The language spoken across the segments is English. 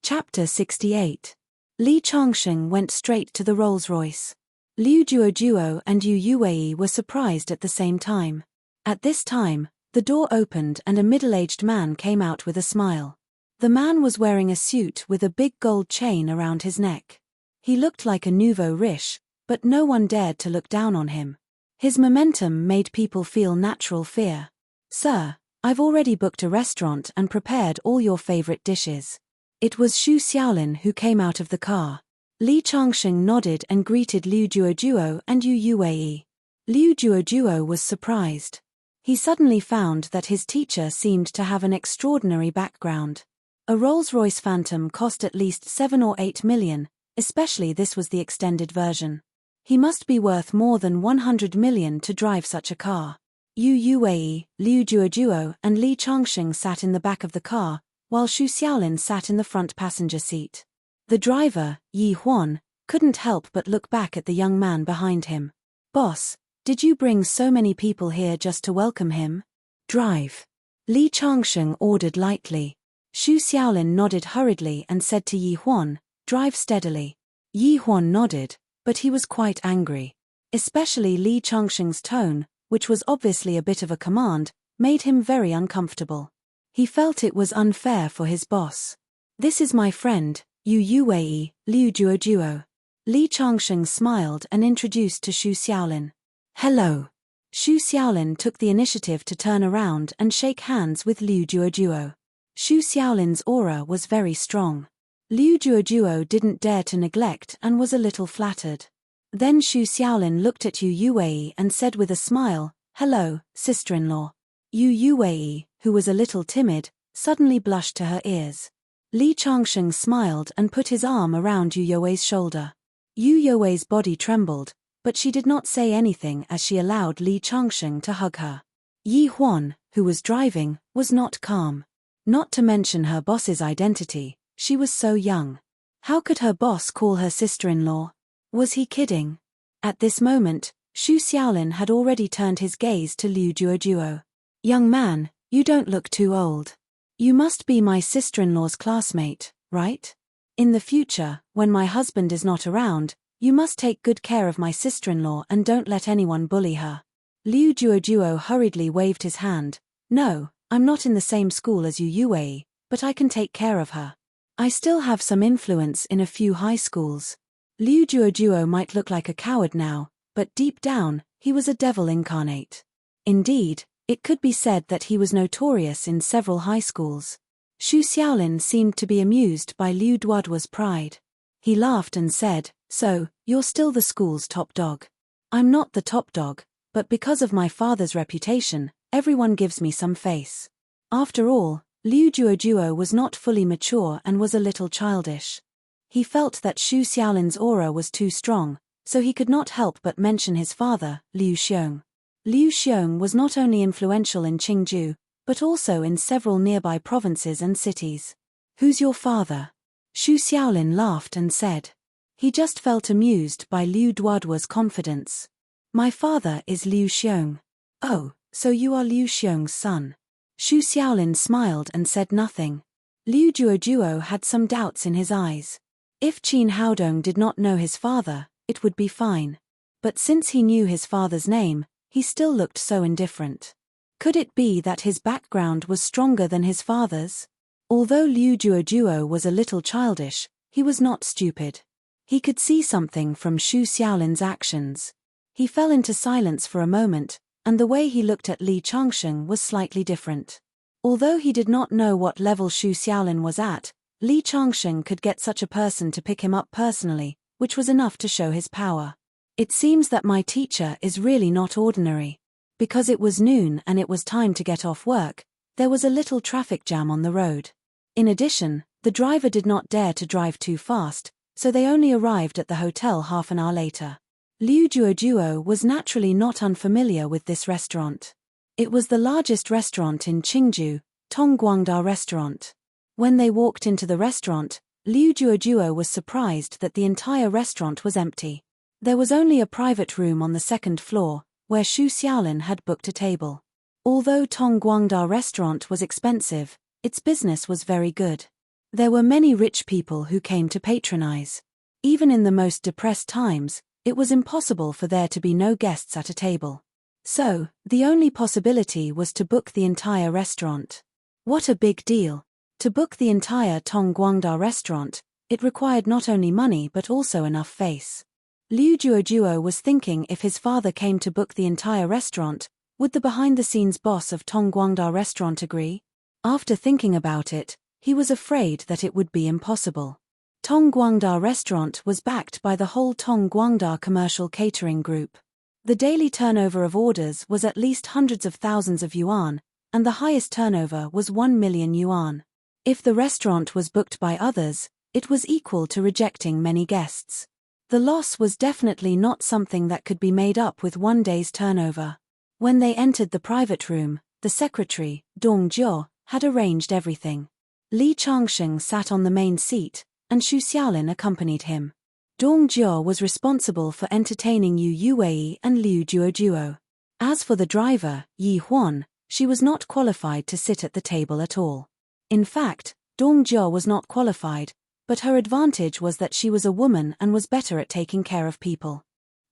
Chapter 68. Li Changsheng went straight to the Rolls-Royce. Liu Duoduo and Yu Yuwei were surprised at the same time. At this time, the door opened and a middle-aged man came out with a smile. The man was wearing a suit with a big gold chain around his neck. He looked like a nouveau riche, but no one dared to look down on him. His momentum made people feel natural fear. "Sir, I've already booked a restaurant and prepared all your favorite dishes." It was Xu Xiaolin who came out of the car. Li Changsheng nodded and greeted Liu Duoduo and Yu Yuwei. Liu Duoduo was surprised. He suddenly found that his teacher seemed to have an extraordinary background. A Rolls-Royce Phantom cost at least 7 or 8 million, especially this was the extended version. He must be worth more than 100 million to drive such a car. Yu Yuwei, Liu Duoduo and Li Changsheng sat in the back of the car, while Xu Xiaolin sat in the front passenger seat. The driver, Yi Huan, couldn't help but look back at the young man behind him. "Boss, did you bring so many people here just to welcome him?" "Drive," Li Changsheng ordered lightly. Xu Xiaolin nodded hurriedly and said to Yi Huan, "Drive steadily." Yi Huan nodded, but he was quite angry. Especially Li Changsheng's tone, which was obviously a bit of a command, made him very uncomfortable. He felt it was unfair for his boss. "This is my friend, Yu Yuwei, Liu Duoduo." Li Changsheng smiled and introduced to Xu Xiaolin. "Hello." Xu Xiaolin took the initiative to turn around and shake hands with Liu Duoduo. Xu Xiaolin's aura was very strong. Liu Duoduo didn't dare to neglect and was a little flattered. Then Xu Xiaolin looked at Yu Yuwei and said with a smile, "Hello, sister-in-law." Yu Yuwei, who was a little timid, suddenly blushed to her ears. Li Changsheng smiled and put his arm around Yu Yuwei's shoulder. Yu Yuwei's body trembled, but she did not say anything as she allowed Li Changsheng to hug her. Yi Huan, who was driving, was not calm. Not to mention her boss's identity, she was so young. How could her boss call her sister-in-law? Was he kidding? At this moment, Xu Xiaolin had already turned his gaze to Liu Duoduo. "Young man, you don't look too old. You must be my sister-in-law's classmate, right? In the future, when my husband is not around, you must take good care of my sister-in-law and don't let anyone bully her." Liu Duoduo hurriedly waved his hand. "No, I'm not in the same school as Yu Yuwei, but I can take care of her. I still have some influence in a few high schools." Liu Duoduo might look like a coward now, but deep down, he was a devil incarnate. Indeed, it could be said that he was notorious in several high schools. Xu Xiaolin seemed to be amused by Liu Duoduo's pride. He laughed and said, "So, you're still the school's top dog." "I'm not the top dog, but because of my father's reputation, everyone gives me some face." After all, Liu Duoduo was not fully mature and was a little childish. He felt that Xu Xiaolin's aura was too strong, so he could not help but mention his father, Liu Xiong. Liu Xiong was not only influential in Qingju, but also in several nearby provinces and cities. "Who's your father?" Xu Xiaolin laughed and said. He just felt amused by Liu Duoduo's confidence. "My father is Liu Xiong." "Oh, so you are Liu Xiong's son." Xu Xiaolin smiled and said nothing. Liu Duoduo had some doubts in his eyes. If Qin Haodong did not know his father, it would be fine. But since he knew his father's name, he still looked so indifferent. Could it be that his background was stronger than his father's? Although Liu Duoduo was a little childish, he was not stupid. He could see something from Xu Xiaolin's actions. He fell into silence for a moment, and the way he looked at Li Changsheng was slightly different. Although he did not know what level Xu Xiaolin was at, Li Changsheng could get such a person to pick him up personally, which was enough to show his power. "It seems that my teacher is really not ordinary." Because it was noon and it was time to get off work, there was a little traffic jam on the road. In addition, the driver did not dare to drive too fast, so they only arrived at the hotel half an hour later. Liu Duoduo was naturally not unfamiliar with this restaurant. It was the largest restaurant in Qingju, Tongguangda Restaurant. When they walked into the restaurant, Liu Duoduo was surprised that the entire restaurant was empty. There was only a private room on the second floor, where Xu Xiaolin had booked a table. Although Tongguangda Restaurant was expensive, its business was very good. There were many rich people who came to patronize. Even in the most depressed times, it was impossible for there to be no guests at a table. So, the only possibility was to book the entire restaurant. What a big deal! To book the entire Tongguangda restaurant, it required not only money but also enough face. Liu Juojuo was thinking if his father came to book the entire restaurant, would the behind-the-scenes boss of Tongguangda restaurant agree? After thinking about it, he was afraid that it would be impossible. Tongguangda restaurant was backed by the whole Tongguangda commercial catering group. The daily turnover of orders was at least hundreds of thousands of yuan, and the highest turnover was 1 million yuan. If the restaurant was booked by others, it was equal to rejecting many guests. The loss was definitely not something that could be made up with one day's turnover. When they entered the private room, the secretary, Dong Jiao, had arranged everything. Li Changsheng sat on the main seat, and Xu Xiaolin accompanied him. Dong Jiao was responsible for entertaining Yu Yuwei and Liu Juojuo. As for the driver, Yi Huan, she was not qualified to sit at the table at all. In fact, Dong Jiao was not qualified, but her advantage was that she was a woman and was better at taking care of people.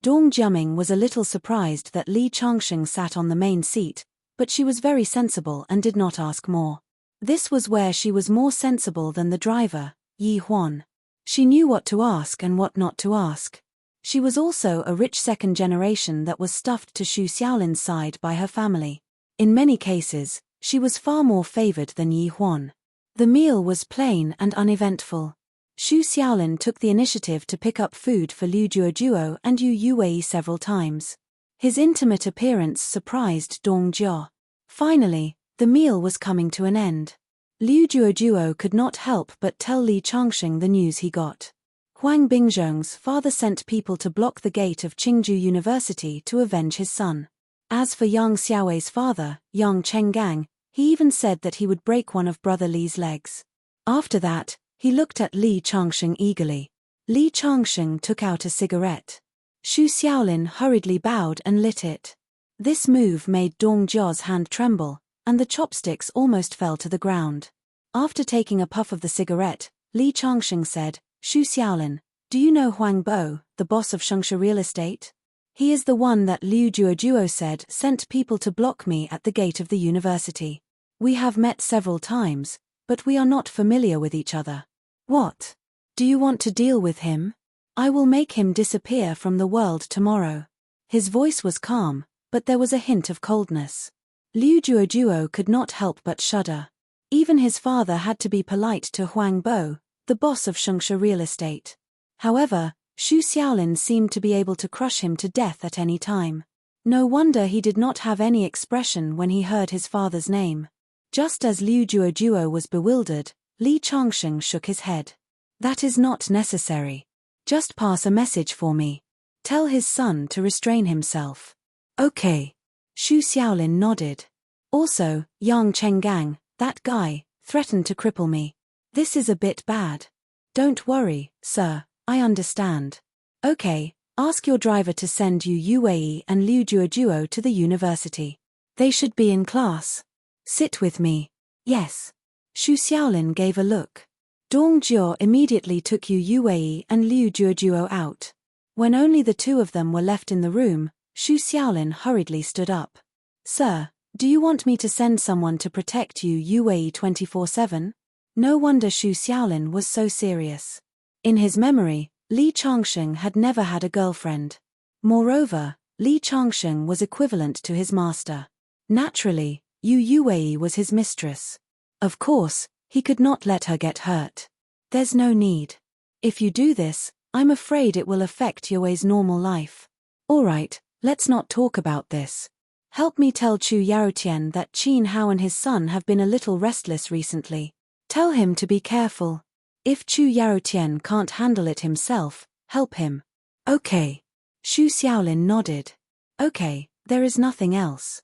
Dong Jiaming was a little surprised that Li Changsheng sat on the main seat, but she was very sensible and did not ask more. This was where she was more sensible than the driver, Yi Huan. She knew what to ask and what not to ask. She was also a rich second generation that was stuffed to Xu Xiaolin's side by her family. In many cases, she was far more favored than Yi Huan. The meal was plain and uneventful. Xu Xiaolin took the initiative to pick up food for Liu Juojuo and Yu Yuwei several times. His intimate appearance surprised Dong Jiao. Finally, the meal was coming to an end. Liu Juojuo could not help but tell Li Changsheng the news he got. Huang Bingzhong's father sent people to block the gate of Qingju University to avenge his son. As for Yang Xiaowei's father, Yang Chenggang, he even said that he would break one of brother Li's legs. After that, he looked at Li Changsheng eagerly. Li Changsheng took out a cigarette. Xu Xiaolin hurriedly bowed and lit it. This move made Dong Jiao's hand tremble, and the chopsticks almost fell to the ground. After taking a puff of the cigarette, Li Changsheng said, "Xu Xiaolin, do you know Huang Bo, the boss of Shengsha Real Estate? He is the one that Liu Juojuo said sent people to block me at the gate of the university. We have met several times, but we are not familiar with each other. What? Do you want to deal with him? I will make him disappear from the world tomorrow." His voice was calm, but there was a hint of coldness. Liu Juojuo could not help but shudder. Even his father had to be polite to Huang Bo, the boss of Shengsha Real Estate. However, Xu Xiaolin seemed to be able to crush him to death at any time. No wonder he did not have any expression when he heard his father's name. Just as Liu Juojuo was bewildered, Li Changsheng shook his head. "That is not necessary. Just pass a message for me. Tell his son to restrain himself." "Okay." Xu Xiaolin nodded. "Also, Yang Chenggang, that guy, threatened to cripple me. This is a bit bad." "Don't worry, sir, I understand." "Okay, ask your driver to send Yu Yuwei and Liu Juojuo to the university. They should be in class. Sit with me." "Yes." Xu Xiaolin gave a look. Dong Jiao immediately took Yu Yuwei and Liu Juojuo out. When only the two of them were left in the room, Xu Xiaolin hurriedly stood up. "Sir, do you want me to send someone to protect Yu Yuwei 24/7? No wonder Xu Xiaolin was so serious. In his memory, Li Changsheng had never had a girlfriend. Moreover, Li Changsheng was equivalent to his master. Naturally, Yu Yuwei was his mistress. Of course, he could not let her get hurt. "There's no need. If you do this, I'm afraid it will affect Yuwei's normal life." "All right, let's not talk about this. Help me tell Chu Yarotian that Qin Hao and his son have been a little restless recently. Tell him to be careful. If Chu Yarotian can't handle it himself, help him." "Okay." Xu Xiaolin nodded. "Okay, there is nothing else."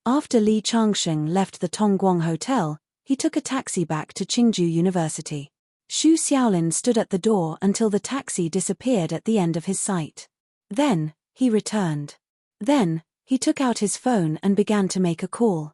After Li Changsheng left the Tongguang Hotel, he took a taxi back to Qingju University. Xu Xiaolin stood at the door until the taxi disappeared at the end of his sight. Then, he returned. Then, he took out his phone and began to make a call.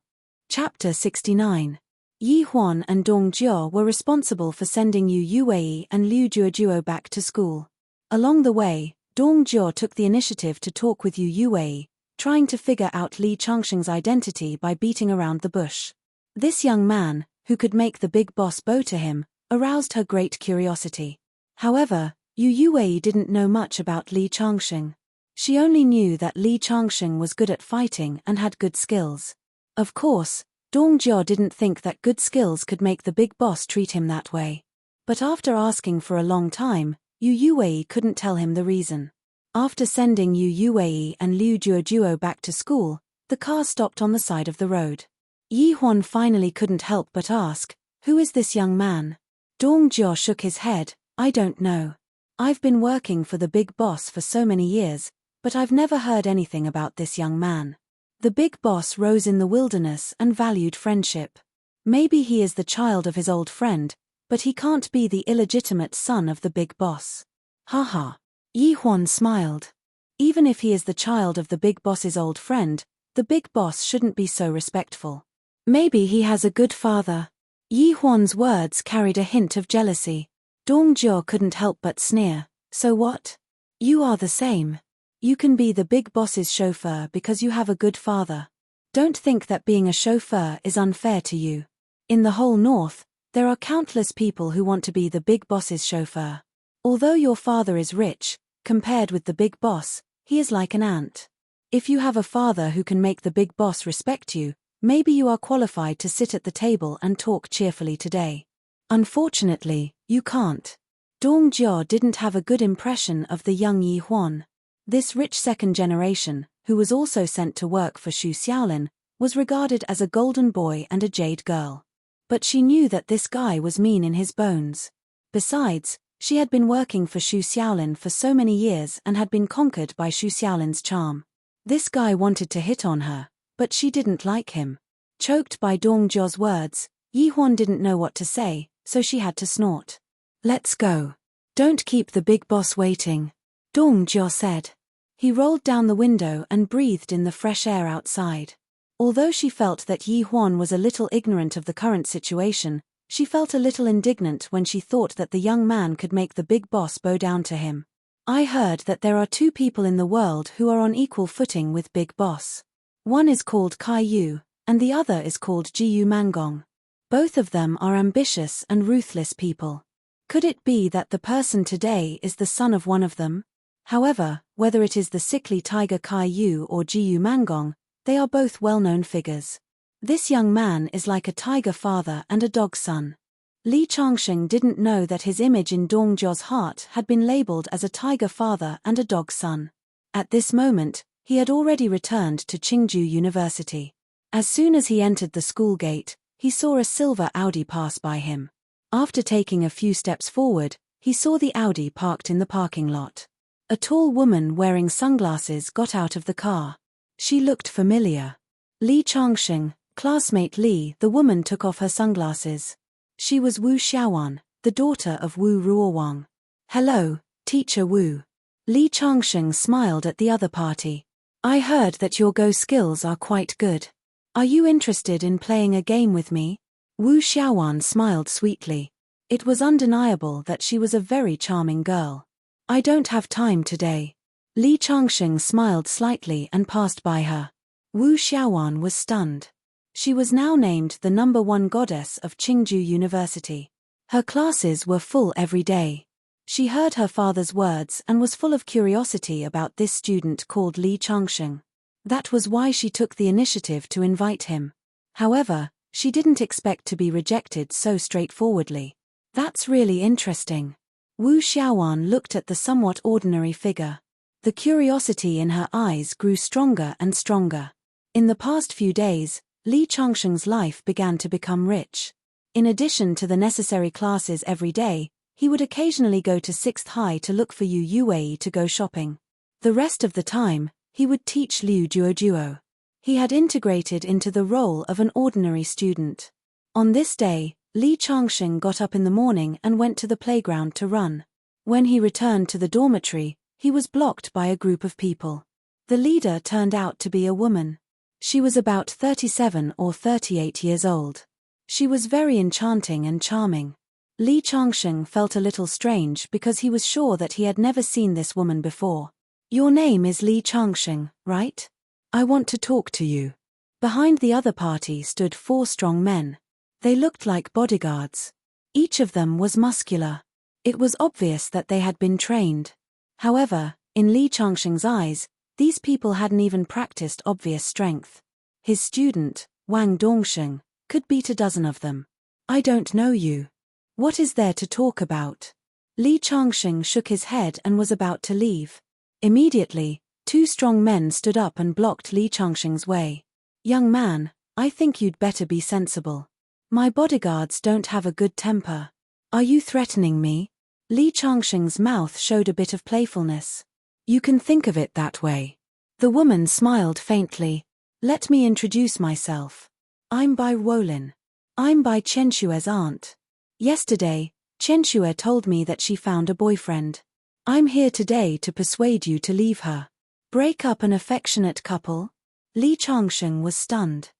Chapter 69. Yi Huan and Dong Jia were responsible for sending Yu Yuei and Liu Juojuo back to school. Along the way, Dong Jia took the initiative to talk with Yu Yuei, trying to figure out Li Changxing's identity by beating around the bush. This young man, who could make the big boss bow to him, aroused her great curiosity. However, Yu Yuei didn't know much about Li Changxing. She only knew that Li Changxing was good at fighting and had good skills. Of course, Dong Jia didn't think that good skills could make the big boss treat him that way. But after asking for a long time, Yu Yuei couldn't tell him the reason. After sending Yu Yuei and Liu Juojuo back to school, the car stopped on the side of the road. Yi Huan finally couldn't help but ask, "Who is this young man?" Dong Jia shook his head, "I don't know. I've been working for the big boss for so many years, but I've never heard anything about this young man. The big boss rose in the wilderness and valued friendship. Maybe he is the child of his old friend, but he can't be the illegitimate son of the big boss." Haha. Yi Huan smiled. Even if he is the child of the big boss's old friend, the big boss shouldn't be so respectful. Maybe he has a good father. Yi Huan's words carried a hint of jealousy. Dong Jia couldn't help but sneer. "So what? You are the same. You can be the big boss's chauffeur because you have a good father. Don't think that being a chauffeur is unfair to you. In the whole north, there are countless people who want to be the big boss's chauffeur. Although your father is rich, compared with the big boss, he is like an ant. If you have a father who can make the big boss respect you, maybe you are qualified to sit at the table and talk cheerfully today. Unfortunately, you can't." Dong Jia didn't have a good impression of the young Yi Huan. This rich second generation, who was also sent to work for Xu Xiaolin, was regarded as a golden boy and a jade girl. But she knew that this guy was mean in his bones. Besides, she had been working for Xu Xiaolin for so many years and had been conquered by Xu Xiaolin's charm. This guy wanted to hit on her, but she didn't like him. Choked by Dong Jia's words, Yi Huan didn't know what to say, so she had to snort. "Let's go. Don't keep the big boss waiting," Dong Jia said. He rolled down the window and breathed in the fresh air outside. Although she felt that Yi Huan was a little ignorant of the current situation, she felt a little indignant when she thought that the young man could make the big boss bow down to him. "I heard that there are two people in the world who are on equal footing with Big Boss. One is called Kai Yu, and the other is called Jiyu Mangong. Both of them are ambitious and ruthless people. Could it be that the person today is the son of one of them? However, whether it is the sickly tiger Kai Yu or Jiyu Mangong, they are both well-known figures. This young man is like a tiger father and a dog son." Li Changxing didn't know that his image in Dong Jia's heart had been labeled as a tiger father and a dog son. At this moment, he had already returned to Qingju University. As soon as he entered the school gate, he saw a silver Audi pass by him. After taking a few steps forward, he saw the Audi parked in the parking lot. A tall woman wearing sunglasses got out of the car. She looked familiar. "Li Changxing, classmate Li." The woman took off her sunglasses. She was Wu Xiaowan, the daughter of Wu Ruowang. "Hello, Teacher Wu." Li Changxing smiled at the other party. "I heard that your Go skills are quite good. Are you interested in playing a game with me?" Wu Xiaowan smiled sweetly. It was undeniable that she was a very charming girl. "I don't have time today." Li Changxing smiled slightly and passed by her. Wu Xiaowan was stunned. She was now named the #1 goddess of Qingju University. Her classes were full every day. She heard her father's words and was full of curiosity about this student called Li Changxing. That was why she took the initiative to invite him. However, she didn't expect to be rejected so straightforwardly. "That's really interesting." Wu Xiaowan looked at the somewhat ordinary figure. The curiosity in her eyes grew stronger and stronger. In the past few days, Li Changxing's life began to become rich. In addition to the necessary classes every day, he would occasionally go to 6th High to look for Yu Yuei to go shopping. The rest of the time, he would teach Liu Juojuo. He had integrated into the role of an ordinary student. On this day, Li Changxing got up in the morning and went to the playground to run. When he returned to the dormitory, he was blocked by a group of people. The leader turned out to be a woman. She was about 37 or 38 years old. She was very enchanting and charming. Li Changsheng felt a little strange because he was sure that he had never seen this woman before. Your name is Li Changsheng, right? I want to talk to you. Behind the other party stood 4 strong men. They looked like bodyguards. Each of them was muscular. It was obvious that they had been trained. However, in Li Changsheng's eyes, these people hadn't even practiced obvious strength. His student, Wang Dongsheng, could beat a dozen of them. I don't know you. What is there to talk about? Li Changsheng shook his head and was about to leave. Immediately, 2 strong men stood up and blocked Li Changsheng's way. Young man, I think you'd better be sensible. My bodyguards don't have a good temper. Are you threatening me? Li Changsheng's mouth showed a bit of playfulness. You can think of it that way. The woman smiled faintly. Let me introduce myself. I'm Bai Wolin. I'm Bai Chenshue's aunt. Yesterday, Chenshue told me that she found a boyfriend. I'm here today to persuade you to leave her. Break up an affectionate couple? Li Changsheng was stunned.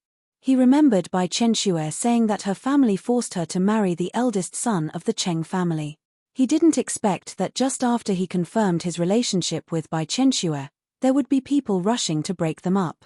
He remembered Bai Chenshue saying that her family forced her to marry the eldest son of the Cheng family. He didn't expect that just after he confirmed his relationship with Bai Chenshue, there would be people rushing to break them up.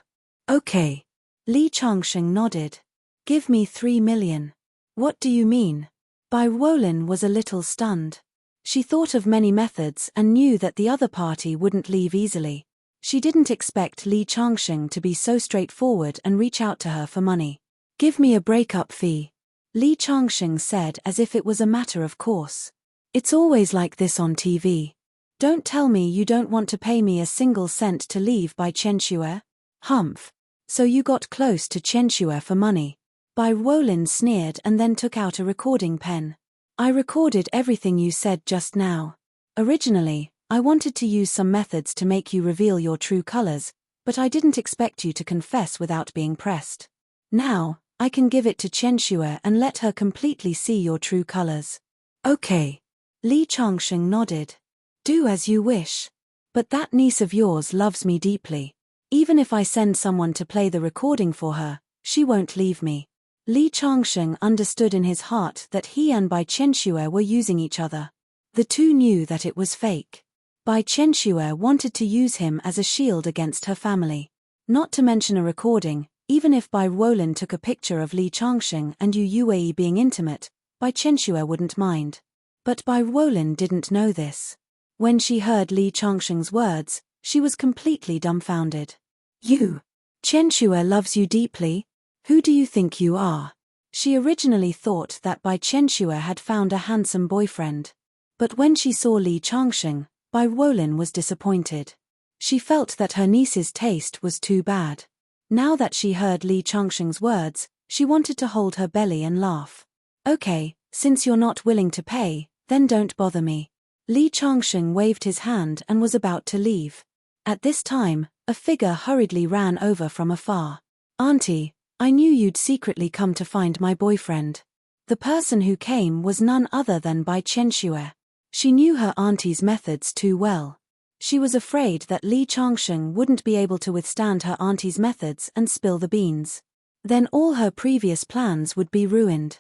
Okay. Li Changsheng nodded. Give me 3 million. What do you mean? Bai Wolin was a little stunned. She thought of many methods and knew that the other party wouldn't leave easily. She didn't expect Li Changsheng to be so straightforward and reach out to her for money. Give me a breakup fee. Li Changsheng said as if it was a matter of course. It's always like this on TV. Don't tell me you don't want to pay me a single cent to leave Bai Chenshue? Humph. So you got close to Chenshue for money. Bai Wolin sneered and then took out a recording pen. I recorded everything you said just now. Originally, I wanted to use some methods to make you reveal your true colors, but I didn't expect you to confess without being pressed. Now, I can give it to Chenshue and let her completely see your true colors. Okay. Li Changsheng nodded. Do as you wish. But that niece of yours loves me deeply. Even if I send someone to play the recording for her, she won't leave me. Li Changsheng understood in his heart that he and Bai Chenshue were using each other. The two knew that it was fake. Bai Chenshue wanted to use him as a shield against her family. Not to mention a recording, even if Bai Wolin took a picture of Li Changsheng and Yue being intimate, Bai Chenshue wouldn't mind. But Bai Wolin didn't know this. When she heard Li Changsheng's words, she was completely dumbfounded. You? Chenshue loves you deeply? Who do you think you are? She originally thought that Bai Chenshue had found a handsome boyfriend. But when she saw Li Changsheng, Bai Wolin was disappointed. She felt that her niece's taste was too bad. Now that she heard Li Changsheng's words, she wanted to hold her belly and laugh. Okay, since you're not willing to pay, then don't bother me. Li Changsheng waved his hand and was about to leave. At this time, a figure hurriedly ran over from afar. Auntie, I knew you'd secretly come to find my boyfriend. The person who came was none other than Bai Chenshue. She knew her auntie's methods too well. She was afraid that Li Changsheng wouldn't be able to withstand her auntie's methods and spill the beans. Then all her previous plans would be ruined.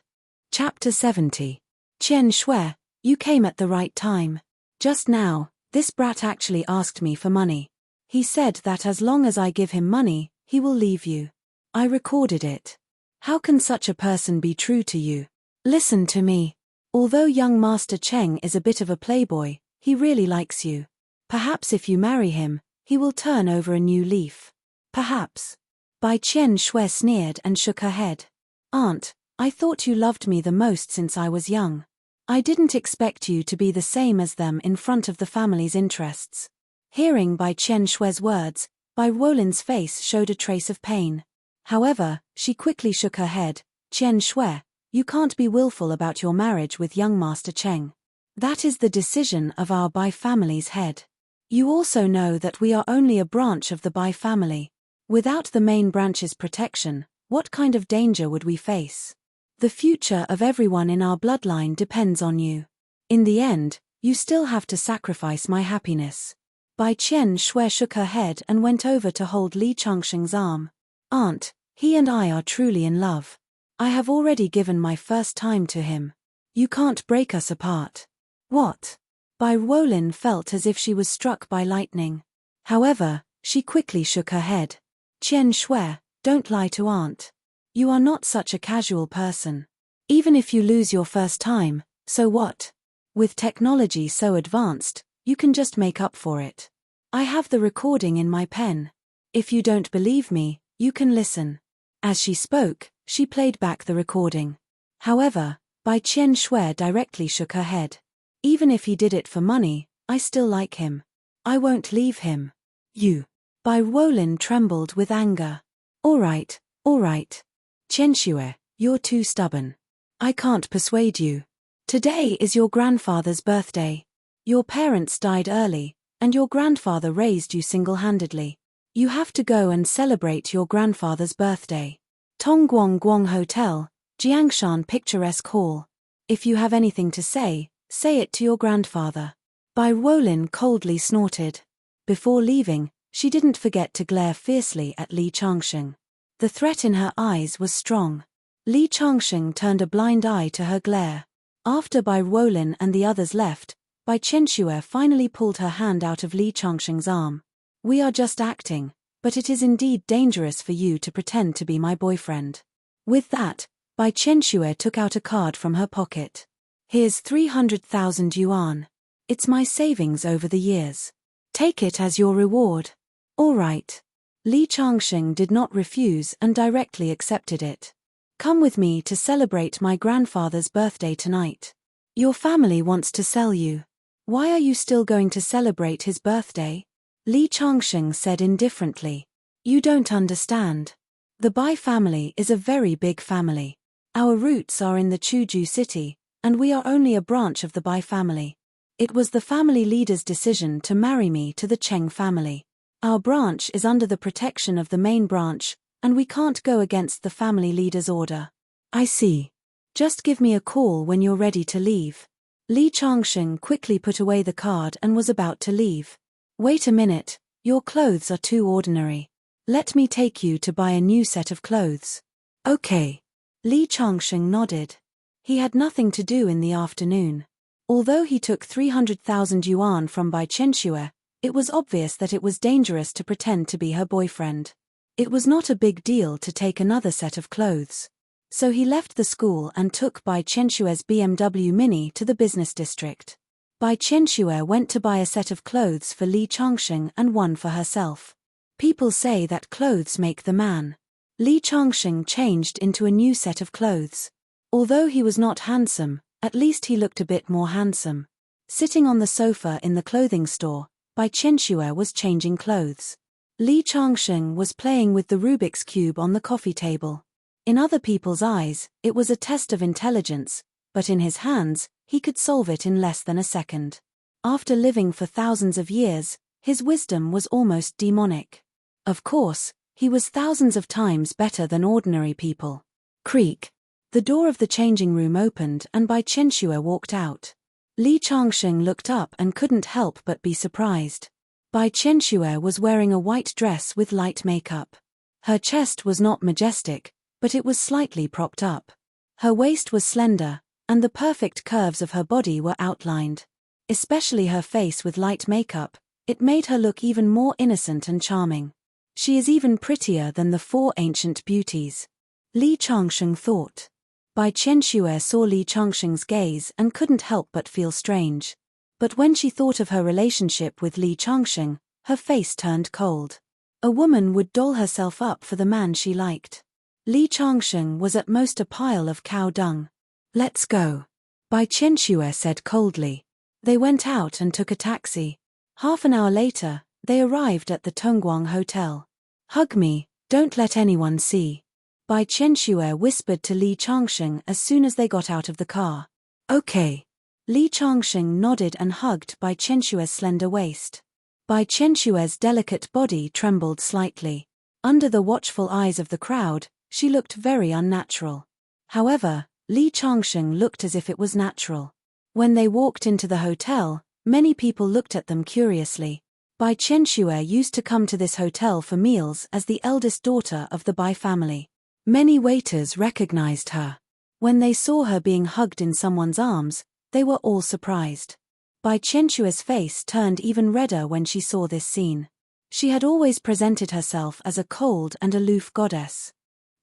Chapter 70. Chen Shui, you came at the right time. Just now, this brat actually asked me for money. He said that as long as I give him money, he will leave you. I recorded it. How can such a person be true to you? Listen to me. Although young Master Cheng is a bit of a playboy, he really likes you. Perhaps if you marry him, he will turn over a new leaf. Perhaps. Bai Chen Shui sneered and shook her head. Aunt, I thought you loved me the most since I was young. I didn't expect you to be the same as them in front of the family's interests. Hearing Bai Chen Shui's words, Bai Wolin's face showed a trace of pain. However, she quickly shook her head. Chen Shui, you can't be willful about your marriage with young Master Cheng. That is the decision of our Bai family's head. You also know that we are only a branch of the Bai family. Without the main branch's protection, what kind of danger would we face? The future of everyone in our bloodline depends on you. In the end, you still have to sacrifice my happiness. Bai Chen Shui shook her head and went over to hold Li Changsheng's arm. Aunt, he and I are truly in love. I have already given my first time to him. You can't break us apart. What? Bai Wolin felt as if she was struck by lightning. However, she quickly shook her head. Qian Shui, don't lie to Aunt. You are not such a casual person. Even if you lose your first time, so what? With technology so advanced, you can just make up for it. I have the recording in my pen. If you don't believe me, you can listen. As she spoke, she played back the recording. However, Bai Qian Shui directly shook her head. Even if he did it for money, I still like him. I won't leave him. You. Bai Wolin trembled with anger. All right. Qian Shui, you're too stubborn. I can't persuade you. Today is your grandfather's birthday. Your parents died early, and your grandfather raised you single-handedly. You have to go and celebrate your grandfather's birthday. Tongguang Hotel, Jiangshan Picturesque Hall. If you have anything to say it to your grandfather. Bai Wolin coldly snorted. Before leaving, she didn't forget to glare fiercely at Li Changsheng. The threat in her eyes was strong. Li Changsheng turned a blind eye to her glare. After Bai Wolin and the others left, Bai Qianxue finally pulled her hand out of Li Changsheng's arm. We are just acting, but it is indeed dangerous for you to pretend to be my boyfriend. With that, Bai Qianxue took out a card from her pocket. Here's 300,000 yuan. It's my savings over the years. Take it as your reward. All right. Li Changsheng did not refuse and directly accepted it. Come with me to celebrate my grandfather's birthday tonight. Your family wants to sell you. Why are you still going to celebrate his birthday? Li Changsheng said indifferently. You don't understand. The Bai family is a very big family. Our roots are in the Chuju city, and we are only a branch of the Bai family. It was the family leader's decision to marry me to the Cheng family. Our branch is under the protection of the main branch, and we can't go against the family leader's order. I see. Just give me a call when you're ready to leave. Li Changsheng quickly put away the card and was about to leave. Wait a minute, your clothes are too ordinary. Let me take you to buy a new set of clothes. Okay. Li Changsheng nodded. He had nothing to do in the afternoon. Although he took 300,000 yuan from Bai Qianxue, it was obvious that it was dangerous to pretend to be her boyfriend. It was not a big deal to take another set of clothes. So he left the school and took Bai Qianxue's BMW Mini to the business district. Bai Qianxue went to buy a set of clothes for Li Changsheng and one for herself. People say that clothes make the man. Li Changsheng changed into a new set of clothes. Although he was not handsome, at least he looked a bit more handsome. Sitting on the sofa in the clothing store, Bai Qianxue was changing clothes. Li Changsheng was playing with the Rubik's Cube on the coffee table. In other people's eyes, it was a test of intelligence, but in his hands, he could solve it in less than a second. After living for thousands of years, his wisdom was almost demonic. Of course, he was thousands of times better than ordinary people. Creak. The door of the changing room opened and Bai Qianxue walked out. Li Changsheng looked up and couldn't help but be surprised. Bai Qianxue was wearing a white dress with light makeup. Her chest was not majestic, but it was slightly propped up. Her waist was slender, and the perfect curves of her body were outlined. Especially her face with light makeup, it made her look even more innocent and charming. She is even prettier than the four ancient beauties. Li Changsheng thought. Bai Qianxue saw Li Changsheng's gaze and couldn't help but feel strange. But when she thought of her relationship with Li Changsheng, her face turned cold. A woman would doll herself up for the man she liked. Li Changsheng was at most a pile of cow dung. Let's go. Bai Qianxue said coldly. They went out and took a taxi. Half an hour later, they arrived at the Tongguang Hotel. Hug me, don't let anyone see. Bai Qianxue whispered to Li Changsheng as soon as they got out of the car. Okay. Li Changsheng nodded and hugged Bai Qianxue's slender waist. Bai Qianxue's delicate body trembled slightly. Under the watchful eyes of the crowd, she looked very unnatural. However, Li Changsheng looked as if it was natural. When they walked into the hotel, many people looked at them curiously. Bai Qianxue used to come to this hotel for meals as the eldest daughter of the Bai family. Many waiters recognized her. When they saw her being hugged in someone's arms, they were all surprised. Bai Qianshue's face turned even redder when she saw this scene. She had always presented herself as a cold and aloof goddess.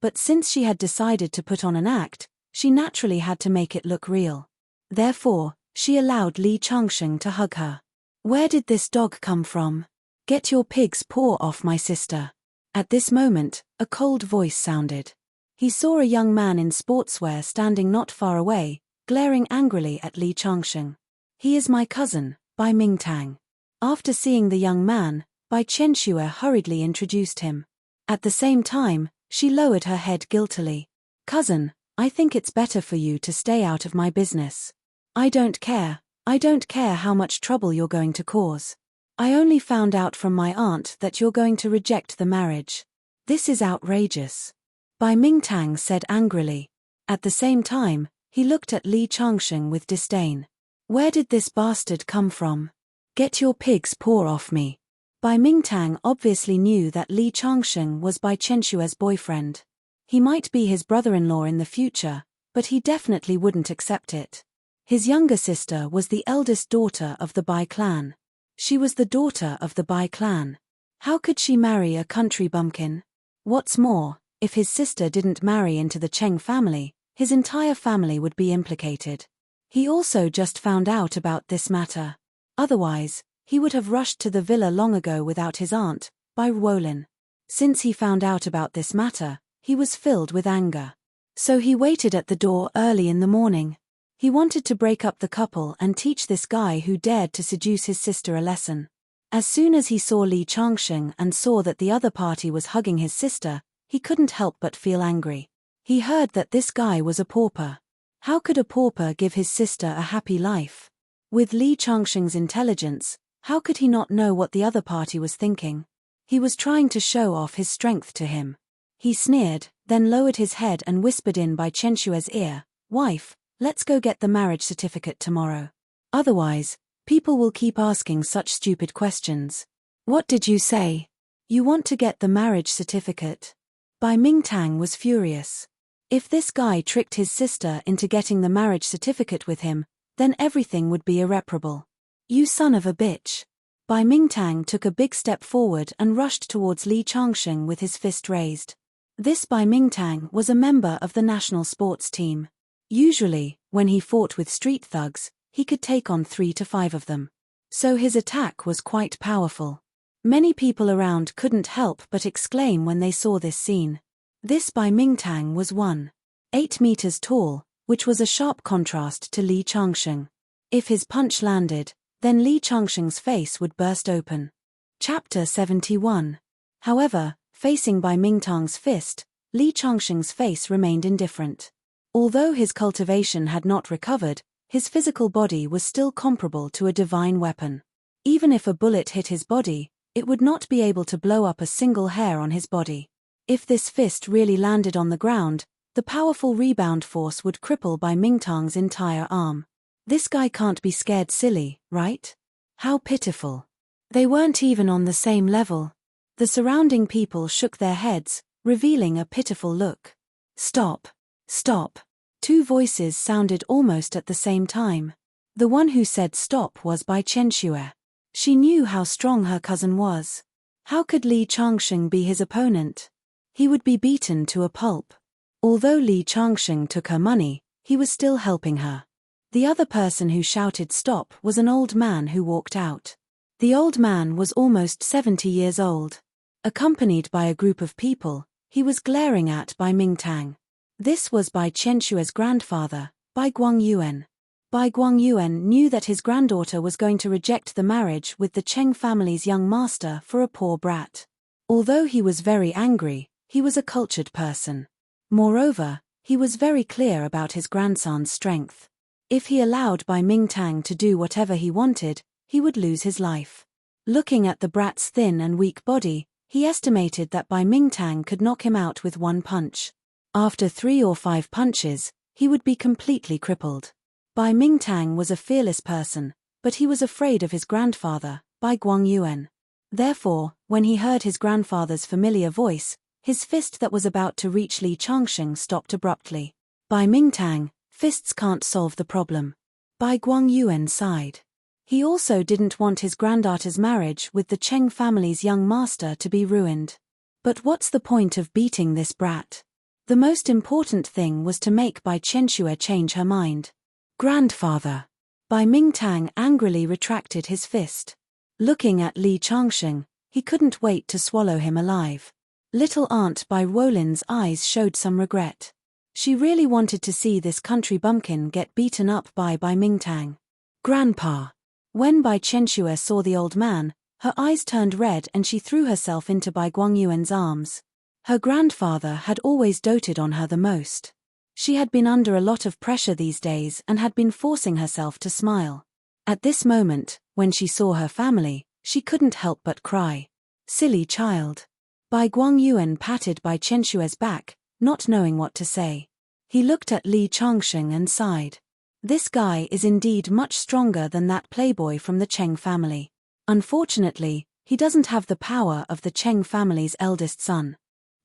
But since she had decided to put on an act, she naturally had to make it look real. Therefore, she allowed Li Changsheng to hug her. "Where did this dog come from? Get your pig's paw off my sister." At this moment, a cold voice sounded. He saw a young man in sportswear standing not far away, glaring angrily at Li Changsheng. "He is my cousin, Bai Mingtang." After seeing the young man, Bai Qianshue hurriedly introduced him. At the same time, she lowered her head guiltily. "Cousin, I think it's better for you to stay out of my business. I don't care how much trouble you're going to cause. I only found out from my aunt that you're going to reject the marriage. This is outrageous," Bai Mingtang said angrily. At the same time, he looked at Li Changsheng with disdain. "Where did this bastard come from? Get your pig's paw off me." Bai Mingtang obviously knew that Li Changsheng was Bai Qianshue's boyfriend. He might be his brother-in-law in the future, but he definitely wouldn't accept it. His younger sister was the eldest daughter of the Bai clan. She was the daughter of the Bai clan. How could she marry a country bumpkin? What's more, if his sister didn't marry into the Cheng family, his entire family would be implicated. He also just found out about this matter. Otherwise, he would have rushed to the villa long ago without his aunt, Bai Ruolin. Since he found out about this matter, he was filled with anger. So he waited at the door early in the morning. He wanted to break up the couple and teach this guy who dared to seduce his sister a lesson. As soon as he saw Li Changsheng and saw that the other party was hugging his sister, he couldn't help but feel angry. He heard that this guy was a pauper. How could a pauper give his sister a happy life? With Li Changsheng's intelligence, how could he not know what the other party was thinking? He was trying to show off his strength to him. He sneered, then lowered his head and whispered in Bai Qianshue's ear, "Wife, let's go get the marriage certificate tomorrow. Otherwise, people will keep asking such stupid questions." "What did you say? You want to get the marriage certificate?" Bai Mingtang was furious. If this guy tricked his sister into getting the marriage certificate with him, then everything would be irreparable. "You son of a bitch." Bai Mingtang took a big step forward and rushed towards Li Changsheng with his fist raised. This Bai Mingtang was a member of the national sports team. Usually, when he fought with street thugs, he could take on 3 to 5 of them. So his attack was quite powerful. Many people around couldn't help but exclaim when they saw this scene. This Bai Mingtang was 1.8 meters tall, which was a sharp contrast to Li Changsheng. If his punch landed, then Li Changsheng's face would burst open. Chapter 71. However, facing Bai Mingtang's fist, Li Changsheng's face remained indifferent. Although his cultivation had not recovered, his physical body was still comparable to a divine weapon. Even if a bullet hit his body, it would not be able to blow up a single hair on his body. If this fist really landed on the ground, the powerful rebound force would cripple Bai Mingtang's entire arm. This guy can't be scared silly, right? How pitiful. They weren't even on the same level. The surrounding people shook their heads, revealing a pitiful look. "Stop. Stop." 2 voices sounded almost at the same time. The one who said stop was Bai Qianshue. She knew how strong her cousin was. How could Li Changsheng be his opponent? He would be beaten to a pulp. Although Li Changsheng took her money, he was still helping her. The other person who shouted stop was an old man who walked out. The old man was almost 70 years old. Accompanied by a group of people, he was glaring at Bai Mingtang. This was Bai Qianshue's grandfather, Bai Guangyuan. Bai Guangyuan knew that his granddaughter was going to reject the marriage with the Cheng family's young master for a poor brat. Although he was very angry, he was a cultured person. Moreover, he was very clear about his grandson's strength. If he allowed Bai Mingtang to do whatever he wanted, he would lose his life. Looking at the brat's thin and weak body, he estimated that Bai Mingtang could knock him out with 1 punch. After 3 or 5 punches, he would be completely crippled. Bai Mingtang was a fearless person, but he was afraid of his grandfather, Bai Guangyuan. Therefore, when he heard his grandfather's familiar voice, His fist that was about to reach Li Changsheng stopped abruptly. Bai Mingtang, fists can't solve the problem. Bai Guangyuan sighed. He also didn't want his granddaughter's marriage with the Cheng family's young master to be ruined. But what's the point of beating this brat? The most important thing was to make Bai Chenxue change her mind. Grandfather. Bai Mingtang angrily retracted his fist. Looking at Li Changsheng, he couldn't wait to swallow him alive. Little Aunt Bai Wolin's eyes showed some regret. She really wanted to see this country bumpkin get beaten up by Bai Mingtang. Grandpa. When Bai Chenxue saw the old man, her eyes turned red and she threw herself into Bai Guangyuan's arms. Her grandfather had always doted on her the most. She had been under a lot of pressure these days and had been forcing herself to smile. At this moment, when she saw her family, she couldn't help but cry. Silly child. Bai Guangyuan patted Bai Chenxue's back, not knowing what to say. He looked at Li Changsheng and sighed. This guy is indeed much stronger than that playboy from the Cheng family. Unfortunately, he doesn't have the power of the Cheng family's eldest son.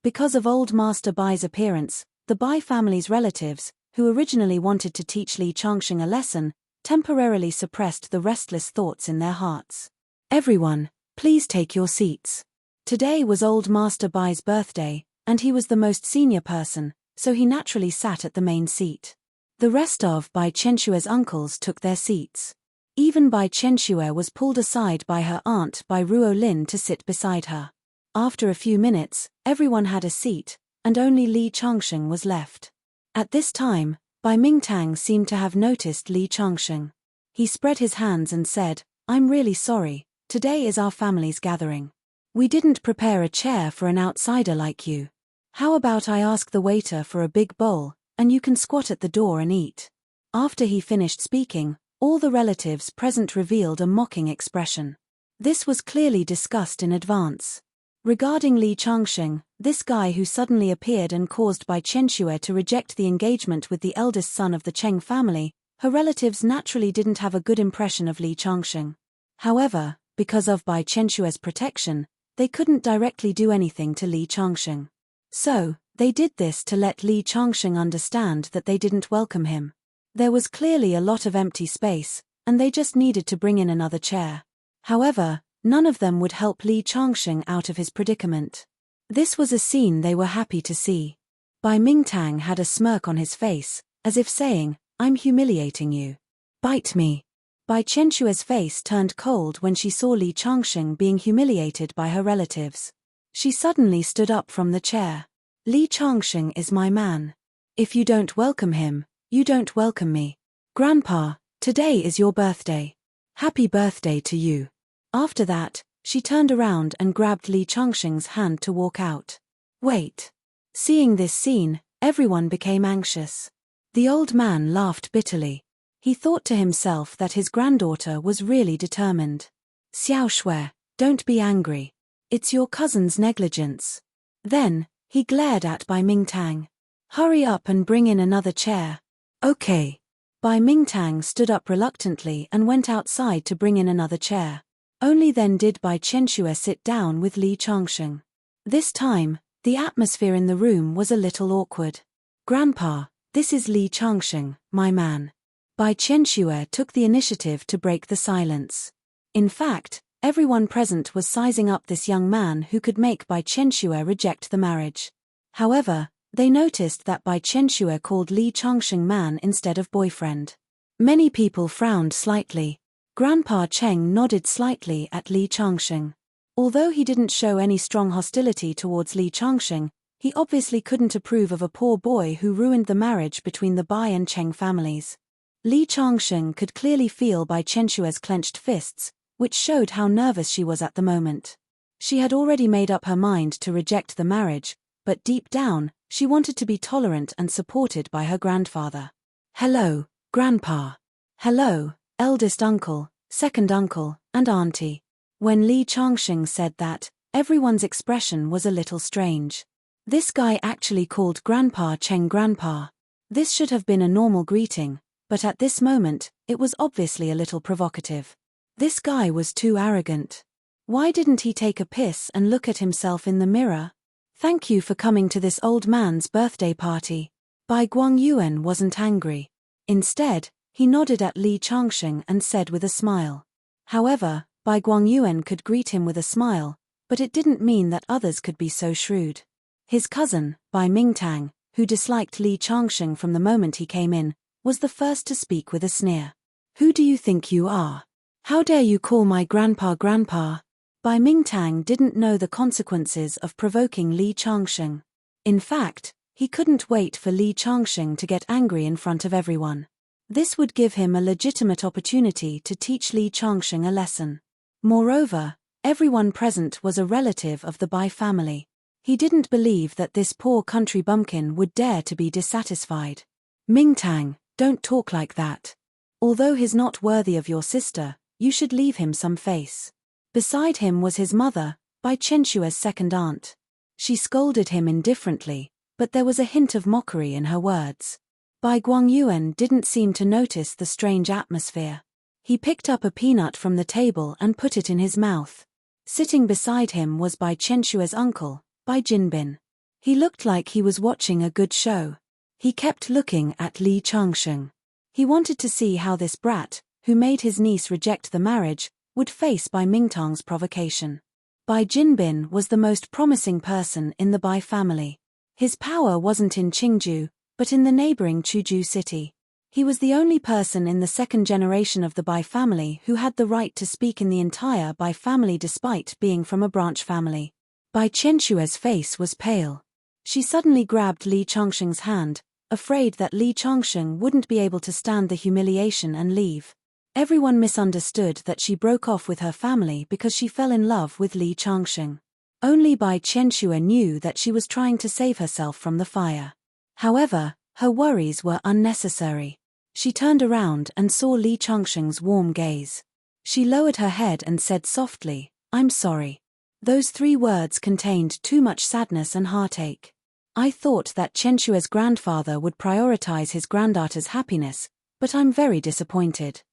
Because of old Master Bai's appearance, the Bai family's relatives, who originally wanted to teach Li Changsheng a lesson, temporarily suppressed the restless thoughts in their hearts. Everyone, please take your seats. Today was old Master Bai's birthday, and he was the most senior person, so he naturally sat at the main seat. The rest of Bai Chenxue's uncles took their seats. Even Bai Chenxue was pulled aside by her aunt Bai Ruolin to sit beside her. After a few minutes, everyone had a seat, and only Li Changsheng was left. At this time, Bai Mingtang seemed to have noticed Li Changsheng. He spread his hands and said, "I'm really sorry, today is our family's gathering. We didn't prepare a chair for an outsider like you. How about I ask the waiter for a big bowl, and you can squat at the door and eat?" After he finished speaking, all the relatives present revealed a mocking expression. This was clearly discussed in advance. Regarding Li Changsheng, this guy who suddenly appeared and caused Bai Chenxue to reject the engagement with the eldest son of the Cheng family, her relatives naturally didn't have a good impression of Li Changsheng. However, because of Bai Chenxue's protection, they couldn't directly do anything to Li Changsheng. So, they did this to let Li Changsheng understand that they didn't welcome him. There was clearly a lot of empty space, and they just needed to bring in another chair. However, none of them would help Li Changsheng out of his predicament. This was a scene they were happy to see. Bai Mingtang had a smirk on his face, as if saying, "I'm humiliating you. Bite me." Bai Chenxue's face turned cold when she saw Li Changsheng being humiliated by her relatives. She suddenly stood up from the chair. "Li Changsheng is my man. If you don't welcome him, you don't welcome me. Grandpa, today is your birthday. Happy birthday to you." After that, she turned around and grabbed Li Changsheng's hand to walk out. Wait. Seeing this scene, everyone became anxious. The old man laughed bitterly. He thought to himself that his granddaughter was really determined. "Xiao Shui, don't be angry. It's your cousin's negligence." Then, he glared at Bai Mingtang. "Hurry up and bring in another chair." "Okay." Bai Mingtang stood up reluctantly and went outside to bring in another chair. Only then did Bai Chenxue sit down with Li Changsheng. This time, the atmosphere in the room was a little awkward. "Grandpa, this is Li Changsheng, my man." Bai Chenxue took the initiative to break the silence. In fact, everyone present was sizing up this young man who could make Bai Chenxue reject the marriage. However, they noticed that Bai Chenxue called Li Changsheng man instead of boyfriend. Many people frowned slightly. Grandpa Cheng nodded slightly at Li Changsheng. Although he didn't show any strong hostility towards Li Changsheng, he obviously couldn't approve of a poor boy who ruined the marriage between the Bai and Cheng families. Li Changsheng could clearly feel Bai Chenxue's clenched fists, which showed how nervous she was at the moment. She had already made up her mind to reject the marriage, but deep down, she wanted to be tolerant and supported by her grandfather. "Hello, Grandpa." "Hello, eldest uncle, second uncle, and auntie." When Li Changsheng said that, everyone's expression was a little strange. This guy actually called Grandpa Cheng Grandpa. This should have been a normal greeting, but at this moment, it was obviously a little provocative. This guy was too arrogant. Why didn't he take a piss and look at himself in the mirror? Thank you for coming to this old man's birthday party. Bai Guangyuan wasn't angry. Instead, he nodded at Li Changsheng and said with a smile. However, Bai Guangyuan could greet him with a smile, but it didn't mean that others could be so shrewd. His cousin, Bai Mingtang, who disliked Li Changsheng from the moment he came in, was the first to speak with a sneer. Who do you think you are? How dare you call my grandpa grandpa? Bai Mingtang didn't know the consequences of provoking Li Changsheng. In fact, he couldn't wait for Li Changsheng to get angry in front of everyone. This would give him a legitimate opportunity to teach Li Changsheng a lesson. Moreover, everyone present was a relative of the Bai family. He didn't believe that this poor country bumpkin would dare to be dissatisfied. Mingtang, don't talk like that. Although he's not worthy of your sister, you should leave him some face. Beside him was his mother, Bai Chenshua's second aunt. She scolded him indifferently, but there was a hint of mockery in her words. Bai Guangyuan didn't seem to notice the strange atmosphere. He picked up a peanut from the table and put it in his mouth. Sitting beside him was Bai Chenshua's uncle, Bai Jinbin. He looked like he was watching a good show. He kept looking at Li Changsheng. He wanted to see how this brat, who made his niece reject the marriage, would face Bai Mingtang's provocation. Bai Jinbin was the most promising person in the Bai family. His power wasn't in Qingju, but in the neighboring Chuzhou city. He was the only person in the second generation of the Bai family who had the right to speak in the entire Bai family despite being from a branch family. Bai Chenshua's face was pale. She suddenly grabbed Li Changsheng's hand, afraid that Li Changsheng wouldn't be able to stand the humiliation and leave. Everyone misunderstood that she broke off with her family because she fell in love with Li Changsheng. Only Bai Chenshua knew that she was trying to save herself from the fire. However, her worries were unnecessary. She turned around and saw Li Changsheng's warm gaze. She lowered her head and said softly, "I'm sorry." Those 3 words contained too much sadness and heartache. I thought that Chenshua's grandfather would prioritize his granddaughter's happiness, but I'm very disappointed.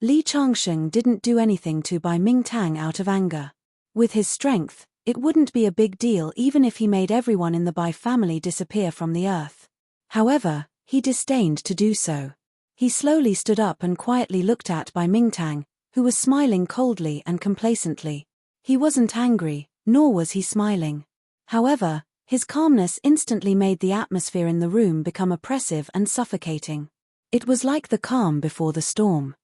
Li Changsheng didn't do anything to Bai Mingtang out of anger. With his strength, it wouldn't be a big deal even if he made everyone in the Bai family disappear from the earth. However, he disdained to do so. He slowly stood up and quietly looked at Bai Mingtang, who was smiling coldly and complacently. He wasn't angry, nor was he smiling. However, his calmness instantly made the atmosphere in the room become oppressive and suffocating. It was like the calm before the storm.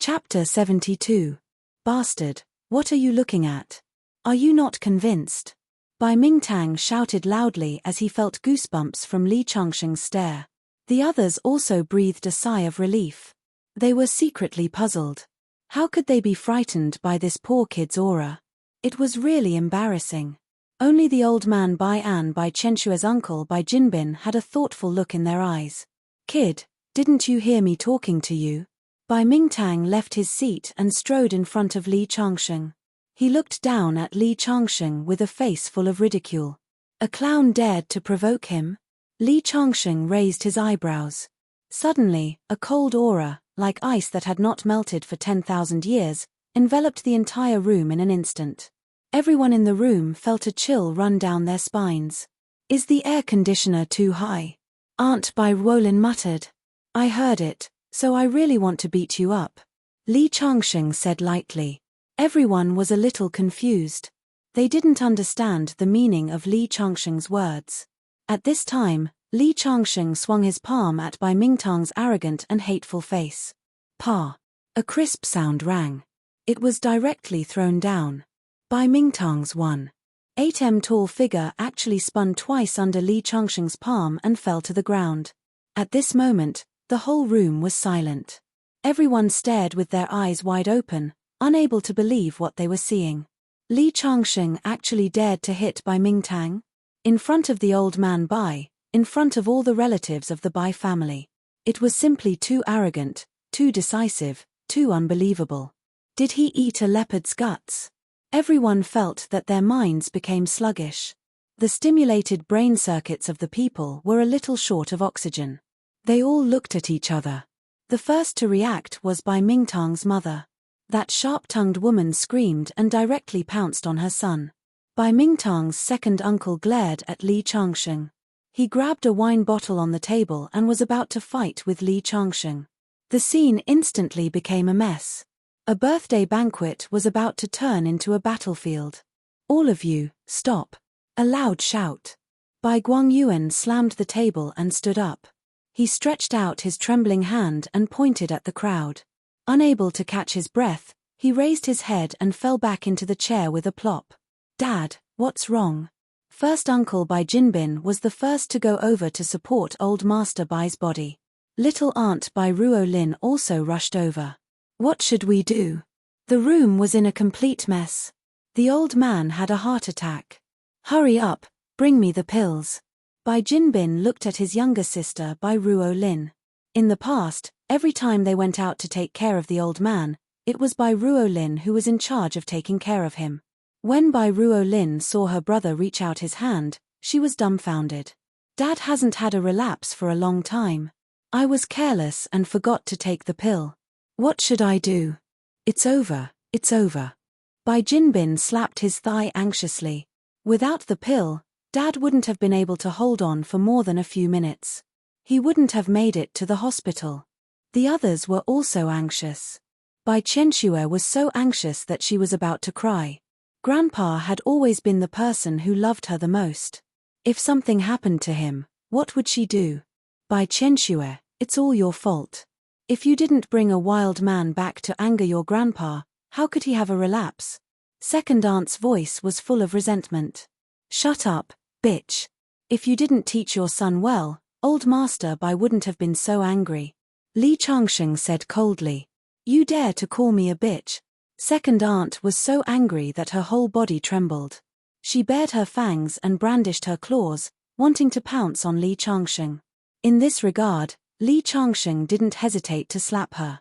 Chapter 72. Bastard, what are you looking at? Are you not convinced? Bai Mingtang shouted loudly as he felt goosebumps from Li Changsheng's stare. The others also breathed a sigh of relief. They were secretly puzzled. How could they be frightened by this poor kid's aura? It was really embarrassing. Only the old man Bai Chenshua's uncle Bai Jinbin had a thoughtful look in their eyes. Kid, didn't you hear me talking to you? Bai Mingtang left his seat and strode in front of Li Changsheng. He looked down at Li Changsheng with a face full of ridicule. A clown dared to provoke him? Li Changsheng raised his eyebrows. Suddenly, a cold aura, like ice that had not melted for 10,000 years, enveloped the entire room in an instant. Everyone in the room felt a chill run down their spines. Is the air conditioner too high? Aunt Bai Ruolin muttered. I heard it, so I really want to beat you up. Li Changsheng said lightly. Everyone was a little confused. They didn't understand the meaning of Li Changsheng's words. At this time, Li Changsheng swung his palm at Bai Mingtang's arrogant and hateful face. Pa! A crisp sound rang. It was directly thrown down. Bai Mingtang's 1.8 tall figure actually spun twice under Li Changsheng's palm and fell to the ground. At this moment, the whole room was silent. Everyone stared with their eyes wide open, unable to believe what they were seeing. Li Changsheng actually dared to hit Bai Mingtang? In front of the old man Bai, in front of all the relatives of the Bai family. It was simply too arrogant, too decisive, too unbelievable. Did he eat a leopard's guts? Everyone felt that their minds became sluggish. The stimulated brain circuits of the people were a little short of oxygen. They all looked at each other. The first to react was Bai Mingtang's mother. That sharp-tongued woman screamed and directly pounced on her son. Bai Mingtang's second uncle glared at Li Changsheng. He grabbed a wine bottle on the table and was about to fight with Li Changsheng. The scene instantly became a mess. A birthday banquet was about to turn into a battlefield. "All of you, stop!" A loud shout. Bai Guangyuan slammed the table and stood up. He stretched out his trembling hand and pointed at the crowd. Unable to catch his breath, he raised his head and fell back into the chair with a plop. "Dad, what's wrong?" First Uncle Bai Jinbin was the first to go over to support Old Master Bai's body. Little Aunt Bai Ruolin also rushed over. "What should we do?" The room was in a complete mess. The old man had a heart attack. "Hurry up, bring me the pills." Bai Jinbin looked at his younger sister Bai Ruolin. In the past, every time they went out to take care of the old man, it was Bai Ruolin who was in charge of taking care of him. When Bai Ruolin saw her brother reach out his hand, she was dumbfounded. "Dad hasn't had a relapse for a long time. I was careless and forgot to take the pill. What should I do?" It's over. Bai Jinbin slapped his thigh anxiously. Without the pill, Dad wouldn't have been able to hold on for more than a few minutes. He wouldn't have made it to the hospital. The others were also anxious. Bai Qianxue was so anxious that she was about to cry. Grandpa had always been the person who loved her the most. If something happened to him, what would she do? "Bai Qianxue, it's all your fault. If you didn't bring a wild man back to anger your grandpa, how could he have a relapse?" Second aunt's voice was full of resentment. "Shut up, bitch. If you didn't teach your son well, Old Master Bai wouldn't have been so angry." Li Changsheng said coldly. "You dare to call me a bitch?" Second aunt was so angry that her whole body trembled. She bared her fangs and brandished her claws, wanting to pounce on Li Changsheng. In this regard, Li Changsheng didn't hesitate to slap her.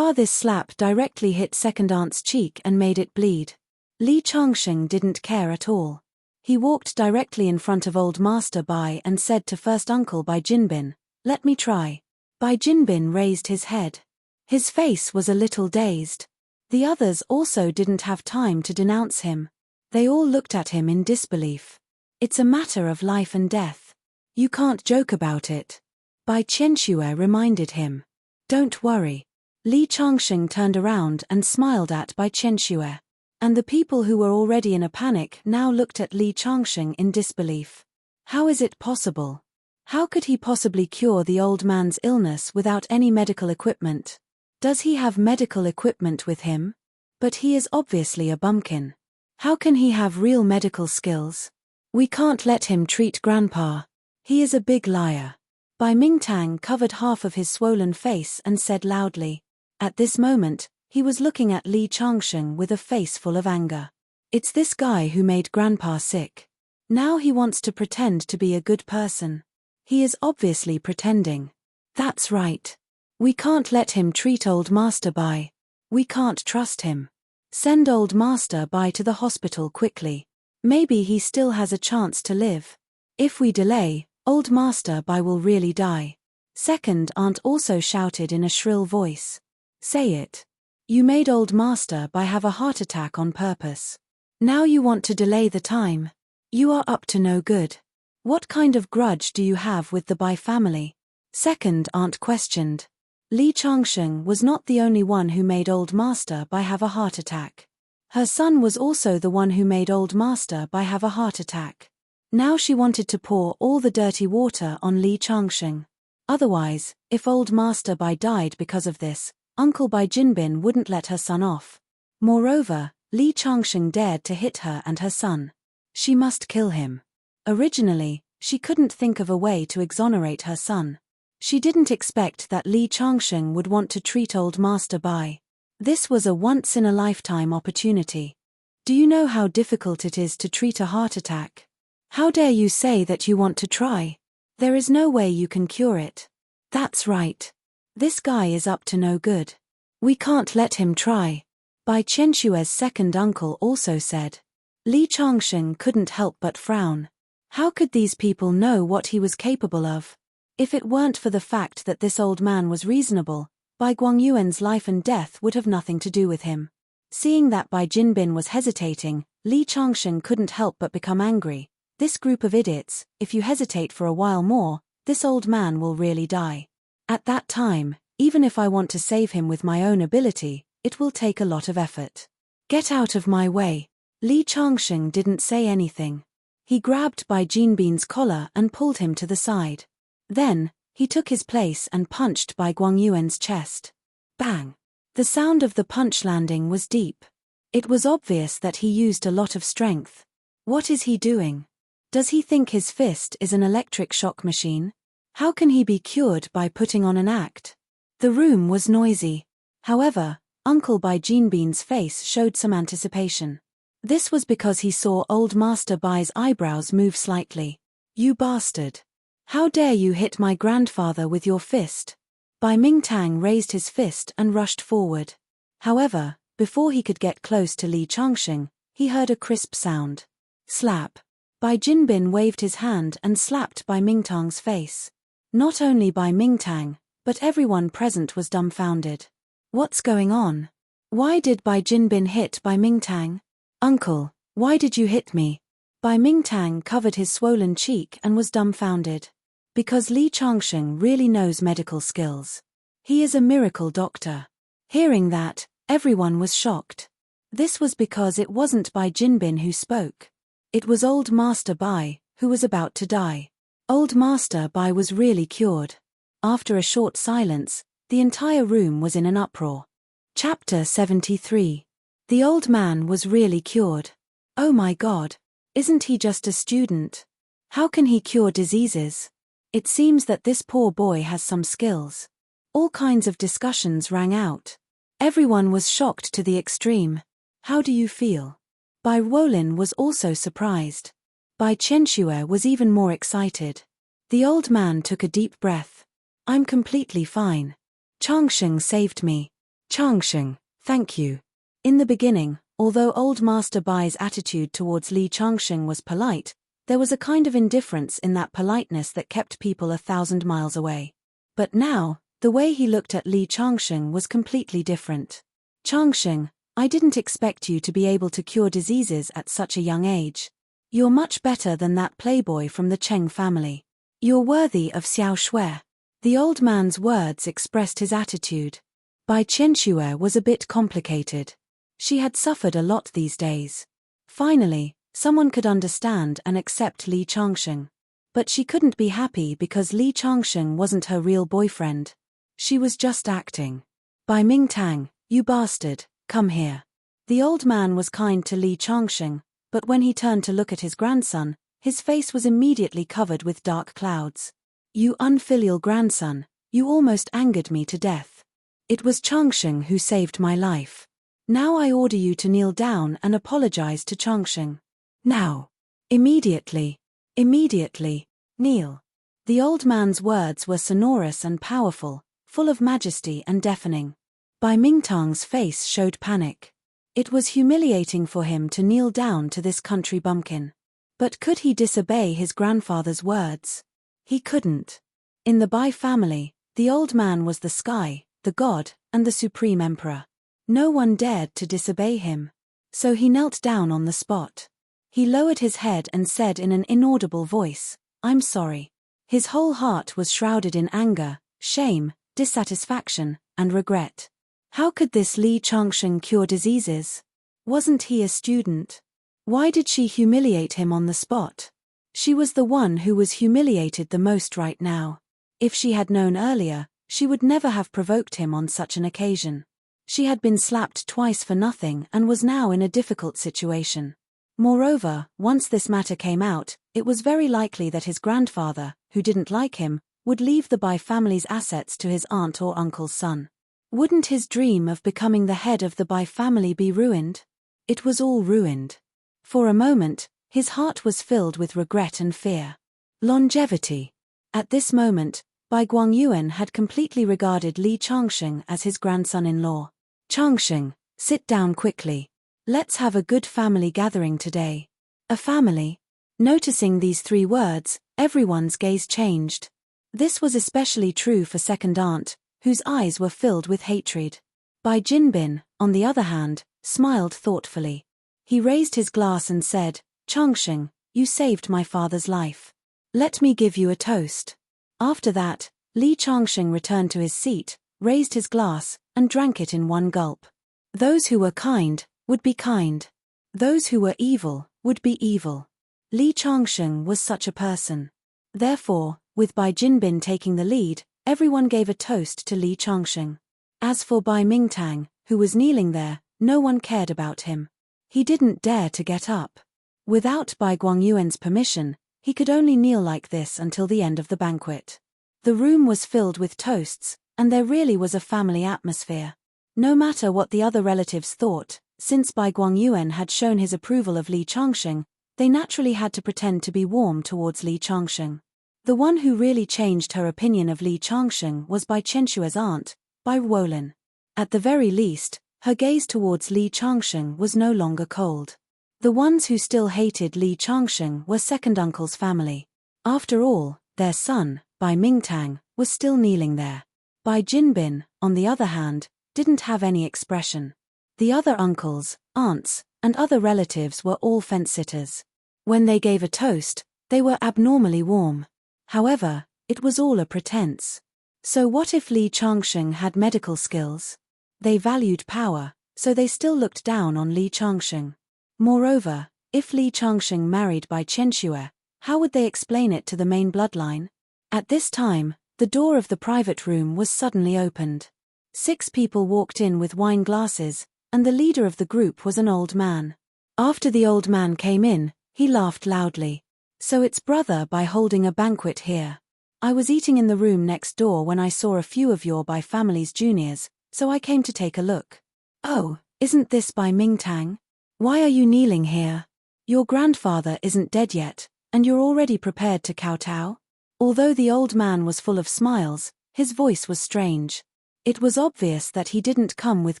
This slap directly hit second aunt's cheek and made it bleed. Li Changsheng didn't care at all. He walked directly in front of Old Master Bai and said to First Uncle Bai Jinbin, "Let me try." Bai Jinbin raised his head. His face was a little dazed. The others also didn't have time to denounce him. They all looked at him in disbelief. "It's a matter of life and death. You can't joke about it." Bai Qianxue reminded him. "Don't worry." Li Changsheng turned around and smiled at Bai Qianxue. And the people who were already in a panic now looked at Li Changsheng in disbelief. How is it possible? How could he possibly cure the old man's illness without any medical equipment? Does he have medical equipment with him? But he is obviously a bumpkin. How can he have real medical skills? We can't let him treat Grandpa. He is a big liar. Bai Mingtang covered half of his swollen face and said loudly. At this moment, he was looking at Li Changsheng with a face full of anger. It's this guy who made Grandpa sick. Now he wants to pretend to be a good person. He is obviously pretending. That's right. We can't let him treat Old Master Bai. We can't trust him. Send Old Master Bai to the hospital quickly. Maybe he still has a chance to live. If we delay, Old Master Bai will really die. Second aunt also shouted in a shrill voice. Say it. You made Old Master Bai have a heart attack on purpose. Now you want to delay the time. You are up to no good. What kind of grudge do you have with the Bai family? Second aunt questioned. Li Changsheng was not the only one who made Old Master Bai have a heart attack. Her son was also the one who made Old Master Bai have a heart attack. Now she wanted to pour all the dirty water on Li Changsheng. Otherwise, if Old Master Bai died because of this, Uncle Bai Jinbin wouldn't let her son off. Moreover, Li Changsheng dared to hit her and her son. She must kill him. Originally, she couldn't think of a way to exonerate her son. She didn't expect that Li Changsheng would want to treat Old Master Bai. This was a once-in-a-lifetime opportunity. Do you know how difficult it is to treat a heart attack? How dare you say that you want to try? There is no way you can cure it. That's right. This guy is up to no good. We can't let him try. Bai Qianshue's second uncle also said. Li Changsheng couldn't help but frown. How could these people know what he was capable of? If it weren't for the fact that this old man was reasonable, Bai Guangyuan's life and death would have nothing to do with him. Seeing that Bai Jinbin was hesitating, Li Changsheng couldn't help but become angry. This group of idiots, if you hesitate for a while more, this old man will really die. At that time, even if I want to save him with my own ability, it will take a lot of effort. Get out of my way. Li Changsheng didn't say anything. He grabbed Bai Jinbin's collar and pulled him to the side. Then, he took his place and punched Bai Guangyuan's chest. Bang! The sound of the punch landing was deep. It was obvious that he used a lot of strength. What is he doing? Does he think his fist is an electric shock machine? How can he be cured by putting on an act? The room was noisy. However, Uncle Bai Jinbin's face showed some anticipation. This was because he saw Old Master Bai's eyebrows move slightly. You bastard! How dare you hit my grandfather with your fist? Bai Mingtang raised his fist and rushed forward. However, before he could get close to Li Changsheng, he heard a crisp sound. Slap! Bai Jinbin waved his hand and slapped Bai Mingtang's face. Not only Bai Mingtang, but everyone present was dumbfounded. What's going on? Why did Bai Jinbin hit Bai Mingtang? Uncle, why did you hit me? Bai Mingtang covered his swollen cheek and was dumbfounded. Because Li Changsheng really knows medical skills. He is a miracle doctor. Hearing that, everyone was shocked. This was because it wasn't Bai Jinbin who spoke. It was Old Master Bai, who was about to die. Old Master Bai was really cured. After a short silence, the entire room was in an uproar. Chapter 73. The old man was really cured. Oh my God! Isn't he just a student? How can he cure diseases? It seems that this poor boy has some skills. All kinds of discussions rang out. Everyone was shocked to the extreme. How do you feel? Bai Wolin was also surprised. Bai Qianxue was even more excited. The old man took a deep breath. I'm completely fine. Changsheng saved me. Changsheng, thank you. In the beginning, although Old Master Bai's attitude towards Li Changsheng was polite, there was a kind of indifference in that politeness that kept people 1,000 miles away. But now, the way he looked at Li Changsheng was completely different. Changsheng, I didn't expect you to be able to cure diseases at such a young age. You're much better than that playboy from the Cheng family. You're worthy of Xiao Shui. The old man's words expressed his attitude. Bai Qianxue was a bit complicated. She had suffered a lot these days. Finally, someone could understand and accept Li Changsheng. But she couldn't be happy because Li Changsheng wasn't her real boyfriend. She was just acting. Bai Mingtang, you bastard, come here. The old man was kind to Li Changsheng, but when he turned to look at his grandson, his face was immediately covered with dark clouds. You unfilial grandson, you almost angered me to death. It was Changsheng who saved my life. Now I order you to kneel down and apologize to Changsheng. Now. Immediately. Immediately. Kneel. The old man's words were sonorous and powerful, full of majesty and deafening. Bai Mingtang's face showed panic. It was humiliating for him to kneel down to this country bumpkin. But could he disobey his grandfather's words? He couldn't. In the Bai family, the old man was the sky, the god, and the supreme emperor. No one dared to disobey him. So he knelt down on the spot. He lowered his head and said in an inaudible voice, I'm sorry. His whole heart was shrouded in anger, shame, dissatisfaction, and regret. How could this Li Changsheng cure diseases? Wasn't he a student? Why did she humiliate him on the spot? She was the one who was humiliated the most right now. If she had known earlier, she would never have provoked him on such an occasion. She had been slapped twice for nothing and was now in a difficult situation. Moreover, once this matter came out, it was very likely that his grandfather, who didn't like him, would leave the Bai family's assets to his aunt or uncle's son. Wouldn't his dream of becoming the head of the Bai family be ruined? It was all ruined. For a moment, his heart was filled with regret and fear. Longevity. At this moment, Bai Guangyuan had completely regarded Li Changsheng as his grandson-in-law. Changsheng, sit down quickly. Let's have a good family gathering today. A family? Noticing these three words, everyone's gaze changed. This was especially true for second aunt, whose eyes were filled with hatred. Bai Jinbin, on the other hand, smiled thoughtfully. He raised his glass and said, "Changsheng, you saved my father's life. Let me give you a toast." After that, Li Changsheng returned to his seat, raised his glass, and drank it in one gulp. Those who were kind would be kind. Those who were evil would be evil. Li Changsheng was such a person. Therefore, with Bai Jinbin taking the lead, everyone gave a toast to Li Changsheng. As for Bai Mingtang, who was kneeling there, no one cared about him. He didn't dare to get up. Without Bai Guangyuan's permission, he could only kneel like this until the end of the banquet. The room was filled with toasts, and there really was a family atmosphere. No matter what the other relatives thought, since Bai Guangyuan had shown his approval of Li Changsheng, they naturally had to pretend to be warm towards Li Changsheng. The one who really changed her opinion of Li Changsheng was Bai Chenshua's aunt, Bai Wolin. At the very least, her gaze towards Li Changsheng was no longer cold. The ones who still hated Li Changsheng were second uncle's family. After all, their son, Bai Mingtang, was still kneeling there. Bai Jinbin, on the other hand, didn't have any expression. The other uncles, aunts, and other relatives were all fence-sitters. When they gave a toast, they were abnormally warm. However, it was all a pretense. So what if Li Changsheng had medical skills? They valued power, so they still looked down on Li Changsheng. Moreover, if Li Changsheng married Bai Chenxue, how would they explain it to the main bloodline? At this time, the door of the private room was suddenly opened. 6 people walked in with wine glasses, and the leader of the group was an old man. After the old man came in, he laughed loudly. "So it's brother Bai holding a banquet here. I was eating in the room next door when I saw a few of your Bai family's juniors, so I came to take a look. Oh, isn't this Bai Mingtang? Why are you kneeling here? Your grandfather isn't dead yet, and you're already prepared to kowtow?" Although the old man was full of smiles, his voice was strange. It was obvious that he didn't come with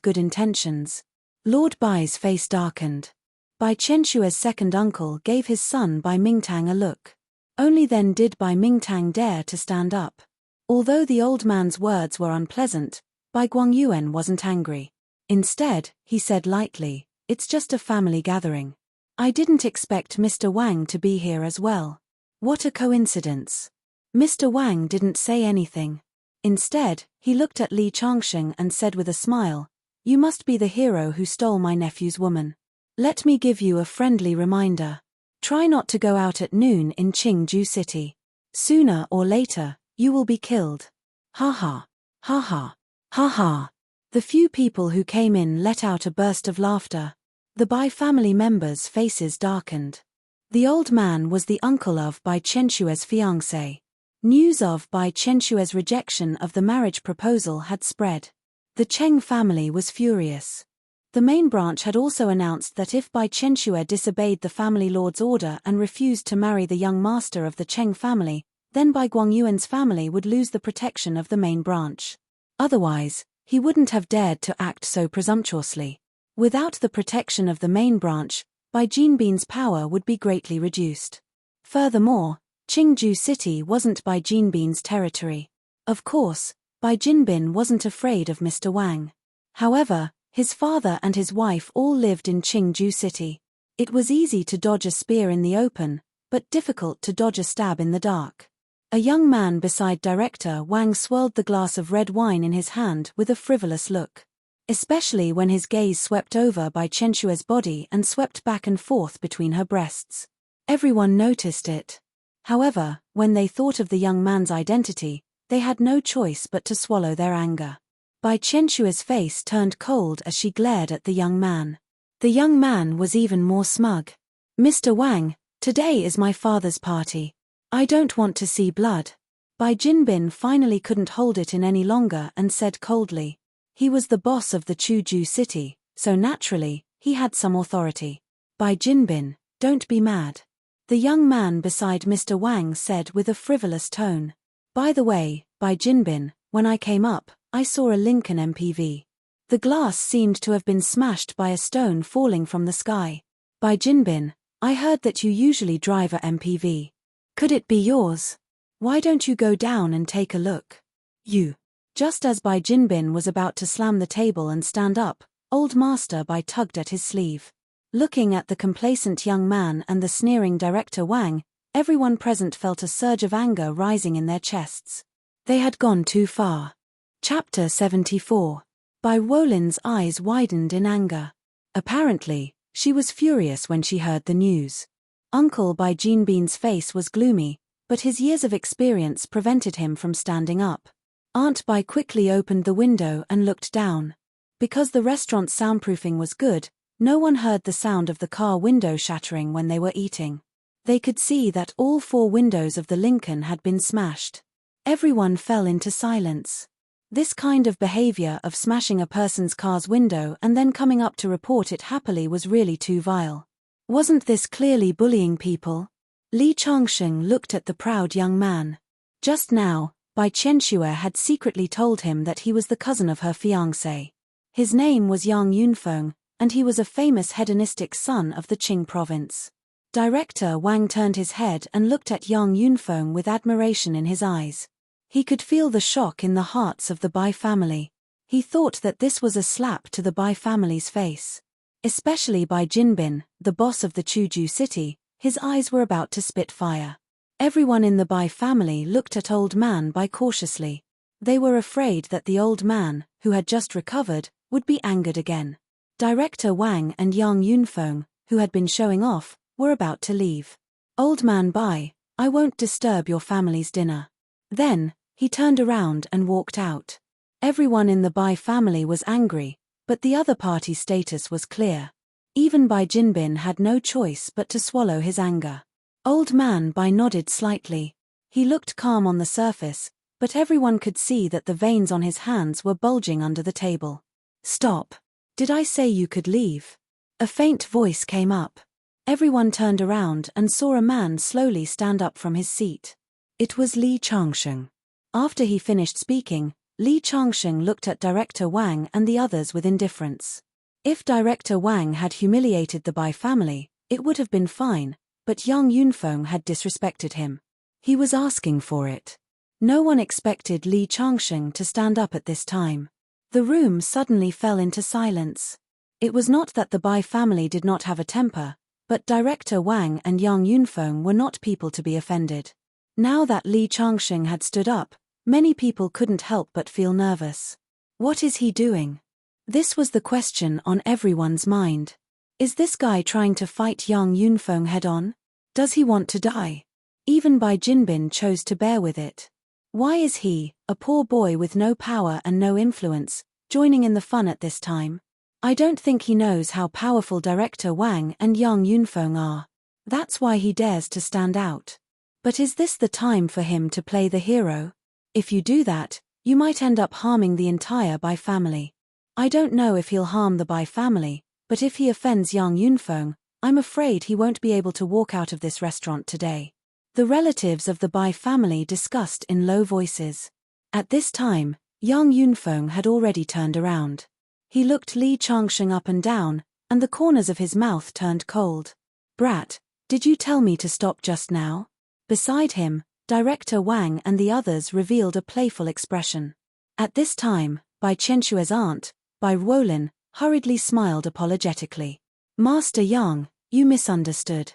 good intentions. Lord Bai's face darkened. Bai Chenshua's second uncle gave his son Bai Mingtang a look. Only then did Bai Mingtang dare to stand up. Although the old man's words were unpleasant, Bai Guangyuan wasn't angry. Instead, he said lightly, "It's just a family gathering. I didn't expect Mr. Wang to be here as well. What a coincidence." Mr. Wang didn't say anything. Instead, he looked at Li Changsheng and said with a smile, "You must be the hero who stole my nephew's woman. Let me give you a friendly reminder. Try not to go out at noon in Qingju City. Sooner or later, you will be killed." Ha ha. Ha ha. Ha ha. The few people who came in let out a burst of laughter. The Bai family members' faces darkened. The old man was the uncle of Bai Chenshua's fiancée. News of Bai Chenshua's rejection of the marriage proposal had spread. The Cheng family was furious. The main branch had also announced that if Bai Chenxue disobeyed the family lord's order and refused to marry the young master of the Cheng family, then Bai Guangyuan's family would lose the protection of the main branch. Otherwise, he wouldn't have dared to act so presumptuously. Without the protection of the main branch, Bai Jinbin's power would be greatly reduced. Furthermore, Qingju City wasn't Bai Jinbin's territory. Of course, Bai Jinbin wasn't afraid of Mr. Wang. However, his father and his wife all lived in Qingju City. It was easy to dodge a spear in the open, but difficult to dodge a stab in the dark. A young man beside Director Wang swirled the glass of red wine in his hand with a frivolous look. Especially when his gaze swept over Bai Chenshua's body and swept back and forth between her breasts. Everyone noticed it. However, when they thought of the young man's identity, they had no choice but to swallow their anger. Bai Chenshua's face turned cold as she glared at the young man. The young man was even more smug. "Mr. Wang, today is my father's party. I don't want to see blood." Bai Jinbin finally couldn't hold it in any longer and said coldly. He was the boss of the Chuju city, so naturally, he had some authority. "Bai Jinbin, don't be mad," the young man beside Mr. Wang said with a frivolous tone. "By the way, Bai Jinbin, when I came up, I saw a Lincoln MPV. The glass seemed to have been smashed by a stone falling from the sky. Bai Jinbin, I heard that you usually drive a MPV. Could it be yours? Why don't you go down and take a look?" "You." Just as Bai Jinbin was about to slam the table and stand up, Old Master Bai tugged at his sleeve. Looking at the complacent young man and the sneering Director Wang, everyone present felt a surge of anger rising in their chests. They had gone too far. Chapter 74. Bai Wolin's eyes widened in anger. Apparently, she was furious when she heard the news. Uncle Bai Jinbin's face was gloomy, but his years of experience prevented him from standing up. Aunt Bai quickly opened the window and looked down. Because the restaurant's soundproofing was good, no one heard the sound of the car window shattering when they were eating. They could see that all 4 windows of the Lincoln had been smashed. Everyone fell into silence. This kind of behavior of smashing a person's car's window and then coming up to report it happily was really too vile. Wasn't this clearly bullying people? Li Changsheng looked at the proud young man. Just now, Bai Qianxue had secretly told him that he was the cousin of her fiancé. His name was Yang Yunfeng, and he was a famous hedonistic son of the Qing province. Director Wang turned his head and looked at Yang Yunfeng with admiration in his eyes. He could feel the shock in the hearts of the Bai family. He thought that this was a slap to the Bai family's face. Especially Bai Jinbin, the boss of the Chuju city, his eyes were about to spit fire. Everyone in the Bai family looked at old man Bai cautiously. They were afraid that the old man, who had just recovered, would be angered again. Director Wang and Yang Yunfeng, who had been showing off, were about to leave. Old man Bai, I won't disturb your family's dinner. Then, he turned around and walked out. Everyone in the Bai family was angry, but the other party's status was clear. Even Bai Jinbin had no choice but to swallow his anger. Old man Bai nodded slightly. He looked calm on the surface, but everyone could see that the veins on his hands were bulging under the table. Stop. Did I say you could leave? A faint voice came up. Everyone turned around and saw a man slowly stand up from his seat. It was Li Changsheng. After he finished speaking, Li Changsheng looked at Director Wang and the others with indifference. If Director Wang had humiliated the Bai family, it would have been fine, but Yang Yunfeng had disrespected him. He was asking for it. No one expected Li Changsheng to stand up at this time. The room suddenly fell into silence. It was not that the Bai family did not have a temper, but Director Wang and Yang Yunfeng were not people to be offended. Now that Li Changsheng had stood up, many people couldn't help but feel nervous. What is he doing? This was the question on everyone's mind. Is this guy trying to fight Yang Yunfeng head-on? Does he want to die? Even Bai Jinbin chose to bear with it. Why is he, a poor boy with no power and no influence, joining in the fun at this time? I don't think he knows how powerful Director Wang and Yang Yunfeng are. That's why he dares to stand out. But is this the time for him to play the hero? If you do that, you might end up harming the entire Bai family. I don't know if he'll harm the Bai family, but if he offends Yang Yunfeng, I'm afraid he won't be able to walk out of this restaurant today. The relatives of the Bai family discussed in low voices. At this time, Yang Yunfeng had already turned around. He looked Li Changsheng up and down, and the corners of his mouth turned cold. Brat, did you tell me to stop just now? Beside him, Director Wang and the others revealed a playful expression. At this time, Bai Qianxue's aunt, Bai Wolin, hurriedly smiled apologetically. Master Yang, you misunderstood.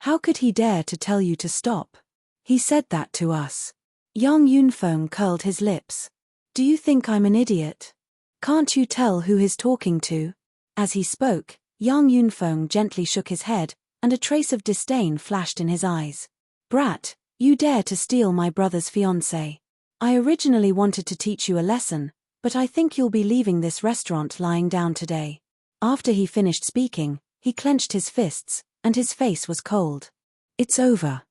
How could he dare to tell you to stop? He said that to us. Yang Yunfeng curled his lips. Do you think I'm an idiot? Can't you tell who he's talking to? As he spoke, Yang Yunfeng gently shook his head, and a trace of disdain flashed in his eyes. Brat, you dare to steal my brother's fiancé. I originally wanted to teach you a lesson, but I think you'll be leaving this restaurant lying down today. After he finished speaking, he clenched his fists, and his face was cold. It's over.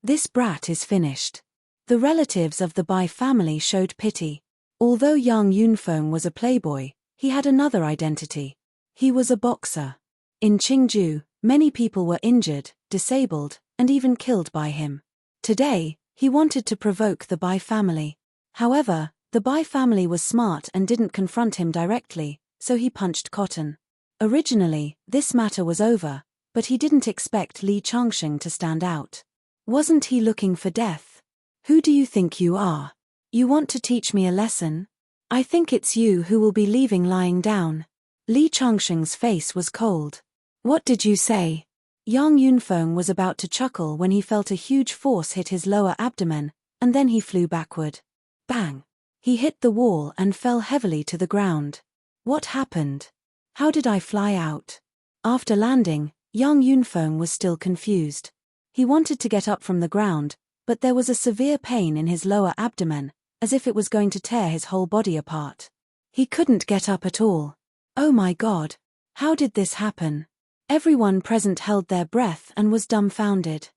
This brat is finished. The relatives of the Bai family showed pity. Although Yang Yunfeng was a playboy, he had another identity. He was a boxer. In Qingju, many people were injured, disabled, and even killed by him. Today, he wanted to provoke the Bai family. However, the Bai family was smart and didn't confront him directly, so he punched cotton. Originally, this matter was over, but he didn't expect Li Changsheng to stand out. Wasn't he looking for death? Who do you think you are? You want to teach me a lesson? I think it's you who will be leaving lying down. Li Changsheng's face was cold. What did you say? Yang Yunfeng was about to chuckle when he felt a huge force hit his lower abdomen, and then he flew backward. Bang! He hit the wall and fell heavily to the ground. What happened? How did I fly out? After landing, Yang Yunfeng was still confused. He wanted to get up from the ground, but there was a severe pain in his lower abdomen, as if it was going to tear his whole body apart. He couldn't get up at all. Oh my God! How did this happen? Everyone present held their breath and was dumbfounded.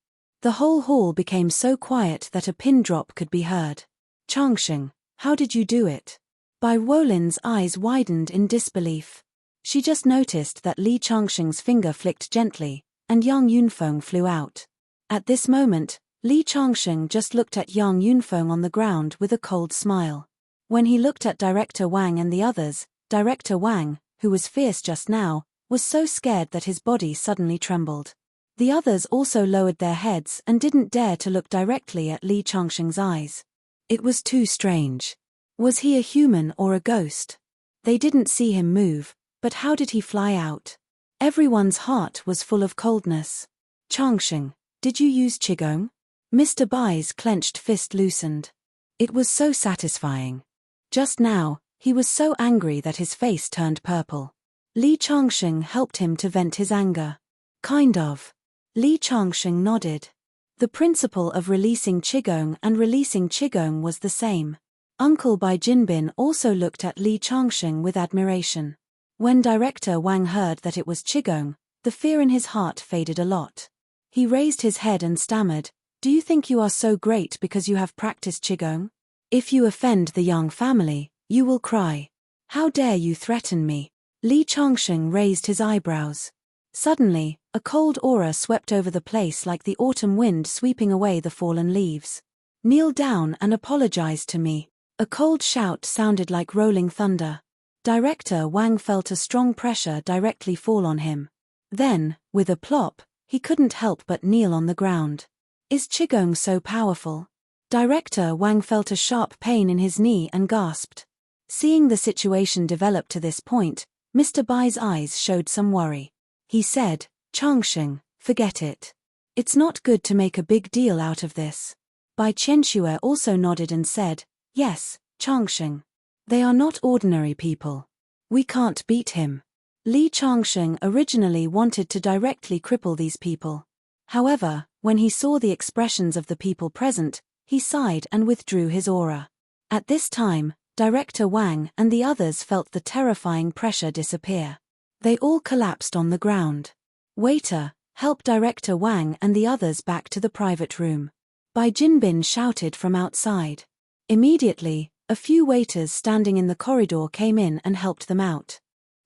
The whole hall became so quiet that a pin drop could be heard. Changsheng, how did you do it? Bai Wolin's eyes widened in disbelief. She just noticed that Li Changsheng's finger flicked gently, and Yang Yunfeng flew out. At this moment, Li Changsheng just looked at Yang Yunfeng on the ground with a cold smile. When he looked at Director Wang and the others, Director Wang, who was fierce just now, was so scared that his body suddenly trembled. The others also lowered their heads and didn't dare to look directly at Li Changsheng's eyes. It was too strange. Was he a human or a ghost? They didn't see him move, but how did he fly out? Everyone's heart was full of coldness. Changsheng, did you use Qigong? Mr. Bai's clenched fist loosened. It was so satisfying. Just now, he was so angry that his face turned purple. Li Changsheng helped him to vent his anger. Kind of. Li Changsheng nodded. The principle of releasing Qigong and releasing Qigong was the same. Uncle Bai Jinbin also looked at Li Changsheng with admiration. When Director Wang heard that it was Qigong, the fear in his heart faded a lot. He raised his head and stammered, "Do you think you are so great because you have practiced Qigong? If you offend the Yang family, you will cry. How dare you threaten me?" Li Changsheng raised his eyebrows. Suddenly, a cold aura swept over the place like the autumn wind sweeping away the fallen leaves. "Kneel down and apologize to me." A cold shout sounded like rolling thunder. Director Wang felt a strong pressure directly fall on him. Then, with a plop, he couldn't help but kneel on the ground. Is Qigong so powerful? Director Wang felt a sharp pain in his knee and gasped. Seeing the situation develop to this point, Mr. Bai's eyes showed some worry. He said, "Changsheng, forget it. It's not good to make a big deal out of this." Bai Qianxue also nodded and said, "Yes, Changsheng. They are not ordinary people. We can't beat him." Li Changsheng originally wanted to directly cripple these people. However, when he saw the expressions of the people present, he sighed and withdrew his aura. At this time, Director Wang and the others felt the terrifying pressure disappear. They all collapsed on the ground. "Waiter, help Director Wang and the others back to the private room." Bai Jinbin shouted from outside. Immediately, a few waiters standing in the corridor came in and helped them out.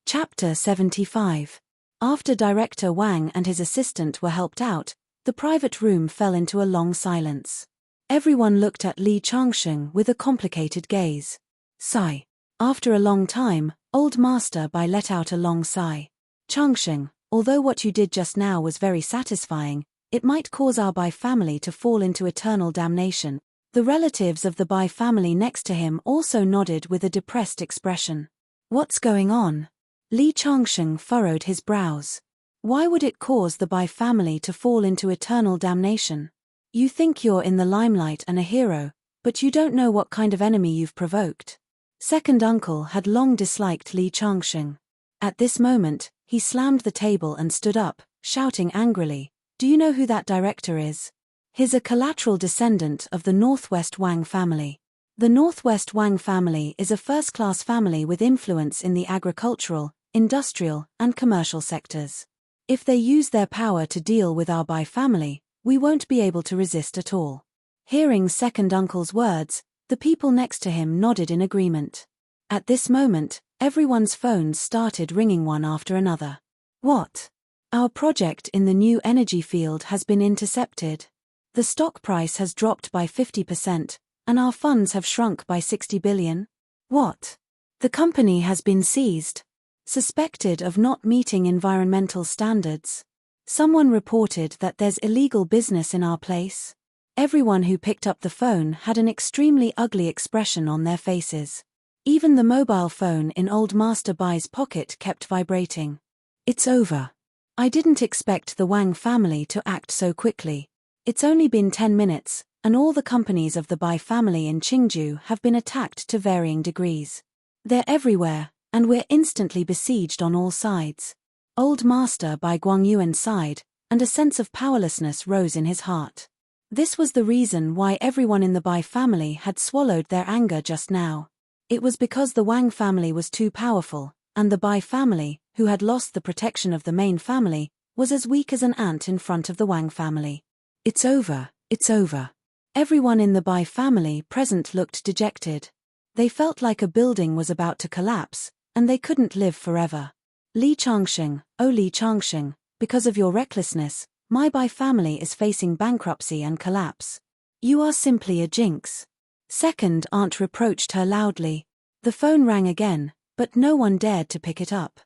Chapter 75. After Director Wang and his assistant were helped out, the private room fell into a long silence. Everyone looked at Li Changsheng with a complicated gaze. Sigh. After a long time, Old Master Bai let out a long sigh. "Changsheng, although what you did just now was very satisfying, it might cause our Bai family to fall into eternal damnation." The relatives of the Bai family next to him also nodded with a depressed expression. What's going on? Li Changsheng furrowed his brows. Why would it cause the Bai family to fall into eternal damnation? You think you're in the limelight and a hero, but you don't know what kind of enemy you've provoked. Second uncle had long disliked Li Changsheng. At this moment, he slammed the table and stood up, shouting angrily, "Do you know who that director is? He's a collateral descendant of the Northwest Wang family. The Northwest Wang family is a first-class family with influence in the agricultural, industrial, and commercial sectors. If they use their power to deal with our Bai family, we won't be able to resist at all." Hearing second uncle's words, the people next to him nodded in agreement. At this moment, everyone's phones started ringing one after another. What? Our project in the new energy field has been intercepted. The stock price has dropped by 50%, and our funds have shrunk by 60 billion. What? The company has been seized. Suspected of not meeting environmental standards. Someone reported that there's illegal business in our place. Everyone who picked up the phone had an extremely ugly expression on their faces. Even the mobile phone in Old Master Bai's pocket kept vibrating. It's over. I didn't expect the Wang family to act so quickly. It's only been 10 minutes, and all the companies of the Bai family in Qingju have been attacked to varying degrees. They're everywhere, and we're instantly besieged on all sides. Old Master Bai Guangyuan sighed, and a sense of powerlessness rose in his heart. This was the reason why everyone in the Bai family had swallowed their anger just now. It was because the Wang family was too powerful, and the Bai family, who had lost the protection of the main family, was as weak as an ant in front of the Wang family. It's over, it's over. Everyone in the Bai family present looked dejected. They felt like a building was about to collapse, and they couldn't live forever. Li Changsheng, oh Li Changsheng, because of your recklessness, my Bai family is facing bankruptcy and collapse. You are simply a jinx. Second aunt reproached her loudly. The phone rang again, but no one dared to pick it up.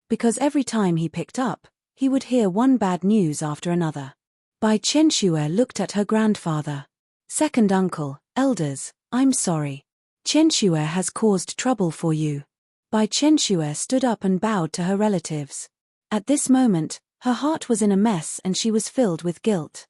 Because every time he picked up, he would hear one bad news after another. Bai Qianxue looked at her grandfather. Second uncle, elders, I'm sorry. Qianxue has caused trouble for you. Bai Qianxue stood up and bowed to her relatives. At this moment, her heart was in a mess and she was filled with guilt.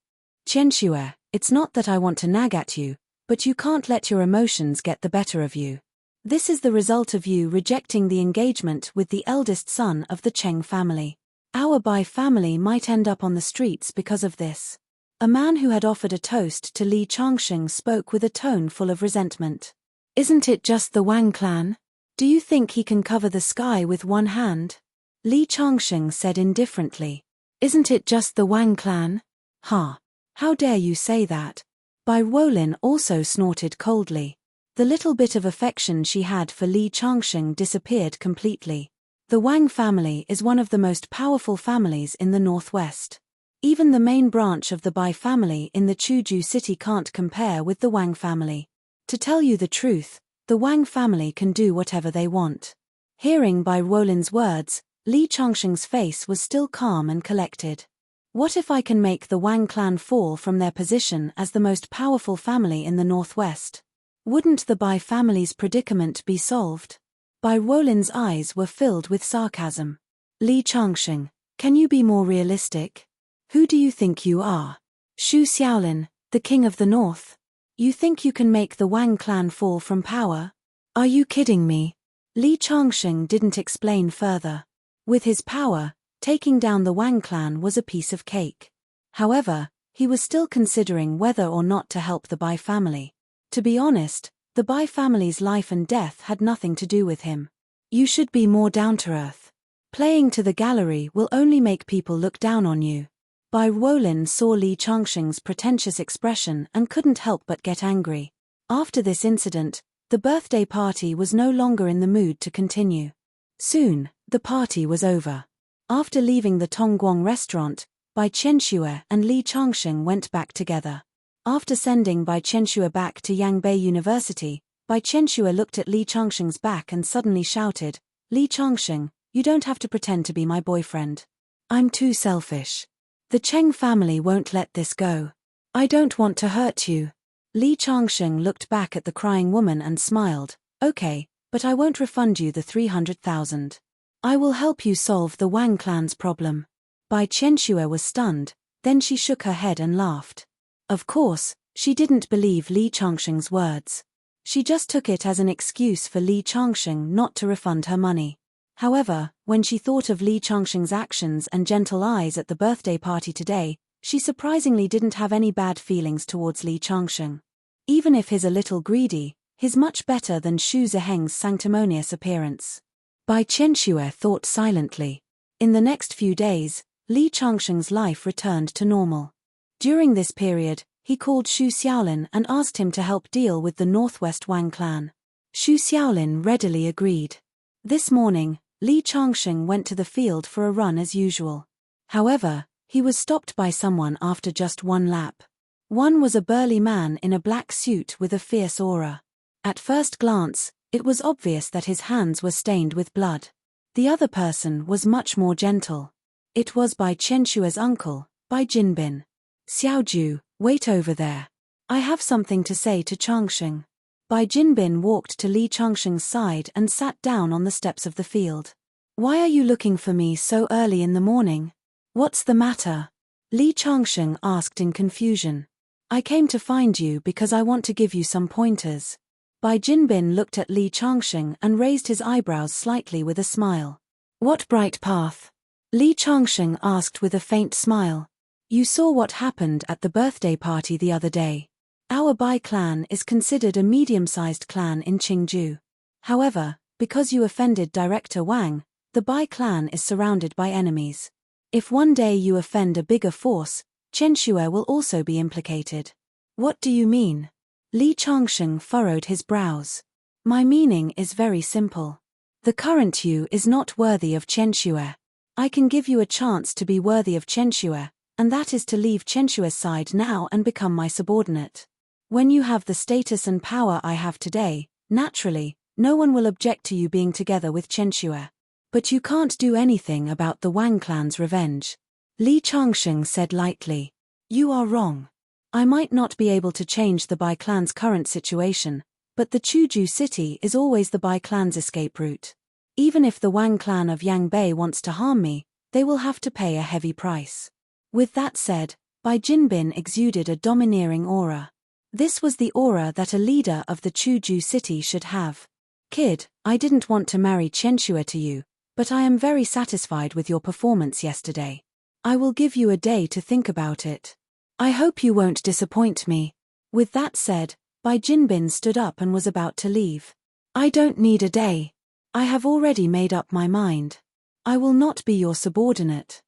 Qianxue, it's not that I want to nag at you, but you can't let your emotions get the better of you. This is the result of you rejecting the engagement with the eldest son of the Cheng family. Our Bai family might end up on the streets because of this. A man who had offered a toast to Li Changsheng spoke with a tone full of resentment. Isn't it just the Wang clan? Do you think he can cover the sky with one hand? Li Changsheng said indifferently. Isn't it just the Wang clan? Ha! How dare you say that? Bai Wolin also snorted coldly. The little bit of affection she had for Li Changsheng disappeared completely. The Wang family is one of the most powerful families in the northwest. Even the main branch of the Bai family in the Chuzhou city can't compare with the Wang family. To tell you the truth, the Wang family can do whatever they want. Hearing Bai Wolin's words, Li Changsheng's face was still calm and collected. What if I can make the Wang clan fall from their position as the most powerful family in the northwest? Wouldn't the Bai family's predicament be solved? Bai Wolin's eyes were filled with sarcasm. Li Changsheng, can you be more realistic? Who do you think you are? Xu Xiaolin, the king of the north? You think you can make the Wang clan fall from power? Are you kidding me? Li Changsheng didn't explain further. With his power, taking down the Wang clan was a piece of cake. However, he was still considering whether or not to help the Bai family. To be honest, the Bai family's life and death had nothing to do with him. You should be more down to earth. Playing to the gallery will only make people look down on you. Bai Wolin saw Li Changsheng's pretentious expression and couldn't help but get angry. After this incident, the birthday party was no longer in the mood to continue. Soon, the party was over. After leaving the Tongguang restaurant, Bai Qianxue and Li Changsheng went back together. After sending Bai Qianxue back to Yangbei University, Bai Qianxue looked at Li Changsheng's back and suddenly shouted, Li Changsheng, you don't have to pretend to be my boyfriend. I'm too selfish. The Cheng family won't let this go. I don't want to hurt you. Li Changsheng looked back at the crying woman and smiled. Okay, but I won't refund you the 300,000. I will help you solve the Wang clan's problem. Bai Qianxue was stunned, then she shook her head and laughed. Of course, she didn't believe Li Changsheng's words. She just took it as an excuse for Li Changsheng not to refund her money. However, when she thought of Li Changsheng's actions and gentle eyes at the birthday party today, she surprisingly didn't have any bad feelings towards Li Changsheng. Even if he's a little greedy, he's much better than Xu Ziheng's sanctimonious appearance. Bai Qianxue thought silently. In the next few days, Li Changsheng's life returned to normal. During this period, he called Xu Xiaolin and asked him to help deal with the Northwest Wang clan. Xu Xiaolin readily agreed. This morning, Li Changsheng went to the field for a run as usual. However, he was stopped by someone after just one lap. One was a burly man in a black suit with a fierce aura. At first glance, it was obvious that his hands were stained with blood. The other person was much more gentle. It was Bai Qianshue's uncle, Bai Jinbin. Xiaoju, wait over there. I have something to say to Changsheng. Bai Jinbin walked to Li Changsheng's side and sat down on the steps of the field. Why are you looking for me so early in the morning? What's the matter? Li Changsheng asked in confusion. I came to find you because I want to give you some pointers. Bai Jinbin looked at Li Changsheng and raised his eyebrows slightly with a smile. What bright path? Li Changsheng asked with a faint smile. You saw what happened at the birthday party the other day. Our Bai clan is considered a medium-sized clan in Qingju. However, because you offended Director Wang, the Bai clan is surrounded by enemies. If one day you offend a bigger force, Chenxue will also be implicated. What do you mean? Li Changsheng furrowed his brows. My meaning is very simple. The current you is not worthy of Chenxue. I can give you a chance to be worthy of Chenxue, and that is to leave Chenxue's side now and become my subordinate. When you have the status and power I have today, naturally, no one will object to you being together with Chenxue. But you can't do anything about the Wang clan's revenge. Li Changsheng said lightly. You are wrong. I might not be able to change the Bai clan's current situation, but the Chuju city is always the Bai clan's escape route. Even if the Wang clan of Yangbei wants to harm me, they will have to pay a heavy price. With that said, Bai Jinbin exuded a domineering aura. This was the aura that a leader of the Chuju city should have. Kid, I didn't want to marry Chenxue to you, but I am very satisfied with your performance yesterday. I will give you a day to think about it. I hope you won't disappoint me. With that said, Bai Jinbin stood up and was about to leave. I don't need a day. I have already made up my mind. I will not be your subordinate.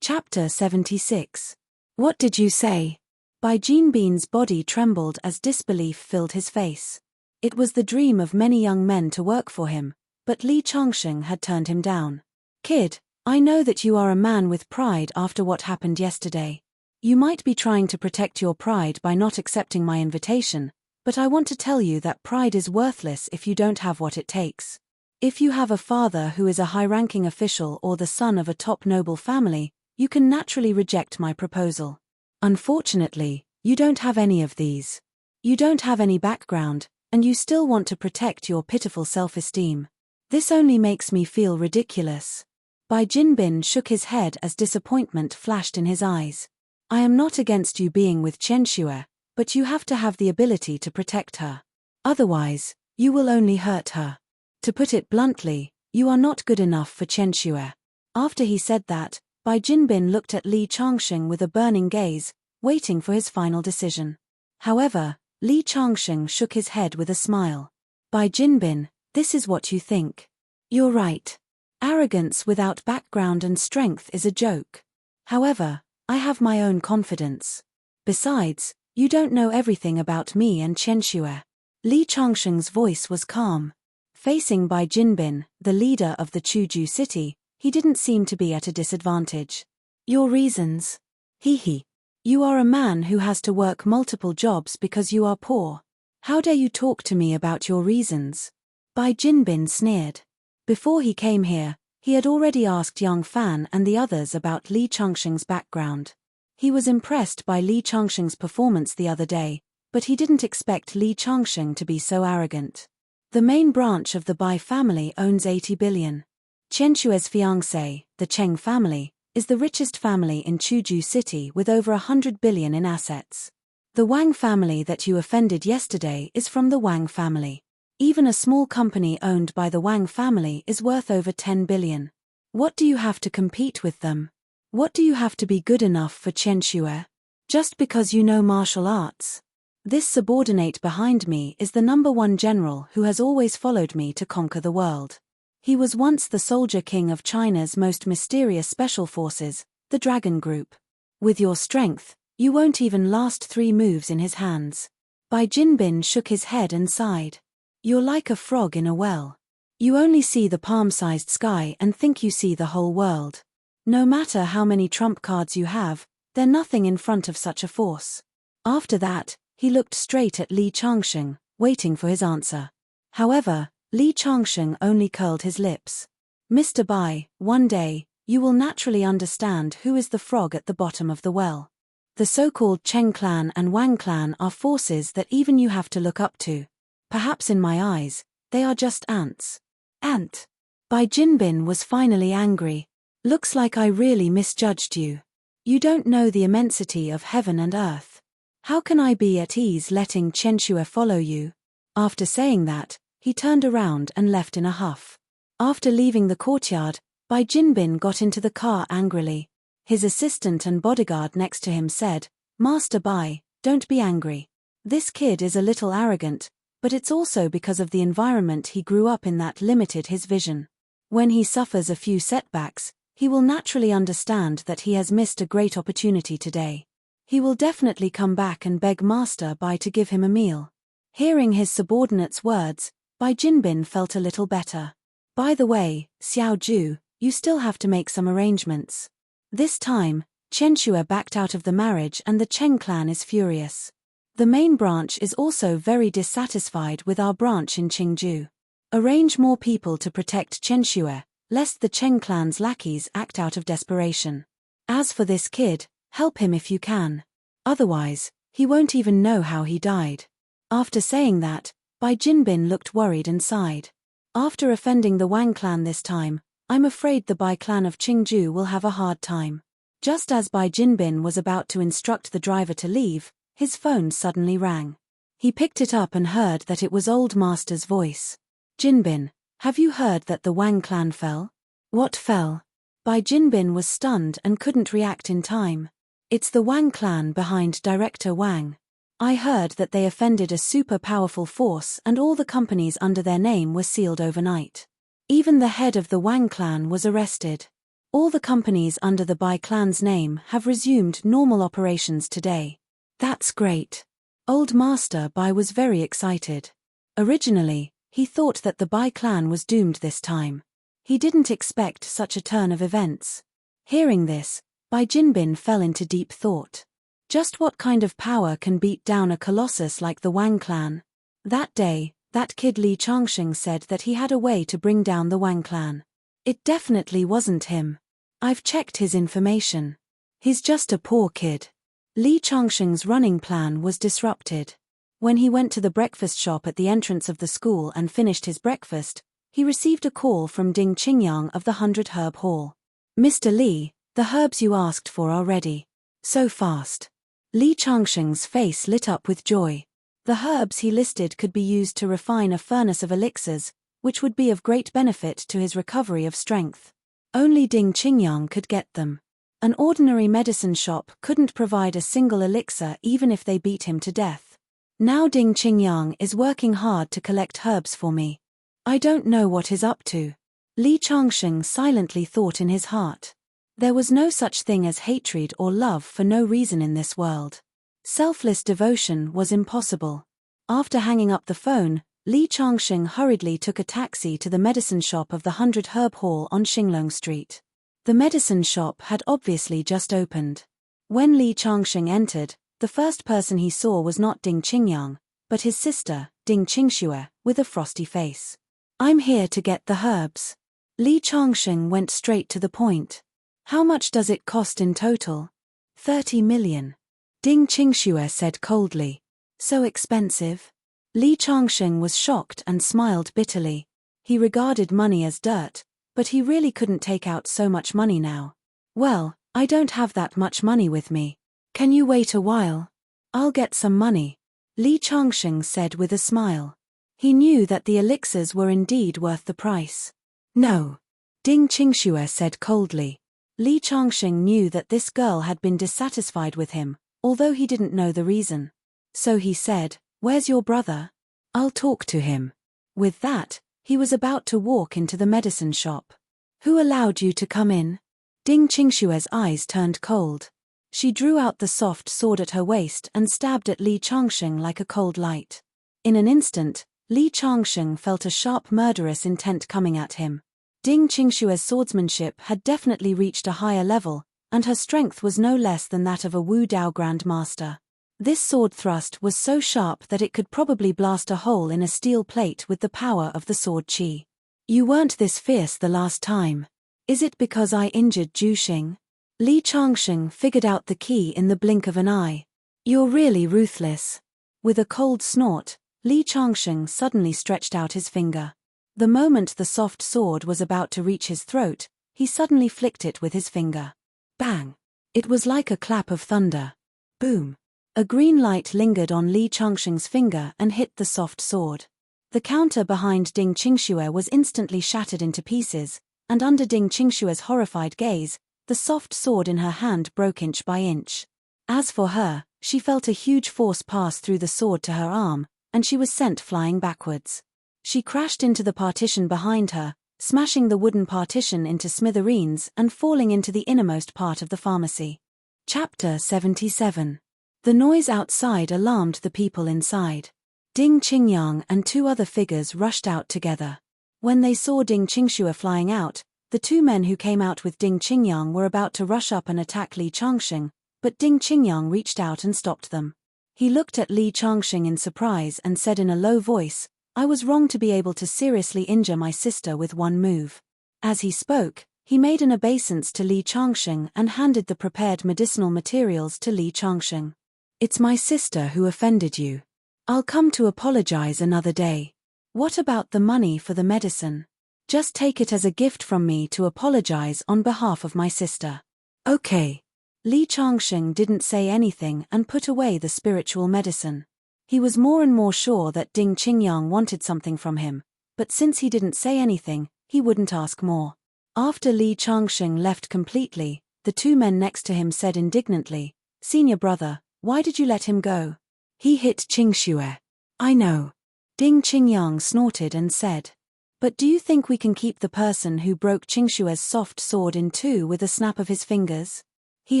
Chapter 76. What did you say? Bai Jinbin's body trembled as disbelief filled his face. It was the dream of many young men to work for him, but Li Changsheng had turned him down. Kid, I know that you are a man with pride after what happened yesterday. You might be trying to protect your pride by not accepting my invitation, but I want to tell you that pride is worthless if you don't have what it takes. If you have a father who is a high-ranking official or the son of a top noble family, you can naturally reject my proposal. Unfortunately, you don't have any of these. You don't have any background, and you still want to protect your pitiful self-esteem. This only makes me feel ridiculous. Bai Jinbin shook his head as disappointment flashed in his eyes. I am not against you being with Chenxue, but you have to have the ability to protect her. Otherwise, you will only hurt her. To put it bluntly, you are not good enough for Chenxue. After he said that, Bai Jinbin looked at Li Changsheng with a burning gaze, waiting for his final decision. However, Li Changsheng shook his head with a smile. Bai Jinbin, this is what you think. You're right. Arrogance without background and strength is a joke. However, I have my own confidence. Besides, you don't know everything about me and Chenxue. Li Changsheng's voice was calm. Facing Bai Jinbin, the leader of the Chuju city, he didn't seem to be at a disadvantage. Your reasons? Hee. You are a man who has to work multiple jobs because you are poor. How dare you talk to me about your reasons? Bai Jinbin sneered. Before he came here, he had already asked Yang Fan and the others about Li Changsheng's background. He was impressed by Li Changsheng's performance the other day, but he didn't expect Li Changsheng to be so arrogant. The main branch of the Bai family owns 80 billion. Chenxue's fiancé, the Cheng family, is the richest family in Chuju city with over 100 billion in assets. The Wang family that you offended yesterday is from the Wang family. Even a small company owned by the Wang family is worth over 10 billion. What do you have to compete with them? What do you have to be good enough for Chenxue? Just because you know martial arts? This subordinate behind me is the #1 general who has always followed me to conquer the world. He was once the soldier king of China's most mysterious special forces, the Dragon Group. With your strength, you won't even last 3 moves in his hands. Bai Jinbin shook his head and sighed. You're like a frog in a well. You only see the palm-sized sky and think you see the whole world. No matter how many trump cards you have, they're nothing in front of such a force. After that, he looked straight at Li Changsheng, waiting for his answer. However, Li Changsheng only curled his lips. Mr. Bai, one day, you will naturally understand who is the frog at the bottom of the well. The so-called Cheng clan and Wang clan are forces that even you have to look up to. Perhaps in my eyes, they are just ants. Ant. Bai Jinbin was finally angry. Looks like I really misjudged you. You don't know the immensity of heaven and earth. How can I be at ease letting Chenxue follow you? After saying that, he turned around and left in a huff. After leaving the courtyard, Bai Jinbin got into the car angrily. His assistant and bodyguard next to him said, "Master Bai, don't be angry. This kid is a little arrogant, but it's also because of the environment he grew up in that limited his vision. When he suffers a few setbacks, he will naturally understand that he has missed a great opportunity today. He will definitely come back and beg Master Bai to give him a meal." Hearing his subordinate's words, Bai Jinbin felt a little better. By the way, Xiao Ju, you still have to make some arrangements. This time, Chenxue backed out of the marriage and the Cheng clan is furious. The main branch is also very dissatisfied with our branch in Qingju. Arrange more people to protect Chenxue, lest the Cheng clan's lackeys act out of desperation. As for this kid, help him if you can. Otherwise, he won't even know how he died. After saying that, Bai Jinbin looked worried and sighed. After offending the Wang clan this time, I'm afraid the Bai clan of Qingju will have a hard time. Just as Bai Jinbin was about to instruct the driver to leave, his phone suddenly rang. He picked it up and heard that it was Old Master's voice. "Jinbin, have you heard that the Wang clan fell?" "What fell?" Bai Jinbin was stunned and couldn't react in time. "It's the Wang clan behind Director Wang. I heard that they offended a super powerful force and all the companies under their name were sealed overnight. Even the head of the Wang clan was arrested. All the companies under the Bai clan's name have resumed normal operations today." "That's great." Old Master Bai was very excited. Originally, he thought that the Bai clan was doomed this time. He didn't expect such a turn of events. Hearing this, Bai Jinbin fell into deep thought. Just what kind of power can beat down a colossus like the Wang clan? That day, that kid Li Changsheng said that he had a way to bring down the Wang clan. It definitely wasn't him. I've checked his information. He's just a poor kid. Li Changsheng's running plan was disrupted. When he went to the breakfast shop at the entrance of the school and finished his breakfast, he received a call from Ding Qingyang of the 100 Herb Hall. "Mr. Li, the herbs you asked for are ready." "So fast." Li Changsheng's face lit up with joy. The herbs he listed could be used to refine a furnace of elixirs, which would be of great benefit to his recovery of strength. Only Ding Qingyang could get them. An ordinary medicine shop couldn't provide a single elixir even if they beat him to death. Now Ding Qingyang is working hard to collect herbs for me. I don't know what he's up to. Li Changsheng silently thought in his heart. There was no such thing as hatred or love for no reason in this world. Selfless devotion was impossible. After hanging up the phone, Li Changsheng hurriedly took a taxi to the medicine shop of the 100 Herb Hall on Xinglong Street. The medicine shop had obviously just opened. When Li Changsheng entered, the first person he saw was not Ding Qingyang, but his sister, Ding Qingxue, with a frosty face. "I'm here to get the herbs." Li Changsheng went straight to the point. "How much does it cost in total?" 30 million. Ding Qingxue said coldly. "So expensive?" Li Changsheng was shocked and smiled bitterly. He regarded money as dirt, but he really couldn't take out so much money now. "Well, I don't have that much money with me. Can you wait a while? I'll get some money," Li Changsheng said with a smile. He knew that the elixirs were indeed worth the price. "No," Ding Qingxue said coldly. Li Changsheng knew that this girl had been dissatisfied with him, although he didn't know the reason. So he said, "Where's your brother? I'll talk to him." With that, he was about to walk into the medicine shop. "Who allowed you to come in?" Ding Qingxue's eyes turned cold. She drew out the soft sword at her waist and stabbed at Li Changsheng like a cold light. In an instant, Li Changsheng felt a sharp murderous intent coming at him. Ding Qingxue's swordsmanship had definitely reached a higher level, and her strength was no less than that of a Wu Dao Grandmaster. This sword thrust was so sharp that it could probably blast a hole in a steel plate with the power of the sword qi. "You weren't this fierce the last time. Is it because I injured Juxing?" Li Changsheng figured out the key in the blink of an eye. "You're really ruthless." With a cold snort, Li Changsheng suddenly stretched out his finger. The moment the soft sword was about to reach his throat, he suddenly flicked it with his finger. Bang! It was like a clap of thunder. Boom! A green light lingered on Li Changsheng's finger and hit the soft sword. The counter behind Ding Qingxue was instantly shattered into pieces, and under Ding Qingshue's horrified gaze, the soft sword in her hand broke inch by inch. As for her, she felt a huge force pass through the sword to her arm, and she was sent flying backwards. She crashed into the partition behind her, smashing the wooden partition into smithereens and falling into the innermost part of the pharmacy. Chapter 77. The noise outside alarmed the people inside. Ding Qingyang and two other figures rushed out together. When they saw Ding Qingxue flying out, the two men who came out with Ding Qingyang were about to rush up and attack Li Changsheng, but Ding Qingyang reached out and stopped them. He looked at Li Changsheng in surprise and said in a low voice, "I was wrong to be able to seriously injure my sister with one move." As he spoke, he made an obeisance to Li Changsheng and handed the prepared medicinal materials to Li Changsheng. "It's my sister who offended you. I'll come to apologize another day. What about the money for the medicine? Just take it as a gift from me to apologize on behalf of my sister." "Okay." Li Changsheng didn't say anything and put away the spiritual medicine. He was more and more sure that Ding Qingyang wanted something from him, but since he didn't say anything, he wouldn't ask more. After Li Changsheng left completely, the two men next to him said indignantly, "Senior brother, why did you let him go? He hit Qingxue." "I know." Ding Qingyang snorted and said, "But do you think we can keep the person who broke Qingshue's soft sword in two with a snap of his fingers? He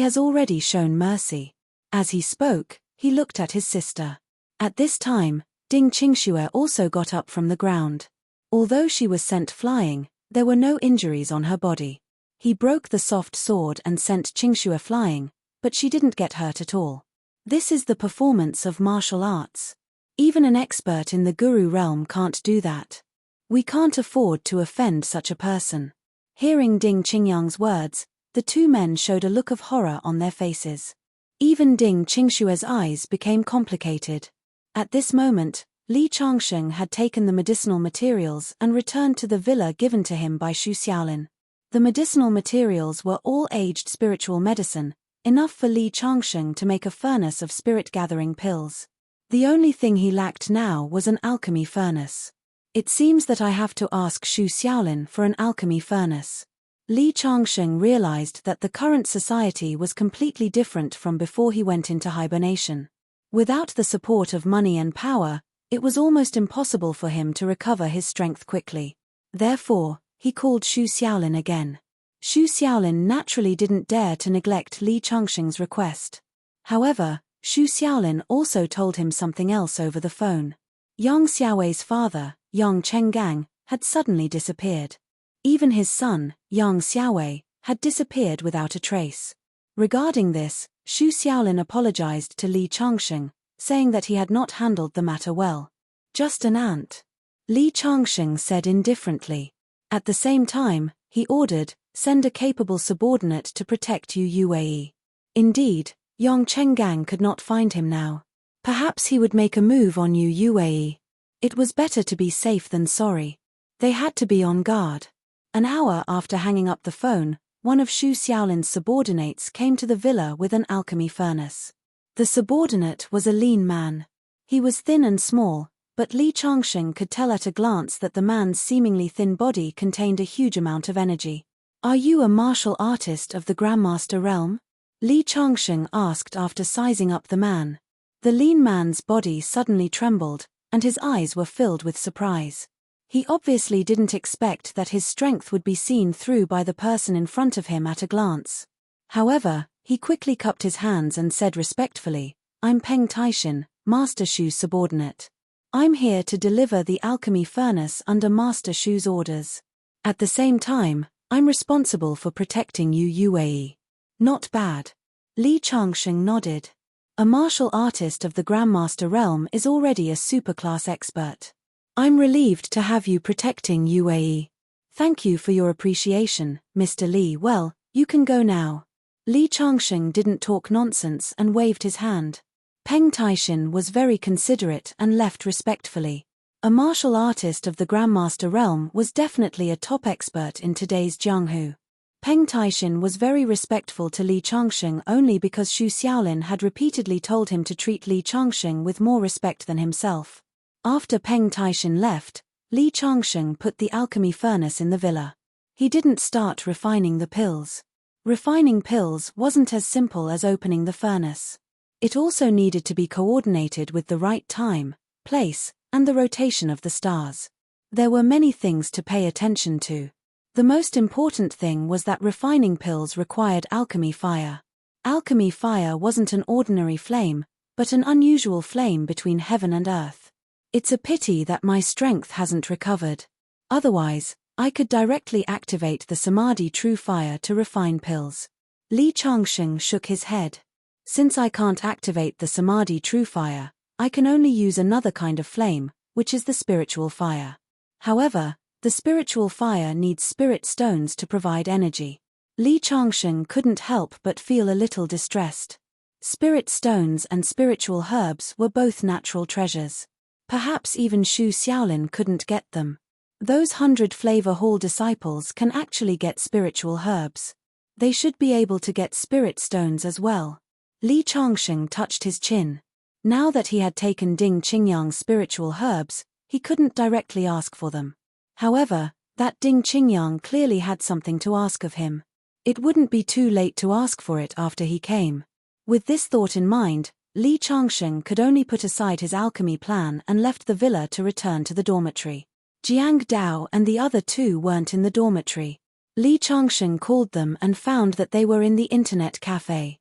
has already shown mercy." As he spoke, he looked at his sister. At this time, Ding Qingxue also got up from the ground. Although she was sent flying, there were no injuries on her body. He broke the soft sword and sent Qingxue flying, but she didn't get hurt at all. This is the performance of martial arts. Even an expert in the guru realm can't do that. We can't afford to offend such a person. Hearing Ding Qingyang's words, the two men showed a look of horror on their faces. Even Ding Qingshue's eyes became complicated. At this moment, Li Changsheng had taken the medicinal materials and returned to the villa given to him by Xu Xiaolin. The medicinal materials were all aged spiritual medicine, enough for Li Changsheng to make a furnace of spirit-gathering pills. The only thing he lacked now was an alchemy furnace. "It seems that I have to ask Xu Xiaolin for an alchemy furnace." Li Changsheng realized that the current society was completely different from before he went into hibernation. Without the support of money and power, it was almost impossible for him to recover his strength quickly. Therefore, he called Xu Xiaolin again. Xu Xiaolin naturally didn't dare to neglect Li Changsheng's request. However, Xu Xiaolin also told him something else over the phone. Yang Xiaowei's father, Yang Chenggang, had suddenly disappeared. Even his son, Yang Xiaowei, had disappeared without a trace. Regarding this, Xu Xiaolin apologized to Li Changsheng, saying that he had not handled the matter well. "Just an ant," Li Changsheng said indifferently. At the same time, he ordered, "Send a capable subordinate to protect Yu Yuei." Indeed, Yang Chenggang could not find him now. Perhaps he would make a move on Yu Yuei. It was better to be safe than sorry. They had to be on guard. An hour after hanging up the phone, one of Xu Xiaolin's subordinates came to the villa with an alchemy furnace. The subordinate was a lean man. He was thin and small, but Li Changsheng could tell at a glance that the man's seemingly thin body contained a huge amount of energy. "Are you a martial artist of the Grandmaster realm?" Li Changsheng asked after sizing up the man. The lean man's body suddenly trembled, and his eyes were filled with surprise. He obviously didn't expect that his strength would be seen through by the person in front of him at a glance. However, he quickly cupped his hands and said respectfully, "I'm Peng Taishin, Master Shu's subordinate. I'm here to deliver the alchemy furnace under Master Shu's orders. At the same time, I'm responsible for protecting Yu Yuei." "Not bad." Li Changsheng nodded. A martial artist of the Grandmaster realm is already a superclass expert. "I'm relieved to have you protecting Yuei. Thank you for your appreciation, Mr. Li. Well, you can go now." Li Changsheng didn't talk nonsense and waved his hand. Peng Taishin was very considerate and left respectfully. A martial artist of the Grandmaster realm was definitely a top expert in today's Jianghu. Peng Taishin was very respectful to Li Changsheng only because Xu Xiaolin had repeatedly told him to treat Li Changsheng with more respect than himself. After Peng Taishin left, Li Changsheng put the alchemy furnace in the villa. He didn't start refining the pills. Refining pills wasn't as simple as opening the furnace. It also needed to be coordinated with the right time, place, and the rotation of the stars. There were many things to pay attention to. The most important thing was that refining pills required alchemy fire. Alchemy fire wasn't an ordinary flame, but an unusual flame between heaven and earth. It's a pity that my strength hasn't recovered. Otherwise, I could directly activate the Samadhi true fire to refine pills. Li Changsheng shook his head. Since I can't activate the Samadhi true fire, I can only use another kind of flame, which is the spiritual fire. However, the spiritual fire needs spirit stones to provide energy. Li Changsheng couldn't help but feel a little distressed. Spirit stones and spiritual herbs were both natural treasures. Perhaps even Xu Xiaolin couldn't get them. Those 100 Flavor Hall disciples can actually get spiritual herbs. They should be able to get spirit stones as well. Li Changsheng touched his chin. Now that he had taken Ding Qingyang's spiritual herbs, he couldn't directly ask for them. However, that Ding Qingyang clearly had something to ask of him. It wouldn't be too late to ask for it after he came. With this thought in mind, Li Changsheng could only put aside his alchemy plan and left the villa to return to the dormitory. Jiang Dao and the other two weren't in the dormitory. Li Changsheng called them and found that they were in the internet cafe.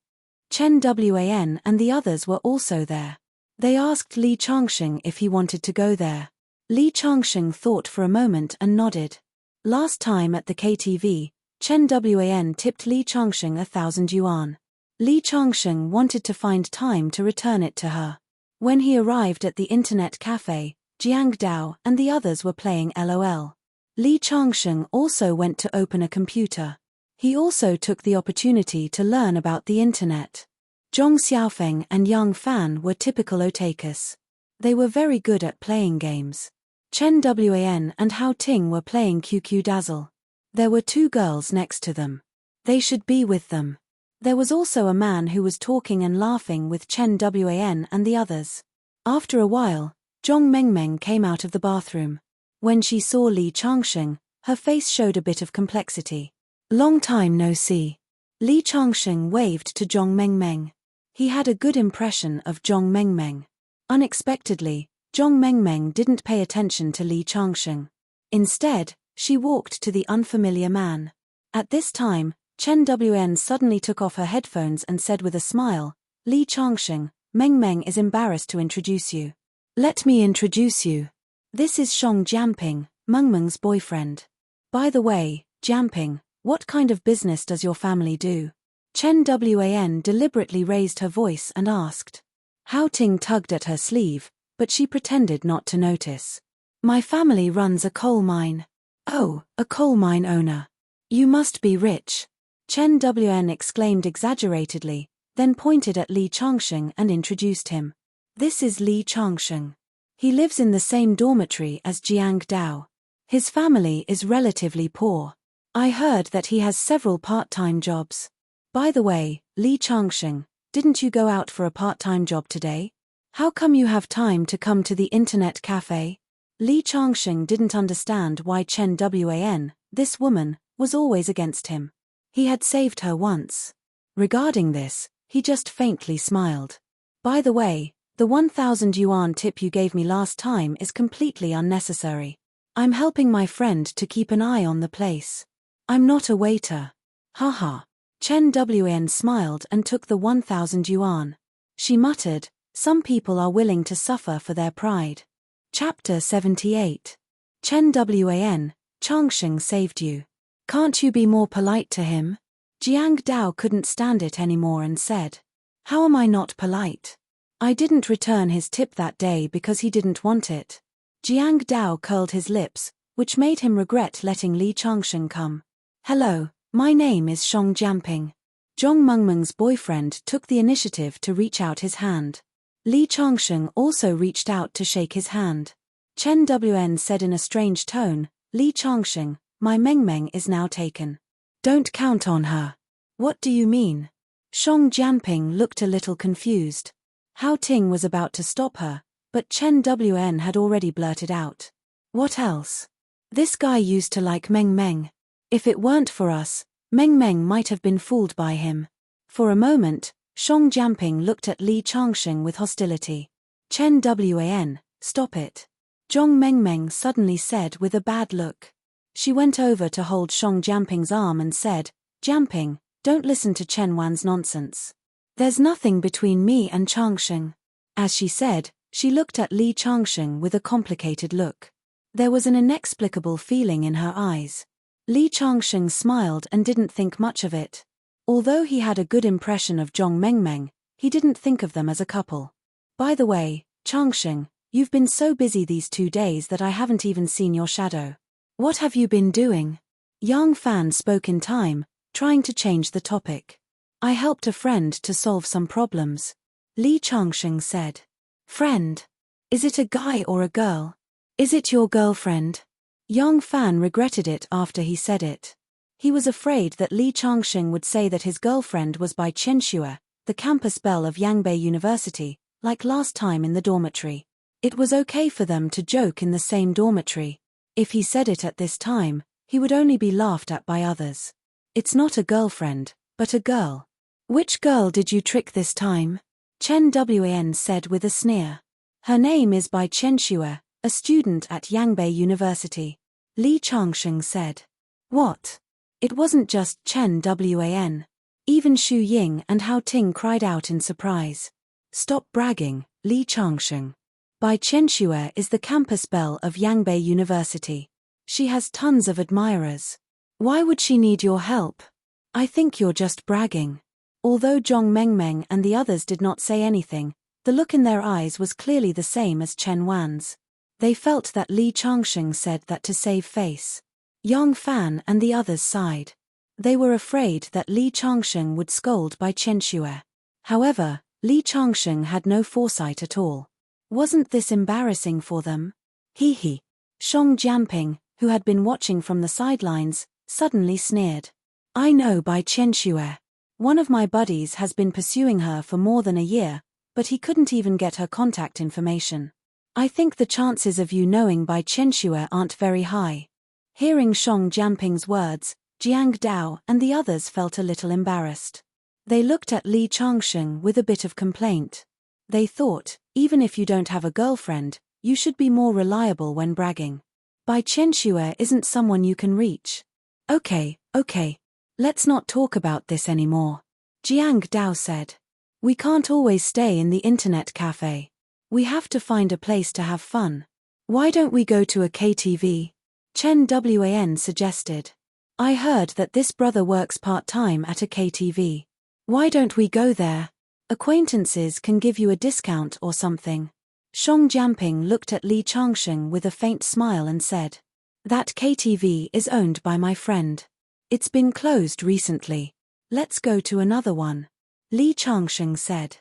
Chen Wan and the others were also there. They asked Li Changsheng if he wanted to go there. Li Changsheng thought for a moment and nodded. Last time at the KTV, Chen Wan tipped Li Changsheng 1,000 yuan. Li Changsheng wanted to find time to return it to her. When he arrived at the internet cafe, Jiang Dao and the others were playing LOL. Li Changsheng also went to open a computer. He also took the opportunity to learn about the internet. Zhong Xiaofeng and Yang Fan were typical otakus. They were very good at playing games. Chen Wan and Hao Ting were playing QQ Dazzle. There were two girls next to them. They should be with them. There was also a man who was talking and laughing with Chen Wan and the others. After a while, Zhong Mengmeng came out of the bathroom. When she saw Li Changsheng, her face showed a bit of complexity. Long time no see. Li Changsheng waved to Zhong Mengmeng. He had a good impression of Zhong Mengmeng. Unexpectedly, Zhong Mengmeng didn't pay attention to Li Changsheng. Instead, she walked to the unfamiliar man. At this time, Chen Wan suddenly took off her headphones and said with a smile, "Li Changsheng, Mengmeng is embarrassed to introduce you. Let me introduce you. This is Shong Jianping, Mengmeng's boyfriend. By the way, Jianping, what kind of business does your family do?" Chen Wan deliberately raised her voice and asked. Hao Ting tugged at her sleeve, but she pretended not to notice. "My family runs a coal mine." "Oh, a coal mine owner. You must be rich." Chen Wan exclaimed exaggeratedly, then pointed at Li Changsheng and introduced him. "This is Li Changsheng. He lives in the same dormitory as Jiang Dao. His family is relatively poor. I heard that he has several part-time jobs. By the way, Li Changsheng, didn't you go out for a part-time job today? How come you have time to come to the internet cafe?" Li Changsheng didn't understand why Chen Wan, this woman, was always against him. He had saved her once. Regarding this, he just faintly smiled. "By the way, the 1,000 yuan tip you gave me last time is completely unnecessary. I'm helping my friend to keep an eye on the place. I'm not a waiter." Haha. Chen Wan smiled and took the 1,000 yuan. She muttered, "Some people are willing to suffer for their pride." Chapter 78. Chen Wan, Changsheng saved you. Can't you be more polite to him? Jiang Dao couldn't stand it anymore and said, "How am I not polite? I didn't return his tip that day because he didn't want it." Jiang Dao curled his lips, which made him regret letting Li Changsheng come. "Hello, my name is Shong Jianping." Zhong Mengmeng's boyfriend took the initiative to reach out his hand. Li Changsheng also reached out to shake his hand. Chen Wan said in a strange tone, "Li Changsheng, my Mengmeng is now taken. Don't count on her. What do you mean? Song Jianping looked a little confused. Hao Ting was about to stop her, but Chen Wn had already blurted out. What else? This guy used to like Meng Meng. If it weren't for us, Meng Meng might have been fooled by him. For a moment, Song Jianping looked at Li Changsheng with hostility. Chen Wan, stop it. Zhong Meng Meng suddenly said with a bad look. She went over to hold Song Jianping's arm and said, Jianping, don't listen to Chen Wan's nonsense. There's nothing between me and Changsheng. As she said, she looked at Li Changsheng with a complicated look. There was an inexplicable feeling in her eyes. Li Changsheng smiled and didn't think much of it. Although he had a good impression of Zhong Meng Meng, he didn't think of them as a couple. By the way, Changsheng, you've been so busy these 2 days that I haven't even seen your shadow. What have you been doing? Yang Fan spoke in time, trying to change the topic. I helped a friend to solve some problems. Li Changsheng said. Friend? Is it a guy or a girl? Is it your girlfriend? Yang Fan regretted it after he said it. He was afraid that Li Changsheng would say that his girlfriend was Bai Qianxue, the campus belle of Yangbei University, like last time in the dormitory. It was okay for them to joke in the same dormitory. If he said it at this time, he would only be laughed at by others. It's not a girlfriend, but a girl. Which girl did you trick this time? Chen Wan said with a sneer. Her name is Bai Qianxue, a student at Yangbei University. Li Changsheng said. What? It wasn't just Chen Wan. Even Xu Ying and Hao Ting cried out in surprise. Stop bragging, Li Changsheng. Bai Qianxue is the campus belle of Yangbei University. She has tons of admirers. Why would she need your help? I think you're just bragging. Although Zhong Meng Meng and the others did not say anything, the look in their eyes was clearly the same as Chen Wan's. They felt that Li Changsheng said that to save face. Yang Fan and the others sighed. They were afraid that Li Changsheng would scold Bai Qianxue. However, Li Changsheng had no foresight at all. Wasn't this embarrassing for them? Hee. Song Jianping, who had been watching from the sidelines, suddenly sneered. I know Bai Qianxue. One of my buddies has been pursuing her for more than a year, but he couldn't even get her contact information. I think the chances of you knowing Bai Qianxue aren't very high. Hearing Song Jianping's words, Jiang Dao and the others felt a little embarrassed. They looked at Li Changsheng with a bit of complaint. They thought, even if you don't have a girlfriend, you should be more reliable when bragging. Bai Qianxue isn't someone you can reach. Okay. Let's not talk about this anymore. Jiang Dao said. We can't always stay in the internet cafe. We have to find a place to have fun. Why don't we go to a KTV? Chen Wan suggested. I heard that this brother works part-time at a KTV. Why don't we go there? Acquaintances can give you a discount or something. Song Jianping looked at Li Changsheng with a faint smile and said. That KTV is owned by my friend. It's been closed recently. Let's go to another one. Li Changsheng said.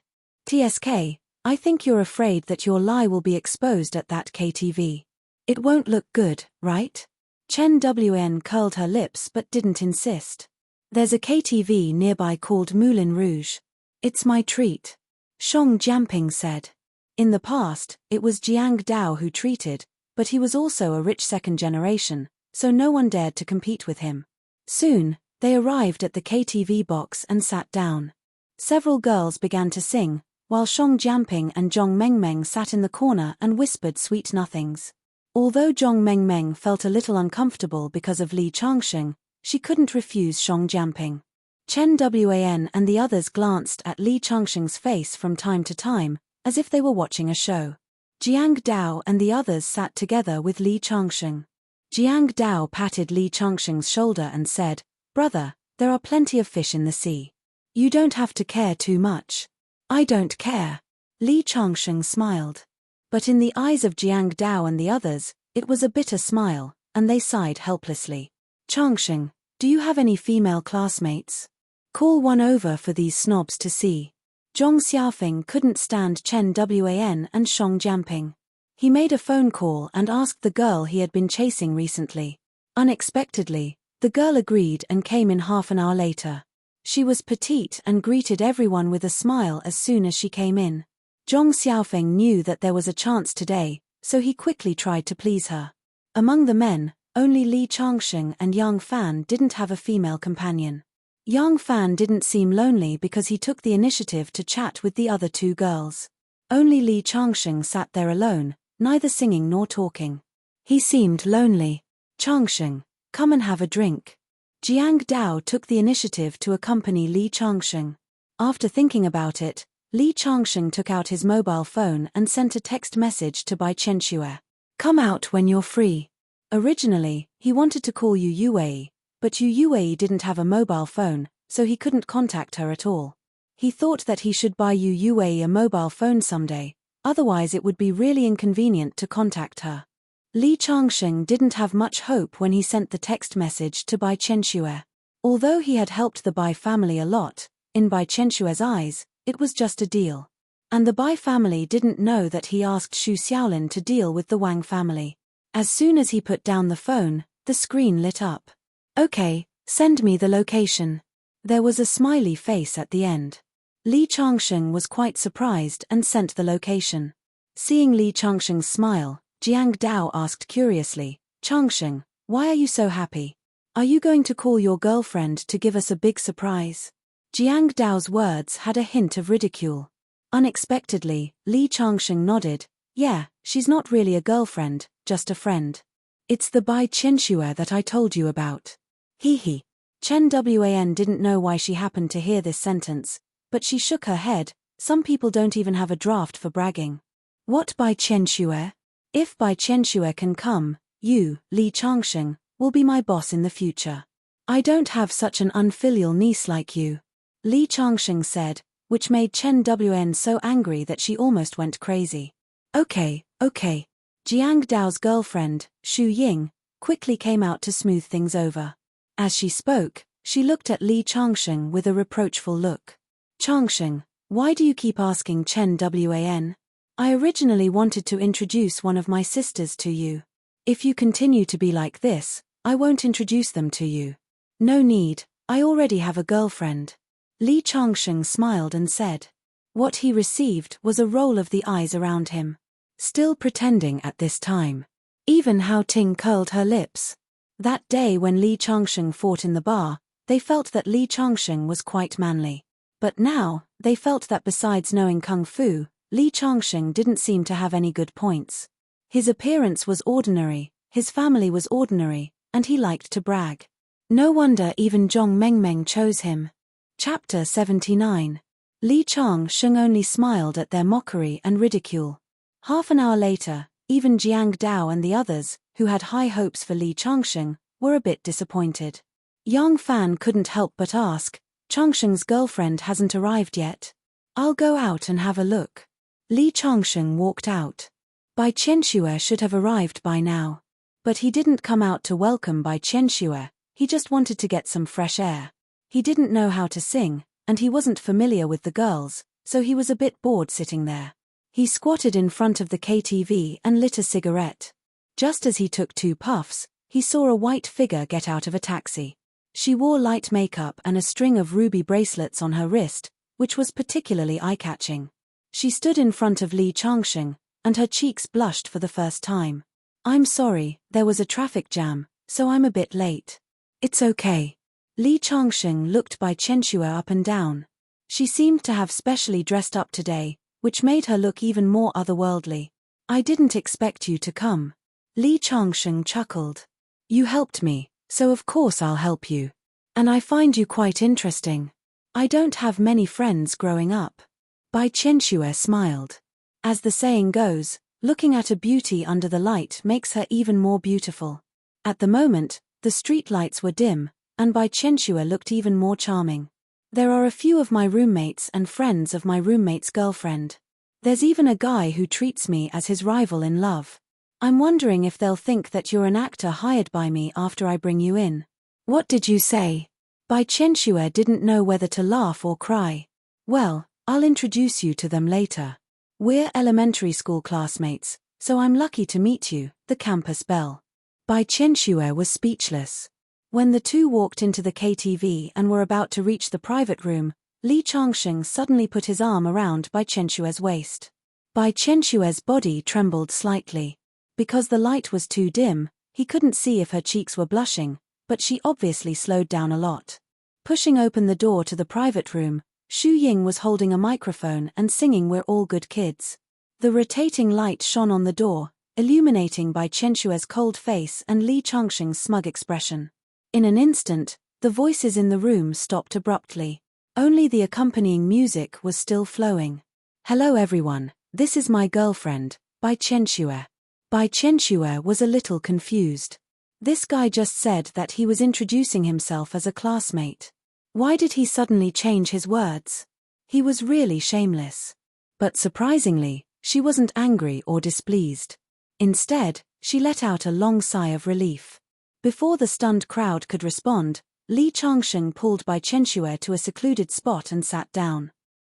TSK, I think you're afraid that your lie will be exposed at that KTV. It won't look good, right? Chen Wan curled her lips but didn't insist. There's a KTV nearby called Moulin Rouge. It's my treat. Song Jianping said. In the past, it was Jiang Dao who treated, but he was also a rich second generation, so no one dared to compete with him. Soon, they arrived at the KTV box and sat down. Several girls began to sing, while Song Jianping and Zhong Meng Meng sat in the corner and whispered sweet nothings. Although Zhong Meng Meng felt a little uncomfortable because of Li Changsheng, she couldn't refuse Song Jianping. Chen Wan and the others glanced at Li Changsheng's face from time to time, as if they were watching a show. Jiang Dao and the others sat together with Li Changsheng. Jiang Dao patted Li Changsheng's shoulder and said, Brother, there are plenty of fish in the sea. You don't have to care too much. I don't care. Li Changsheng smiled. But in the eyes of Jiang Dao and the others, it was a bitter smile, and they sighed helplessly. Changsheng, do you have any female classmates? Call one over for these snobs to see. Zhong Xiaofeng couldn't stand Chen Wan and Song Jianping. He made a phone call and asked the girl he had been chasing recently. Unexpectedly, The girl agreed and came in half an hour later. She was petite and greeted everyone with a smile as soon as she came in. Zhong Xiaofeng knew that there was a chance today, so he quickly tried to please her. Among the men, only Li Changsheng and Yang Fan didn't have a female companion. Yang Fan didn't seem lonely because he took the initiative to chat with the other two girls. Only Li Changsheng sat there alone, neither singing nor talking. He seemed lonely. Changsheng, come and have a drink. Jiang Dao took the initiative to accompany Li Changsheng. After thinking about it, Li Changsheng took out his mobile phone and sent a text message to Bai Chenxue. Come out when you're free. Originally, he wanted to call Yu Yuei, but Yu Yuei didn't have a mobile phone, so he couldn't contact her at all. He thought that he should buy Yu Yuei a mobile phone someday, otherwise it would be really inconvenient to contact her. Li Changsheng didn't have much hope when he sent the text message to Bai Chenxue. Although he had helped the Bai family a lot, in Bai Chenxue's eyes, it was just a deal. And the Bai family didn't know that he asked Xu Xiaolin to deal with the Wang family. As soon as he put down the phone, the screen lit up. Okay, send me the location. There was a smiley face at the end. Li Changsheng was quite surprised and sent the location. Seeing Li Changsheng's smile, Jiang Dao asked curiously, Changsheng, why are you so happy? Are you going to call your girlfriend to give us a big surprise? Jiang Dao's words had a hint of ridicule. Unexpectedly, Li Changsheng nodded. Yeah, she's not really a girlfriend, just a friend. It's the Bai Chenxue that I told you about. Hee. Chen Wan didn't know why she happened to hear this sentence, but she shook her head. Some people don't even have a draft for bragging. What Bai Chenxue? If Bai Chenxue can come, you, Li Changsheng, will be my boss in the future. I don't have such an unfilial niece like you. Li Changsheng said, which made Chen Wan so angry that she almost went crazy. Okay. Jiang Dao's girlfriend, Xu Ying, quickly came out to smooth things over. As she spoke, she looked at Li Changsheng with a reproachful look. Changsheng, why do you keep asking Chen Wan? I originally wanted to introduce one of my sisters to you. If you continue to be like this, I won't introduce them to you. No need, I already have a girlfriend. Li Changsheng smiled and said. What he received was a roll of the eyes around him. Still pretending at this time. Even Hao Ting curled her lips. That day when Li Changsheng fought in the bar, they felt that Li Changsheng was quite manly. But now, they felt that besides knowing kung fu, Li Changsheng didn't seem to have any good points. His appearance was ordinary, his family was ordinary, and he liked to brag. No wonder even Zhong Mengmeng chose him. Chapter 79. Li Changsheng only smiled at their mockery and ridicule. Half an hour later, even Jiang Dao and the others, who had high hopes for Li Changsheng, were a bit disappointed. Yang Fan couldn't help but ask, Changsheng's girlfriend hasn't arrived yet. I'll go out and have a look. Li Changsheng walked out. Bai Chenxue should have arrived by now. But he didn't come out to welcome Bai Chenxue, he just wanted to get some fresh air. He didn't know how to sing, and he wasn't familiar with the girls, so he was a bit bored sitting there. He squatted in front of the KTV and lit a cigarette. Just as he took 2 puffs, he saw a white figure get out of a taxi. She wore light makeup and a string of ruby bracelets on her wrist, which was particularly eye-catching. She stood in front of Li Changsheng, and her cheeks blushed for the first time. I'm sorry, there was a traffic jam, so I'm a bit late. It's okay. Li Changsheng looked Bai Chenxue up and down. She seemed to have specially dressed up today, which made her look even more otherworldly. I didn't expect you to come. Li Changsheng chuckled. You helped me, so of course I'll help you. And I find you quite interesting. I don't have many friends growing up. Bai Chenxue smiled. As the saying goes, looking at a beauty under the light makes her even more beautiful. At the moment, the street lights were dim, and Bai Chenxue looked even more charming. There are a few of my roommates and friends of my roommate's girlfriend. There's even a guy who treats me as his rival in love. I'm wondering if they'll think that you're an actor hired by me after I bring you in. What did you say? Bai Chenxue didn't know whether to laugh or cry. Well, I'll introduce you to them later. We're elementary school classmates, so I'm lucky to meet you, the campus belle. Bai Chenxue was speechless. When the two walked into the KTV and were about to reach the private room, Li Changsheng suddenly put his arm around Bai Chenshue's waist. Bai Chenshue's body trembled slightly. Because the light was too dim, he couldn't see if her cheeks were blushing, but she obviously slowed down a lot. Pushing open the door to the private room, Xu Ying was holding a microphone and singing "We're All Good Kids." The rotating light shone on the door, illuminating Bai Chenshue's cold face and Li Changsheng's smug expression. In an instant, the voices in the room stopped abruptly. Only the accompanying music was still flowing. "Hello everyone, this is my girlfriend, Bai Chenshue." Bai Chenshue was a little confused. This guy just said that he was introducing himself as a classmate. Why did he suddenly change his words? He was really shameless. But surprisingly, she wasn't angry or displeased. Instead, she let out a long sigh of relief. Before the stunned crowd could respond, Li Changsheng pulled Bai Chenshue to a secluded spot and sat down.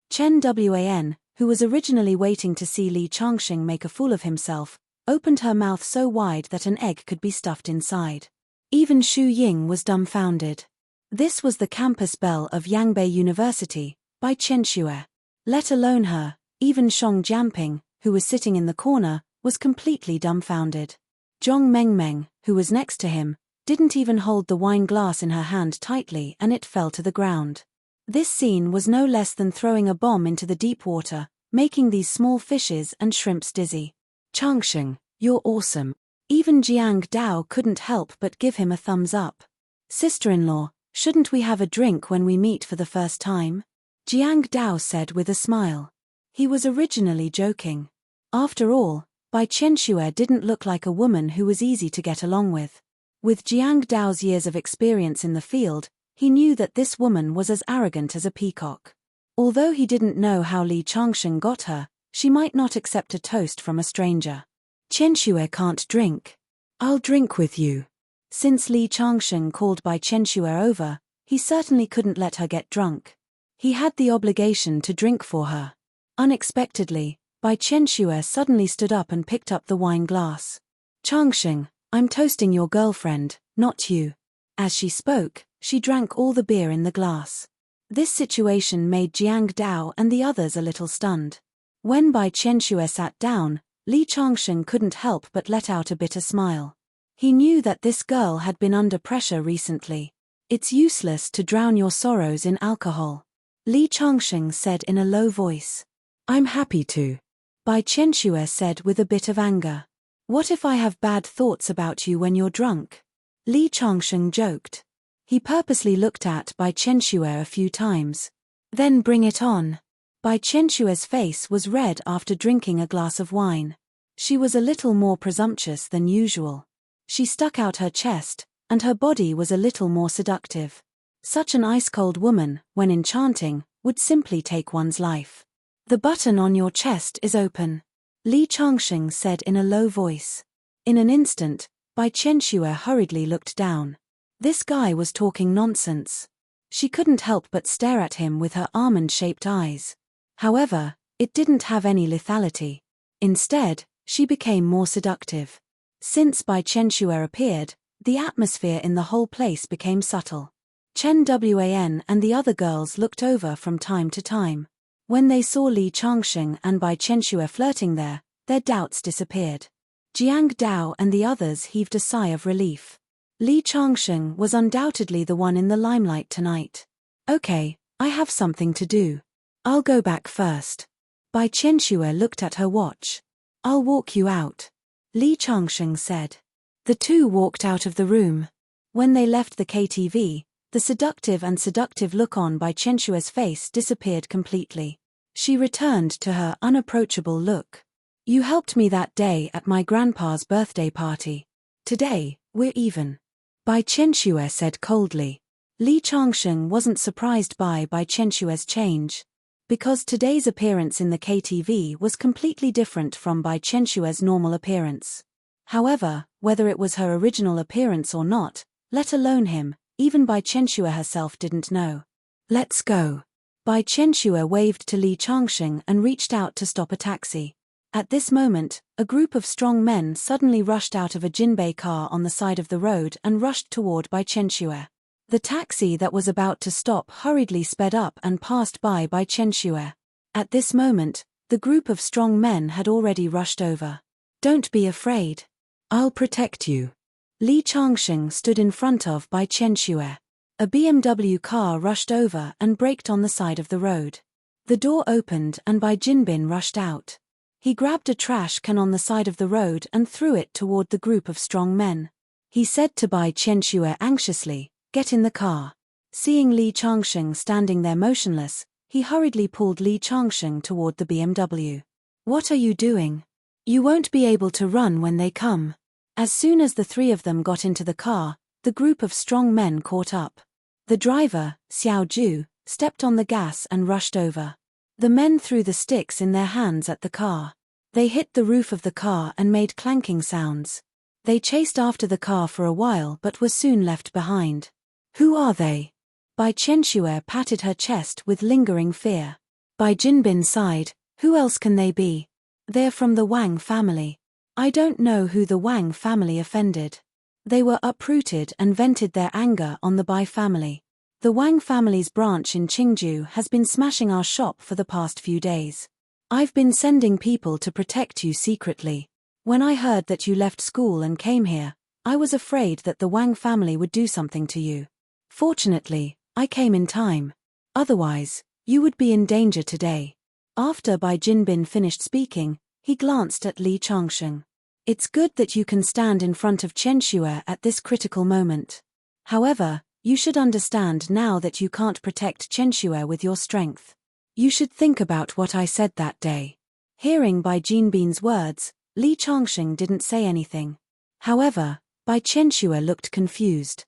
Chen Wan, who was originally waiting to see Li Changsheng make a fool of himself, opened her mouth so wide that an egg could be stuffed inside. Even Xu Ying was dumbfounded. This was the campus belle of Yangbei University, Bai Chenshue. Let alone her, even Shong Jianping, who was sitting in the corner, was completely dumbfounded. Zhong Mengmeng, who was next to him, didn't even hold the wine glass in her hand tightly and it fell to the ground. This scene was no less than throwing a bomb into the deep water, making these small fishes and shrimps dizzy. "Changsheng, you're awesome." Even Jiang Dao couldn't help but give him a thumbs up. "Sister-in-law, shouldn't we have a drink when we meet for the first time?" Jiang Dao said with a smile. He was originally joking. After all, Bai Chenshue didn't look like a woman who was easy to get along with. With Jiang Dao's years of experience in the field, he knew that this woman was as arrogant as a peacock. Although he didn't know how Li Changsheng got her, she might not accept a toast from a stranger. "Chenshue can't drink. I'll drink with you." Since Li Changsheng called Bai Chenshue over, he certainly couldn't let her get drunk. He had the obligation to drink for her. Unexpectedly, Bai Chenshue suddenly stood up and picked up the wine glass. "Changsheng, I'm toasting your girlfriend, not you." As she spoke, she drank all the beer in the glass. This situation made Jiang Dao and the others a little stunned. When Bai Chenshue sat down, Li Changsheng couldn't help but let out a bitter smile. He knew that this girl had been under pressure recently. "It's useless to drown your sorrows in alcohol," Li Changsheng said in a low voice. "I'm happy to," Bai Chenshue said with a bit of anger. "What if I have bad thoughts about you when you're drunk?" Li Changsheng joked. He purposely looked at Bai Chenshue a few times. "Then bring it on." Bai Chenshue's face was red after drinking a glass of wine. She was a little more presumptuous than usual. She stuck out her chest, and her body was a little more seductive. Such an ice-cold woman, when enchanting, would simply take one's life. "The button on your chest is open," Li Changsheng said in a low voice. In an instant, Bai Chenshue hurriedly looked down. This guy was talking nonsense. She couldn't help but stare at him with her almond-shaped eyes. However, it didn't have any lethality. Instead, she became more seductive. Since Bai Chenshue appeared, the atmosphere in the whole place became subtle. Chen Wan and the other girls looked over from time to time. When they saw Li Changsheng and Bai Chenshue flirting there, their doubts disappeared. Jiang Dao and the others heaved a sigh of relief. Li Changsheng was undoubtedly the one in the limelight tonight. "Okay, I have something to do. I'll go back first." Bai Chenshue looked at her watch. "I'll walk you out," Li Changsheng said. The two walked out of the room. When they left the KTV, the seductive look on Bai Chenshue's face disappeared completely. She returned to her unapproachable look. "You helped me that day at my grandpa's birthday party. Today, we're even," Bai Chenshue said coldly. Li Changsheng wasn't surprised by Bai Chenshue's change. Because today's appearance in the KTV was completely different from Bai Chenshue's normal appearance. However, whether it was her original appearance or not, let alone him, even Bai Chenshue herself didn't know. "Let's go." Bai Chenshue waved to Li Changsheng and reached out to stop a taxi. At this moment, a group of strong men suddenly rushed out of a Jinbei car on the side of the road and rushed toward Bai Chenxue. The taxi that was about to stop hurriedly sped up and passed by Bai Chenxue. At this moment, the group of strong men had already rushed over. "Don't be afraid. I'll protect you." Li Changsheng stood in front of Bai Chenxue. A BMW car rushed over and braked on the side of the road. The door opened and Bai Jinbin rushed out. He grabbed a trash can on the side of the road and threw it toward the group of strong men. He said to Bai Chenxue anxiously, "Get in the car." Seeing Li Changsheng standing there motionless, he hurriedly pulled Li Changsheng toward the BMW. "What are you doing? You won't be able to run when they come." As soon as the three of them got into the car, the group of strong men caught up. The driver, Xiao Ju, stepped on the gas and rushed over. The men threw the sticks in their hands at the car. They hit the roof of the car and made clanking sounds. They chased after the car for a while but were soon left behind. "Who are they?" Bai Chenxue patted her chest with lingering fear. Bai Jinbin sighed, "Who else can they be? They're from the Wang family. I don't know who the Wang family offended. They were uprooted and vented their anger on the Bai family. The Wang family's branch in Qingju has been smashing our shop for the past few days. I've been sending people to protect you secretly. When I heard that you left school and came here, I was afraid that the Wang family would do something to you. Fortunately, I came in time. Otherwise, you would be in danger today." After Bai Jinbin finished speaking, he glanced at Li Changsheng. "It's good that you can stand in front of Chenxue at this critical moment. However, you should understand now that you can't protect Chenxue with your strength. You should think about what I said that day." Hearing Bai Jinbin's words, Li Changsheng didn't say anything. However, Bai Chenxue looked confused.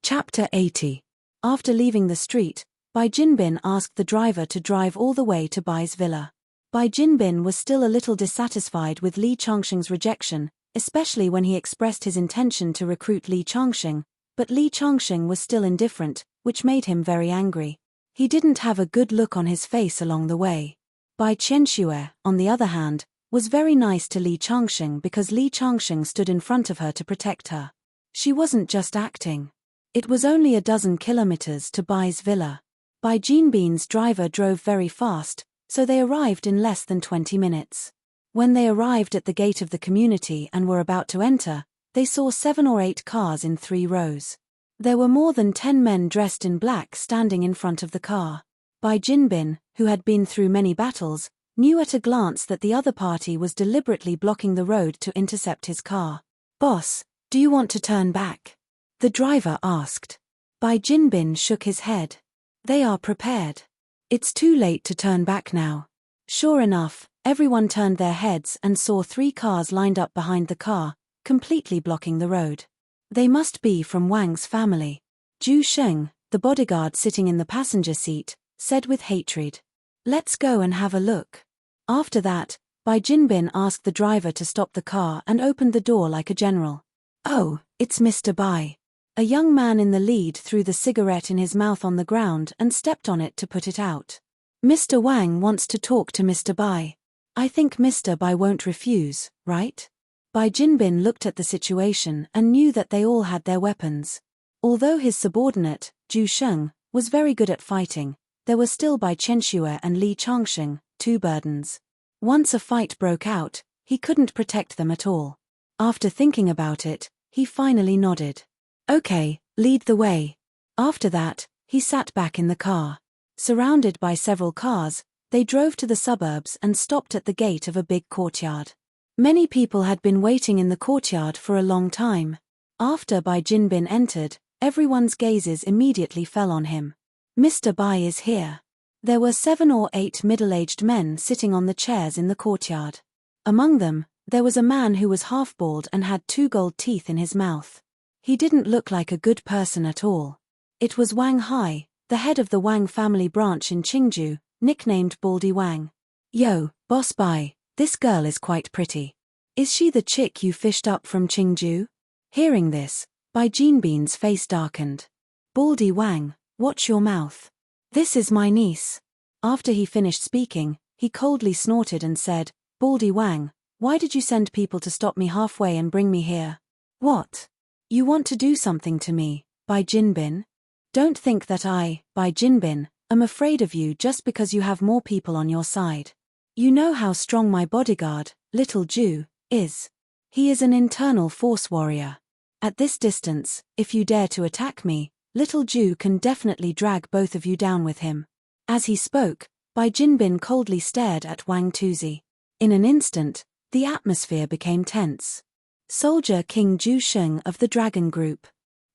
Chapter 80. After leaving the street, Bai Jinbin asked the driver to drive all the way to Bai's villa. Bai Jinbin was still a little dissatisfied with Li Changsheng's rejection, especially when he expressed his intention to recruit Li Changsheng, but Li Changsheng was still indifferent, which made him very angry. He didn't have a good look on his face along the way. Bai Chenxue, on the other hand, was very nice to Li Changsheng because Li Changsheng stood in front of her to protect her. She wasn't just acting. It was only a dozen kilometers to Bai's villa. Bai Jinbin's driver drove very fast, so they arrived in less than 20 minutes. When they arrived at the gate of the community and were about to enter, they saw 7 or 8 cars in 3 rows. There were more than 10 men dressed in black standing in front of the car. Bai Jinbin, who had been through many battles, knew at a glance that the other party was deliberately blocking the road to intercept his car. "Boss, do you want to turn back?" the driver asked. Bai Jinbin shook his head. "They are prepared. It's too late to turn back now." Sure enough, everyone turned their heads and saw 3 cars lined up behind the car, completely blocking the road. They must be from Wang's family. Zhu Sheng, the bodyguard sitting in the passenger seat, said with hatred. "Let's go and have a look." After that, Bai Jinbin asked the driver to stop the car and opened the door like a general. "Oh, it's Mr. Bai." A young man in the lead threw the cigarette in his mouth on the ground and stepped on it to put it out. "Mr. Wang wants to talk to Mr. Bai. I think Mr. Bai won't refuse, right?" Bai Jinbin looked at the situation and knew that they all had their weapons. Although his subordinate, Zhu Sheng, was very good at fighting, there were still Bai Chenxue and Li Changsheng, 2 burdens. Once a fight broke out, he couldn't protect them at all. After thinking about it, he finally nodded. "Okay, lead the way." After that, he sat back in the car. Surrounded by several cars, they drove to the suburbs and stopped at the gate of a big courtyard. Many people had been waiting in the courtyard for a long time. After Bai Jinbin entered, everyone's gazes immediately fell on him. "Mr. Bai is here." There were 7 or 8 middle-aged men sitting on the chairs in the courtyard. Among them, there was a man who was half-bald and had 2 gold teeth in his mouth. He didn't look like a good person at all. It was Wang Hai, the head of the Wang family branch in Qingju, nicknamed Baldy Wang. "Yo, Boss Bai, this girl is quite pretty. Is she the chick you fished up from Qingju?" Hearing this, Bai Jinbin's face darkened. "Baldy Wang, watch your mouth. This is my niece." After he finished speaking, he coldly snorted and said, Baldy Wang, why did you send people to stop me halfway and bring me here? What? You want to do something to me, Bai Jinbin? Don't think that I, Bai Jinbin, am afraid of you just because you have more people on your side. You know how strong my bodyguard, Little Ju, is. He is an internal force warrior. At this distance, if you dare to attack me, Little Ju can definitely drag both of you down with him. As he spoke, Bai Jinbin coldly stared at Wang Tuzi. In an instant, the atmosphere became tense. Soldier King Ju Sheng of the Dragon Group.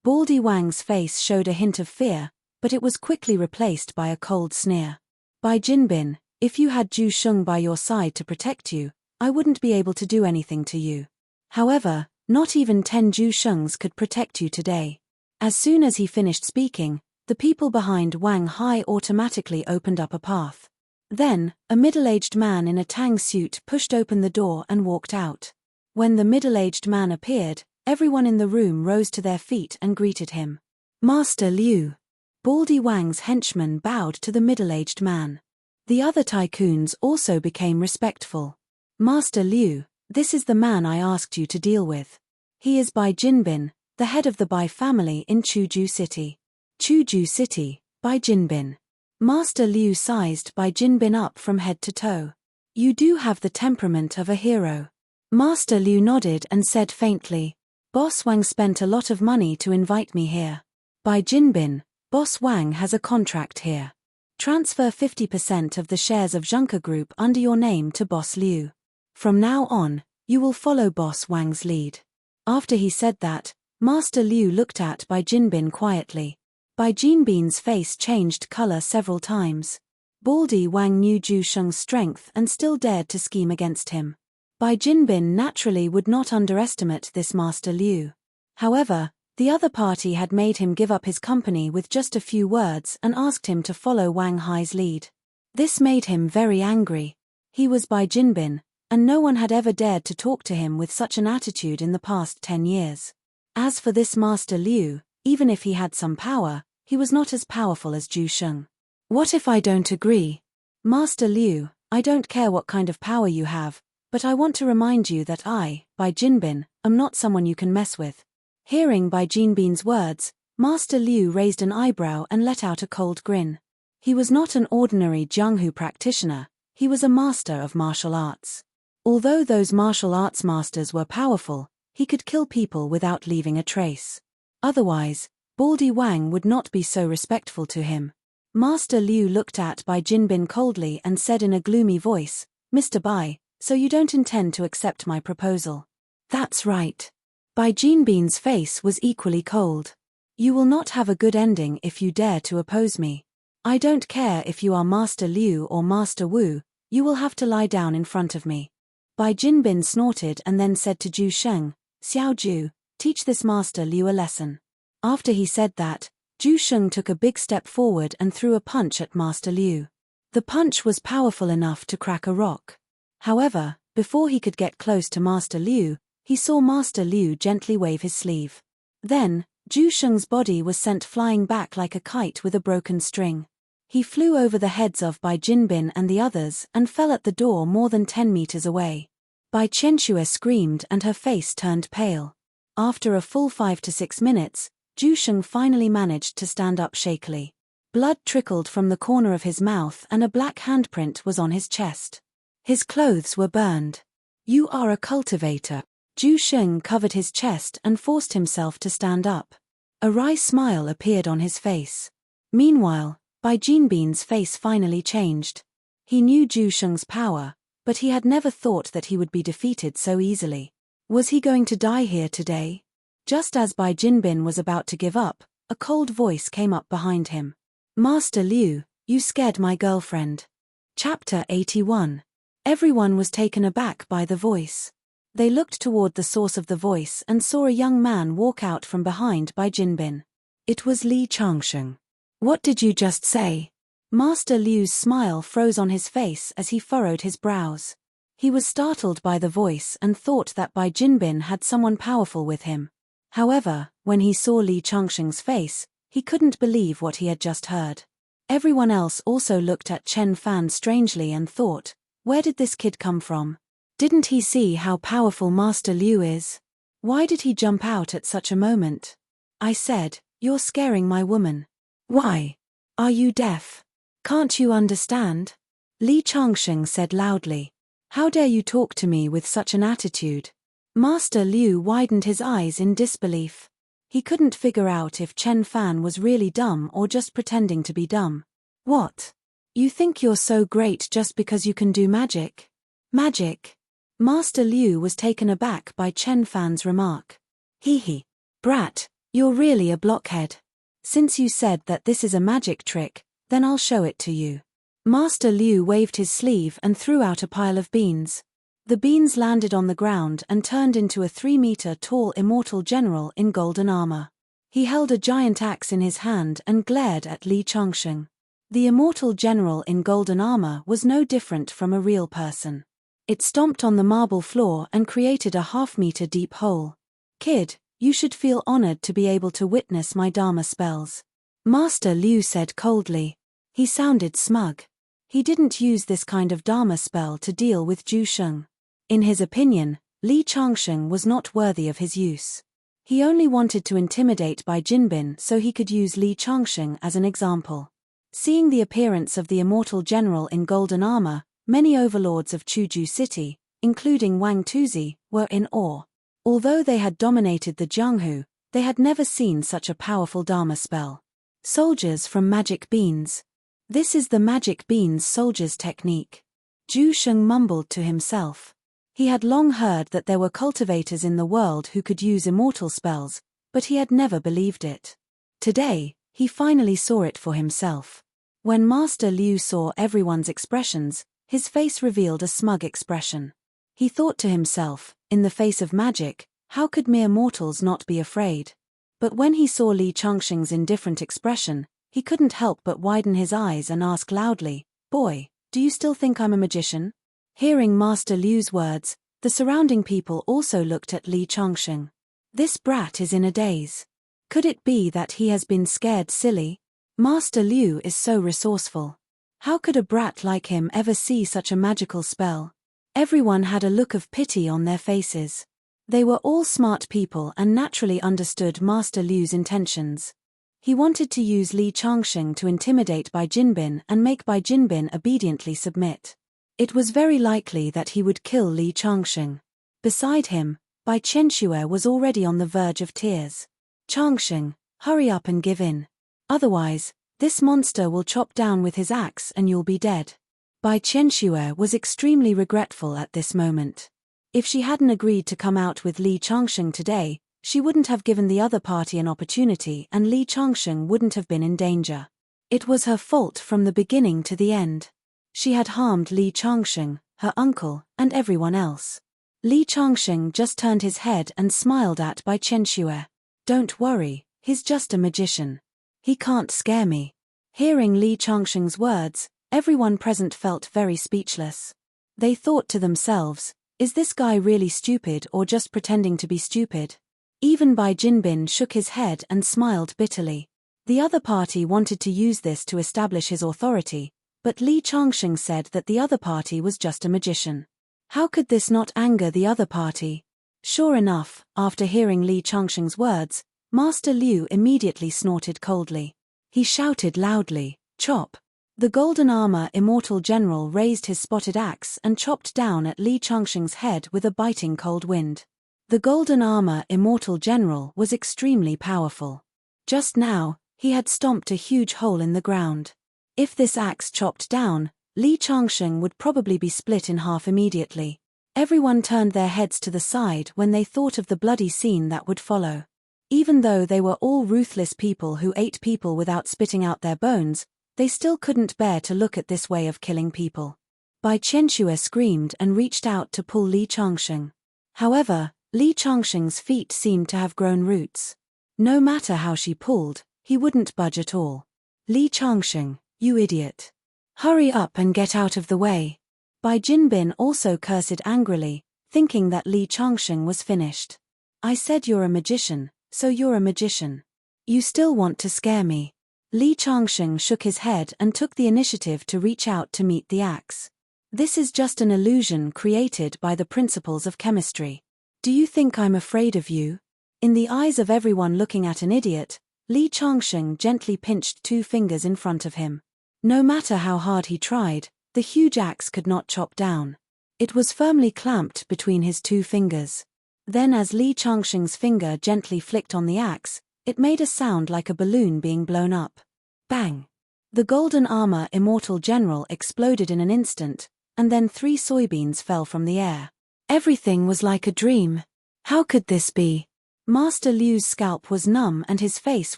Baldy Wang's face showed a hint of fear, but it was quickly replaced by a cold sneer. Bai Jinbin, if you had Ju Sheng by your side to protect you, I wouldn't be able to do anything to you. However, not even 10 Ju Shengs could protect you today. As soon as he finished speaking, the people behind Wang Hai automatically opened up a path. Then, a middle-aged man in a tang suit pushed open the door and walked out. When the middle-aged man appeared, everyone in the room rose to their feet and greeted him. Master Liu. Baldy Wang's henchman bowed to the middle-aged man. The other tycoons also became respectful. Master Liu, this is the man I asked you to deal with. He is Bai Jinbin, the head of the Bai family in Chuju City. Chuju City, Bai Jinbin. Master Liu sized Bai Jinbin up from head to toe. You do have the temperament of a hero. Master Liu nodded and said faintly, Boss Wang spent a lot of money to invite me here. Bai Jinbin, Boss Wang has a contract here. Transfer 50% of the shares of Junker Group under your name to Boss Liu. From now on, you will follow Boss Wang's lead. After he said that, Master Liu looked at Bai Jinbin quietly. Bai Jinbin's face changed color several times. Baldy Wang knew Ju Sheng's strength and still dared to scheme against him. Bai Jinbin naturally would not underestimate this Master Liu. However, the other party had made him give up his company with just a few words and asked him to follow Wang Hai's lead. This made him very angry. He was Bai Jinbin, and no one had ever dared to talk to him with such an attitude in the past 10 years. As for this Master Liu, even if he had some power, he was not as powerful as Ju Sheng. What if I don't agree? Master Liu, I don't care what kind of power you have, but I want to remind you that I, Bai Jinbin, am not someone you can mess with. Hearing Bai Jinbin's words, Master Liu raised an eyebrow and let out a cold grin. He was not an ordinary Jianghu practitioner, he was a master of martial arts. Although those martial arts masters were powerful, he could kill people without leaving a trace. Otherwise, Baldy Wang would not be so respectful to him. Master Liu looked at Bai Jinbin coldly and said in a gloomy voice, Mr. Bai, so you don't intend to accept my proposal? That's right. Bai Jinbin's face was equally cold. You will not have a good ending if you dare to oppose me. I don't care if you are Master Liu or Master Wu, you will have to lie down in front of me. Bai Jinbin snorted and then said to Ju Sheng, Xiao Ju, teach this Master Liu a lesson. After he said that, Ju Sheng took a big step forward and threw a punch at Master Liu. The punch was powerful enough to crack a rock. However, before he could get close to Master Liu, he saw Master Liu gently wave his sleeve. Then, Ju Sheng's body was sent flying back like a kite with a broken string. He flew over the heads of Bai Jinbin and the others and fell at the door more than 10 meters away. Bai Qianxue screamed and her face turned pale. After a full 5 to 6 minutes, Ju Sheng finally managed to stand up shakily. Blood trickled from the corner of his mouth and a black handprint was on his chest. His clothes were burned. You are a cultivator. Ju Sheng covered his chest and forced himself to stand up. A wry smile appeared on his face. Meanwhile, Bai Jinbin's face finally changed. He knew Ju Sheng's power, but he had never thought that he would be defeated so easily. Was he going to die here today? Just as Bai Jinbin was about to give up, a cold voice came up behind him. Master Liu, you scared my girlfriend. Chapter 81. Everyone was taken aback by the voice. They looked toward the source of the voice and saw a young man walk out from behind Bai Jinbin. It was Li Changsheng. What did you just say? Master Liu's smile froze on his face as he furrowed his brows. He was startled by the voice and thought that Bai Jinbin had someone powerful with him. However, when he saw Li Changsheng's face, he couldn't believe what he had just heard. Everyone else also looked at Chen Fan strangely and thought, where did this kid come from? Didn't he see how powerful Master Liu is? Why did he jump out at such a moment? I said, "You're scaring my woman." "Why? Are you deaf? Can't you understand?" Li Changsheng said loudly. "How dare you talk to me with such an attitude?" Master Liu widened his eyes in disbelief. He couldn't figure out if Chen Fan was really dumb or just pretending to be dumb. "What? You think you're so great just because you can do magic?" "Magic?" Master Liu was taken aback by Chen Fan's remark. Hee. Brat, you're really a blockhead. Since you said that this is a magic trick, then I'll show it to you. Master Liu waved his sleeve and threw out a pile of beans. The beans landed on the ground and turned into a 3-meter-tall immortal general in golden armor. He held a giant axe in his hand and glared at Li Changsheng. The immortal general in golden armor was no different from a real person. It stomped on the marble floor and created a half-meter-deep hole. "Kid, you should feel honored to be able to witness my Dharma spells," Master Liu said coldly. He sounded smug. He didn't use this kind of Dharma spell to deal with Zhu Sheng. In his opinion, Li Changsheng was not worthy of his use. He only wanted to intimidate Bai Jinbin so he could use Li Changsheng as an example. Seeing the appearance of the immortal general in golden armor, many overlords of Chuju City, including Wang Tuzi, were in awe. Although they had dominated the Jianghu, they had never seen such a powerful Dharma spell. Soldiers from Magic Beans. This is the Magic Beans soldier's technique. Zhu Sheng mumbled to himself. He had long heard that there were cultivators in the world who could use immortal spells, but he had never believed it. Today, he finally saw it for himself. When Master Liu saw everyone's expressions, his face revealed a smug expression. He thought to himself, in the face of magic, how could mere mortals not be afraid? But when he saw Li Changsheng's indifferent expression, he couldn't help but widen his eyes and ask loudly, "Boy, do you still think I'm a magician?" Hearing Master Liu's words, the surrounding people also looked at Li Changsheng. This brat is in a daze. Could it be that he has been scared silly? Master Liu is so resourceful. How could a brat like him ever see such a magical spell? Everyone had a look of pity on their faces. They were all smart people and naturally understood Master Liu's intentions. He wanted to use Li Changsheng to intimidate Bai Jinbin and make Bai Jinbin obediently submit. It was very likely that he would kill Li Changsheng. Beside him, Bai Chenxue was already on the verge of tears. "Changsheng, hurry up and give in. Otherwise, this monster will chop down with his axe and you'll be dead." Bai Chenxue was extremely regretful at this moment. If she hadn't agreed to come out with Li Changsheng today, she wouldn't have given the other party an opportunity and Li Changsheng wouldn't have been in danger. It was her fault from the beginning to the end. She had harmed Li Changsheng, her uncle, and everyone else. Li Changsheng just turned his head and smiled at Bai Chenxue. "Don't worry, he's just a magician. He can't scare me." Hearing Li Changsheng's words, everyone present felt very speechless. They thought to themselves, is this guy really stupid or just pretending to be stupid? Even Bai Jinbin shook his head and smiled bitterly. The other party wanted to use this to establish his authority, but Li Changsheng said that the other party was just a magician. How could this not anger the other party? Sure enough, after hearing Li Changsheng's words, Master Liu immediately snorted coldly. He shouted loudly, "Chop!" The golden armor immortal general raised his spotted axe and chopped down at Li Changsheng's head with a biting cold wind. The golden armor immortal general was extremely powerful. Just now, he had stomped a huge hole in the ground. If this axe chopped down, Li Changsheng would probably be split in half immediately. Everyone turned their heads to the side when they thought of the bloody scene that would follow. Even though they were all ruthless people who ate people without spitting out their bones, they still couldn't bear to look at this way of killing people. Bai Chenxue screamed and reached out to pull Li Changsheng. However, Li Changsheng's feet seemed to have grown roots. No matter how she pulled, he wouldn't budge at all. "Li Changsheng, you idiot. Hurry up and get out of the way." Bai Jinbin also cursed angrily, thinking that Li Changsheng was finished. "I said you're a magician, so you're a magician. You still want to scare me." Li Changsheng shook his head and took the initiative to reach out to meet the axe. This is just an illusion created by the principles of chemistry. Do you think I'm afraid of you? In the eyes of everyone looking at an idiot, Li Changsheng gently pinched 2 fingers in front of him. No matter how hard he tried, the huge axe could not chop down. It was firmly clamped between his 2 fingers. Then as Li Changsheng's finger gently flicked on the axe, it made a sound like a balloon being blown up. Bang! The golden armor immortal general exploded in an instant, and then 3 soybeans fell from the air. Everything was like a dream. How could this be? Master Liu's scalp was numb and his face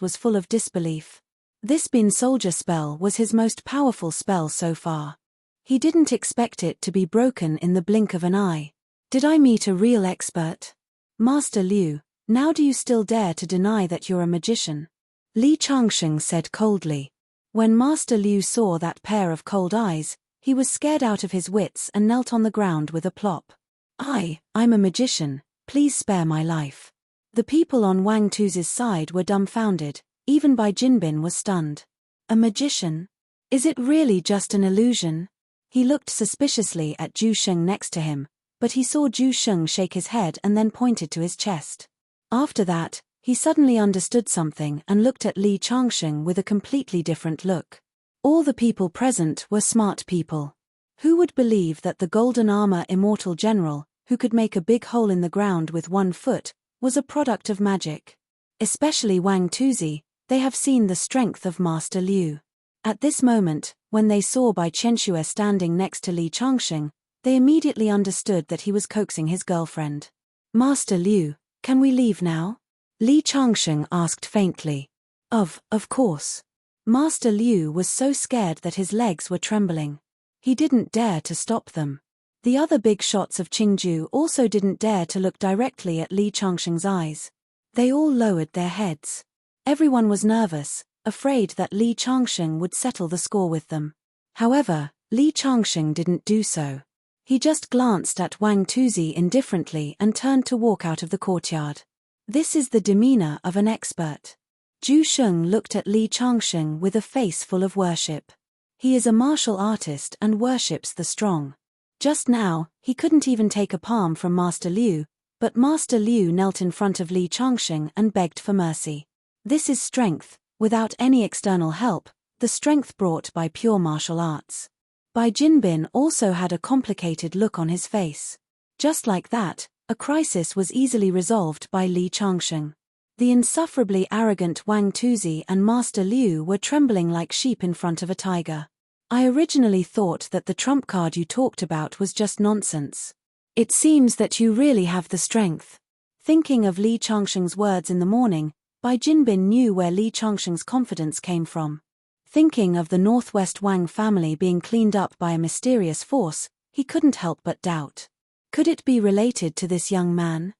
was full of disbelief. This Bin Soldier spell was his most powerful spell so far. He didn't expect it to be broken in the blink of an eye. Did I meet a real expert? Master Liu, now do you still dare to deny that you're a magician? Li Changsheng said coldly. When Master Liu saw that pair of cold eyes, he was scared out of his wits and knelt on the ground with a plop. I'm a magician, please spare my life. The people on Wang Tuzi's side were dumbfounded, even Bai Jinbin was stunned. A magician? Is it really just an illusion? He looked suspiciously at Zhu Sheng next to him, but he saw Zhu Sheng shake his head and then pointed to his chest. After that, he suddenly understood something and looked at Li Changsheng with a completely different look. All the people present were smart people. Who would believe that the golden armor immortal general, who could make a big hole in the ground with 1 foot, was a product of magic? Especially Wang Tuzi, they have seen the strength of Master Liu. At this moment, when they saw Bai Chenxue standing next to Li Changsheng, they immediately understood that he was coaxing his girlfriend. Master Liu, can we leave now? Li Changsheng asked faintly. Of course. Master Liu was so scared that his legs were trembling. He didn't dare to stop them. The other big shots of Qingju also didn't dare to look directly at Li Changsheng's eyes. They all lowered their heads. Everyone was nervous, afraid that Li Changsheng would settle the score with them. However, Li Changsheng didn't do so. He just glanced at Wang Tuzi indifferently and turned to walk out of the courtyard. This is the demeanor of an expert. Zhu Sheng looked at Li Changsheng with a face full of worship. He is a martial artist and worships the strong. Just now, he couldn't even take a palm from Master Liu, but Master Liu knelt in front of Li Changsheng and begged for mercy. This is strength, without any external help, the strength brought by pure martial arts. Bai Jinbin also had a complicated look on his face. Just like that, a crisis was easily resolved by Li Changsheng. The insufferably arrogant Wang Tuzi and Master Liu were trembling like sheep in front of a tiger. I originally thought that the trump card you talked about was just nonsense. It seems that you really have the strength. Thinking of Li Changsheng's words in the morning, Bai Jinbin knew where Li Changsheng's confidence came from. Thinking of the Northwest Wang family being cleaned up by a mysterious force, he couldn't help but doubt. Could it be related to this young man?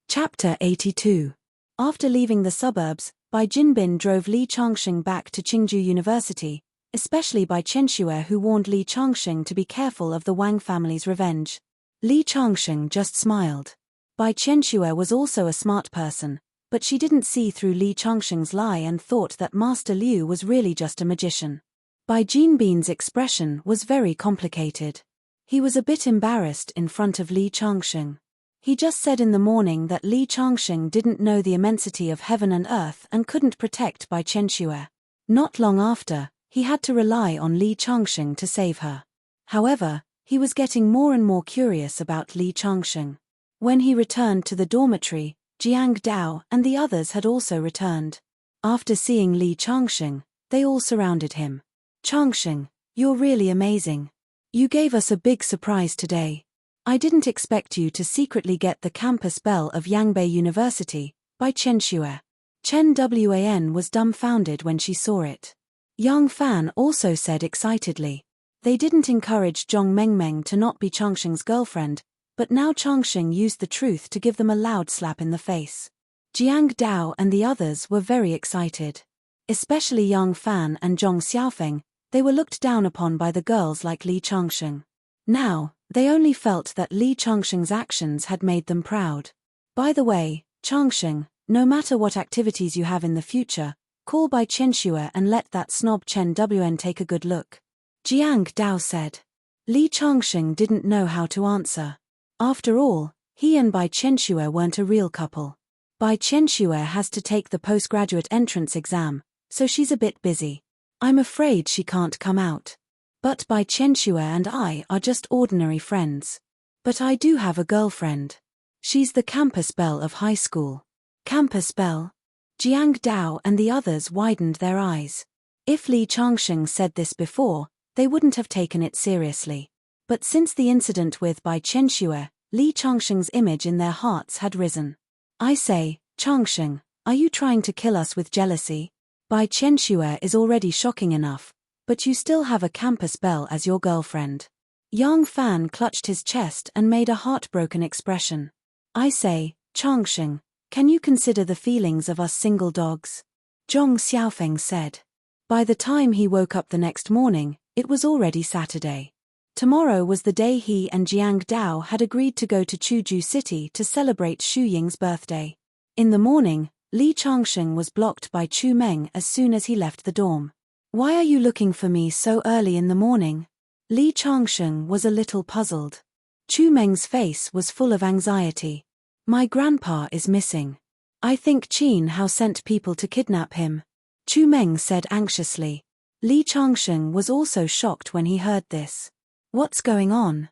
Chapter 82. After leaving the suburbs, Bai Jinbin drove Li Changsheng back to Qingju University, especially Bai Chenxue, who warned Li Changsheng to be careful of the Wang family's revenge. Li Changsheng just smiled. Bai Chenxue was also a smart person, but she didn't see through Li Changsheng's lie and thought that Master Liu was really just a magician. Bai Jinbin's expression was very complicated. He was a bit embarrassed in front of Li Changsheng. He just said in the morning that Li Changsheng didn't know the immensity of heaven and earth and couldn't protect Bai Chenxue. Not long after, he had to rely on Li Changsheng to save her. However, he was getting more and more curious about Li Changsheng. When he returned to the dormitory, Jiang Dao and the others had also returned. After seeing Li Changsheng, they all surrounded him. Changsheng, you're really amazing. You gave us a big surprise today. I didn't expect you to secretly get the campus bell of Yangbei University, Bai Chenxue. Chen Wan was dumbfounded when she saw it. Yang Fan also said excitedly. They didn't encourage Zhong Mengmeng to not be Changsheng's girlfriend, but now Changsheng used the truth to give them a loud slap in the face. Jiang Dao and the others were very excited. Especially Yang Fan and Zhong Xiaofeng, they were looked down upon by the girls like Li Changsheng. Now, they only felt that Li Changsheng's actions had made them proud. By the way, Changsheng, no matter what activities you have in the future, call Bai Chenxue and let that snob Chen Wan take a good look. Jiang Dao said. Li Changsheng didn't know how to answer. After all, he and Bai Qianxue weren't a real couple. Bai Qianxue has to take the postgraduate entrance exam, so she's a bit busy. I'm afraid she can't come out. But Bai Qianxue and I are just ordinary friends. But I do have a girlfriend. She's the campus belle of high school. Campus belle? Jiang Dao and the others widened their eyes. If Li Changsheng said this before, they wouldn't have taken it seriously. But since the incident with Bai Qianxue, Li Changsheng's image in their hearts had risen. I say, Changsheng, are you trying to kill us with jealousy? Bai Qianxue is already shocking enough, but you still have a campus belle as your girlfriend. Yang Fan clutched his chest and made a heartbroken expression. I say, Changsheng, can you consider the feelings of us single dogs? Zhong Xiaofeng said. By the time he woke up the next morning, it was already Saturday. Tomorrow was the day he and Jiang Dao had agreed to go to Chuzhou City to celebrate Xu Ying's birthday. In the morning, Li Changsheng was blocked by Chu Meng as soon as he left the dorm. Why are you looking for me so early in the morning? Li Changsheng was a little puzzled. Chu Meng's face was full of anxiety. My grandpa is missing. I think Qin Hao sent people to kidnap him. Chu Meng said anxiously. Li Changsheng was also shocked when he heard this. What's going on?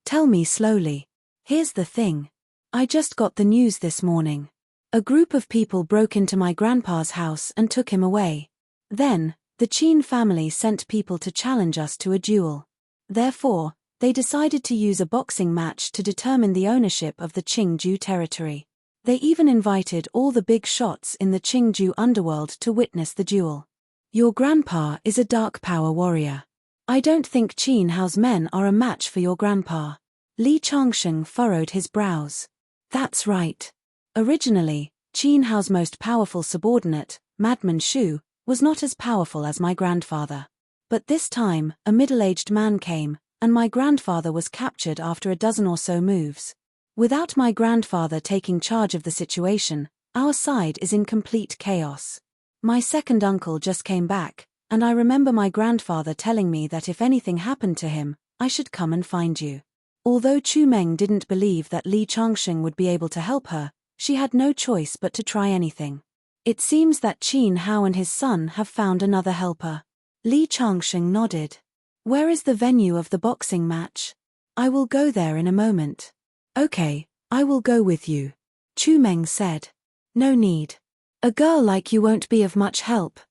Tell me slowly. Here's the thing. I just got the news this morning. A group of people broke into my grandpa's house and took him away. Then, the Qin family sent people to challenge us to a duel. Therefore, they decided to use a boxing match to determine the ownership of the Qingju territory. They even invited all the big shots in the Qingju underworld to witness the duel. Your grandpa is a dark power warrior. I don't think Qin Hao's men are a match for your grandpa. Li Changsheng furrowed his brows. That's right. Originally, Qin Hao's most powerful subordinate, Madman Shu, was not as powerful as my grandfather. But this time, a middle-aged man came, and my grandfather was captured after a dozen or so moves. Without my grandfather taking charge of the situation, our side is in complete chaos. My second uncle just came back, and I remember my grandfather telling me that if anything happened to him, I should come and find you. Although Chu Meng didn't believe that Li Changsheng would be able to help her, she had no choice but to try anything. It seems that Qin Hao and his son have found another helper. Li Changsheng nodded. Where is the venue of the boxing match? I will go there in a moment. Okay, I will go with you. Chu Meng said. No need. A girl like you won't be of much help.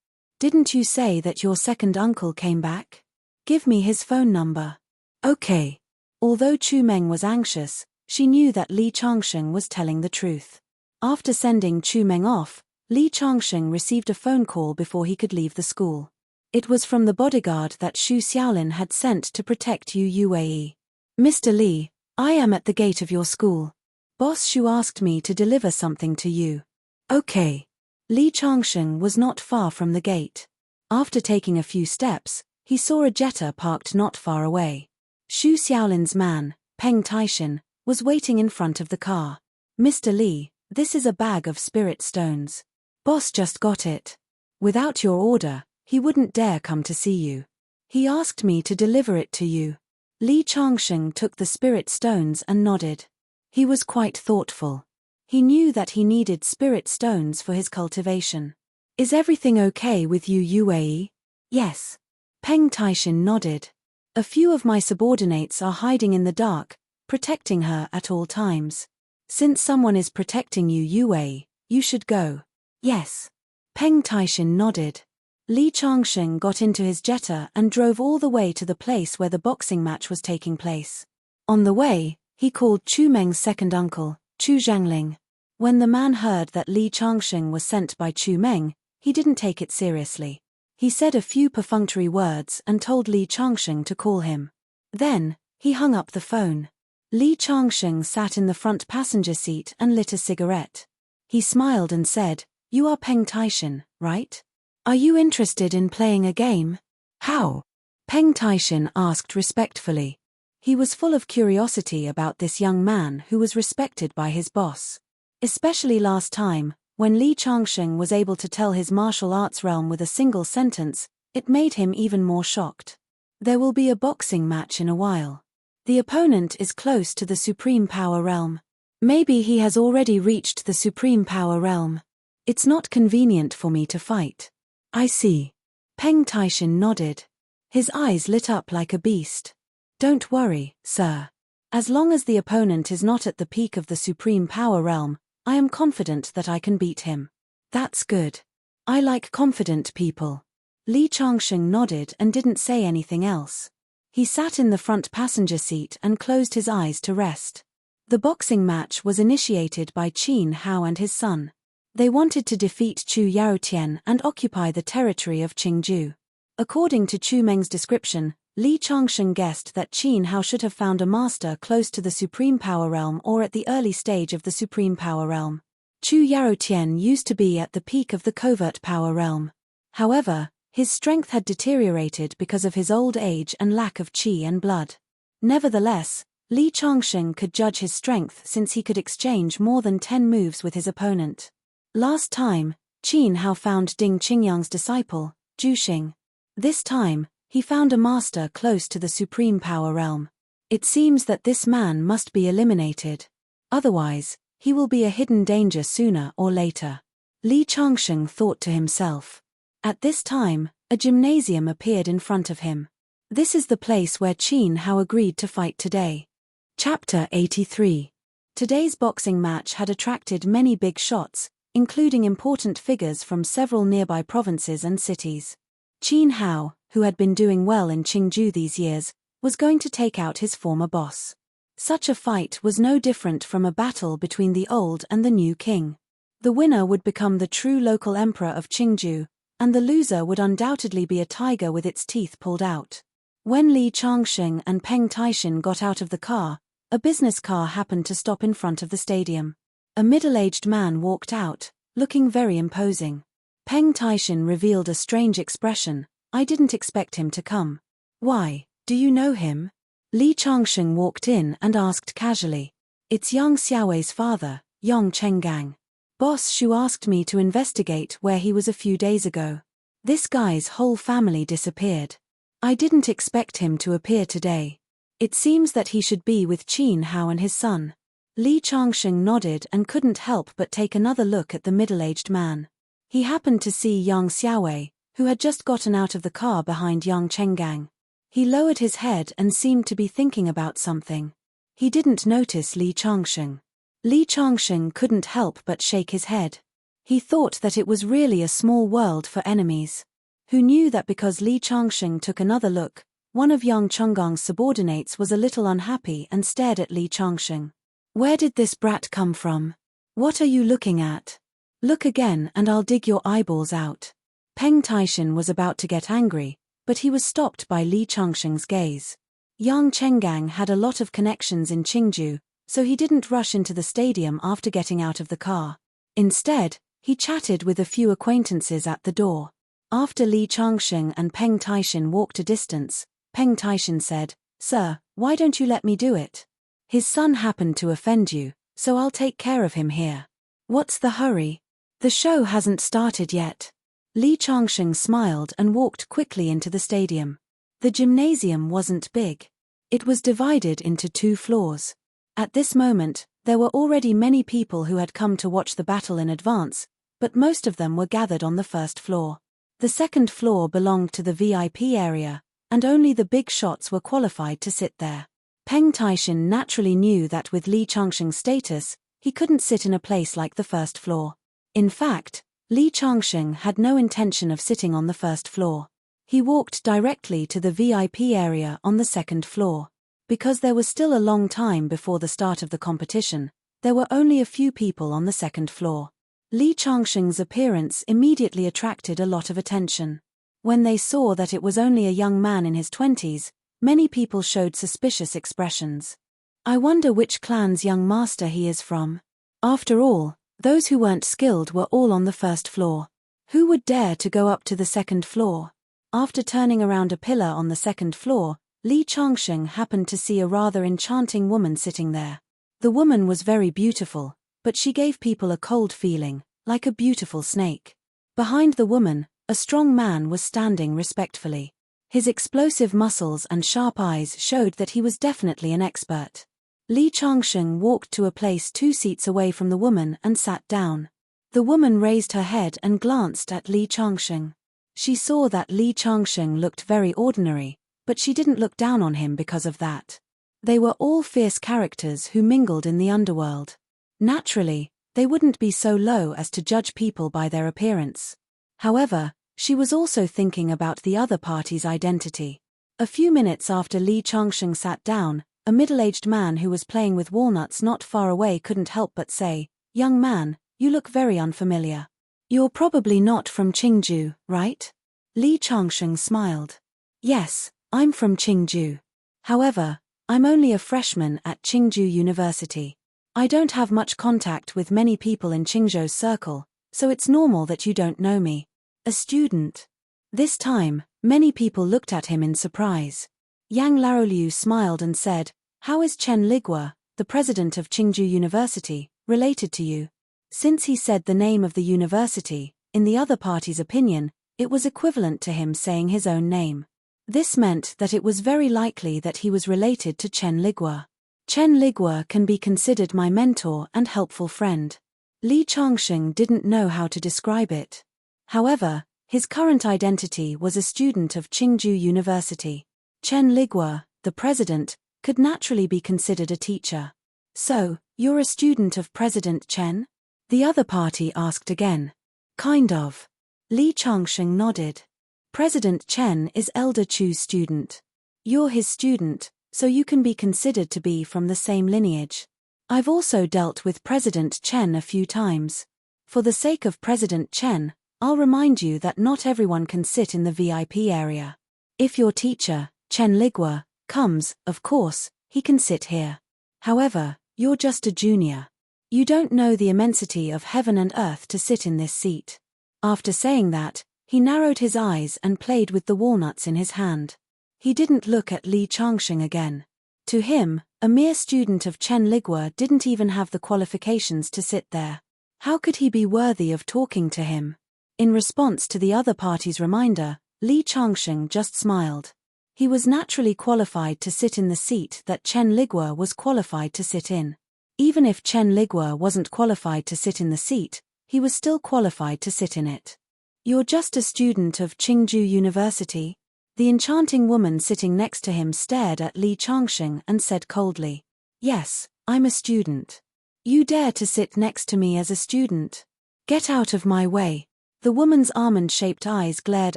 Didn't you say that your second uncle came back? Give me his phone number. Okay. Although Chu Meng was anxious, she knew that Li Changsheng was telling the truth. After sending Chu Meng off, Li Changsheng received a phone call before he could leave the school. It was from the bodyguard that Xu Xiaolin had sent to protect Yue. Mr. Li, I am at the gate of your school. Boss Xu asked me to deliver something to you. Okay. Li Changsheng was not far from the gate. After taking a few steps, he saw a Jetta parked not far away. Xu Xiaolin's man, Peng Taishan, was waiting in front of the car. Mr. Li, this is a bag of spirit stones. Boss just got it. Without your order, he wouldn't dare come to see you. He asked me to deliver it to you. Li Changsheng took the spirit stones and nodded. He was quite thoughtful. He knew that he needed spirit stones for his cultivation. Is everything okay with you, Yue? Yes. Peng Taishan nodded. A few of my subordinates are hiding in the dark, protecting her at all times. Since someone is protecting you, Yue, you should go. Yes. Peng Taishan nodded. Li Changsheng got into his Jetta and drove all the way to the place where the boxing match was taking place. On the way, he called Chu Meng's second uncle, Chu Zhangling. When the man heard that Li Changsheng was sent by Chu Meng, he didn't take it seriously. He said a few perfunctory words and told Li Changsheng to call him. Then, he hung up the phone. Li Changsheng sat in the front passenger seat and lit a cigarette. He smiled and said, You are Peng Taishan, right? Are you interested in playing a game? How? Peng Taishan asked respectfully. He was full of curiosity about this young man who was respected by his boss. Especially last time, when Li Changsheng was able to tell his martial arts realm with a single sentence, it made him even more shocked. There will be a boxing match in a while. The opponent is close to the Supreme Power Realm. Maybe he has already reached the Supreme Power Realm. It's not convenient for me to fight. I see. Peng Taishin nodded. His eyes lit up like a beast. Don't worry, sir. As long as the opponent is not at the peak of the Supreme Power Realm, I am confident that I can beat him. That's good. I like confident people. Li Changsheng nodded and didn't say anything else. He sat in the front passenger seat and closed his eyes to rest. The boxing match was initiated by Qin Hao and his son. They wanted to defeat Chu Yaotian and occupy the territory of Qingju. According to Chu Meng's description, Li Changsheng guessed that Qin Hao should have found a master close to the Supreme Power Realm or at the early stage of the Supreme Power Realm. Chu Yaotian used to be at the peak of the Covert Power Realm. However, his strength had deteriorated because of his old age and lack of qi and blood. Nevertheless, Li Changsheng could judge his strength since he could exchange more than 10 moves with his opponent. Last time, Qin Hao found Ding Qingyang's disciple, Zhu Xing. This time, he found a master close to the Supreme Power Realm. It seems that this man must be eliminated. Otherwise, he will be a hidden danger sooner or later. Li Changsheng thought to himself. At this time, a gymnasium appeared in front of him. This is the place where Qin Hao agreed to fight today. Chapter 83. Today's boxing match had attracted many big shots, including important figures from several nearby provinces and cities. Qin Hao, who had been doing well in Qingju these years, was going to take out his former boss. Such a fight was no different from a battle between the old and the new king. The winner would become the true local emperor of Qingju, and the loser would undoubtedly be a tiger with its teeth pulled out. When Li Changsheng and Peng Taishin got out of the car, a business car happened to stop in front of the stadium. A middle-aged man walked out, looking very imposing. Peng Taishin revealed a strange expression. I didn't expect him to come. Why, do you know him? Li Changsheng walked in and asked casually. It's Yang Xiaowei's father, Yang Chenggang. Boss Shu asked me to investigate where he was a few days ago. This guy's whole family disappeared. I didn't expect him to appear today. It seems that he should be with Qin Hao and his son. Li Changsheng nodded and couldn't help but take another look at the middle-aged man. He happened to see Yang Xiaowei, who had just gotten out of the car behind Yang Chenggang. He lowered his head and seemed to be thinking about something. He didn't notice Li Changsheng. Li Changsheng couldn't help but shake his head. He thought that it was really a small world for enemies. Who knew that because Li Changsheng took another look, one of Yang Chengang's subordinates was a little unhappy and stared at Li Changsheng. Where did this brat come from? What are you looking at? Look again and I'll dig your eyeballs out. Peng Taishin was about to get angry, but he was stopped by Li Changsheng's gaze. Yang Chenggang had a lot of connections in Qingju, so he didn't rush into the stadium after getting out of the car. Instead, he chatted with a few acquaintances at the door. After Li Changsheng and Peng Taishin walked a distance, Peng Taishin said, "Sir, why don't you let me do it? His son happened to offend you, so I'll take care of him here. What's the hurry? The show hasn't started yet." Li Changsheng smiled and walked quickly into the stadium. The gymnasium wasn't big. It was divided into 2 floors. At this moment, there were already many people who had come to watch the battle in advance, but most of them were gathered on the first floor. The second floor belonged to the VIP area, and only the big shots were qualified to sit there. Peng Taishin naturally knew that with Li Changsheng's status, he couldn't sit in a place like the first floor. In fact, Li Changsheng had no intention of sitting on the first floor. He walked directly to the VIP area on the second floor. Because there was still a long time before the start of the competition, there were only a few people on the second floor. Li Changsheng's appearance immediately attracted a lot of attention. When they saw that it was only a young man in his 20s, many people showed suspicious expressions. I wonder which clan's young master he is from. After all, those who weren't skilled were all on the first floor. Who would dare to go up to the second floor? After turning around a pillar on the second floor, Li Changsheng happened to see a rather enchanting woman sitting there. The woman was very beautiful, but she gave people a cold feeling, like a beautiful snake. Behind the woman, a strong man was standing respectfully. His explosive muscles and sharp eyes showed that he was definitely an expert. Li Changsheng walked to a place 2 seats away from the woman and sat down. The woman raised her head and glanced at Li Changsheng. She saw that Li Changsheng looked very ordinary, but she didn't look down on him because of that. They were all fierce characters who mingled in the underworld. Naturally, they wouldn't be so low as to judge people by their appearance. However, she was also thinking about the other party's identity. A few minutes after Li Changsheng sat down, a middle-aged man who was playing with walnuts not far away couldn't help but say, "Young man, you look very unfamiliar. You're probably not from Qingju, right?" Li Changsheng smiled. "Yes, I'm from Qingju. However, I'm only a freshman at Qingju University. I don't have much contact with many people in Qingzhou's circle, so it's normal that you don't know me. A student." This time, many people looked at him in surprise. Yang Laoliu smiled and said, "How is Chen Ligua, the president of Qingju University, related to you?" Since he said the name of the university, in the other party's opinion, it was equivalent to him saying his own name. This meant that it was very likely that he was related to Chen Ligua. Chen Ligua can be considered my mentor and helpful friend. Li Changsheng didn't know how to describe it. However, his current identity was a student of Qingju University. Chen Ligua, the president, could naturally be considered a teacher. "So, you're a student of President Chen?" the other party asked again. "Kind of." Li Changsheng nodded. "President Chen is Elder Chu's student. You're his student, so you can be considered to be from the same lineage. I've also dealt with President Chen a few times. For the sake of President Chen, I'll remind you that not everyone can sit in the VIP area. If your teacher, Chen Ligua, comes, of course, he can sit here. However, you're just a junior. You don't know the immensity of heaven and earth to sit in this seat." After saying that, he narrowed his eyes and played with the walnuts in his hand. He didn't look at Li Changsheng again. To him, a mere student of Chen Ligua didn't even have the qualifications to sit there. How could he be worthy of talking to him? In response to the other party's reminder, Li Changsheng just smiled. He was naturally qualified to sit in the seat that Chen Ligua was qualified to sit in. Even if Chen Ligua wasn't qualified to sit in the seat, he was still qualified to sit in it. "You're just a student of Qingju University?" The enchanting woman sitting next to him stared at Li Changsheng and said coldly, "Yes, I'm a student. You dare to sit next to me as a student? Get out of my way." The woman's almond-shaped eyes glared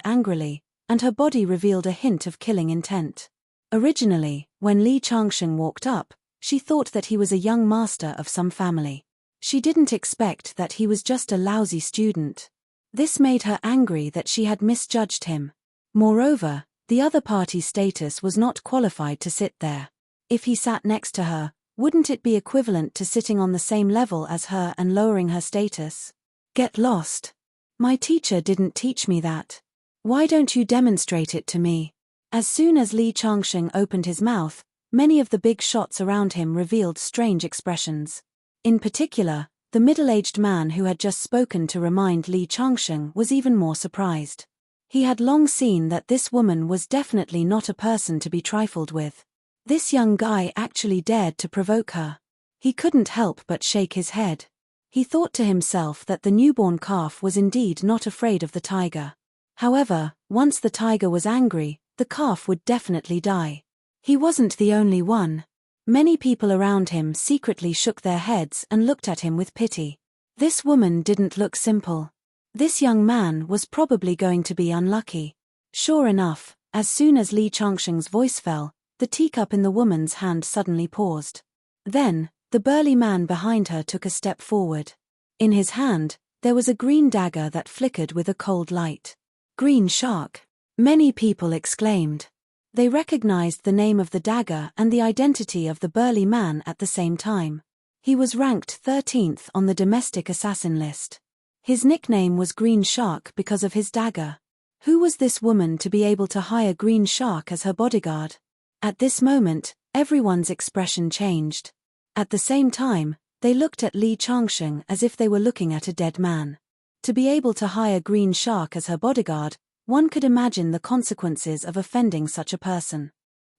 angrily, and her body revealed a hint of killing intent. Originally, when Li Changsheng walked up, she thought that he was a young master of some family. She didn't expect that he was just a lousy student. This made her angry that she had misjudged him. Moreover, the other party's status was not qualified to sit there. If he sat next to her, wouldn't it be equivalent to sitting on the same level as her and lowering her status? "Get lost. My teacher didn't teach me that. Why don't you demonstrate it to me?" As soon as Li Changsheng opened his mouth, many of the big shots around him revealed strange expressions. In particular, the middle-aged man who had just spoken to remind Li Changsheng was even more surprised. He had long seen that this woman was definitely not a person to be trifled with. This young guy actually dared to provoke her. He couldn't help but shake his head. He thought to himself that the newborn calf was indeed not afraid of the tiger. However, once the tiger was angry, the calf would definitely die. He wasn't the only one. Many people around him secretly shook their heads and looked at him with pity. This woman didn't look simple. This young man was probably going to be unlucky. Sure enough, as soon as Li Changsheng's voice fell, the teacup in the woman's hand suddenly paused. Then, the burly man behind her took a step forward. In his hand, there was a green dagger that flickered with a cold light. "Green shark!" many people exclaimed. They recognized the name of the dagger and the identity of the burly man at the same time. He was ranked 13th on the domestic assassin list. His nickname was Green Shark because of his dagger. Who was this woman to be able to hire Green Shark as her bodyguard? At this moment, everyone's expression changed. At the same time, they looked at Li Changsheng as if they were looking at a dead man. To be able to hire Green Shark as her bodyguard One could imagine the consequences of offending such a person.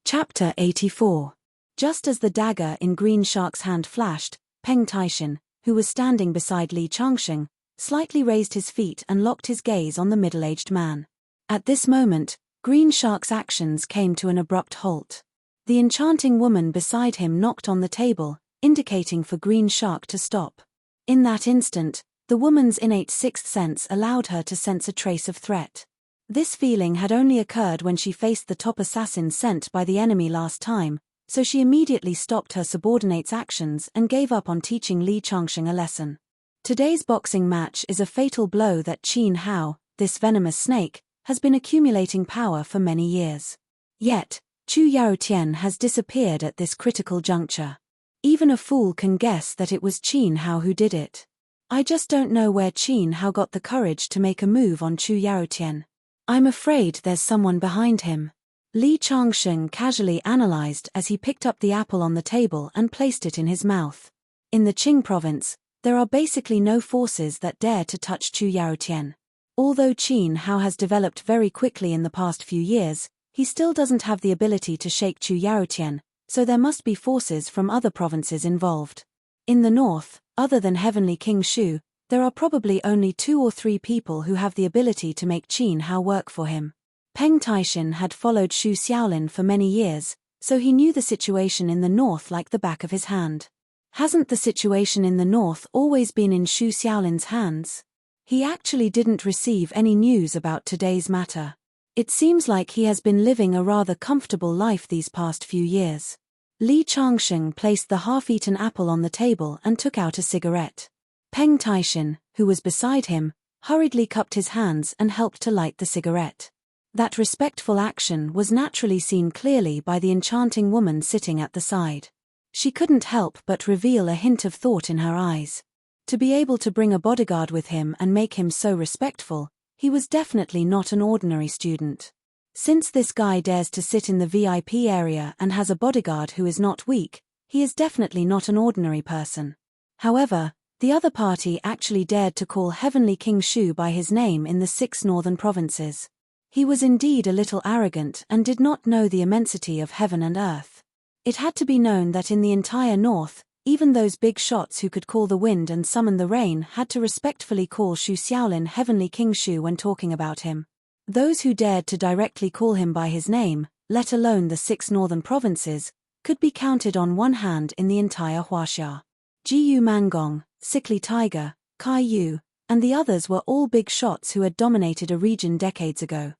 Chapter 84. Just as the dagger in Green Shark's hand flashed, Peng Taishan, who was standing beside Li Changsheng, slightly raised his feet and locked his gaze on the middle-aged man. At this moment, Green Shark's actions came to an abrupt halt. The enchanting woman beside him knocked on the table, indicating for Green Shark to stop. In that instant, the woman's innate sixth sense allowed her to sense a trace of threat. This feeling had only occurred when she faced the top assassin sent by the enemy last time, so she immediately stopped her subordinate's actions and gave up on teaching Li Changsheng a lesson. Today's boxing match is a fatal blow that Qin Hao, this venomous snake, has been accumulating power for many years. Yet, Chu Yaotian has disappeared at this critical juncture. Even a fool can guess that it was Qin Hao who did it. I just don't know where Qin Hao got the courage to make a move on Chu Yaotian. I'm afraid there's someone behind him. Li Changsheng casually analyzed as he picked up the apple on the table and placed it in his mouth. In the Qing province, there are basically no forces that dare to touch Chu Yaotian. Although Qin Hao has developed very quickly in the past few years, he still doesn't have the ability to shake Chu Yaotian, so there must be forces from other provinces involved. In the north, other than Heavenly King Shu, there are probably only 2 or 3 people who have the ability to make Qin Hao work for him. Peng Taishan had followed Xu Xiaolin for many years, so he knew the situation in the north like the back of his hand. Hasn't the situation in the north always been in Xu Xiaolin's hands? He actually didn't receive any news about today's matter. It seems like he has been living a rather comfortable life these past few years. Li Changsheng placed the half-eaten apple on the table and took out a cigarette. Peng Taishan, who was beside him, hurriedly cupped his hands and helped to light the cigarette. That respectful action was naturally seen clearly by the enchanting woman sitting at the side. She couldn't help but reveal a hint of thought in her eyes. To be able to bring a bodyguard with him and make him so respectful, he was definitely not an ordinary student. Since this guy dares to sit in the VIP area and has a bodyguard who is not weak, he is definitely not an ordinary person. However, the other party actually dared to call Heavenly King Shu by his name in the 6 northern provinces. He was indeed a little arrogant and did not know the immensity of heaven and earth. It had to be known that in the entire north, even those big shots who could call the wind and summon the rain had to respectfully call Xu Xiaolin Heavenly King Shu when talking about him. Those who dared to directly call him by his name, let alone the 6 northern provinces, could be counted on one hand in the entire Huaxia. Jiyu Mangong, Sickly Tiger, Kai Yu, and the others were all big shots who had dominated a region decades ago.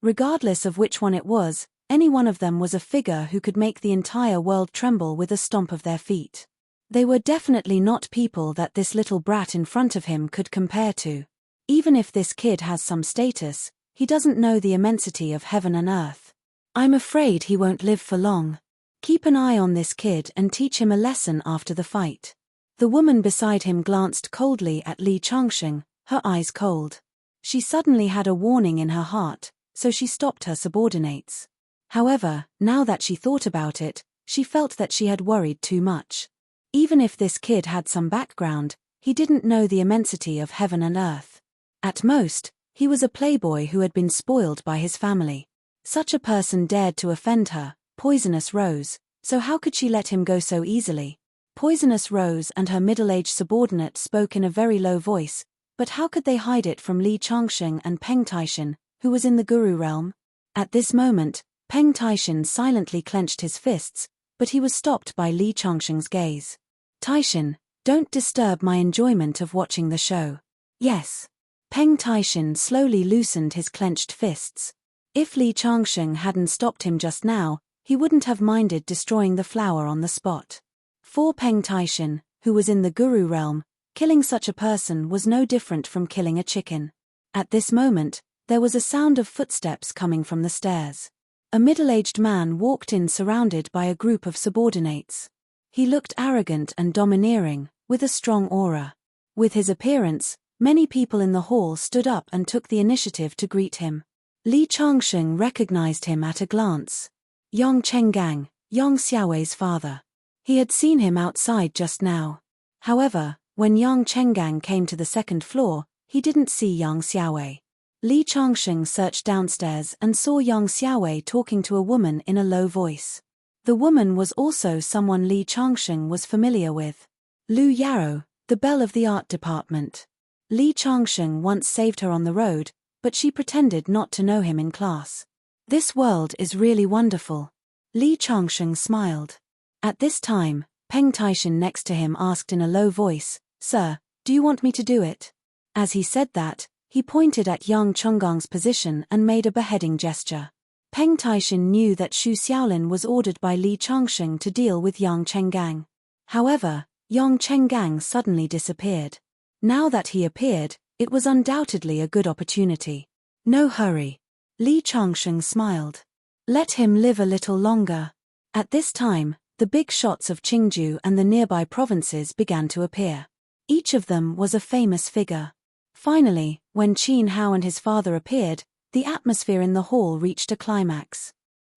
Regardless of which one it was, any one of them was a figure who could make the entire world tremble with a stomp of their feet. They were definitely not people that this little brat in front of him could compare to. Even if this kid has some status, he doesn't know the immensity of heaven and earth. I'm afraid he won't live for long. Keep an eye on this kid and teach him a lesson after the fight. The woman beside him glanced coldly at Li Changsheng, her eyes cold. She suddenly had a warning in her heart, so she stopped her subordinates. However, now that she thought about it, she felt that she had worried too much. Even if this kid had some background, he didn't know the immensity of heaven and earth. At most, he was a playboy who had been spoiled by his family. Such a person dared to offend her, Poisonous Rose, so how could she let him go so easily? Poisonous Rose and her middle-aged subordinate spoke in a very low voice, but how could they hide it from Li Changsheng and Peng Taishan, who was in the Guru realm? At this moment, Peng Taishan silently clenched his fists, but he was stopped by Li Changsheng's gaze. Taishan, don't disturb my enjoyment of watching the show. Yes. Peng Taishan slowly loosened his clenched fists. If Li Changsheng hadn't stopped him just now, he wouldn't have minded destroying the flower on the spot. For Peng Taishan, who was in the Guru realm, killing such a person was no different from killing a chicken. At this moment, there was a sound of footsteps coming from the stairs. A middle-aged man walked in surrounded by a group of subordinates. He looked arrogant and domineering, with a strong aura. With his appearance, many people in the hall stood up and took the initiative to greet him. Li Changsheng recognized him at a glance. Yang Chenggang, Yang Xiaowei's father. He had seen him outside just now. However, when Yang Chenggang came to the second floor, he didn't see Yang Xiaowei. Li Changsheng searched downstairs and saw Yang Xiaowei talking to a woman in a low voice. The woman was also someone Li Changsheng was familiar with. Lu Yaro, the belle of the art department. Li Changsheng once saved her on the road, but she pretended not to know him in class. This world is really wonderful. Li Changsheng smiled. At this time, Peng Taishan next to him asked in a low voice, "Sir, do you want me to do it?" As he said that, he pointed at Yang Chonggang's position and made a beheading gesture. Peng Taishan knew that Xu Xiaolin was ordered by Li Changsheng to deal with Yang Chenggang. However, Yang Chenggang suddenly disappeared. Now that he appeared, it was undoubtedly a good opportunity. No hurry. Li Changsheng smiled. Let him live a little longer. At this time, the big shots of Qingju and the nearby provinces began to appear. Each of them was a famous figure. Finally, when Qin Hao and his father appeared, the atmosphere in the hall reached a climax.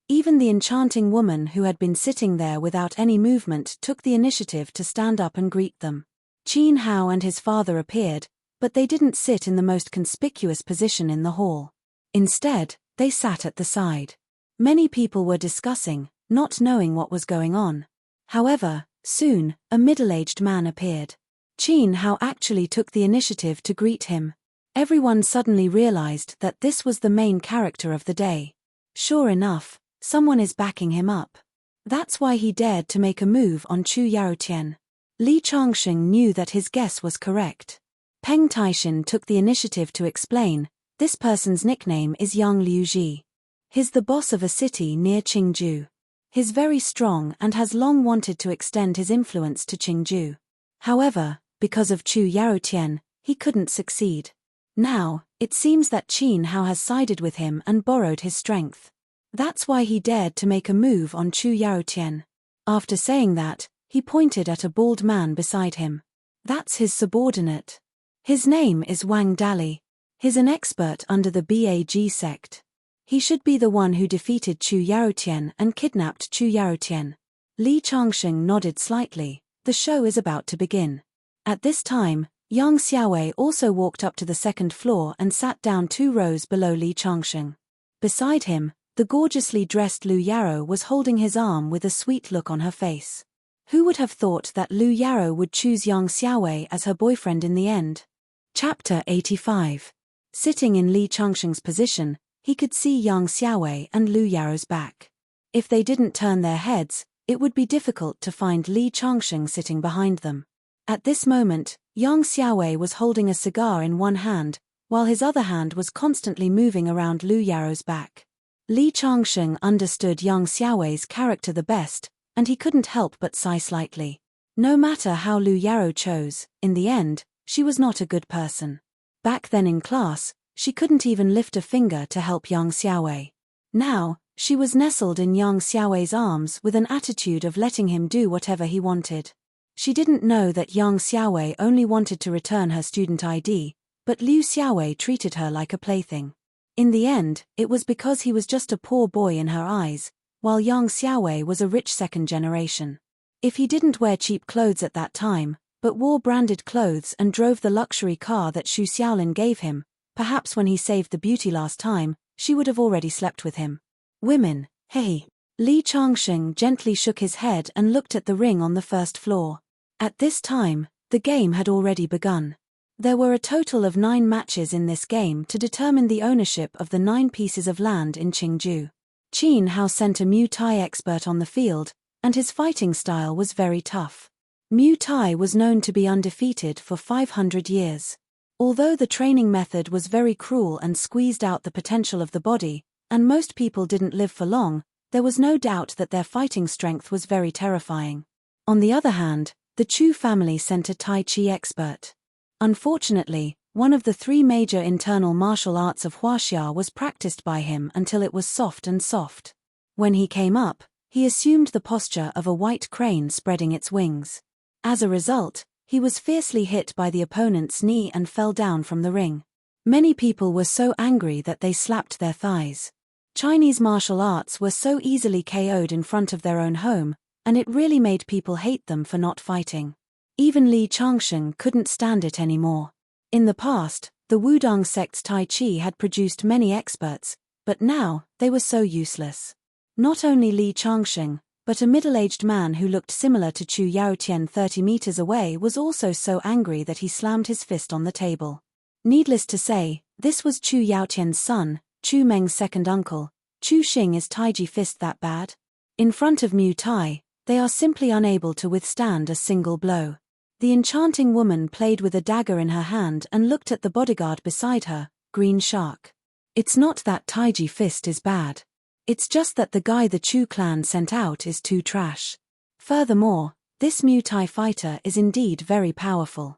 Even the enchanting woman who had been sitting there without any movement took the initiative to stand up and greet them. Qin Hao and his father appeared, but they didn't sit in the most conspicuous position in the hall. Instead, they sat at the side. Many people were discussing, not knowing what was going on. However, soon, a middle-aged man appeared. Qin Hao actually took the initiative to greet him. Everyone suddenly realized that this was the main character of the day. Sure enough, someone is backing him up. That's why he dared to make a move on Chu Yaotian. Li Changsheng knew that his guess was correct. Peng Taishan took the initiative to explain, this person's nickname is Yang Liuji. He's the boss of a city near Qingju. He's very strong and has long wanted to extend his influence to Qingju. However, because of Chu Yaotian, he couldn't succeed. Now, it seems that Qin Hao has sided with him and borrowed his strength. That's why he dared to make a move on Chu Yaotian. After saying that, he pointed at a bald man beside him. That's his subordinate. His name is Wang Dali. He's an expert under the BAG sect. He should be the one who defeated Chu Yaotian and kidnapped Chu Yaotian. Li Changsheng nodded slightly. The show is about to begin. At this time, Yang Xiaowei also walked up to the second floor and sat down 2 rows below Li Changsheng. Beside him, the gorgeously dressed Lu Yaro was holding his arm with a sweet look on her face. Who would have thought that Lu Yaro would choose Yang Xiaowei as her boyfriend in the end? Chapter 85. Sitting in Li Changsheng's position, he could see Yang Xiaowei and Lu Yaro's back. If they didn't turn their heads, it would be difficult to find Li Changsheng sitting behind them. At this moment, Yang Xiaowei was holding a cigar in one hand, while his other hand was constantly moving around Lu Yaro's back. Li Changsheng understood Yang Xiaowei's character the best, and he couldn't help but sigh slightly. No matter how Lu Yaro chose, in the end, she was not a good person. Back then in class, she couldn't even lift a finger to help Yang Xiaowei. Now, she was nestled in Yang Xiaowei's arms with an attitude of letting him do whatever he wanted. She didn't know that Yang Xiaowei only wanted to return her student ID, but Liu Xiaowei treated her like a plaything. In the end, it was because he was just a poor boy in her eyes, while Yang Xiaowei was a rich second generation. If he didn't wear cheap clothes at that time, but wore branded clothes and drove the luxury car that Xu Xiaolin gave him, perhaps when he saved the beauty last time, she would have already slept with him. Women, hey. Li Changsheng gently shook his head and looked at the ring on the first floor. At this time, the game had already begun. There were a total of 9 matches in this game to determine the ownership of the 9 pieces of land in Qingju. Qin Hao sent a Muay Thai expert on the field, and his fighting style was very tough. Muay Thai was known to be undefeated for 500 years. Although the training method was very cruel and squeezed out the potential of the body, and most people didn't live for long, there was no doubt that their fighting strength was very terrifying. On the other hand, the Chu family sent a Tai Chi expert. Unfortunately, one of the 3 major internal martial arts of Huaxia was practiced by him until it was soft and soft. When he came up, he assumed the posture of a white crane spreading its wings. As a result, he was fiercely hit by the opponent's knee and fell down from the ring. Many people were so angry that they slapped their thighs. Chinese martial arts were so easily KO'd in front of their own home, and it really made people hate them for not fighting. Even Li Changsheng couldn't stand it anymore. In the past, The Wudang sect's Tai Chi had produced many experts, but now, they were so useless. Not only Li Changsheng, but a middle-aged man who looked similar to Chu Yaotian 30 meters away was also so angry that he slammed his fist on the table. Needless to say, this was Chu Yaotian's son, Chu Meng's second uncle. Chu Xing is Taiji fist that bad? In front of Mu Tai, they are simply unable to withstand a single blow. The enchanting woman played with a dagger in her hand and looked at the bodyguard beside her, Green Shark. It's not that Taiji fist is bad. It's just that the guy the Chu clan sent out is too trash. Furthermore, this Mu Tai fighter is indeed very powerful.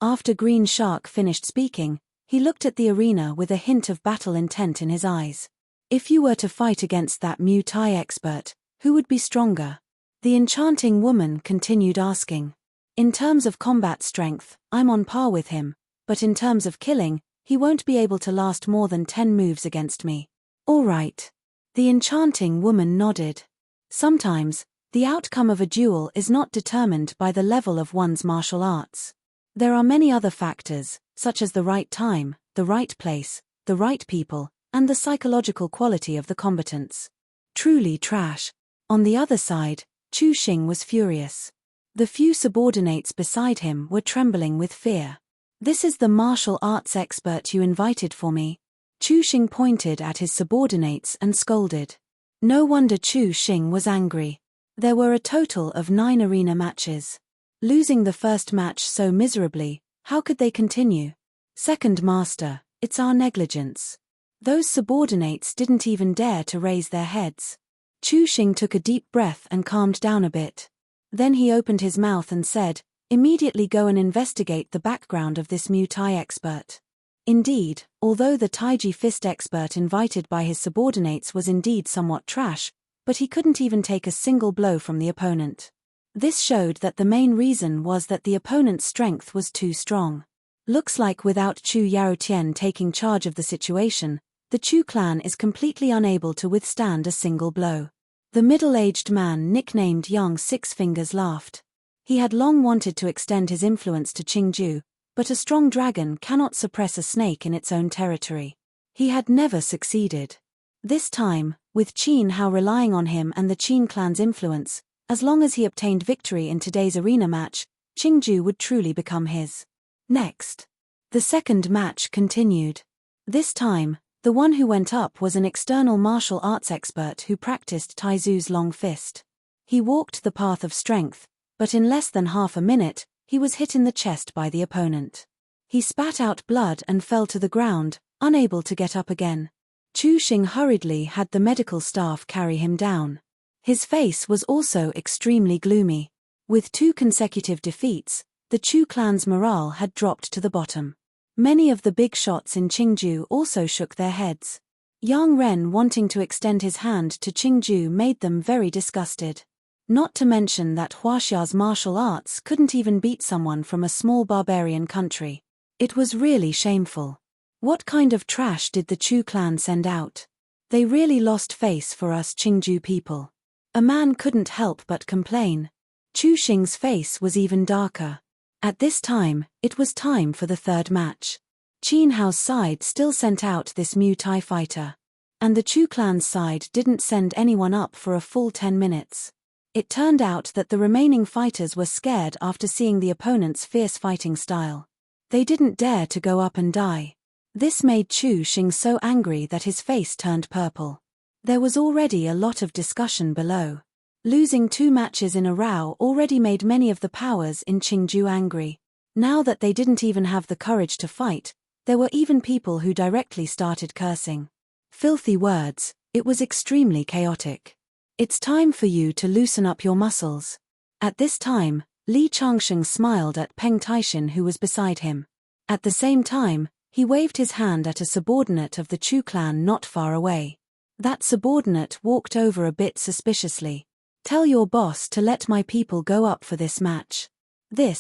After Green Shark finished speaking, he looked at the arena with a hint of battle intent in his eyes. If you were to fight against that Mu Tai expert, who would be stronger? The enchanting woman continued asking. In terms of combat strength, I'm on par with him, but in terms of killing, he won't be able to last more than 10 moves against me. All right. The enchanting woman nodded. Sometimes, the outcome of a duel is not determined by the level of one's martial arts. There are many other factors, such as the right time, the right place, the right people, and the psychological quality of the combatants. Truly trash. On the other side, Chu Xing was furious. The few subordinates beside him were trembling with fear. This is the martial arts expert you invited for me. Chu Xing pointed at his subordinates and scolded. No wonder Chu Xing was angry. There were a total of 9 arena matches. Losing the first match so miserably, how could they continue? Second master, it's our negligence. Those subordinates didn't even dare to raise their heads. Chu Xing took a deep breath and calmed down a bit. Then he opened his mouth and said, immediately go and investigate the background of this Mu Tai expert. Indeed, although the Taiji fist expert invited by his subordinates was indeed somewhat trash, but he couldn't even take a single blow from the opponent. This showed that the main reason was that the opponent's strength was too strong. Looks like without Chu Yaotian taking charge of the situation, the Chu clan is completely unable to withstand a single blow. The middle-aged man nicknamed Young Six Fingers laughed. He had long wanted to extend his influence to Qingju, but a strong dragon cannot suppress a snake in its own territory. He had never succeeded. This time, with Qin Hao relying on him and the Qin clan's influence, as long as he obtained victory in today's arena match, Qingju would truly become his. Next. The second match continued. This time, the one who went up was an external martial arts expert who practiced Taizu's long fist. He walked the path of strength, but in less than half a minute, he was hit in the chest by the opponent. He spat out blood and fell to the ground, unable to get up again. Chu Xing hurriedly had the medical staff carry him down. His face was also extremely gloomy. With 2 consecutive defeats, the Chu clan's morale had dropped to the bottom. Many of the big shots in Qingju also shook their heads. Yang Ren wanting to extend his hand to Qingju made them very disgusted. Not to mention that Huaxia's martial arts couldn't even beat someone from a small barbarian country. It was really shameful. What kind of trash did the Chu clan send out? They really lost face for us Qingju people. A man couldn't help but complain. Chu Xing's face was even darker. At this time, it was time for the third match. Qin Hao's side still sent out this Mu Tai fighter. And the Chu clan's side didn't send anyone up for a full 10 minutes. It turned out that the remaining fighters were scared after seeing the opponent's fierce fighting style. They didn't dare to go up and die. This made Chu Xing so angry that his face turned purple. There was already a lot of discussion below. Losing 2 matches in a row already made many of the powers in Qingju angry. Now that they didn't even have the courage to fight, there were even people who directly started cursing. Filthy words, it was extremely chaotic. It's time for you to loosen up your muscles. At this time, Li Changsheng smiled at Peng Taishin who was beside him. At the same time, he waved his hand at a subordinate of the Chu clan not far away. That subordinate walked over a bit suspiciously. Tell your boss to let my people go up for this match. The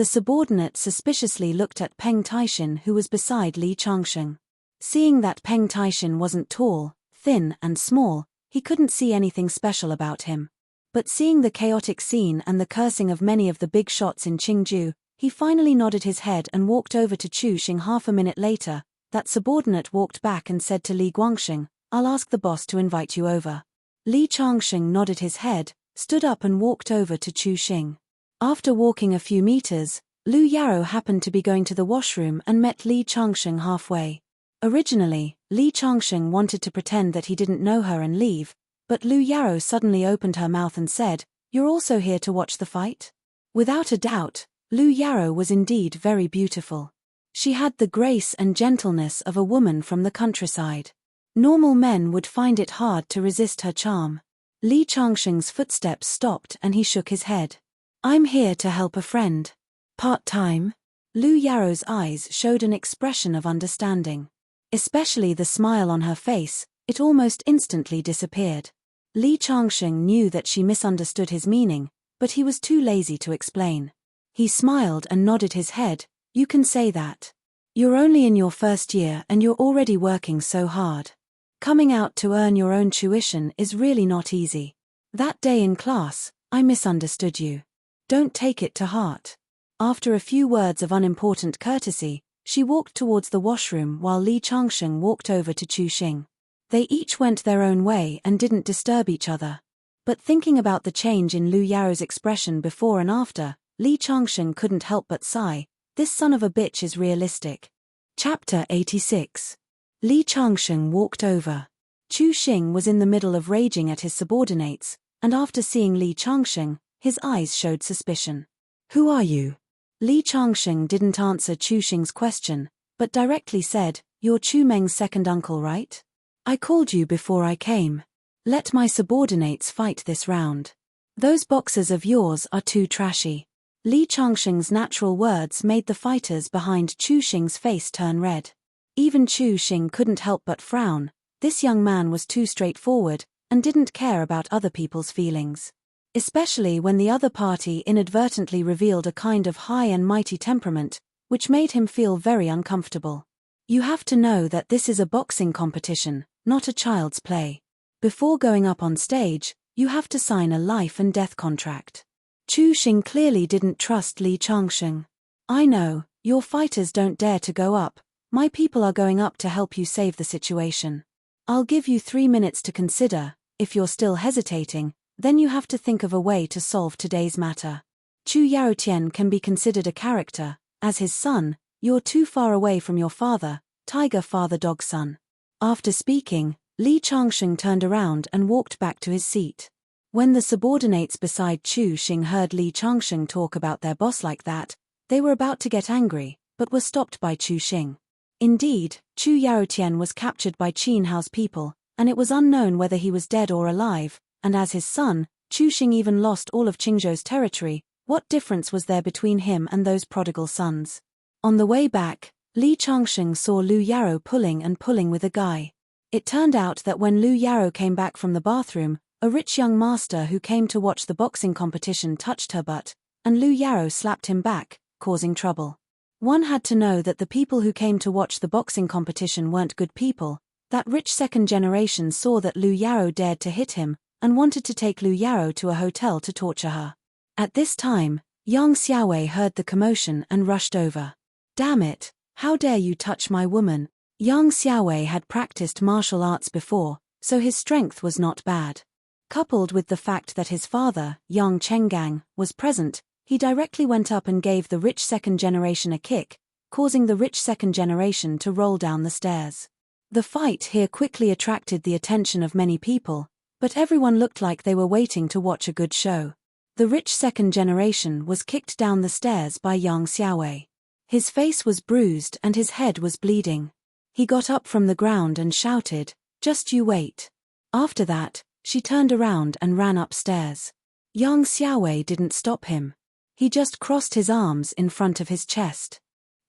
subordinate suspiciously looked at Peng Taishin who was beside Li Changsheng. Seeing that Peng Taishin wasn't tall, thin and small, he couldn't see anything special about him. But seeing the chaotic scene and the cursing of many of the big shots in Qingju, He finally nodded his head and walked over to Chu Xing. Half a minute later, that subordinate walked back and said to Li Guangxing, "I'll ask the boss to invite you over." Li Changxing nodded his head, stood up and walked over to Chu Xing. After walking a few meters, Lu Yaro happened to be going to the washroom and met Li Changxing halfway. Originally, Li Changxing wanted to pretend that he didn't know her and leave, but Lu Yaro suddenly opened her mouth and said, "You're also here to watch the fight?" Without a doubt, Lu Yaro was indeed very beautiful. She had the grace and gentleness of a woman from the countryside. Normal men would find it hard to resist her charm. Li Changxing's footsteps stopped and he shook his head. "I'm here to help a friend." "Part-time?" Lu Yaro's eyes showed an expression of understanding. Especially the smile on her face, it almost instantly disappeared. Li Changxing knew that she misunderstood his meaning, but he was too lazy to explain. He smiled and nodded his head. "You can say that. You're only in your first year and you're already working so hard. Coming out to earn your own tuition is really not easy. That day in class, I misunderstood you. Don't take it to heart." After a few words of unimportant courtesy, she walked towards the washroom while Li Changxing walked over to Chu Xing. They each went their own way and didn't disturb each other. But thinking about the change in Lu Yaro's expression before and after, Li Changxing couldn't help but sigh. This son of a bitch is realistic. Chapter 86. Li Changxing walked over. Chu Xing was in the middle of raging at his subordinates, and after seeing Li Changxing, his eyes showed suspicion. "Who are you?" Li Changxing didn't answer Chu Xing's question, but directly said, "You're Chu Meng's second uncle, right? I called you before I came. Let my subordinates fight this round. Those boxers of yours are too trashy." Li Changxing's natural words made the fighters behind Chu Xing's face turn red. Even Chu Xing couldn't help but frown. This young man was too straightforward, and didn't care about other people's feelings. Especially when the other party inadvertently revealed a kind of high and mighty temperament, which made him feel very uncomfortable. You have to know that this is a boxing competition, not a child's play. Before going up on stage, you have to sign a life and death contract. Chu Xing clearly didn't trust Li Changxing. "I know, your fighters don't dare to go up. My people are going up to help you save the situation. I'll give you 3 minutes to consider. If you're still hesitating, then you have to think of a way to solve today's matter. Chu Yaotian can be considered a character. As his son, you're too far away from your father, tiger father dog son." After speaking, Li Changxing turned around and walked back to his seat. When the subordinates beside Chu Xing heard Li Changxing talk about their boss like that, they were about to get angry, but were stopped by Chu Xing. Indeed, Chu Yaotian was captured by Qin Hao's people, and it was unknown whether he was dead or alive, and as his son, Chu Xing even lost all of Qingzhou's territory. What difference was there between him and those prodigal sons? On the way back, Li Changxing saw Lu Yaro pulling with a guy. It turned out that when Lu Yaro came back from the bathroom, a rich young master who came to watch the boxing competition touched her butt, and Lu Yaro slapped him back, causing trouble. One had to know that the people who came to watch the boxing competition weren't good people. That rich second generation saw that Lu Yaro dared to hit him, and wanted to take Lu Yaro to a hotel to torture her. At this time, Yang Xiaowei heard the commotion and rushed over. "Damn it, how dare you touch my woman?" Yang Xiaowei had practiced martial arts before, so his strength was not bad. Coupled with the fact that his father, Yang Chenggang, was present, he directly went up and gave the rich second generation a kick, causing the rich second generation to roll down the stairs. The fight here quickly attracted the attention of many people, but everyone looked like they were waiting to watch a good show. The rich second generation was kicked down the stairs by Yang Xiaowei. His face was bruised and his head was bleeding. He got up from the ground and shouted, "Just you wait." After that, she turned around and ran upstairs. Yang Xiaowei didn't stop him. He just crossed his arms in front of his chest.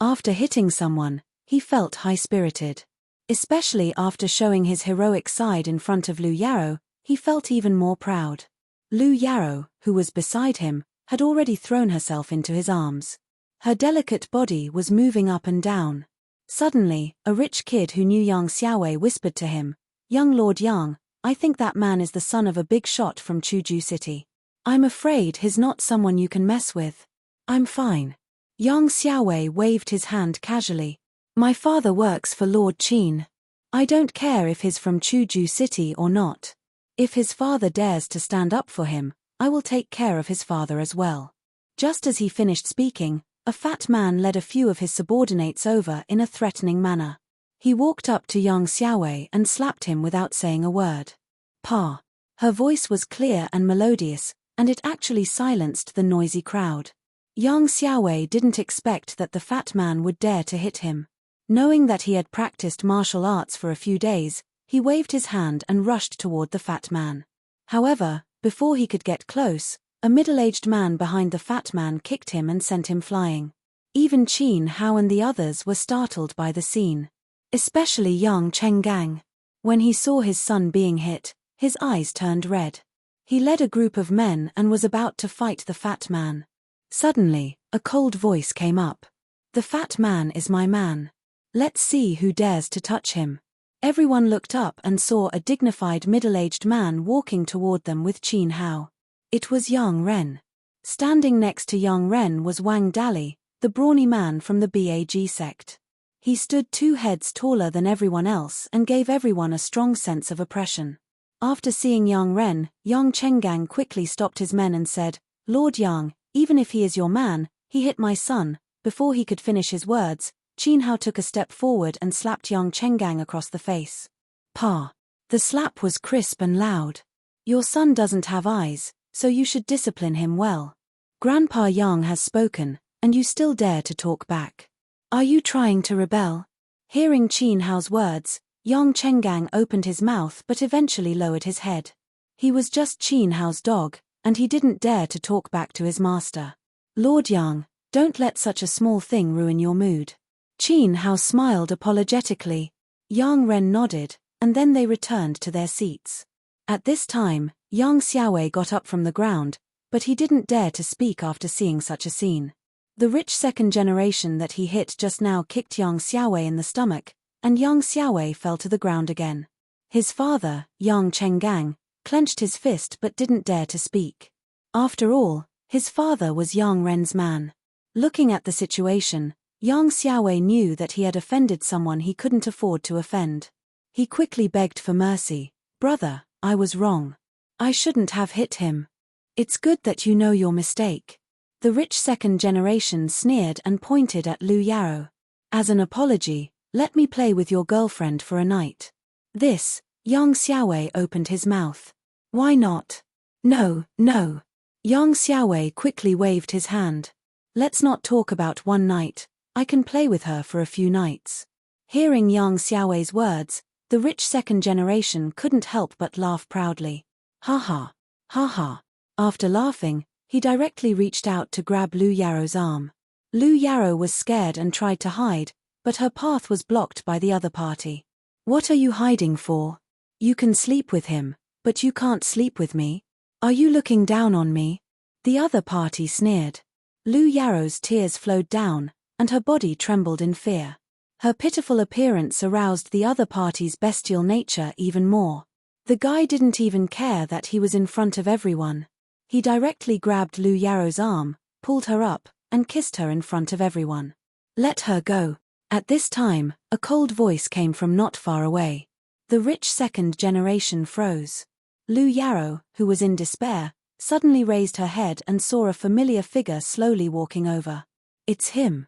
After hitting someone, he felt high-spirited. Especially after showing his heroic side in front of Lu Yaro, he felt even more proud. Lu Yaro, who was beside him, had already thrown herself into his arms. Her delicate body was moving up and down. Suddenly, a rich kid who knew Yang Xiaowei whispered to him, "Young Lord Yang, I think that man is the son of a big shot from Chuzhou City. I'm afraid he's not someone you can mess with." "I'm fine." Yang Xiaowei waved his hand casually. My father works for Lord Qin. I don't care if he's from Chuju City or not. If his father dares to stand up for him, I will take care of his father as well. Just as he finished speaking, a fat man led a few of his subordinates over in a threatening manner. He walked up to Yang Xiaowei and slapped him without saying a word. Pa. Her voice was clear and melodious, and it actually silenced the noisy crowd. Yang Xiaowei didn't expect that the fat man would dare to hit him. Knowing that he had practiced martial arts for a few days, he waved his hand and rushed toward the fat man. However, before he could get close, a middle-aged man behind the fat man kicked him and sent him flying. Even Qin Hao and the others were startled by the scene. Especially young Chenggang. When he saw his son being hit, his eyes turned red. He led a group of men and was about to fight the fat man. Suddenly, a cold voice came up. The fat man is my man. Let's see who dares to touch him. Everyone looked up and saw a dignified middle-aged man walking toward them with Qin Hao. It was Yang Ren. Standing next to Yang Ren was Wang Dali, the brawny man from the BAG sect. He stood 2 heads taller than everyone else and gave everyone a strong sense of oppression. After seeing Yang Ren, Yang Chenggang quickly stopped his men and said, Lord Yang, even if he is your man, he hit my son. Before he could finish his words, Qin Hao took a step forward and slapped Yang Chenggang across the face. Pa. The slap was crisp and loud. Your son doesn't have eyes, so you should discipline him well. Grandpa Yang has spoken, and you still dare to talk back. Are you trying to rebel? Hearing Qin Hao's words, Yang Chenggang opened his mouth but eventually lowered his head. He was just Qin Hao's dog, and he didn't dare to talk back to his master. Lord Yang, don't let such a small thing ruin your mood. Qin Hao smiled apologetically. Yang Ren nodded, and then they returned to their seats. At this time, Yang Xiaowei got up from the ground, but he didn't dare to speak after seeing such a scene. The rich second generation that he hit just now kicked Yang Xiaowei in the stomach, and Yang Xiaowei fell to the ground again. His father, Yang Chenggang, clenched his fist but didn't dare to speak. After all, his father was Yang Ren's man. Looking at the situation, Yang Xiaowei knew that he had offended someone he couldn't afford to offend. He quickly begged for mercy. Brother, I was wrong. I shouldn't have hit him. It's good that you know your mistake. The rich second generation sneered and pointed at Lu Yaro. As an apology, let me play with your girlfriend for a night. This, Yang Xiaowei opened his mouth. Why not? No, no. Yang Xiaowei quickly waved his hand. Let's not talk about one night. I can play with her for a few nights. Hearing Yang Xiaowei's words, the rich second generation couldn't help but laugh proudly. Ha ha. Ha ha. After laughing, he directly reached out to grab Lu Yaro's arm. Lu Yaro was scared and tried to hide, but her path was blocked by the other party. What are you hiding for? You can sleep with him, but you can't sleep with me. Are you looking down on me? The other party sneered. Lu Yaro's tears flowed down, and her body trembled in fear. Her pitiful appearance aroused the other party's bestial nature even more. The guy didn't even care that he was in front of everyone. He directly grabbed Lu Yaro's arm, pulled her up, and kissed her in front of everyone. Let her go. At this time, a cold voice came from not far away. The rich second generation froze. Lu Yaro, who was in despair, suddenly raised her head and saw a familiar figure slowly walking over. It's him.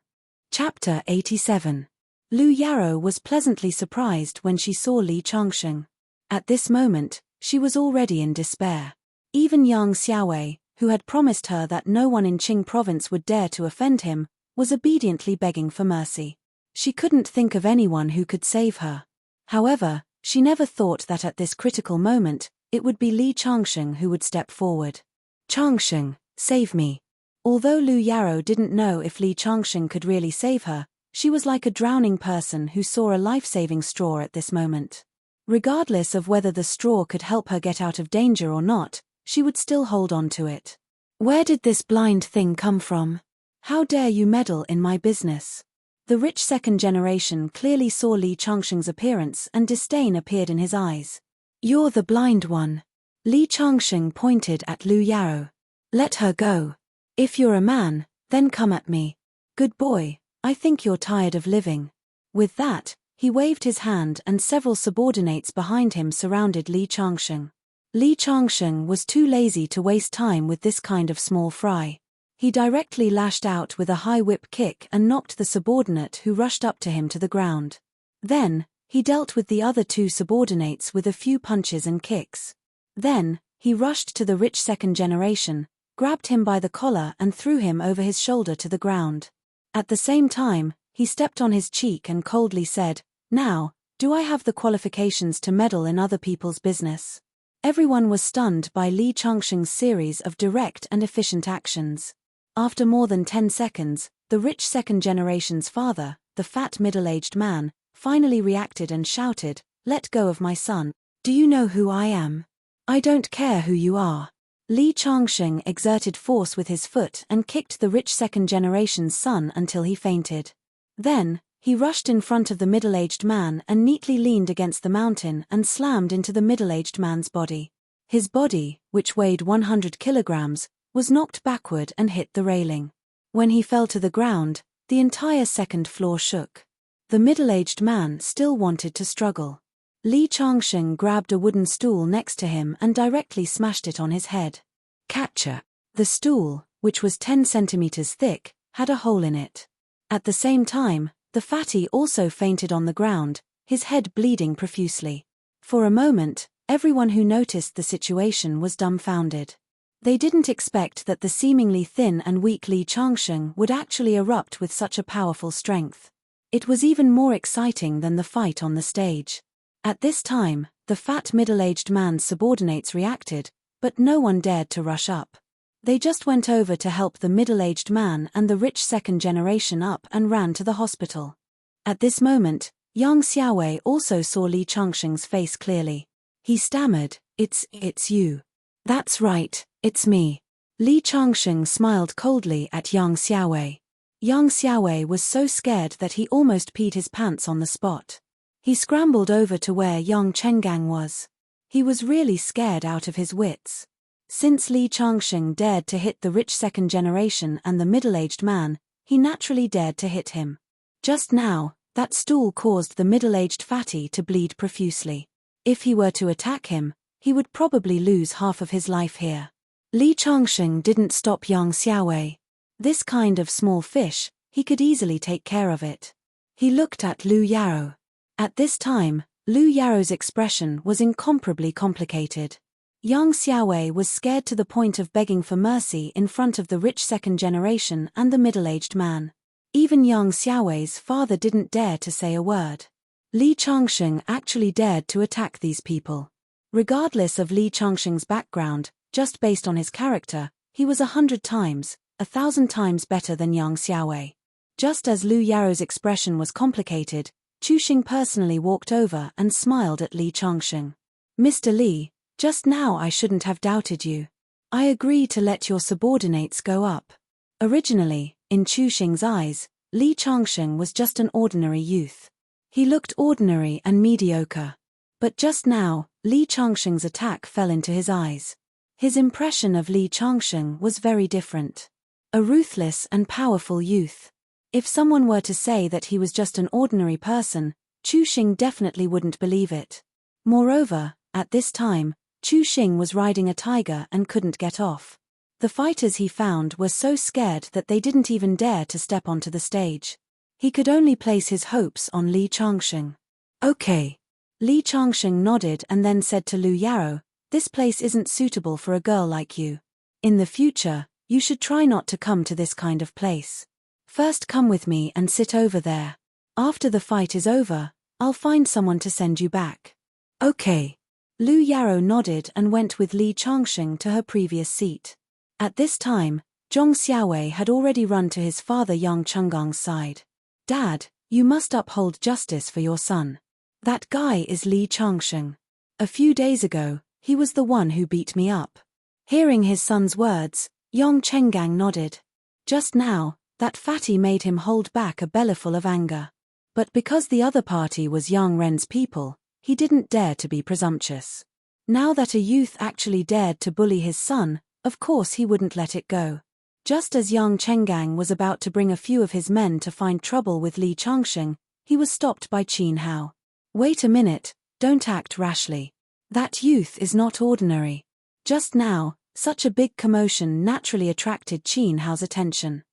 Chapter 87. Lu Yaro was pleasantly surprised when she saw Li Changsheng. At this moment, she was already in despair. Even Yang Xiaowei, who had promised her that no one in Qing province would dare to offend him, was obediently begging for mercy. She couldn't think of anyone who could save her. However, she never thought that at this critical moment, it would be Li Changsheng who would step forward. Changsheng, save me. Although Lu Yaro didn't know if Li Changsheng could really save her, she was like a drowning person who saw a life-saving straw at this moment. Regardless of whether the straw could help her get out of danger or not, she would still hold on to it. Where did this blind thing come from? How dare you meddle in my business? The rich second generation clearly saw Li Changsheng's appearance and disdain appeared in his eyes. You're the blind one. Li Changsheng pointed at Lu Yaro. Let her go. If you're a man, then come at me. Good boy, I think you're tired of living. With that, he waved his hand and several subordinates behind him surrounded Li Changsheng. Li Changsheng was too lazy to waste time with this kind of small fry. He directly lashed out with a high whip kick and knocked the subordinate who rushed up to him to the ground. Then, he dealt with the other two subordinates with a few punches and kicks. Then, he rushed to the rich second generation, grabbed him by the collar and threw him over his shoulder to the ground. At the same time, he stepped on his cheek and coldly said, "Now, do I have the qualifications to meddle in other people's business?" Everyone was stunned by Li Changsheng's series of direct and efficient actions. After more than 10 seconds, the rich second generation's father, the fat middle-aged man, finally reacted and shouted, "Let go of my son. Do you know who I am? I don't care who you are." Li Changsheng exerted force with his foot and kicked the rich second generation's son until he fainted. Then, he rushed in front of the middle-aged man and neatly leaned against the mountain and slammed into the middle-aged man's body. His body, which weighed 100 kilograms, was knocked backward and hit the railing. When he fell to the ground, the entire second floor shook. The middle-aged man still wanted to struggle. Li Changsheng grabbed a wooden stool next to him and directly smashed it on his head. Catcher. The stool, which was 10 centimeters thick, had a hole in it. At the same time, the fatty also fainted on the ground, his head bleeding profusely. For a moment, everyone who noticed the situation was dumbfounded. They didn't expect that the seemingly thin and weak Li Changsheng would actually erupt with such a powerful strength. It was even more exciting than the fight on the stage. At this time, the fat middle-aged man's subordinates reacted, but no one dared to rush up. They just went over to help the middle-aged man and the rich second generation up and ran to the hospital. At this moment, Yang Xiaowei also saw Li Changsheng's face clearly. He stammered, It's you. That's right, it's me." Li Changsheng smiled coldly at Yang Xiaowei. Yang Xiaowei was so scared that he almost peed his pants on the spot. He scrambled over to where Yang Chenggang was. He was really scared out of his wits. Since Li Changsheng dared to hit the rich second generation and the middle-aged man, he naturally dared to hit him. Just now, that stool caused the middle-aged fatty to bleed profusely. If he were to attack him, he would probably lose half of his life here. Li Changsheng didn't stop Yang Xiaowei. This kind of small fish, he could easily take care of it. He looked at Lu Yaro. At this time, Lu Yaro's expression was incomparably complicated. Yang Xiaowei was scared to the point of begging for mercy in front of the rich second generation and the middle-aged man. Even Yang Xiaowei's father didn't dare to say a word. Li Changsheng actually dared to attack these people. Regardless of Li Changsheng's background, just based on his character, he was 100 times, 1,000 times better than Yang Xiaowei. Just as Lu Yaro's expression was complicated, Chuxing personally walked over and smiled at Li Changsheng. "Mr. Li, just now I shouldn't have doubted you. I agree to let your subordinates go up." Originally, in Chuxing's eyes, Li Changsheng was just an ordinary youth. He looked ordinary and mediocre. But just now, Li Changsheng's attack fell into his eyes. His impression of Li Changsheng was very different. A ruthless and powerful youth. If someone were to say that he was just an ordinary person, Chuxing definitely wouldn't believe it. Moreover, at this time, Chuxing was riding a tiger and couldn't get off. The fighters he found were so scared that they didn't even dare to step onto the stage. He could only place his hopes on Li Changsheng. "Okay." Li Changsheng nodded and then said to Lu Yaro, "This place isn't suitable for a girl like you. In the future, you should try not to come to this kind of place. First come with me and sit over there. After the fight is over, I'll find someone to send you back." "Okay." Lu Yaro nodded and went with Li Changsheng to her previous seat. At this time, Zhong Xiaowei had already run to his father Yang Chengang's side. "Dad, you must uphold justice for your son. That guy is Li Changsheng. A few days ago, he was the one who beat me up." Hearing his son's words, Yang Chenggang nodded. Just now, that fatty made him hold back a bellyful of anger. But because the other party was Yang Ren's people, he didn't dare to be presumptuous. Now that a youth actually dared to bully his son, of course he wouldn't let it go. Just as Yang Chenggang was about to bring a few of his men to find trouble with Li Changsheng, he was stopped by Qin Hao. "Wait a minute, don't act rashly. That youth is not ordinary." Just now, such a big commotion naturally attracted Qin Hao's attention.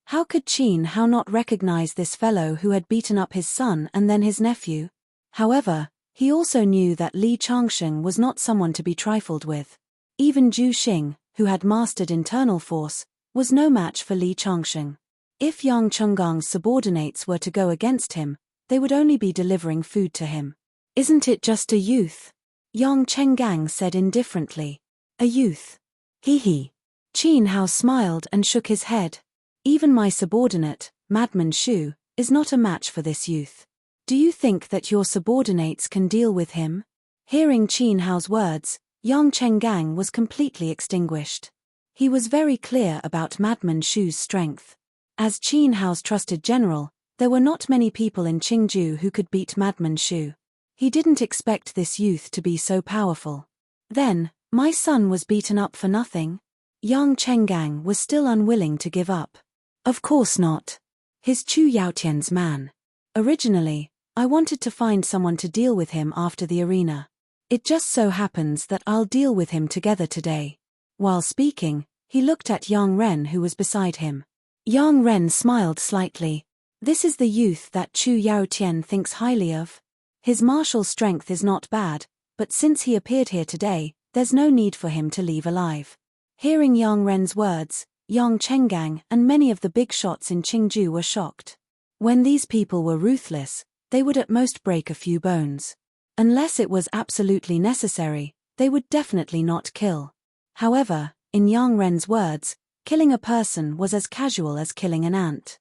How could Qin Hao not recognize this fellow who had beaten up his son and then his nephew? However, he also knew that Li Changsheng was not someone to be trifled with. Even Zhu Xing, who had mastered internal force, was no match for Li Changsheng. If Yang Chenggang's subordinates were to go against him, they would only be delivering food to him. "Isn't it just a youth?" Yang Chenggang said indifferently. "A youth? He. Qin Hao smiled and shook his head. "Even my subordinate, Madman Shu, is not a match for this youth. Do you think that your subordinates can deal with him?" Hearing Qin Hao's words, Yang Chenggang was completely extinguished. He was very clear about Madman Shu's strength. As Qin Hao's trusted general, there were not many people in Qingju who could beat Madman Shu. He didn't expect this youth to be so powerful. "Then, my son was beaten up for nothing?" Yang Chenggang was still unwilling to give up. "Of course not. He's Chu Yaotian's man. Originally, I wanted to find someone to deal with him after the arena. It just so happens that I'll deal with him together today." While speaking, he looked at Yang Ren who was beside him. Yang Ren smiled slightly. "This is the youth that Chu Yaotian thinks highly of. His martial strength is not bad, but since he appeared here today, there's no need for him to leave alive." Hearing Yang Ren's words, Yang Chenggang and many of the big shots in Qingju were shocked. When these people were ruthless, they would at most break a few bones. Unless it was absolutely necessary, they would definitely not kill. However, in Yang Ren's words, killing a person was as casual as killing an ant.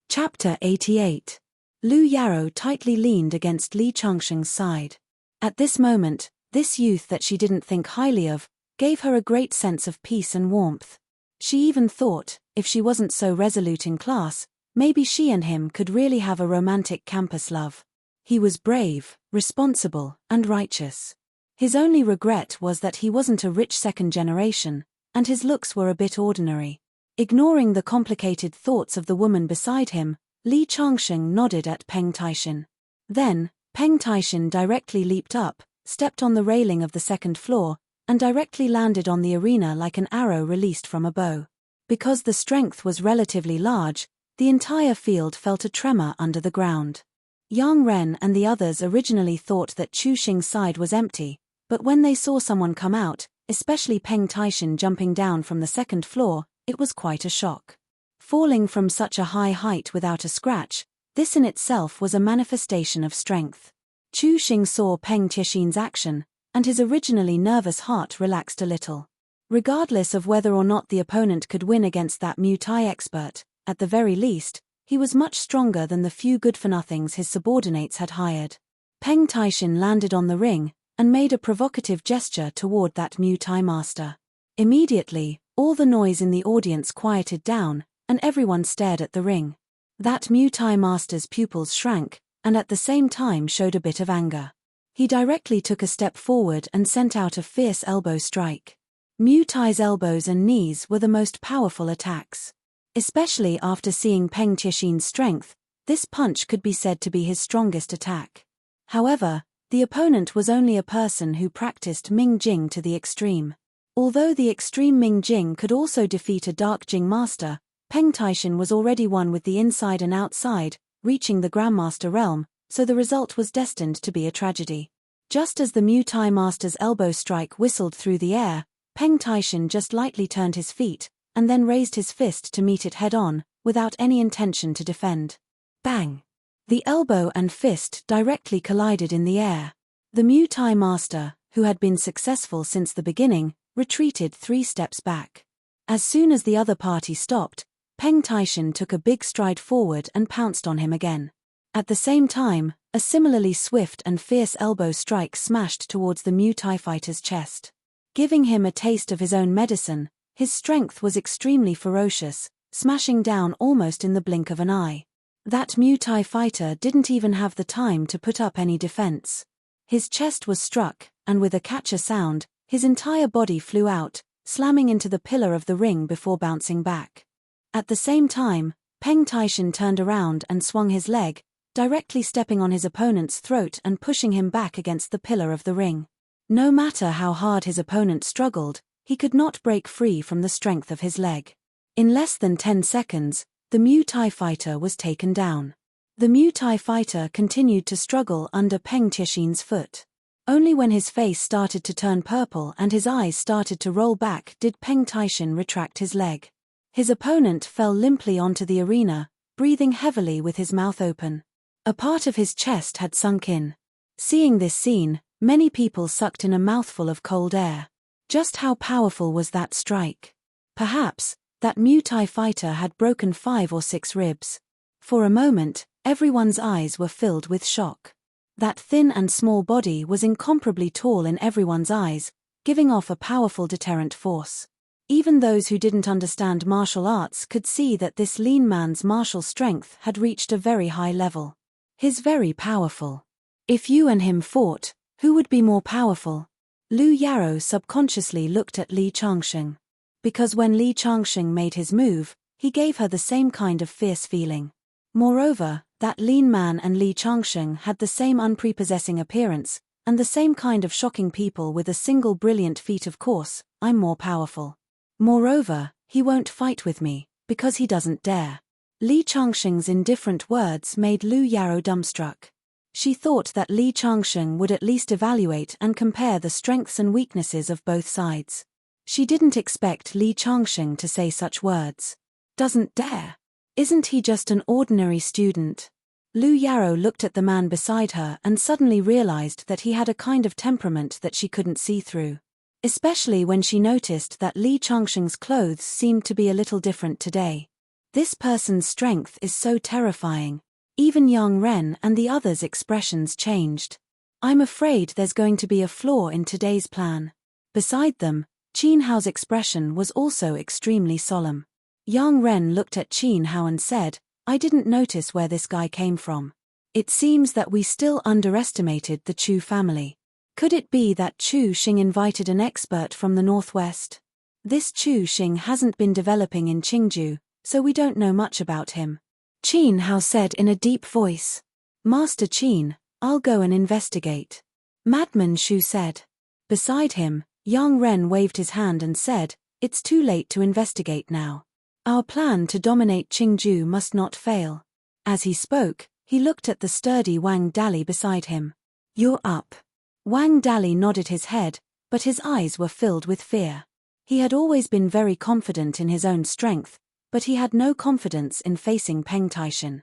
Chapter 88. Lu Yarrow tightly leaned against Li Changsheng's side. At this moment, this youth that she didn't think highly of, gave her a great sense of peace and warmth. She even thought, if she wasn't so resolute in class, maybe she and him could really have a romantic campus love. He was brave, responsible, and righteous. His only regret was that he wasn't a rich second generation, and his looks were a bit ordinary. Ignoring the complicated thoughts of the woman beside him, Li Changsheng nodded at Peng Taishin. Then, Peng Taishin directly leaped up, stepped on the railing of the second floor, and directly landed on the arena like an arrow released from a bow. Because the strength was relatively large, the entire field felt a tremor under the ground. Yang Ren and the others originally thought that Chu Xing's side was empty, but when they saw someone come out, especially Peng Taishin jumping down from the second floor, it was quite a shock. Falling from such a high height without a scratch, this in itself was a manifestation of strength. Chu Xing saw Peng Taishin's action, and his originally nervous heart relaxed a little. Regardless of whether or not the opponent could win against that Muay Thai expert, at the very least, he was much stronger than the few good-for-nothings his subordinates had hired. Peng Taishin landed on the ring, and made a provocative gesture toward that Muay Thai master. Immediately, all the noise in the audience quieted down, and everyone stared at the ring. That Muay Thai master's pupils shrank, and at the same time showed a bit of anger. He directly took a step forward and sent out a fierce elbow strike. Muay Thai's elbows and knees were the most powerful attacks. Especially after seeing Peng Taishin's strength, this punch could be said to be his strongest attack. However, the opponent was only a person who practiced Ming Jing to the extreme. Although the extreme Ming Jing could also defeat a Dark Jing master, Peng Taishin was already one with the inside and outside, reaching the Grandmaster realm, so the result was destined to be a tragedy. Just as the Muay Thai master's elbow strike whistled through the air, Peng Taishin just lightly turned his feet, and then raised his fist to meet it head-on, without any intention to defend. Bang! The elbow and fist directly collided in the air. The Muay Thai master, who had been successful since the beginning, retreated 3 steps back. As soon as the other party stopped, Peng Taishin took a big stride forward and pounced on him again. At the same time, a similarly swift and fierce elbow strike smashed towards the Muay Thai fighter's chest. Giving him a taste of his own medicine, his strength was extremely ferocious, smashing down almost in the blink of an eye. That Muay Thai fighter didn't even have the time to put up any defense. His chest was struck, and with a catcher sound, his entire body flew out, slamming into the pillar of the ring before bouncing back. At the same time, Peng Taishan turned around and swung his leg, directly stepping on his opponent's throat and pushing him back against the pillar of the ring. No matter how hard his opponent struggled, he could not break free from the strength of his leg. In less than 10 seconds, the Muay Thai fighter was taken down. The Muay Thai fighter continued to struggle under Peng Taishan's foot. Only when his face started to turn purple and his eyes started to roll back did Peng Taishan retract his leg. His opponent fell limply onto the arena, breathing heavily with his mouth open. A part of his chest had sunk in. Seeing this scene, many people sucked in a mouthful of cold air. Just how powerful was that strike? Perhaps, that Muay Thai fighter had broken 5 or 6 ribs. For a moment, everyone's eyes were filled with shock. That thin and small body was incomparably tall in everyone's eyes, giving off a powerful deterrent force. Even those who didn't understand martial arts could see that this lean man's martial strength had reached a very high level. He's very powerful. If you and him fought, who would be more powerful? Lu Yarrow subconsciously looked at Li Changsheng. Because when Li Changsheng made his move, he gave her the same kind of fierce feeling. Moreover, that lean man and Li Changsheng had the same unprepossessing appearance, and the same kind of shocking people with a single brilliant feat. Of course, I'm more powerful. Moreover, he won't fight with me, because he doesn't dare. Li Changsheng's indifferent words made Lu Yarrow dumbstruck. She thought that Li Changsheng would at least evaluate and compare the strengths and weaknesses of both sides. She didn't expect Li Changsheng to say such words. Doesn't dare? Isn't he just an ordinary student? Lu Yarrow looked at the man beside her and suddenly realized that he had a kind of temperament that she couldn't see through. Especially when she noticed that Li Changsheng's clothes seemed to be a little different today. This person's strength is so terrifying. Even Yang Ren and the others' expressions changed. I'm afraid there's going to be a flaw in today's plan. Beside them, Qin Hao's expression was also extremely solemn. Yang Ren looked at Qin Hao and said, I didn't notice where this guy came from. It seems that we still underestimated the Chu family. Could it be that Chu Xing invited an expert from the northwest? This Chu Xing hasn't been developing in Qingju, so we don't know much about him. Qin Hao said in a deep voice. Master Qin, I'll go and investigate. Madman Shu said. Beside him, Yang Ren waved his hand and said, it's too late to investigate now. Our plan to dominate Qingju must not fail. As he spoke, he looked at the sturdy Wang Dali beside him. You're up. Wang Dali nodded his head, but his eyes were filled with fear. He had always been very confident in his own strength, but he had no confidence in facing Peng Taishan.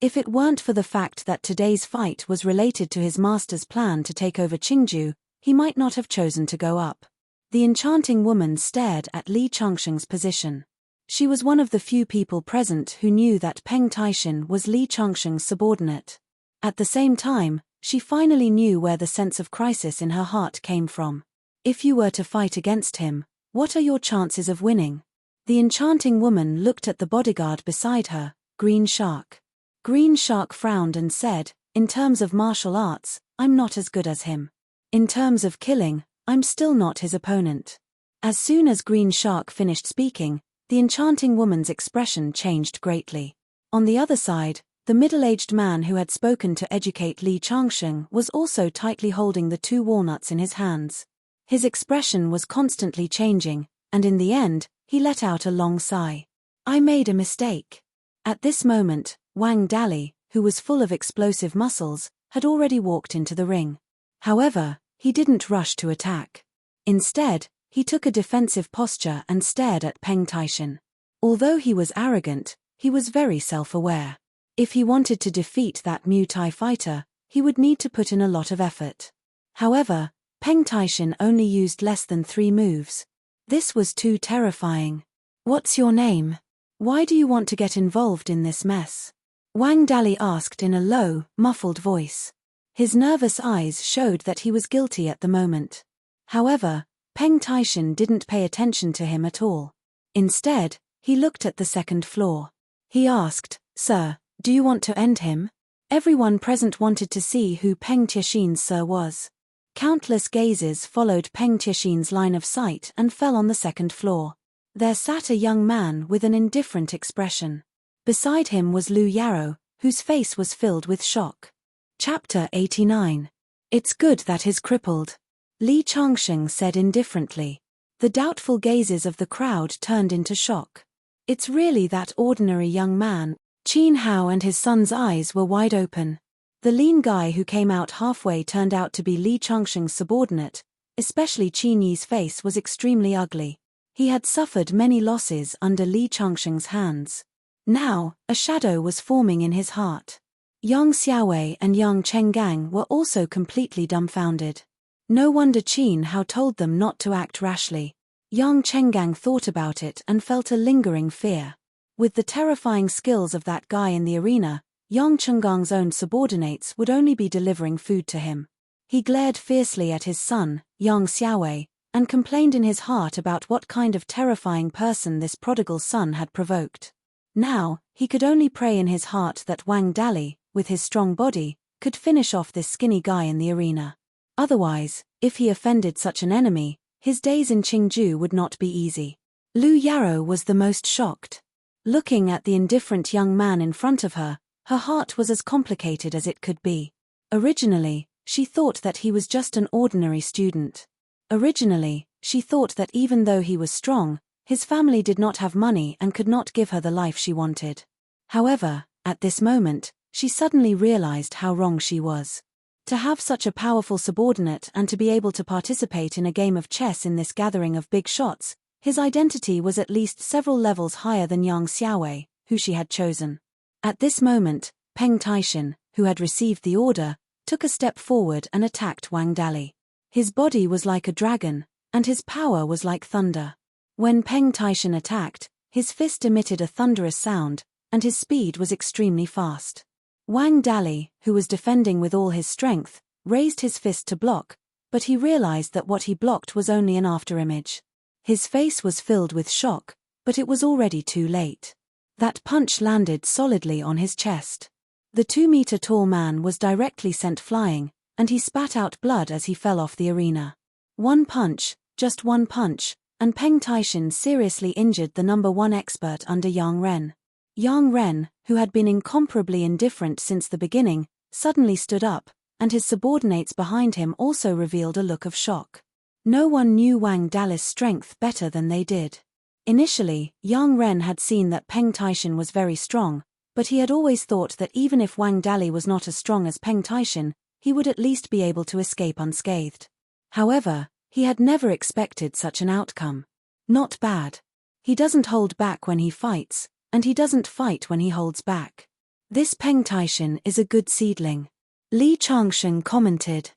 If it weren't for the fact that today's fight was related to his master's plan to take over Qingju, he might not have chosen to go up. The enchanting woman stared at Li Changsheng's position. She was one of the few people present who knew that Peng Taishan was Li Changsheng's subordinate. At the same time, she finally knew where the sense of crisis in her heart came from. If you were to fight against him, what are your chances of winning? The enchanting woman looked at the bodyguard beside her, Green Shark. Green Shark frowned and said, in terms of martial arts, I'm not as good as him. In terms of killing, I'm still not his opponent. As soon as Green Shark finished speaking, the enchanting woman's expression changed greatly. On the other side, the middle-aged man who had spoken to educate Li Changsheng was also tightly holding the 2 walnuts in his hands. His expression was constantly changing, and in the end, he let out a long sigh. I made a mistake. At this moment, Wang Dali, who was full of explosive muscles, had already walked into the ring. However, he didn't rush to attack. Instead, he took a defensive posture and stared at Peng Taishan. Although he was arrogant, he was very self-aware. If he wanted to defeat that Muay Thai fighter, he would need to put in a lot of effort. However, Peng Taishan only used less than 3 moves. This was too terrifying. What's your name? Why do you want to get involved in this mess? Wang Dali asked in a low, muffled voice. His nervous eyes showed that he was guilty at the moment. However, Peng Taishan didn't pay attention to him at all. Instead, he looked at the second floor. He asked, Sir, do you want to end him? Everyone present wanted to see who Peng Taishan's sir was. Countless gazes followed Peng Taishan's line of sight and fell on the second floor. There sat a young man with an indifferent expression. Beside him was Lu Yarrow, whose face was filled with shock. Chapter 89. It's good that he's crippled, Li Changsheng said indifferently. The doubtful gazes of the crowd turned into shock. It's really that ordinary young man. Qin Hao and his son's eyes were wide open. The lean guy who came out halfway turned out to be Li Changsheng's subordinate, especially Qin Yi's face was extremely ugly. He had suffered many losses under Li Changsheng's hands. Now, a shadow was forming in his heart. Yang Xiaowei and Yang Chenggang were also completely dumbfounded. No wonder Qin Hao told them not to act rashly. Yang Chenggang thought about it and felt a lingering fear. With the terrifying skills of that guy in the arena, Yang Chenggang's own subordinates would only be delivering food to him. He glared fiercely at his son, Yang Xiaowei, and complained in his heart about what kind of terrifying person this prodigal son had provoked. Now, he could only pray in his heart that Wang Dali, with his strong body, could finish off this skinny guy in the arena. Otherwise, if he offended such an enemy, his days in Qingju would not be easy. Lu Yarrow was the most shocked. Looking at the indifferent young man in front of her, her heart was as complicated as it could be. Originally, she thought that he was just an ordinary student. Originally, she thought that even though he was strong, his family did not have money and could not give her the life she wanted. However, at this moment, she suddenly realized how wrong she was. To have such a powerful subordinate and to be able to participate in a game of chess in this gathering of big shots, his identity was at least several levels higher than Yang Xiaowei, who she had chosen. At this moment, Peng Taishan, who had received the order, took a step forward and attacked Wang Dali. His body was like a dragon, and his power was like thunder. When Peng Taishan attacked, his fist emitted a thunderous sound, and his speed was extremely fast. Wang Dali, who was defending with all his strength, raised his fist to block, but he realized that what he blocked was only an afterimage. His face was filled with shock, but it was already too late. That punch landed solidly on his chest. The 2-meter-tall man was directly sent flying, and he spat out blood as he fell off the arena. One punch, just one punch, and Peng Taishan seriously injured the number 1 expert under Yang Ren. Yang Ren, who had been incomparably indifferent since the beginning, suddenly stood up, and his subordinates behind him also revealed a look of shock. No one knew Wang Dali's strength better than they did. Initially, Yang Ren had seen that Peng Taishan was very strong, but he had always thought that even if Wang Dali was not as strong as Peng Taishan, he would at least be able to escape unscathed. However, he had never expected such an outcome. Not bad. He doesn't hold back when he fights, and he doesn't fight when he holds back. This Peng Taishan is a good seedling, Li Changsheng commented.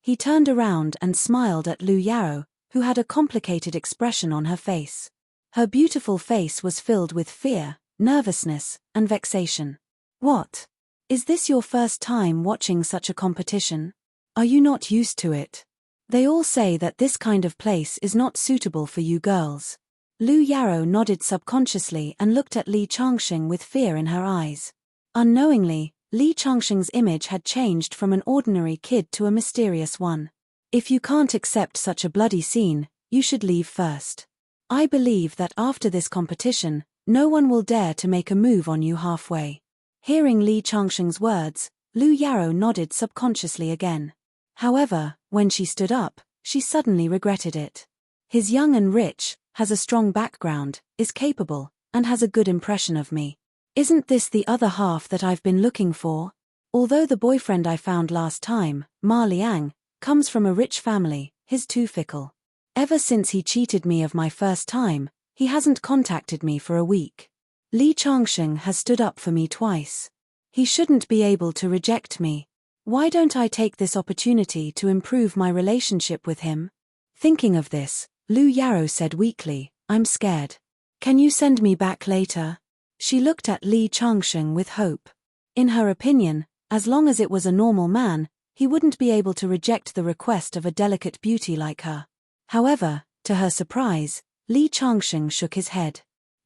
He turned around and smiled at Lu Yarrow, who had a complicated expression on her face. Her beautiful face was filled with fear, nervousness, and vexation. What? Is this your first time watching such a competition? Are you not used to it? They all say that this kind of place is not suitable for you girls. Lu Yarrow nodded subconsciously and looked at Li Changsheng with fear in her eyes. Unknowingly, Li Changsheng's image had changed from an ordinary kid to a mysterious one. If you can't accept such a bloody scene, you should leave first. I believe that after this competition, no one will dare to make a move on you halfway. Hearing Li Changsheng's words, Lu Yarrow nodded subconsciously again. However, when she stood up, she suddenly regretted it. He's young and rich, has a strong background, is capable, and has a good impression of me. Isn't this the other half that I've been looking for? Although the boyfriend I found last time, Ma Liang, comes from a rich family, he's too fickle. Ever since he cheated me of my first time, he hasn't contacted me for a week. Li Changsheng has stood up for me twice. He shouldn't be able to reject me. Why don't I take this opportunity to improve my relationship with him? Thinking of this, Lu Yarrow said weakly, I'm scared. Can you send me back later? She looked at Li Changsheng with hope. In her opinion, as long as it was a normal man, he wouldn't be able to reject the request of a delicate beauty like her. However, to her surprise, Li Changsheng shook his head.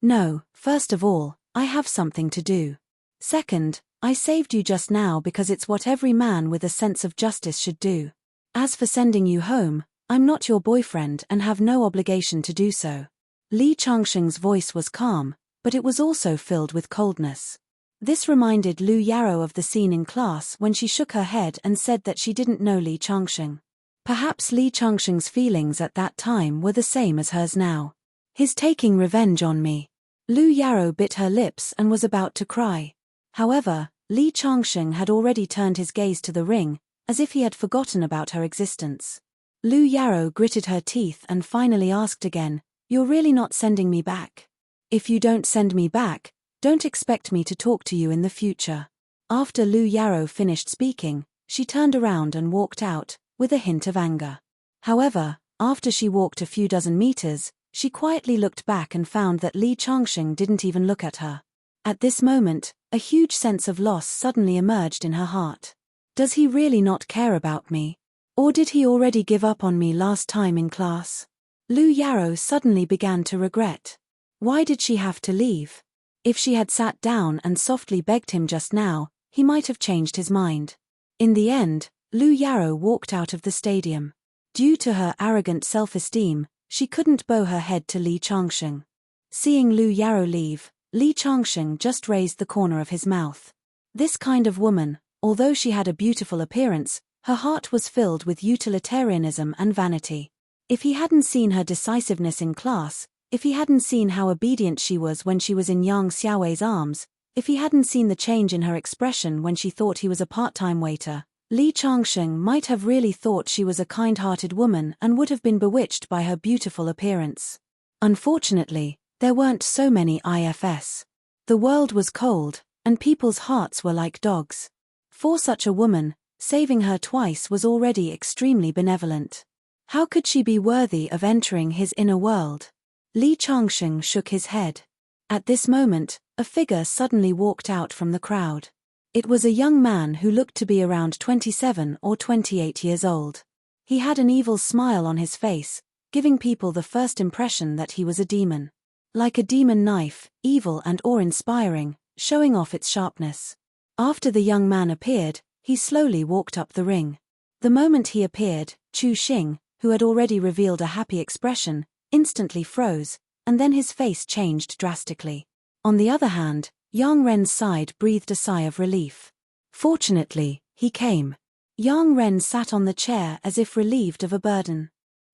No, first of all, I have something to do. Second, I saved you just now because it's what every man with a sense of justice should do. As for sending you home, I'm not your boyfriend and have no obligation to do so. Li Changsheng's voice was calm, but it was also filled with coldness. This reminded Lu Yarrow of the scene in class when she shook her head and said that she didn't know Li Changsheng. Perhaps Li Changsheng's feelings at that time were the same as hers now. He's taking revenge on me. Lu Yarrow bit her lips and was about to cry. However, Li Changsheng had already turned his gaze to the ring, as if he had forgotten about her existence. Lu Yarrow gritted her teeth and finally asked again, "You're really not sending me back? If you don't send me back, don't expect me to talk to you in the future." After Lu Yarrow finished speaking, she turned around and walked out, with a hint of anger. However, after she walked a few dozen meters, she quietly looked back and found that Li Changsheng didn't even look at her. At this moment, a huge sense of loss suddenly emerged in her heart. Does he really not care about me? Or did he already give up on me last time in class? Lu Yarrow suddenly began to regret. Why did she have to leave? If she had sat down and softly begged him just now, he might have changed his mind. In the end, Lu Yarrow walked out of the stadium. Due to her arrogant self-esteem, she couldn't bow her head to Li Changsheng. Seeing Lu Yarrow leave, Li Changsheng just raised the corner of his mouth. This kind of woman, although she had a beautiful appearance, her heart was filled with utilitarianism and vanity. If he hadn't seen her decisiveness in class, if he hadn't seen how obedient she was when she was in Yang Xiaowei's arms, if he hadn't seen the change in her expression when she thought he was a part-time waiter, Li Changsheng might have really thought she was a kind-hearted woman and would have been bewitched by her beautiful appearance. Unfortunately, there weren't so many IFS. The world was cold, and people's hearts were like dogs. For such a woman, saving her twice was already extremely benevolent. How could she be worthy of entering his inner world? Li Changsheng shook his head. At this moment, a figure suddenly walked out from the crowd. It was a young man who looked to be around 27 or 28 years old. He had an evil smile on his face, giving people the first impression that he was a demon. Like a demon knife, evil and awe-inspiring, showing off its sharpness. After the young man appeared, he slowly walked up the ring. The moment he appeared, Chu Xing, who had already revealed a happy expression, instantly froze, and then his face changed drastically. On the other hand, Yang Ren's side breathed a sigh of relief. Fortunately, he came. Yang Ren sat on the chair as if relieved of a burden.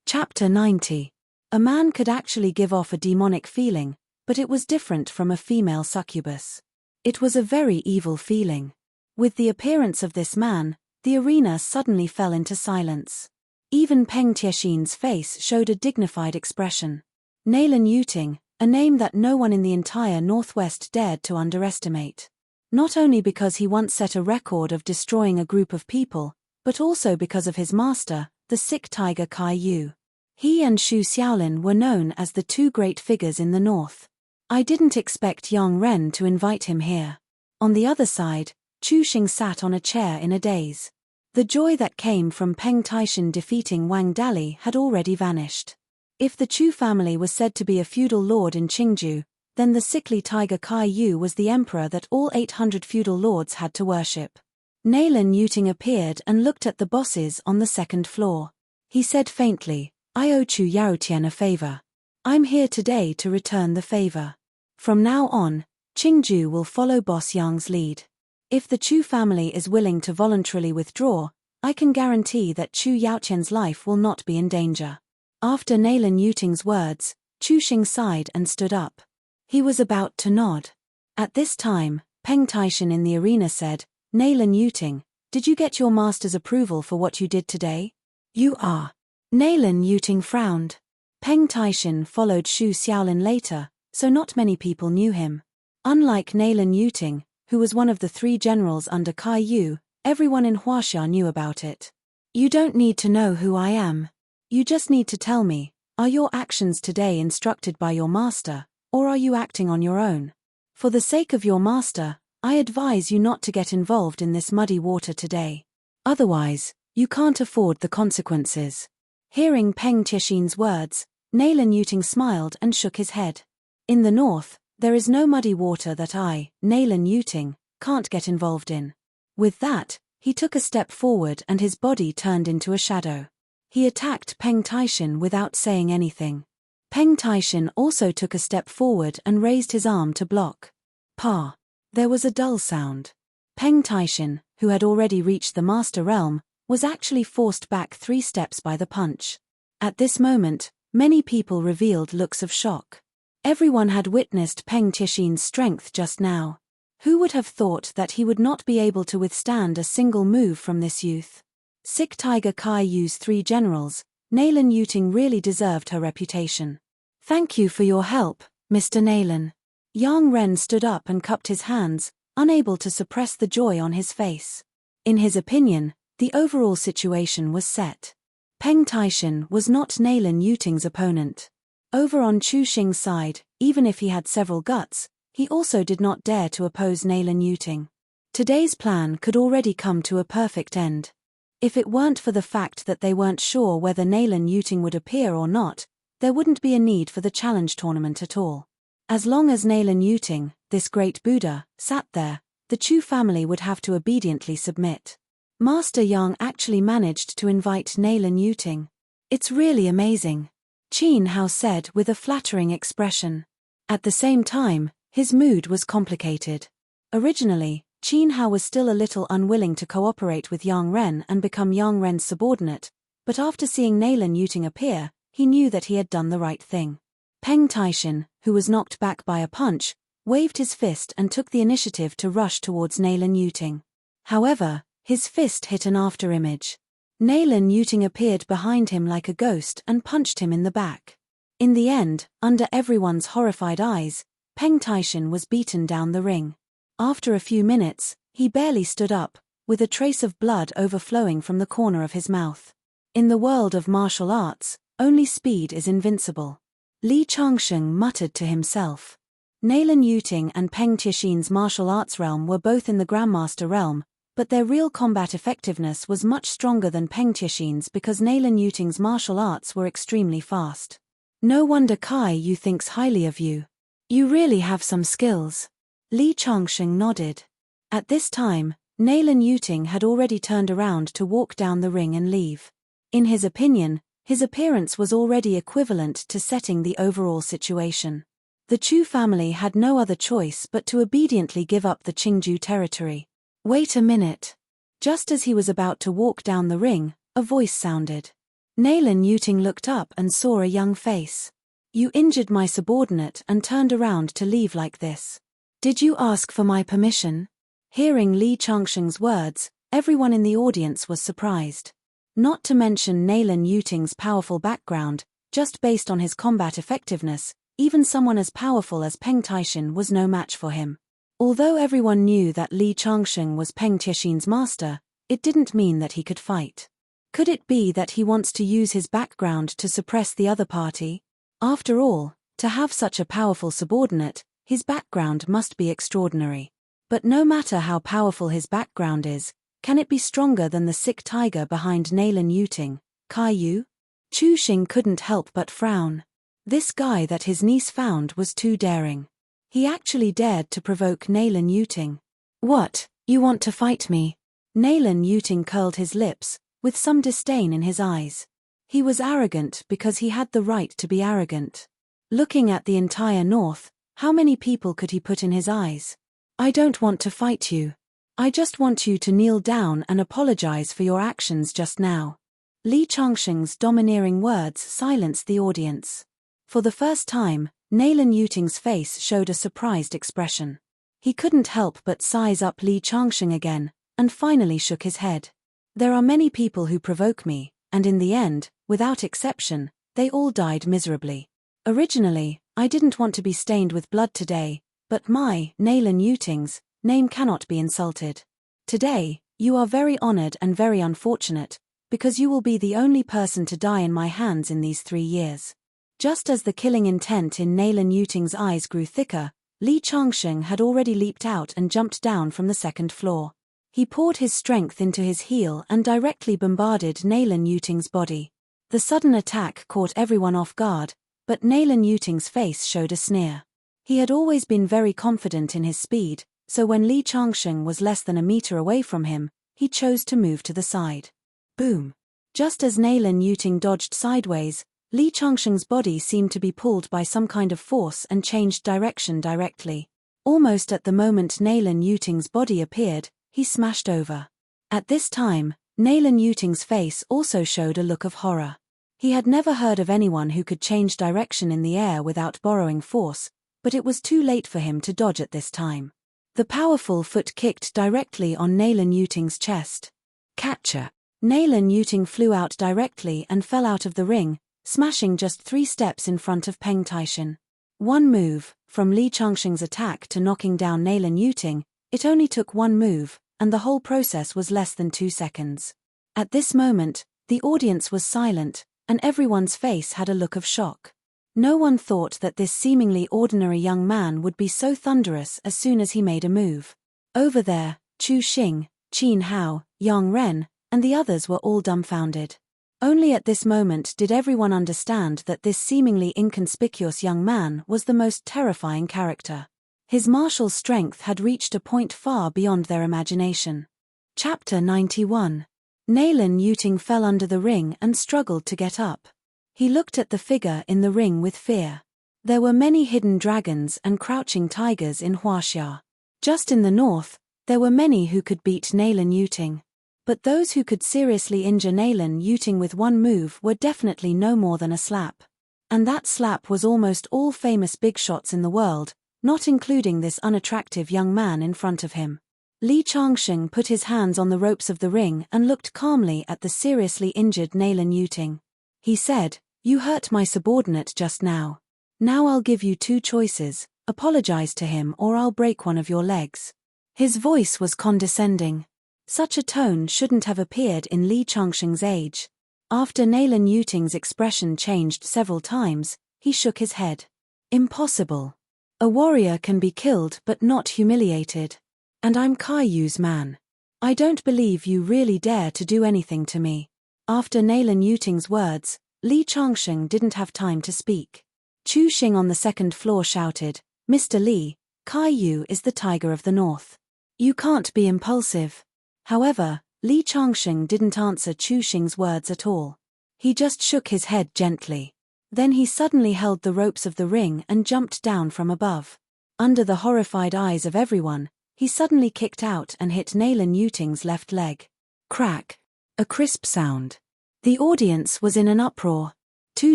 Chapter 90. A man could actually give off a demonic feeling, but it was different from a female succubus. It was a very evil feeling. With the appearance of this man, the arena suddenly fell into silence. Even Peng Tiexin's face showed a dignified expression. Naylan Yuting, a name that no one in the entire Northwest dared to underestimate. Not only because he once set a record of destroying a group of people, but also because of his master, the sick tiger Kai Yu. He and Xu Xiaolin were known as the two great figures in the north. I didn't expect Yang Ren to invite him here. On the other side, Chu Xing sat on a chair in a daze. The joy that came from Peng Taishan defeating Wang Dali had already vanished. If the Chu family was said to be a feudal lord in Qingju, then the sickly tiger Kai Yu was the emperor that all 800 feudal lords had to worship. Naylan Yuting appeared and looked at the bosses on the second floor. He said faintly, "I owe Chu Yaotian a favor. I'm here today to return the favor. From now on, Qingju will follow Boss Yang's lead. If the Chu family is willing to voluntarily withdraw, I can guarantee that Chu Yaotian's life will not be in danger." After Naylan Yuting's words, Chu Xing sighed and stood up. He was about to nod. At this time, Peng Taishan in the arena said, "Naylan Yuting, did you get your master's approval for what you did today?" "You are." Naylan Yuting frowned. Peng Taishan followed Xu Xiaolin later, so not many people knew him. Unlike Naylan Yuting, who was one of the 3 generals under Kai Yu, everyone in Huaxia knew about it. "You don't need to know who I am. You just need to tell me, are your actions today instructed by your master, or are you acting on your own? For the sake of your master, I advise you not to get involved in this muddy water today. Otherwise, you can't afford the consequences." Hearing Peng Tiexin's words, Naylan Yuting smiled and shook his head. "In the north, there is no muddy water that I, Naylan Yuting, can't get involved in." With that, he took a step forward and his body turned into a shadow. He attacked Peng Taishan without saying anything. Peng Taishin also took a step forward and raised his arm to block. Pa! There was a dull sound. Peng Taishin, who had already reached the master realm, was actually forced back 3 steps by the punch. At this moment, many people revealed looks of shock. Everyone had witnessed Peng Taishin's strength just now. Who would have thought that he would not be able to withstand a single move from this youth? Sick Tiger Kai Yu's 3 generals, Nailan Yuting really deserved her reputation. Thank you for your help, Mr. Nailan. Yang Ren stood up and cupped his hands, unable to suppress the joy on his face. In his opinion, the overall situation was set. Peng Taishin was not Nailan Yuting's opponent. Over on Chu Xing's side, even if he had several guts, he also did not dare to oppose Nailan Yuting. Today's plan could already come to a perfect end. If it weren't for the fact that they weren't sure whether Nailan Yuting would appear or not, there wouldn't be a need for the challenge tournament at all. As long as Nailan Yuting, this great Buddha, sat there, the Chu family would have to obediently submit. Master Yang actually managed to invite Nailan Yuting. It's really amazing, Qin Hao said with a flattering expression. At the same time, his mood was complicated. Originally, Qin Hao was still a little unwilling to cooperate with Yang Ren and become Yang Ren's subordinate, but after seeing Nailan Yuting appear, he knew that he had done the right thing. Peng Taishin, who was knocked back by a punch, waved his fist and took the initiative to rush towards Nailan Yuting. However, his fist hit an afterimage. Nailan Yuting appeared behind him like a ghost and punched him in the back. In the end, under everyone's horrified eyes, Peng Taishin was beaten down the ring. After a few minutes, he barely stood up, with a trace of blood overflowing from the corner of his mouth. In the world of martial arts, only speed is invincible. Li Changsheng muttered to himself. Nailan Yuting and Peng Taishin's martial arts realm were both in the Grandmaster realm, but their real combat effectiveness was much stronger than Peng Taishin's because Nailan Yuting's martial arts were extremely fast. No wonder Kai Yu thinks highly of you. You really have some skills. Li Changsheng nodded. At this time, Nailan Yuting had already turned around to walk down the ring and leave. In his opinion, his appearance was already equivalent to setting the overall situation. The Chu family had no other choice but to obediently give up the Qingju territory. Wait a minute. Just as he was about to walk down the ring, a voice sounded. Nailan Yuting looked up and saw a young face. You injured my subordinate and turned around to leave like this. Did you ask for my permission? Hearing Li Changsheng's words, everyone in the audience was surprised. Not to mention Nailan Yuting's powerful background, just based on his combat effectiveness, even someone as powerful as Peng Taishin was no match for him. Although everyone knew that Li Changsheng was Peng Taishin's master, it didn't mean that he could fight. Could it be that he wants to use his background to suppress the other party? After all, to have such a powerful subordinate, his background must be extraordinary. But no matter how powerful his background is, can it be stronger than the sick tiger behind Nailan Yuting, Kai Yu? Chu Xing couldn't help but frown. This guy that his niece found was too daring. He actually dared to provoke Nailan Yuting. What, you want to fight me? Nailan Yuting curled his lips, with some disdain in his eyes. He was arrogant because he had the right to be arrogant. Looking at the entire north, how many people could he put in his eyes? I don't want to fight you. I just want you to kneel down and apologize for your actions just now. Li Changsheng's domineering words silenced the audience. For the first time, Nailan Yuting's face showed a surprised expression. He couldn't help but size up Li Changsheng again, and finally shook his head. There are many people who provoke me, and in the end, without exception, they all died miserably. Originally, I didn't want to be stained with blood today, but my, Nailan Yuting's, name cannot be insulted. Today, you are very honored and very unfortunate, because you will be the only person to die in my hands in these 3 years. Just as the killing intent in Nailan Yuting's eyes grew thicker, Li Changsheng had already leaped out and jumped down from the 2nd floor. He poured his strength into his heel and directly bombarded Nailan Yuting's body. The sudden attack caught everyone off guard, but Nailan Yuting's face showed a sneer. He had always been very confident in his speed, so when Li Changsheng was less than a meter away from him, he chose to move to the side. Boom! Just as Nailan Yuting dodged sideways, Li Changsheng's body seemed to be pulled by some kind of force and changed direction directly. Almost at the moment Nalan Yuting's body appeared, he smashed over. At this time, Nalan Yuting's face also showed a look of horror. He had never heard of anyone who could change direction in the air without borrowing force, but it was too late for him to dodge at this time. The powerful foot kicked directly on Nalan Yuting's chest. Catcher! Nalan Yuting flew out directly and fell out of the ring, smashing just 3 steps in front of Peng Taishan. One move, from Li Changsheng's attack to knocking down Nalan Yuting, it only took one move, and the whole process was less than 2 seconds. At this moment, the audience was silent, and everyone's face had a look of shock. No one thought that this seemingly ordinary young man would be so thunderous as soon as he made a move. Over there, Chu Xing, Qin Hao, Yang Ren, and the others were all dumbfounded. Only at this moment did everyone understand that this seemingly inconspicuous young man was the most terrifying character. His martial strength had reached a point far beyond their imagination. Chapter 91. Nalan Yuting fell under the ring and struggled to get up. He looked at the figure in the ring with fear. There were many hidden dragons and crouching tigers in Huaxia. Just in the north, there were many who could beat Nalan Yuting. But those who could seriously injure Nalan Yuting with one move were definitely no more than a slap. And that slap was almost all famous big shots in the world, not including this unattractive young man in front of him. Li Changsheng put his hands on the ropes of the ring and looked calmly at the seriously injured Nalan Yuting. He said, "You hurt my subordinate just now. Now I'll give you 2 choices, apologize to him or I'll break one of your legs." His voice was condescending. Such a tone shouldn't have appeared in Li Changsheng's age. After Nalan Yuting's expression changed several times, he shook his head. "Impossible. A warrior can be killed but not humiliated. And I'm Kai Yu's man. I don't believe you really dare to do anything to me." After Nalan Yuting's words, Li Changsheng didn't have time to speak. Chu Xing on the 2nd floor shouted, "Mr. Li, Kai Yu is the tiger of the north. You can't be impulsive." However, Li Changsheng didn't answer Chu Xing's words at all. He just shook his head gently. Then he suddenly held the ropes of the ring and jumped down from above. Under the horrified eyes of everyone, he suddenly kicked out and hit Nalan Yuting's left leg. Crack! A crisp sound. The audience was in an uproar. Too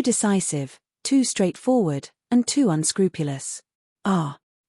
decisive, too straightforward, and too unscrupulous.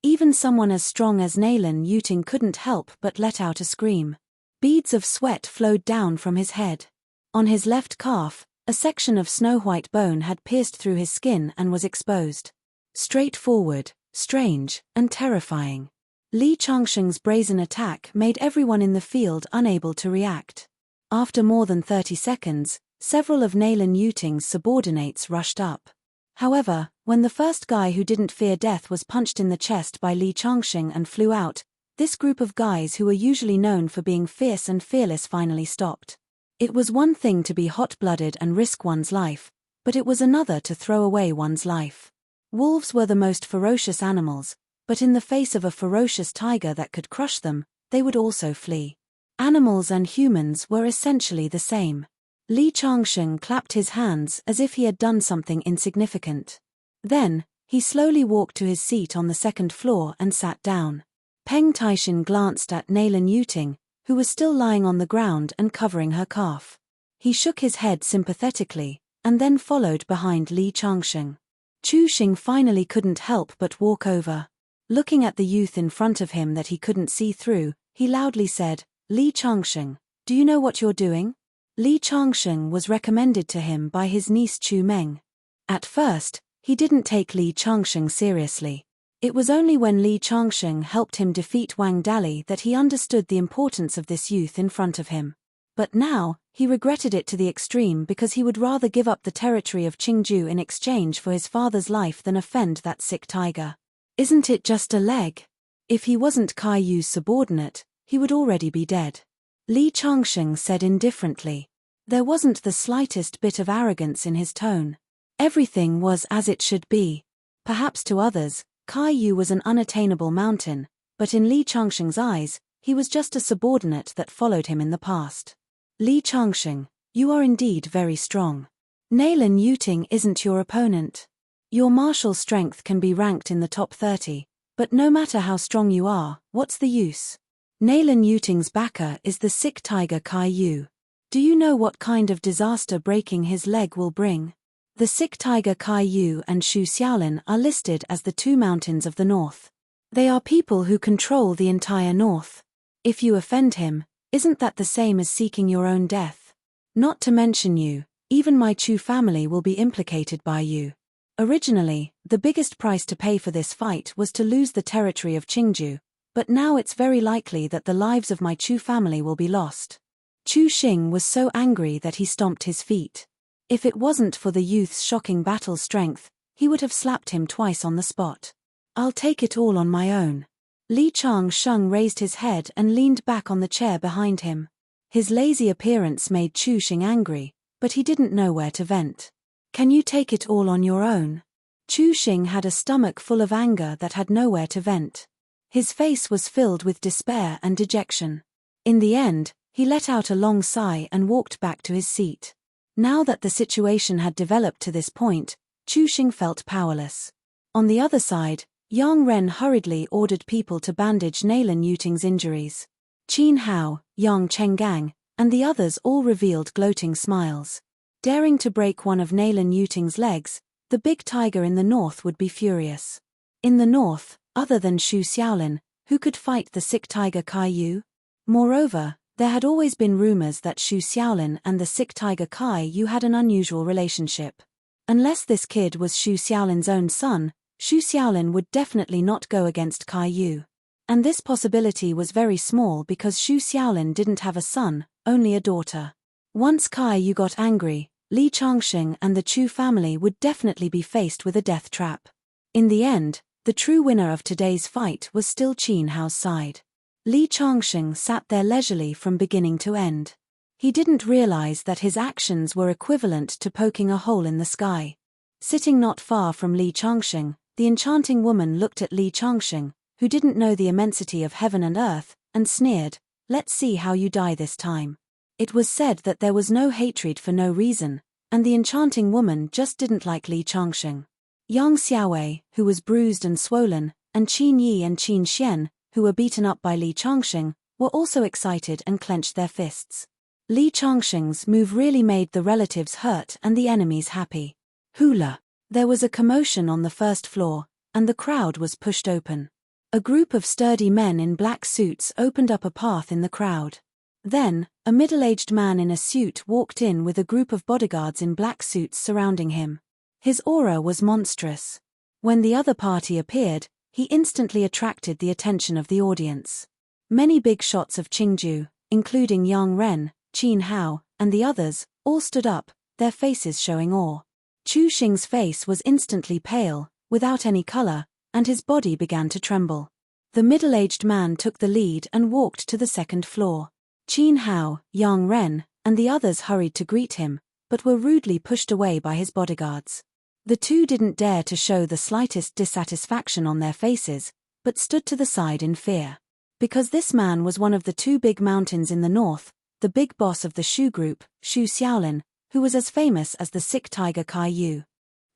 Even someone as strong as Nalan Yuting couldn't help but let out a scream. Beads of sweat flowed down from his head. On his left calf, a section of snow-white bone had pierced through his skin and was exposed. Straightforward, strange, and terrifying. Li Changsheng's brazen attack made everyone in the field unable to react. After more than 30 seconds, several of Nalan Yuting's subordinates rushed up. However, when the first guy who didn't fear death was punched in the chest by Li Changsheng and flew out, this group of guys who were usually known for being fierce and fearless finally stopped. It was one thing to be hot-blooded and risk one's life, but it was another to throw away one's life. Wolves were the most ferocious animals, but in the face of a ferocious tiger that could crush them, they would also flee. Animals and humans were essentially the same. Li Changsheng clapped his hands as if he had done something insignificant. Then, he slowly walked to his seat on the 2nd floor and sat down. Peng Taishan glanced at Nalan Yuting, who was still lying on the ground and covering her calf. He shook his head sympathetically, and then followed behind Li Changsheng. Chu Xing finally couldn't help but walk over. Looking at the youth in front of him that he couldn't see through, he loudly said, "Li Changsheng, do you know what you're doing?" Li Changsheng was recommended to him by his niece Chu Meng. At first, he didn't take Li Changsheng seriously. It was only when Li Changsheng helped him defeat Wang Dali that he understood the importance of this youth in front of him. But now, he regretted it to the extreme because he would rather give up the territory of Qingju in exchange for his father's life than offend that sick tiger. Isn't it just a leg? If he wasn't Kai Yu's subordinate, he would already be dead. Li Changsheng said indifferently. There wasn't the slightest bit of arrogance in his tone. Everything was as it should be. Perhaps to others, Kai Yu was an unattainable mountain, but in Li Changsheng's eyes, he was just a subordinate that followed him in the past. Li Changsheng, you are indeed very strong. Nalan Yuting isn't your opponent. Your martial strength can be ranked in the top 30, but no matter how strong you are, what's the use? Nalan Yuting's backer is the sick tiger Kai Yu. Do you know what kind of disaster breaking his leg will bring? The sick tiger Kai Yu and Shu Xiaolin are listed as the two mountains of the north. They are people who control the entire north. If you offend him, isn't that the same as seeking your own death? Not to mention you, even my Chu family will be implicated by you. Originally, the biggest price to pay for this fight was to lose the territory of Qingju, but now it's very likely that the lives of my Chu family will be lost. Chu Xing was so angry that he stomped his feet. If it wasn't for the youth's shocking battle strength, he would have slapped him twice on the spot. I'll take it all on my own. Li Changsheng raised his head and leaned back on the chair behind him. His lazy appearance made Chu Xing angry, but he didn't know where to vent. Can you take it all on your own? Chu Xing had a stomach full of anger that had nowhere to vent. His face was filled with despair and dejection. In the end, he let out a long sigh and walked back to his seat. Now that the situation had developed to this point, Chu Xing felt powerless. On the other side, Yang Ren hurriedly ordered people to bandage Nalan Yuting's injuries. Qin Hao, Yang Chenggang, and the others all revealed gloating smiles. Daring to break one of Nalan Yuting's legs, the big tiger in the north would be furious. In the north, other than Shu Xiaolin, who could fight the sick tiger Kai Yu? Moreover, there had always been rumors that Shu Xiaolin and the sick tiger Kai Yu had an unusual relationship. Unless this kid was Shu Xiaolin's own son, Shu Xiaolin would definitely not go against Kai Yu. And this possibility was very small because Shu Xiaolin didn't have a son, only a daughter. Once Kai Yu got angry, Li Changsheng and the Chu family would definitely be faced with a death trap. In the end, the true winner of today's fight was still Qin Hao's side. Li Changsheng sat there leisurely from beginning to end. He didn't realize that his actions were equivalent to poking a hole in the sky. Sitting not far from Li Changsheng, the enchanting woman looked at Li Changsheng, who didn't know the immensity of heaven and earth, and sneered, "Let's see how you die this time." It was said that there was no hatred for no reason, and the enchanting woman just didn't like Li Changsheng. Yang Xiaowei, who was bruised and swollen, and Qin Yi and Qin Xian, who were beaten up by Li Changsheng, were also excited and clenched their fists. Li Changsheng's move really made the relatives hurt and the enemies happy. Hula! There was a commotion on the first floor, and the crowd was pushed open. A group of sturdy men in black suits opened up a path in the crowd. Then, a middle-aged man in a suit walked in with a group of bodyguards in black suits surrounding him. His aura was monstrous. When the other party appeared, he instantly attracted the attention of the audience. Many big shots of Qingju, including Yang Ren, Qin Hao, and the others, all stood up, their faces showing awe. Chu Xing's face was instantly pale, without any color, and his body began to tremble. The middle-aged man took the lead and walked to the second floor. Qin Hao, Yang Ren, and the others hurried to greet him, but were rudely pushed away by his bodyguards. The two didn't dare to show the slightest dissatisfaction on their faces, but stood to the side in fear. Because this man was one of the two big mountains in the north, the big boss of the Shu group, Shu Xiaolin, who was as famous as the sick tiger Kai Yu.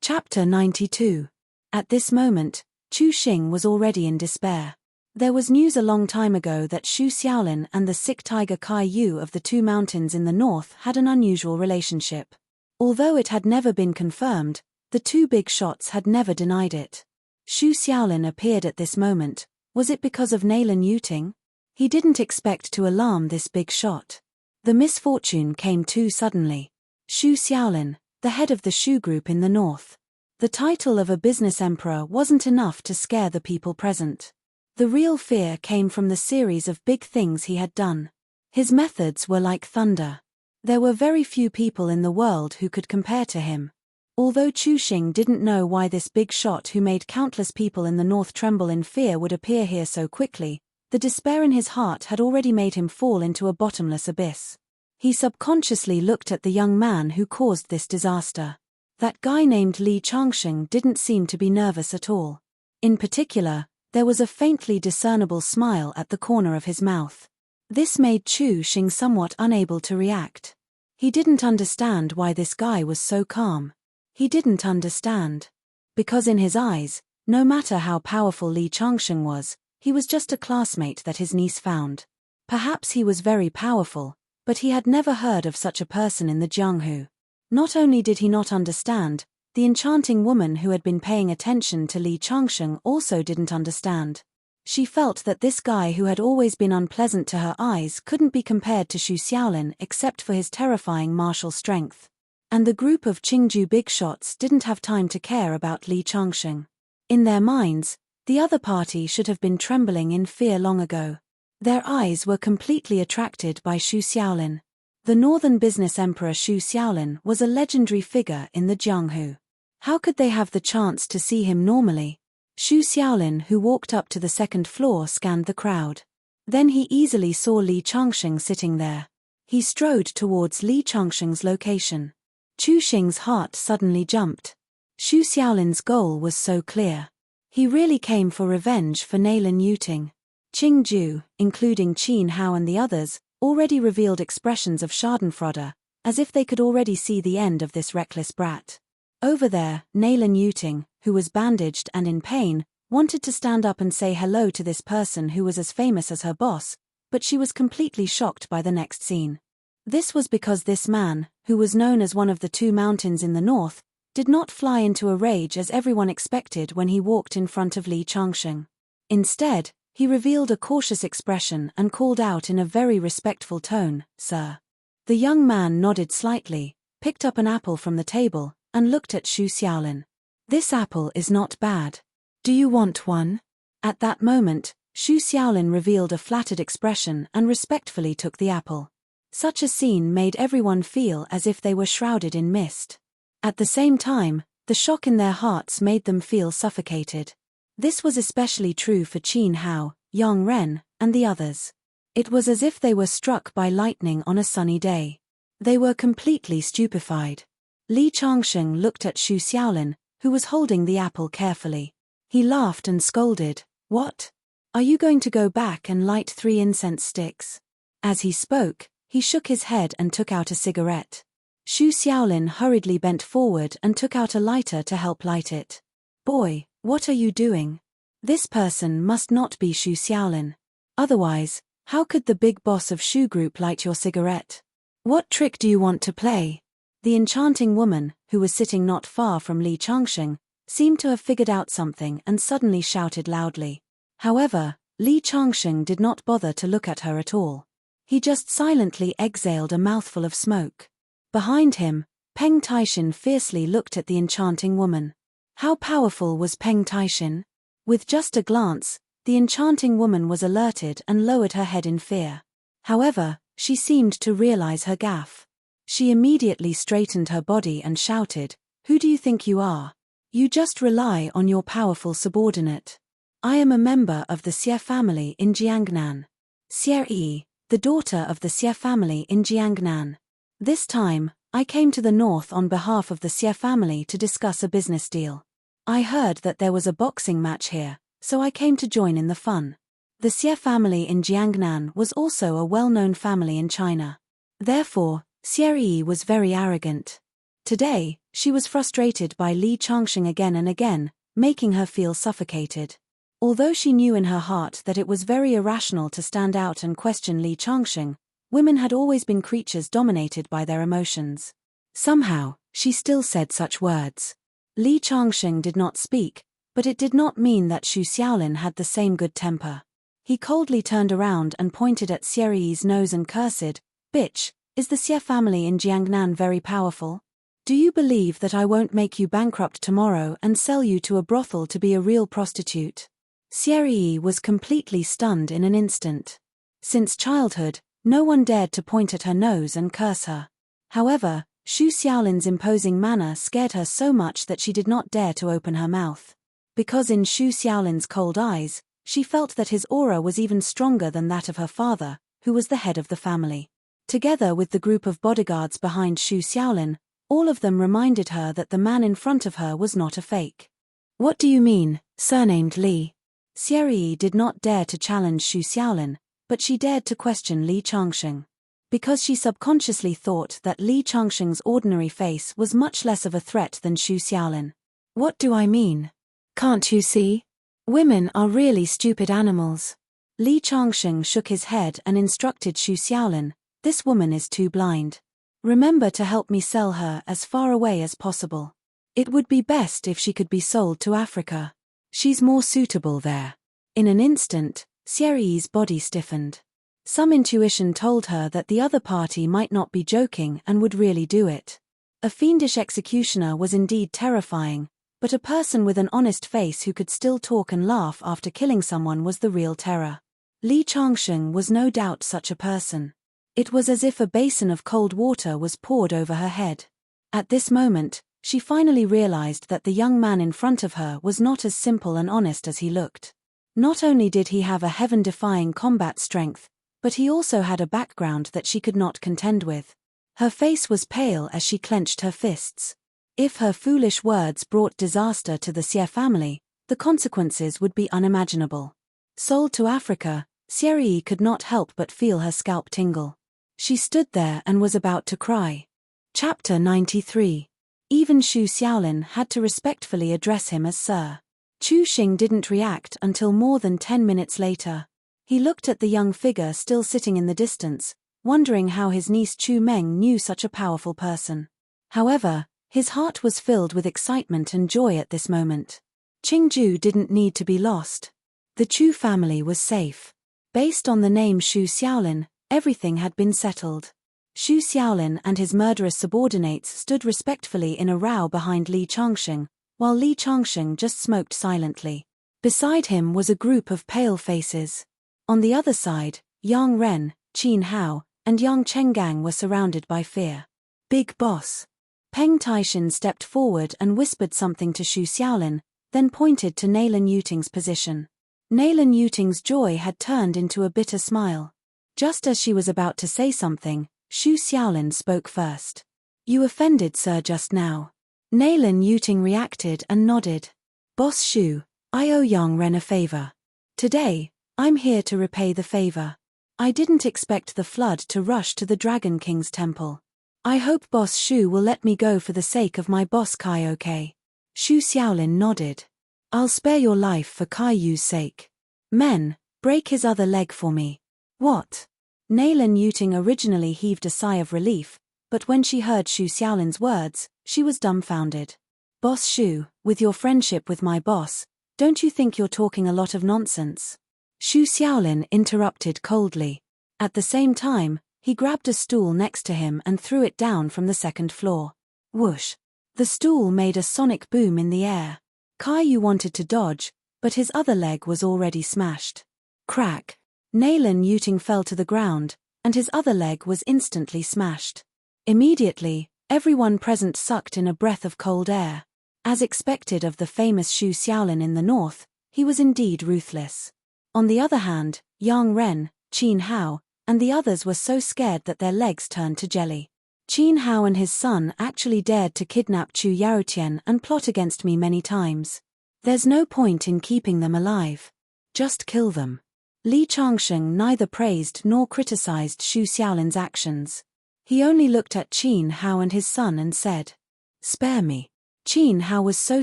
Chapter 92. At this moment, Chu Xing was already in despair. There was news a long time ago that Shu Xiaolin and the sick tiger Kai Yu of the two mountains in the north had an unusual relationship. Although it had never been confirmed, the two big shots had never denied it. Shu Xiaolin appeared at this moment. Was it because of Nalan Yuting? He didn't expect to alarm this big shot. The misfortune came too suddenly. Shu Xiaolin, the head of the Shu group in the north. The title of a business emperor wasn't enough to scare the people present. The real fear came from the series of big things he had done. His methods were like thunder. There were very few people in the world who could compare to him. Although Chu Xing didn't know why this big shot who made countless people in the north tremble in fear would appear here so quickly, the despair in his heart had already made him fall into a bottomless abyss. He subconsciously looked at the young man who caused this disaster. That guy named Li Changsheng didn't seem to be nervous at all. In particular, there was a faintly discernible smile at the corner of his mouth. This made Chu Xing somewhat unable to react. He didn't understand why this guy was so calm. He didn't understand. Because in his eyes, no matter how powerful Li Changsheng was, he was just a classmate that his niece found. Perhaps he was very powerful, but he had never heard of such a person in the Jianghu. Not only did he not understand, the enchanting woman who had been paying attention to Li Changsheng also didn't understand. She felt that this guy who had always been unpleasant to her eyes couldn't be compared to Xu Xiaolin except for his terrifying martial strength. And the group of Qingju big shots didn't have time to care about Li Changsheng. In their minds, the other party should have been trembling in fear long ago. Their eyes were completely attracted by Xu Xiaolin. The northern business emperor Xu Xiaolin was a legendary figure in the Jianghu. How could they have the chance to see him normally? Xu Xiaolin, who walked up to the second floor, scanned the crowd. Then he easily saw Li Changsheng sitting there. He strode towards Li Changsheng's location. Chu Xing's heart suddenly jumped. Xu Xiaolin's goal was so clear. He really came for revenge for Nailan Yuting. Qingju, including Qin Hao and the others, already revealed expressions of schadenfreude, as if they could already see the end of this reckless brat. Over there, Nailan Yuting, who was bandaged and in pain, wanted to stand up and say hello to this person who was as famous as her boss, but she was completely shocked by the next scene. This was because this man, who was known as one of the two mountains in the north, did not fly into a rage as everyone expected when he walked in front of Li Changsheng. Instead, he revealed a cautious expression and called out in a very respectful tone, "Sir." The young man nodded slightly, picked up an apple from the table, and looked at Xu Xiaolin. "This apple is not bad. Do you want one?" At that moment, Xu Xiaolin revealed a flattered expression and respectfully took the apple. Such a scene made everyone feel as if they were shrouded in mist. At the same time, the shock in their hearts made them feel suffocated. This was especially true for Qin Hao, Yang Ren, and the others. It was as if they were struck by lightning on a sunny day. They were completely stupefied. Li Changsheng looked at Xu Xiaolin, who was holding the apple carefully. He laughed and scolded, "What? Are you going to go back and light 3 incense sticks?" As he spoke, he shook his head and took out a cigarette. Xu Xiaolin hurriedly bent forward and took out a lighter to help light it. "Boy, what are you doing? This person must not be Xu Xiaolin. Otherwise, how could the big boss of Xu Group light your cigarette? What trick do you want to play?" The enchanting woman, who was sitting not far from Li Changsheng, seemed to have figured out something and suddenly shouted loudly. However, Li Changsheng did not bother to look at her at all. He just silently exhaled a mouthful of smoke. Behind him, Peng Taishin fiercely looked at the enchanting woman. How powerful was Peng Taishin? With just a glance, the enchanting woman was alerted and lowered her head in fear. However, she seemed to realize her gaffe. She immediately straightened her body and shouted, "Who do you think you are? You just rely on your powerful subordinate. I am a member of the Xie family in Jiangnan. Xie Yi, the daughter of the Xie family in Jiangnan. This time, I came to the north on behalf of the Xie family to discuss a business deal. I heard that there was a boxing match here, so I came to join in the fun." The Xie family in Jiangnan was also a well-known family in China. Therefore, Xie Yi was very arrogant. Today, she was frustrated by Li Changsheng again and again, making her feel suffocated. Although she knew in her heart that it was very irrational to stand out and question Li Changsheng, women had always been creatures dominated by their emotions. Somehow, she still said such words. Li Changsheng did not speak, but it did not mean that Xu Xiaolin had the same good temper. He coldly turned around and pointed at Xie Yi's nose and cursed, "Bitch, is the Xie family in Jiangnan very powerful? Do you believe that I won't make you bankrupt tomorrow and sell you to a brothel to be a real prostitute?" Xie Yi was completely stunned in an instant. Since childhood, no one dared to point at her nose and curse her. However, Xu Xiaolin's imposing manner scared her so much that she did not dare to open her mouth. Because in Xu Xiaolin's cold eyes, she felt that his aura was even stronger than that of her father, who was the head of the family. Together with the group of bodyguards behind Xu Xiaolin, all of them reminded her that the man in front of her was not a fake. "What do you mean, surnamed Li?" Xie Yi did not dare to challenge Xu Xiaolin, but she dared to question Li Changsheng. because she subconsciously thought that Li Changsheng's ordinary face was much less of a threat than Xu Xiaolin. What do I mean? Can't you see? Women are really stupid animals. Li Changsheng shook his head and instructed Xu Xiaolin, this woman is too blind. Remember to help me sell her as far away as possible. It would be best if she could be sold to Africa. She's more suitable there. In an instant, Xie body stiffened. Some intuition told her that the other party might not be joking and would really do it. A fiendish executioner was indeed terrifying, but a person with an honest face who could still talk and laugh after killing someone was the real terror. Li Changsheng was no doubt such a person. It was as if a basin of cold water was poured over her head. At this moment, she finally realized that the young man in front of her was not as simple and honest as he looked. Not only did he have a heaven-defying combat strength, but he also had a background that she could not contend with. Her face was pale as she clenched her fists. If her foolish words brought disaster to the Xie family, the consequences would be unimaginable. Sold to Africa, Xie could not help but feel her scalp tingle. She stood there and was about to cry. Chapter 93. Even Xu Xiaolin had to respectfully address him as Sir. Chu Xing didn't react until more than 10 minutes later. He looked at the young figure still sitting in the distance, wondering how his niece Chu Meng knew such a powerful person. However, his heart was filled with excitement and joy at this moment. Qingju didn't need to be lost. The Chu family was safe. Based on the name Xu Xiaolin, everything had been settled. Xu Xiaolin and his murderous subordinates stood respectfully in a row behind Li Changsheng, while Li Changsheng just smoked silently. Beside him was a group of pale faces. On the other side, Yang Ren, Qin Hao, and Yang Chenggang were surrounded by fear. Big boss. Peng Taishan stepped forward and whispered something to Xu Xiaolin, then pointed to Naylan Yuting's position. Naylan Yuting's joy had turned into a bitter smile. Just as she was about to say something, Xu Xiaolin spoke first. You offended Sir just now. Naylan Yuting reacted and nodded. Boss Xu, I owe Yang Ren a favor. Today, I'm here to repay the favor. I didn't expect the flood to rush to the Dragon King's temple. I hope Boss Xu will let me go for the sake of my boss Kai, okay? Xu Xiaolin nodded. I'll spare your life for Kai Yu's sake. Men, break his other leg for me. What? Naylan Yuting originally heaved a sigh of relief, but when she heard Xu Xiaolin's words, she was dumbfounded. Boss Xu, with your friendship with my boss, don't you think you're talking a lot of nonsense? Xu Xiaolin interrupted coldly. At the same time, he grabbed a stool next to him and threw it down from the second floor. Whoosh! The stool made a sonic boom in the air. Kai Yu wanted to dodge, but his other leg was already smashed. Crack! Naylan Yuting fell to the ground, and his other leg was instantly smashed. Immediately, everyone present sucked in a breath of cold air. As expected of the famous Xu Xiaolin in the north, he was indeed ruthless. On the other hand, Yang Ren, Qin Hao, and the others were so scared that their legs turned to jelly. Qin Hao and his son actually dared to kidnap Chu Yaotian and plot against me many times. There's no point in keeping them alive. Just kill them. Li Changsheng neither praised nor criticized Xu Xiaolin's actions. He only looked at Qin Hao and his son and said, "Spare me." Qin Hao was so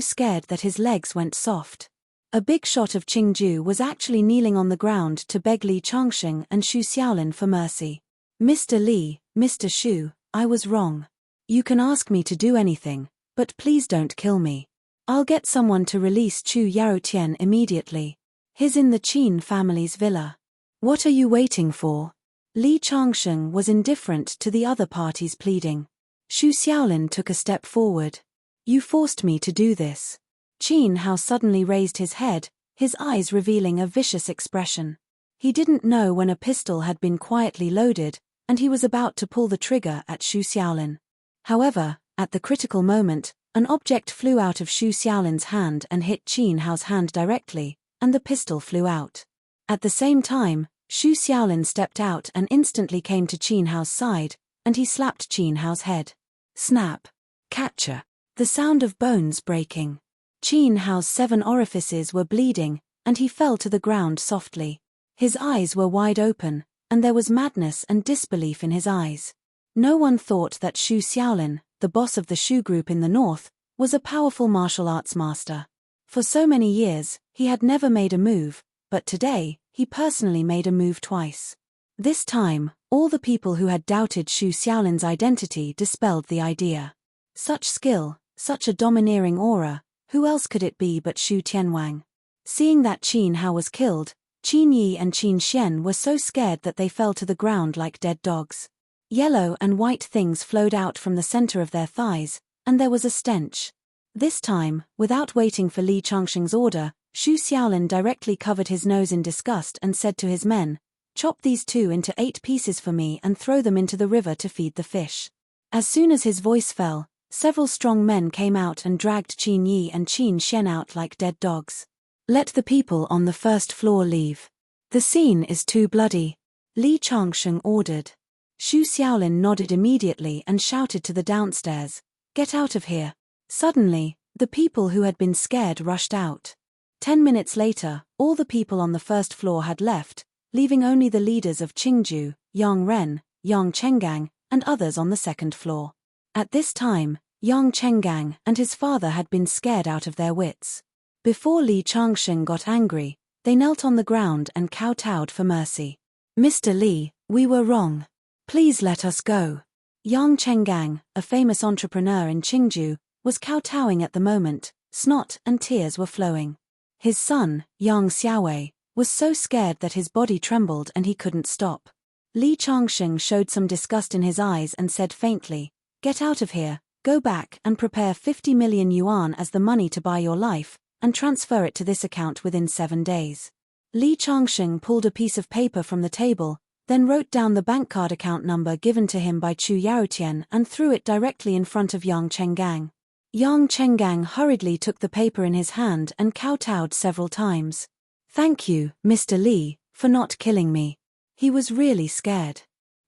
scared that his legs went soft. A big shot of Qingju was actually kneeling on the ground to beg Li Changsheng and Xu Xiaolin for mercy. Mr. Li, Mr. Xu, I was wrong. You can ask me to do anything, but please don't kill me. I'll get someone to release Chu Yaotian immediately. He's in the Qin family's villa. What are you waiting for? Li Changsheng was indifferent to the other party's pleading. Xu Xiaolin took a step forward. You forced me to do this. Qin Hao suddenly raised his head, his eyes revealing a vicious expression. He didn't know when a pistol had been quietly loaded, and he was about to pull the trigger at Xu Xiaolin. However, at the critical moment, an object flew out of Xu Xiaolin's hand and hit Qin Hao's hand directly, and the pistol flew out. At the same time, Xu Xiaolin stepped out and instantly came to Qin Hao's side, and he slapped Qin Hao's head. Snap! Catcher! The sound of bones breaking. Qin Hao's 7 orifices were bleeding, and he fell to the ground softly. His eyes were wide open, and there was madness and disbelief in his eyes. No one thought that Xu Xiaolin, the boss of the Shu group in the north, was a powerful martial arts master. For so many years, he had never made a move, but today, he personally made a move twice. This time, all the people who had doubted Xu Xiaolin's identity dispelled the idea. Such skill, such a domineering aura, who else could it be but Xu Tianwang? Seeing that Qin Hao was killed, Qin Yi and Qin Xian were so scared that they fell to the ground like dead dogs. Yellow and white things flowed out from the center of their thighs, and there was a stench. This time, without waiting for Li Changsheng's order, Xu Xiaolin directly covered his nose in disgust and said to his men, "Chop these two into 8 pieces for me and throw them into the river to feed the fish." As soon as his voice fell, several strong men came out and dragged Qin Yi and Qin Xian out like dead dogs. "Let the people on the first floor leave. The scene is too bloody," Li Changsheng ordered. Xu Xiaolin nodded immediately and shouted to the downstairs, "Get out of here." Suddenly, the people who had been scared rushed out. 10 minutes later, all the people on the first floor had left, leaving only the leaders of Qingju, Yang Ren, Yang Chenggang, and others on the second floor. At this time, Yang Chenggang and his father had been scared out of their wits. Before Li Changsheng got angry, they knelt on the ground and kowtowed for mercy. "Mr. Li, we were wrong. Please let us go." Yang Chenggang, a famous entrepreneur in Qingju, was kowtowing at the moment, snot and tears were flowing. His son, Yang Xiaowei, was so scared that his body trembled and he couldn't stop. Li Changsheng showed some disgust in his eyes and said faintly, "Get out of here, go back and prepare 50 million yuan as the money to buy your life, and transfer it to this account within 7 days. Li Changsheng pulled a piece of paper from the table, then wrote down the bank card account number given to him by Chu Yaotian and threw it directly in front of Yang Chenggang. Yang Chenggang hurriedly took the paper in his hand and kowtowed several times. "Thank you, Mr. Li, for not killing me." He was really scared.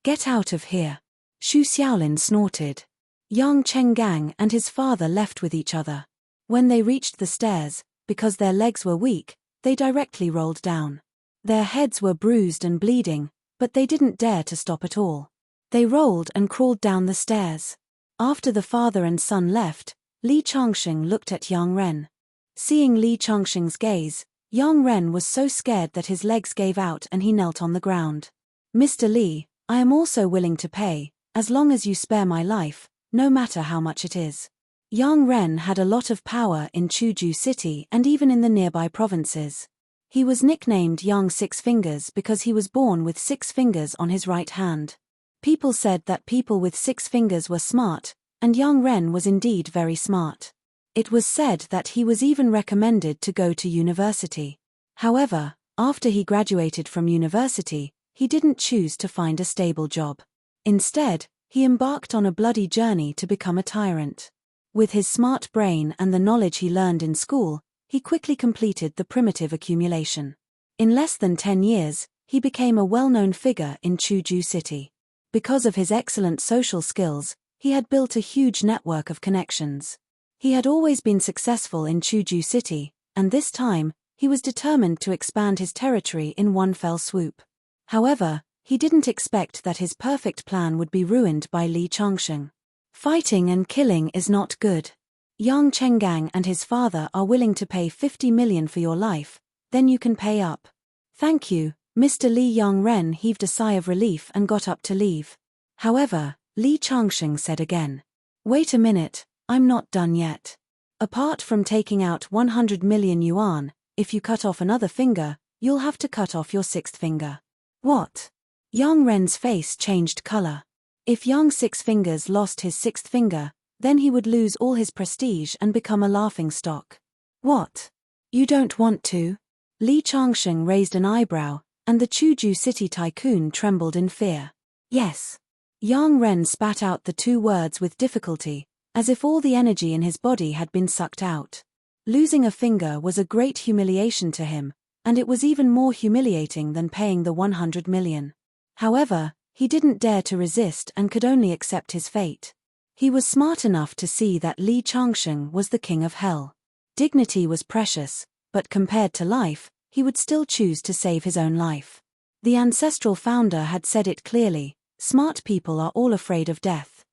"Get out of here." Xu Xiaolin snorted. Yang Chenggang and his father left with each other. When they reached the stairs, because their legs were weak, they directly rolled down. Their heads were bruised and bleeding, but they didn't dare to stop at all. They rolled and crawled down the stairs. After the father and son left, Li Changsheng looked at Yang Ren. Seeing Li Changsheng's gaze, Yang Ren was so scared that his legs gave out and he knelt on the ground. "Mr. Li, I am also willing to pay, as long as you spare my life, no matter how much it is." Yang Ren had a lot of power in Chuzhou City and even in the nearby provinces. He was nicknamed Yang Six Fingers because he was born with 6 fingers on his right hand. People said that people with 6 fingers were smart, and Yang Ren was indeed very smart. It was said that he was even recommended to go to university. However, after he graduated from university, he didn't choose to find a stable job. Instead, he embarked on a bloody journey to become a tyrant. With his smart brain and the knowledge he learned in school, he quickly completed the primitive accumulation. In less than 10 years, he became a well-known figure in Chuzhou City. Because of his excellent social skills, he had built a huge network of connections. He had always been successful in Chuzhou City, and this time, he was determined to expand his territory in one fell swoop. However, he didn't expect that his perfect plan would be ruined by Li Changsheng. Fighting and killing is not good. Yang Chenggang and his father are willing to pay 50 million for your life, then you can pay up. "Thank you, Mr. Li." Yang Ren heaved a sigh of relief and got up to leave. However, Li Changsheng said again, "Wait a minute, I'm not done yet. Apart from taking out 100 million yuan, if you cut off another finger, you'll have to cut off your 6th finger." "What?" Yang Ren's face changed color. If Yang Six Fingers lost his 6th finger, then he would lose all his prestige and become a laughingstock. "What? You don't want to?" Li Changsheng raised an eyebrow, and the Chuzhou City tycoon trembled in fear. "Yes." Yang Ren spat out the 2 words with difficulty, as if all the energy in his body had been sucked out. Losing a finger was a great humiliation to him, and it was even more humiliating than paying the 100 million. However, he didn't dare to resist and could only accept his fate. He was smart enough to see that Li Changsheng was the king of hell. Dignity was precious, but compared to life, he would still choose to save his own life. The ancestral founder had said it clearly, smart people are all afraid of death.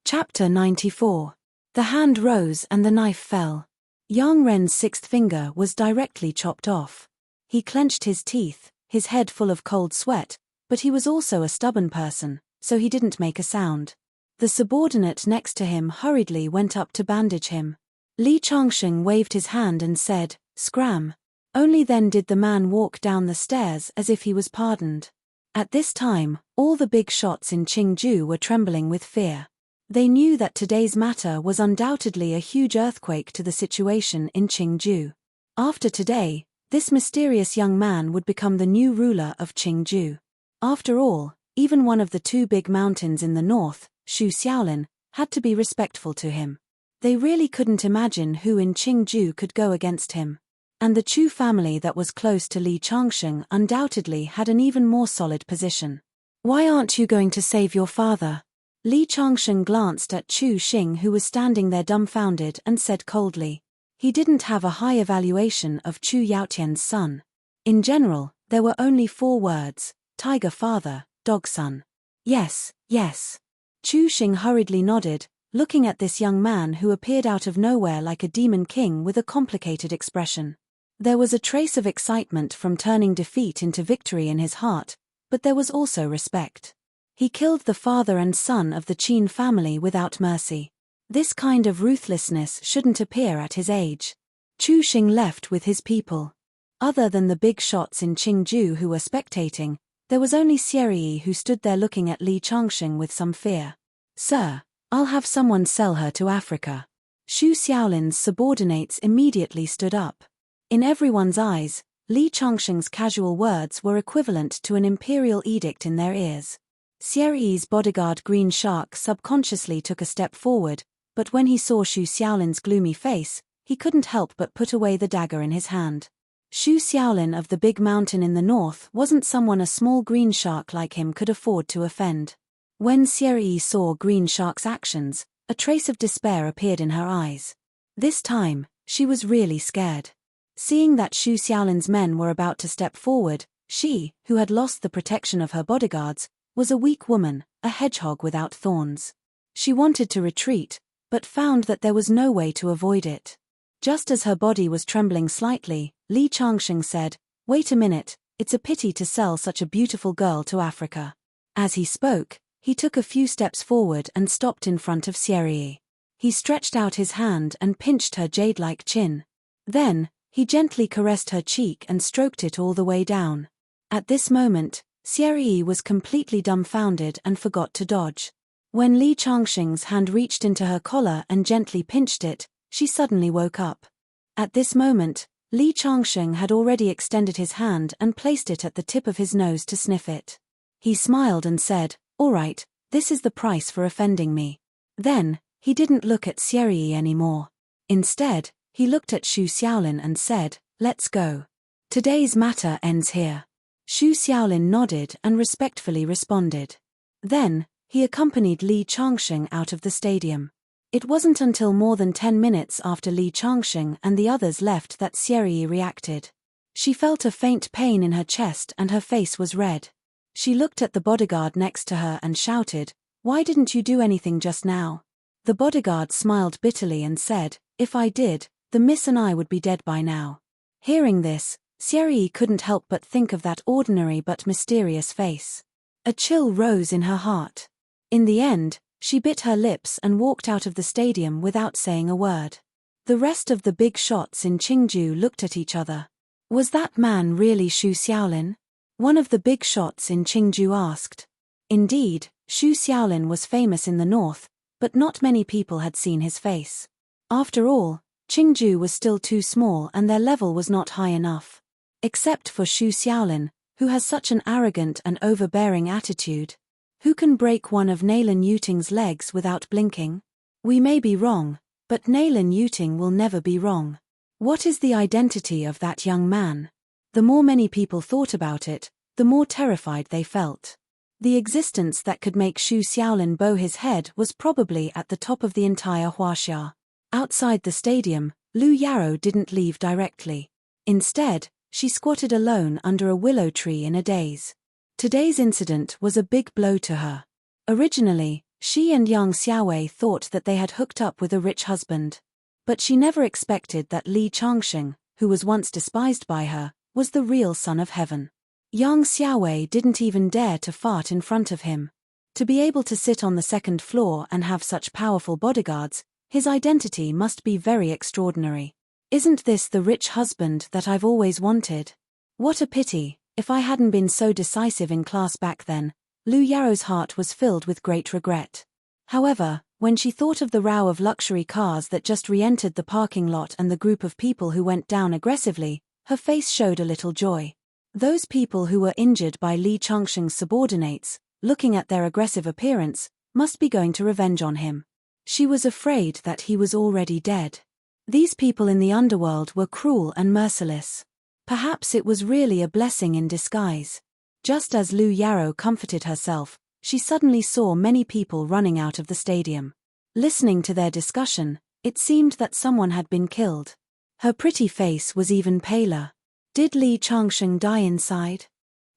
Chapter 94. The hand rose and the knife fell. Yang Ren's sixth finger was directly chopped off. He clenched his teeth, his head full of cold sweat, but he was also a stubborn person, so he didn't make a sound. The subordinate next to him hurriedly went up to bandage him. Li Changsheng waved his hand and said, "Scram." Only then did the man walk down the stairs as if he was pardoned. At this time, all the big shots in Qingju were trembling with fear. They knew that today's matter was undoubtedly a huge earthquake to the situation in Qingju. After today, this mysterious young man would become the new ruler of Qingju. After all, even one of the two big mountains in the north, Shu Xiaolin, had to be respectful to him. They really couldn't imagine who in Qingju could go against him. And the Chu family that was close to Li Changsheng undoubtedly had an even more solid position. "Why aren't you going to save your father?" Li Changsheng glanced at Chu Xing, who was standing there dumbfounded, and said coldly. He didn't have a high evaluation of Chu Yaotian's son. In general, there were only 4 words: tiger father, dog son. Yes, yes. Chu Xing hurriedly nodded, looking at this young man who appeared out of nowhere like a demon king with a complicated expression. There was a trace of excitement from turning defeat into victory in his heart, but there was also respect. He killed the father and son of the Qin family without mercy. This kind of ruthlessness shouldn't appear at his age. Chu Xing left with his people. Other than the big shots in Qingju who were spectating, there was only Xie who stood there looking at Li Changsheng with some fear. "Sir, I'll have someone sell her to Africa." Shu Xiaolin's subordinates immediately stood up. In everyone's eyes, Li Changsheng's casual words were equivalent to an imperial edict in their ears. Xie's bodyguard Green Shark subconsciously took a step forward, but when he saw Shu Xiaolin's gloomy face, he couldn't help but put away the dagger in his hand. Shu Xiaolin of the big mountain in the north wasn't someone a small Green Shark like him could afford to offend. When Xie saw Green Shark's actions, a trace of despair appeared in her eyes. This time, she was really scared. Seeing that Shu Xiaolin's men were about to step forward, she, who had lost the protection of her bodyguards, was a weak woman, a hedgehog without thorns. She wanted to retreat, but found that there was no way to avoid it. Just as her body was trembling slightly, Li Changsheng said, "Wait a minute, it's a pity to sell such a beautiful girl to Africa." As he spoke, he took a few steps forward and stopped in front of Xie. He stretched out his hand and pinched her jade-like chin. Then, he gently caressed her cheek and stroked it all the way down. At this moment, Xie was completely dumbfounded and forgot to dodge. When Li Changsheng's hand reached into her collar and gently pinched it, she suddenly woke up. At this moment, Li Changsheng had already extended his hand and placed it at the tip of his nose to sniff it. He smiled and said, "All right, this is the price for offending me." Then, he didn't look at Xie anymore. Instead, he looked at Shu Xiaolin and said, "Let's go. Today's matter ends here." Shu Xiaolin nodded and respectfully responded. Then, he accompanied Li Changsheng out of the stadium. It wasn't until more than 10 minutes after Li Changsheng and the others left that Xie reacted. She felt a faint pain in her chest and her face was red. She looked at the bodyguard next to her and shouted, "Why didn't you do anything just now?" The bodyguard smiled bitterly and said, "If I did, the miss and I would be dead by now." Hearing this, Xie couldn't help but think of that ordinary but mysterious face. A chill rose in her heart. In the end, she bit her lips and walked out of the stadium without saying a word. The rest of the big shots in Qingju looked at each other. Was that man really Shu Xiaolin? One of the big shots in Qingju asked. Indeed, Shu Xiaolin was famous in the north, but not many people had seen his face. After all, Qingju was still too small and their level was not high enough. Except for Shu Xiaolin, who has such an arrogant and overbearing attitude. Who can break one of Nailan Yuting's legs without blinking? We may be wrong, but Nailan Yuting will never be wrong. What is the identity of that young man? The more many people thought about it, the more terrified they felt. The existence that could make Shu Xiaolin bow his head was probably at the top of the entire Huaxia. Outside the stadium, Lu Yarrow didn't leave directly. Instead, she squatted alone under a willow tree in a daze. Today's incident was a big blow to her. Originally, she and Yang Xiaowei thought that they had hooked up with a rich husband. But she never expected that Li Changsheng, who was once despised by her, was the real son of heaven. Yang Xiaowei didn't even dare to fart in front of him. To be able to sit on the second floor and have such powerful bodyguards, his identity must be very extraordinary. Isn't this the rich husband that I've always wanted? What a pity, if I hadn't been so decisive in class back then. Lu Yaro's heart was filled with great regret. However, when she thought of the row of luxury cars that just re-entered the parking lot and the group of people who went down aggressively, her face showed a little joy. Those people who were injured by Li Changsheng's subordinates, looking at their aggressive appearance, must be going to revenge on him. She was afraid that he was already dead. These people in the underworld were cruel and merciless. Perhaps it was really a blessing in disguise. Just as Lu Yaro comforted herself, she suddenly saw many people running out of the stadium. Listening to their discussion, it seemed that someone had been killed. Her pretty face was even paler. Did Li Changsheng die inside?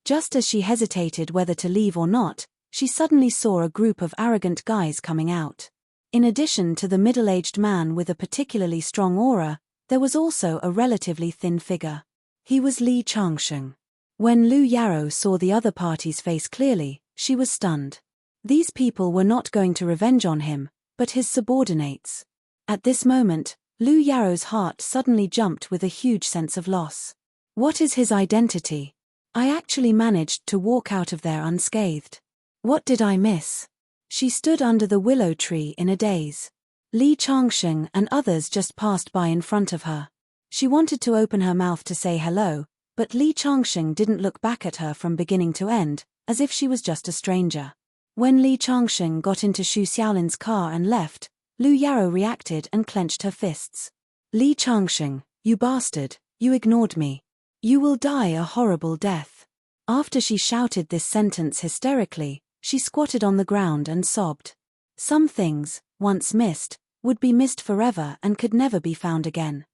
Just as she hesitated whether to leave or not, she suddenly saw a group of arrogant guys coming out. In addition to the middle-aged man with a particularly strong aura, there was also a relatively thin figure. He was Li Changsheng. When Lu Yaro saw the other party's face clearly, she was stunned. These people were not going to revenge on him, but his subordinates. At this moment, Lu Yaro's heart suddenly jumped with a huge sense of loss. What is his identity? I actually managed to walk out of there unscathed. What did I miss? She stood under the willow tree in a daze. Li Changsheng and others just passed by in front of her. She wanted to open her mouth to say hello, but Li Changsheng didn't look back at her from beginning to end, as if she was just a stranger. When Li Changsheng got into Xu Xiaolin's car and left, Lu Yaro reacted and clenched her fists. Li Changsheng, you bastard, you ignored me. You will die a horrible death. After she shouted this sentence hysterically, she squatted on the ground and sobbed. Some things, once missed, would be missed forever and could never be found again.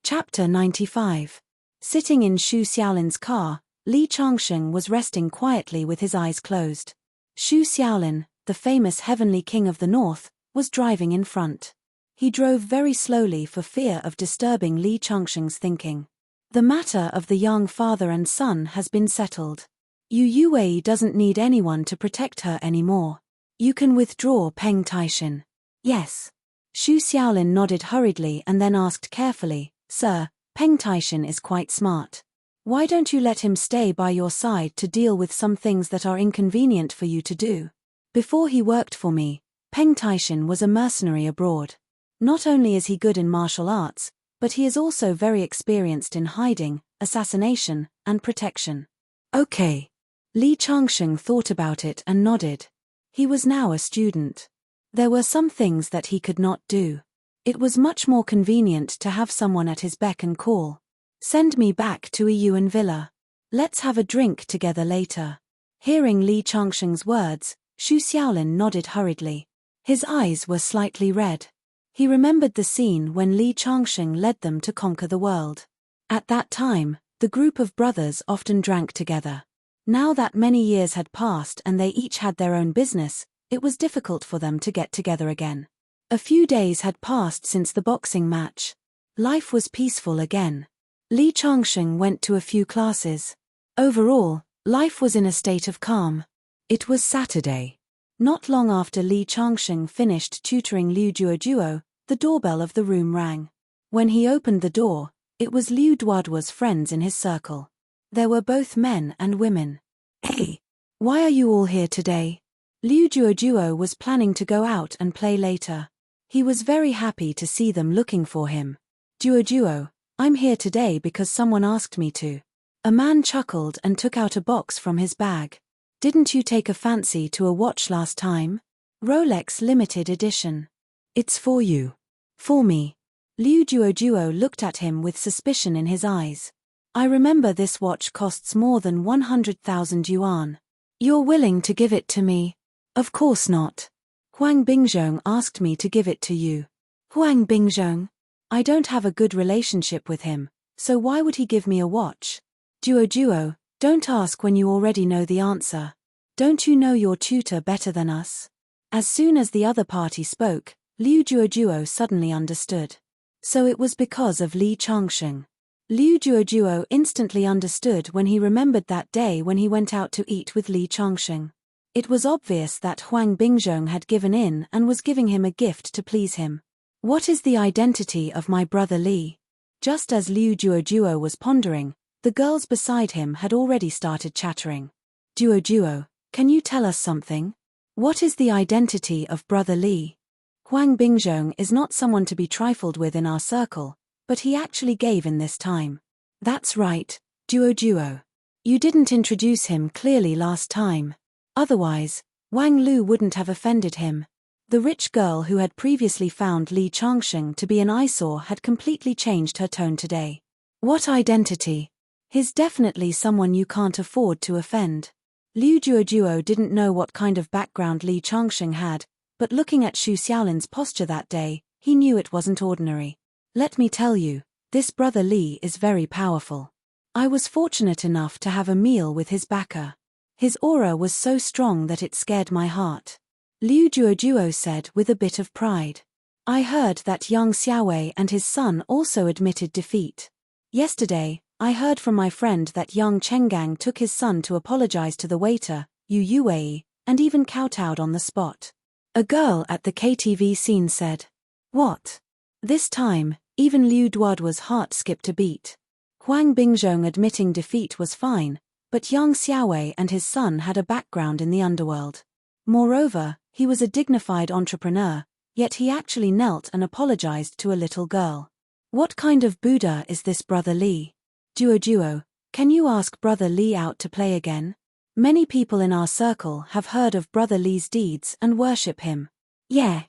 Chapter 95. Sitting in Xu Xiaolin's car, Li Changsheng was resting quietly with his eyes closed. Xu Xiaolin, the famous heavenly king of the north, was driving in front. He drove very slowly for fear of disturbing Li Changsheng's thinking. The matter of the young father and son has been settled. Yu Yuwei doesn't need anyone to protect her anymore. You can withdraw Peng Taishin. Yes. Xu Xiaolin nodded hurriedly and then asked carefully, Sir, Peng Taishin is quite smart. Why don't you let him stay by your side to deal with some things that are inconvenient for you to do? Before he worked for me, Peng Taishin was a mercenary abroad. Not only is he good in martial arts, but he is also very experienced in hiding, assassination, and protection. Okay. Li Changsheng thought about it and nodded. He was now a student. There were some things that he could not do. It was much more convenient to have someone at his beck and call. Send me back to a Yuan villa. Let's have a drink together later. Hearing Li Changsheng's words, Xu Xiaolin nodded hurriedly. His eyes were slightly red. He remembered the scene when Li Changsheng led them to conquer the world. At that time, the group of brothers often drank together. Now that many years had passed and they each had their own business, it was difficult for them to get together again. A few days had passed since the boxing match. Life was peaceful again. Li Changsheng went to a few classes. Overall, life was in a state of calm. It was Saturday. Not long after Li Changsheng finished tutoring Liu Duoduo, the doorbell of the room rang. When he opened the door, it was Liu Duoduo's friends in his circle. There were both men and women. Hey, why are you all here today? Liu Duoduo was planning to go out and play later. He was very happy to see them looking for him. Duoduo, I'm here today because someone asked me to. A man chuckled and took out a box from his bag. Didn't you take a fancy to a watch last time? Rolex limited edition. It's for you. For me. Liu Duoduo looked at him with suspicion in his eyes. I remember this watch costs more than 100,000 yuan. You're willing to give it to me? Of course not. Huang Bingzhong asked me to give it to you. Huang Bingzhong? I don't have a good relationship with him, so why would he give me a watch? Duoduo, Don't ask when you already know the answer. Don't you know your tutor better than us? As soon as the other party spoke, Liu Juojuo suddenly understood. So it was because of Li Changsheng. Liu Juojuo instantly understood when he remembered that day when he went out to eat with Li Changsheng. It was obvious that Huang Bingzhong had given in and was giving him a gift to please him. What is the identity of my brother Li? Just as Liu Juojuo was pondering, the girls beside him had already started chattering. Juojuo, can you tell us something? What is the identity of brother Li? Huang Bingzhong is not someone to be trifled with in our circle, but he actually gave in this time. That's right, Juojuo. You didn't introduce him clearly last time. Otherwise, Wang Lu wouldn't have offended him. The rich girl who had previously found Li Changsheng to be an eyesore had completely changed her tone today. What identity? He's definitely someone you can't afford to offend. Liu Juojuo didn't know what kind of background Li Changsheng had, but looking at Xu Xiaolin's posture that day, he knew it wasn't ordinary. Let me tell you, this brother Li is very powerful. I was fortunate enough to have a meal with his backer. His aura was so strong that it scared my heart. Liu Juojuo said with a bit of pride. I heard that young Xiaowei and his son also admitted defeat. Yesterday, I heard from my friend that young Chenggang took his son to apologize to the waiter, Yu Yuwei, and even kowtowed on the spot. A girl at the KTV scene said. What? This time, even Liu Duoduo's heart skipped a beat. Huang Bingzhong admitting defeat was fine, but young Xiaowei and his son had a background in the underworld. Moreover, he was a dignified entrepreneur, yet he actually knelt and apologized to a little girl. What kind of Buddha is this brother Li? Juojuo, can you ask brother Li out to play again? Many people in our circle have heard of brother Li's deeds and worship him. Yeah.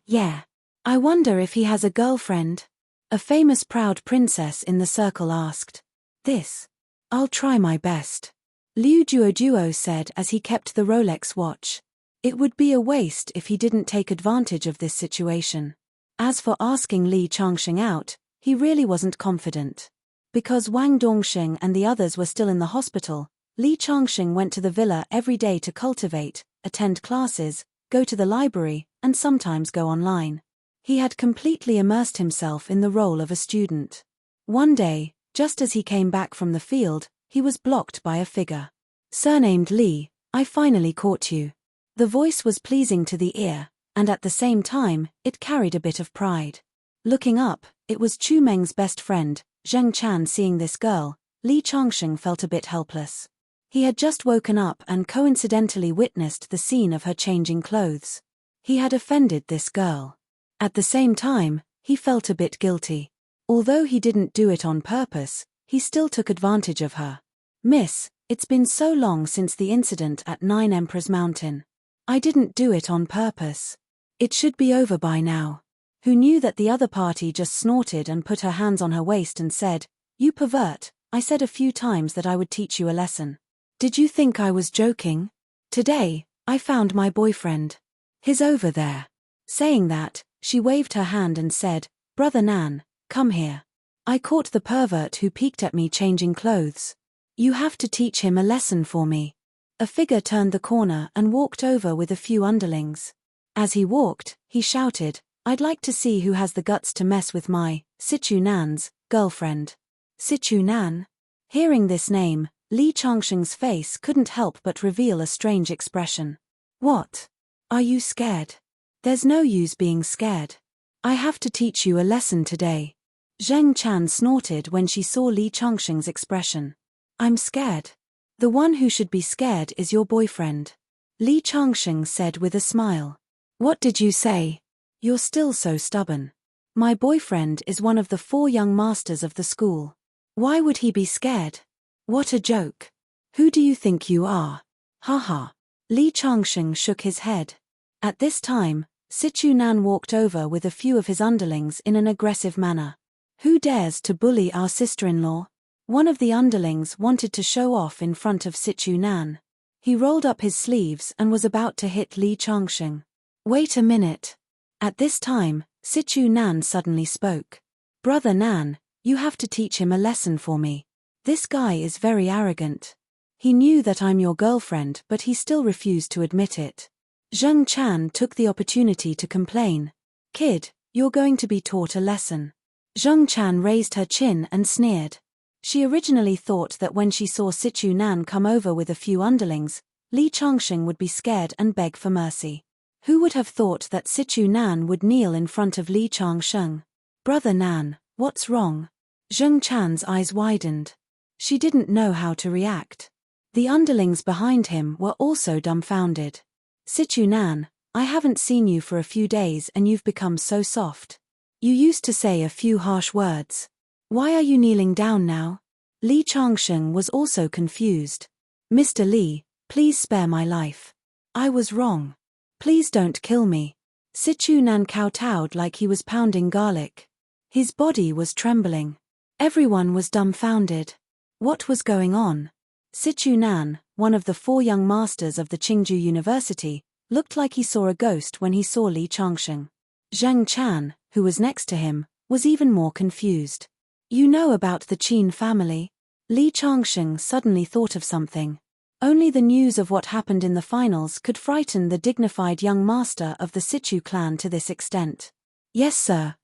I wonder if he has a girlfriend? A famous proud princess in the circle asked. This. I'll try my best. Liu Juojuo said as he kept the Rolex watch. It would be a waste if he didn't take advantage of this situation. As for asking Li Changsheng out, he really wasn't confident. Because Wang Dongsheng and the others were still in the hospital, Li Changsheng went to the villa every day to cultivate, attend classes, go to the library, and sometimes go online. He had completely immersed himself in the role of a student. One day, just as he came back from the field, he was blocked by a figure. Surnamed Li, I finally caught you. The voice was pleasing to the ear, and at the same time, it carried a bit of pride. Looking up, it was Chu Meng's best friend, Zheng Chan. Seeing this girl, Li Changsheng felt a bit helpless. He had just woken up and coincidentally witnessed the scene of her changing clothes. He had offended this girl. At the same time, he felt a bit guilty. Although he didn't do it on purpose, he still took advantage of her. Miss, it's been so long since the incident at 9 Emperor's Mountain. I didn't do it on purpose. It should be over by now. Who knew that the other party just snorted and put her hands on her waist and said, You pervert, I said a few times that I would teach you a lesson. Did you think I was joking? Today, I found my boyfriend. He's over there. Saying that, she waved her hand and said, Brother Nan, come here. I caught the pervert who peeked at me changing clothes. You have to teach him a lesson for me. A figure turned the corner and walked over with a few underlings. As he walked, he shouted, I'd like to see who has the guts to mess with my, Sichu Nan's, girlfriend. Sichu Nan? Hearing this name, Li Changsheng's face couldn't help but reveal a strange expression. What? Are you scared? There's no use being scared. I have to teach you a lesson today. Zheng Chan snorted when she saw Li Changsheng's expression. I'm scared. The one who should be scared is your boyfriend. Li Changsheng said with a smile. What did you say? You're still so stubborn. My boyfriend is one of the 4 young masters of the school. Why would he be scared? What a joke. Who do you think you are? Haha. Li Changsheng shook his head. At this time, Sichu Nan walked over with a few of his underlings in an aggressive manner. Who dares to bully our sister-in-law? One of the underlings wanted to show off in front of Sichu Nan. He rolled up his sleeves and was about to hit Li Changsheng. Wait a minute. At this time, Sichu Nan suddenly spoke. Brother Nan, you have to teach him a lesson for me. This guy is very arrogant. He knew that I'm your girlfriend, but he still refused to admit it. Zheng Chan took the opportunity to complain. Kid, you're going to be taught a lesson. Zheng Chan raised her chin and sneered. She originally thought that when she saw Sichu Nan come over with a few underlings, Li Changsheng would be scared and beg for mercy. Who would have thought that Sichu Nan would kneel in front of Li Changsheng? Brother Nan, what's wrong? Zheng Chan's eyes widened. She didn't know how to react. The underlings behind him were also dumbfounded. Sichu Nan, I haven't seen you for a few days and you've become so soft. You used to say a few harsh words. Why are you kneeling down now? Li Changsheng was also confused. Mr. Li, please spare my life. I was wrong. Please don't kill me. Sichu Nan kowtowed like he was pounding garlic. His body was trembling. Everyone was dumbfounded. What was going on? Sichu Nan, one of the 4 young masters of the Qingju University, looked like he saw a ghost when he saw Li Changsheng. Zheng Chan, who was next to him, was even more confused. You know about the Qin family? Li Changsheng suddenly thought of something. Only the news of what happened in the finals could frighten the dignified young master of the Sichu clan to this extent. Yes sir,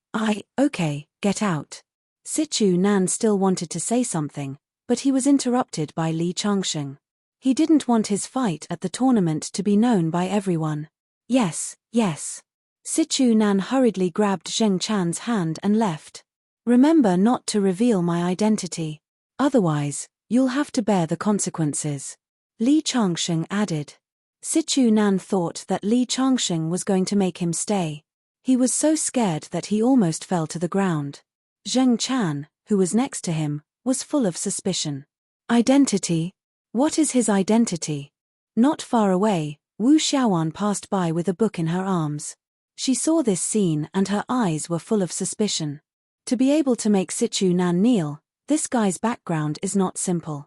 okay, get out. Sichu Nan still wanted to say something, but he was interrupted by Li Changsheng. He didn't want his fight at the tournament to be known by everyone. Yes. Sichu Nan hurriedly grabbed Zheng Chan's hand and left. Remember not to reveal my identity. Otherwise, you'll have to bear the consequences. Li Changsheng added. Sichu Nan thought that Li Changsheng was going to make him stay. He was so scared that he almost fell to the ground. Zheng Chan, who was next to him, was full of suspicion. Identity? What is his identity? Not far away, Wu Xiaoan passed by with a book in her arms. She saw this scene and her eyes were full of suspicion. To be able to make Sichu Nan kneel, this guy's background is not simple.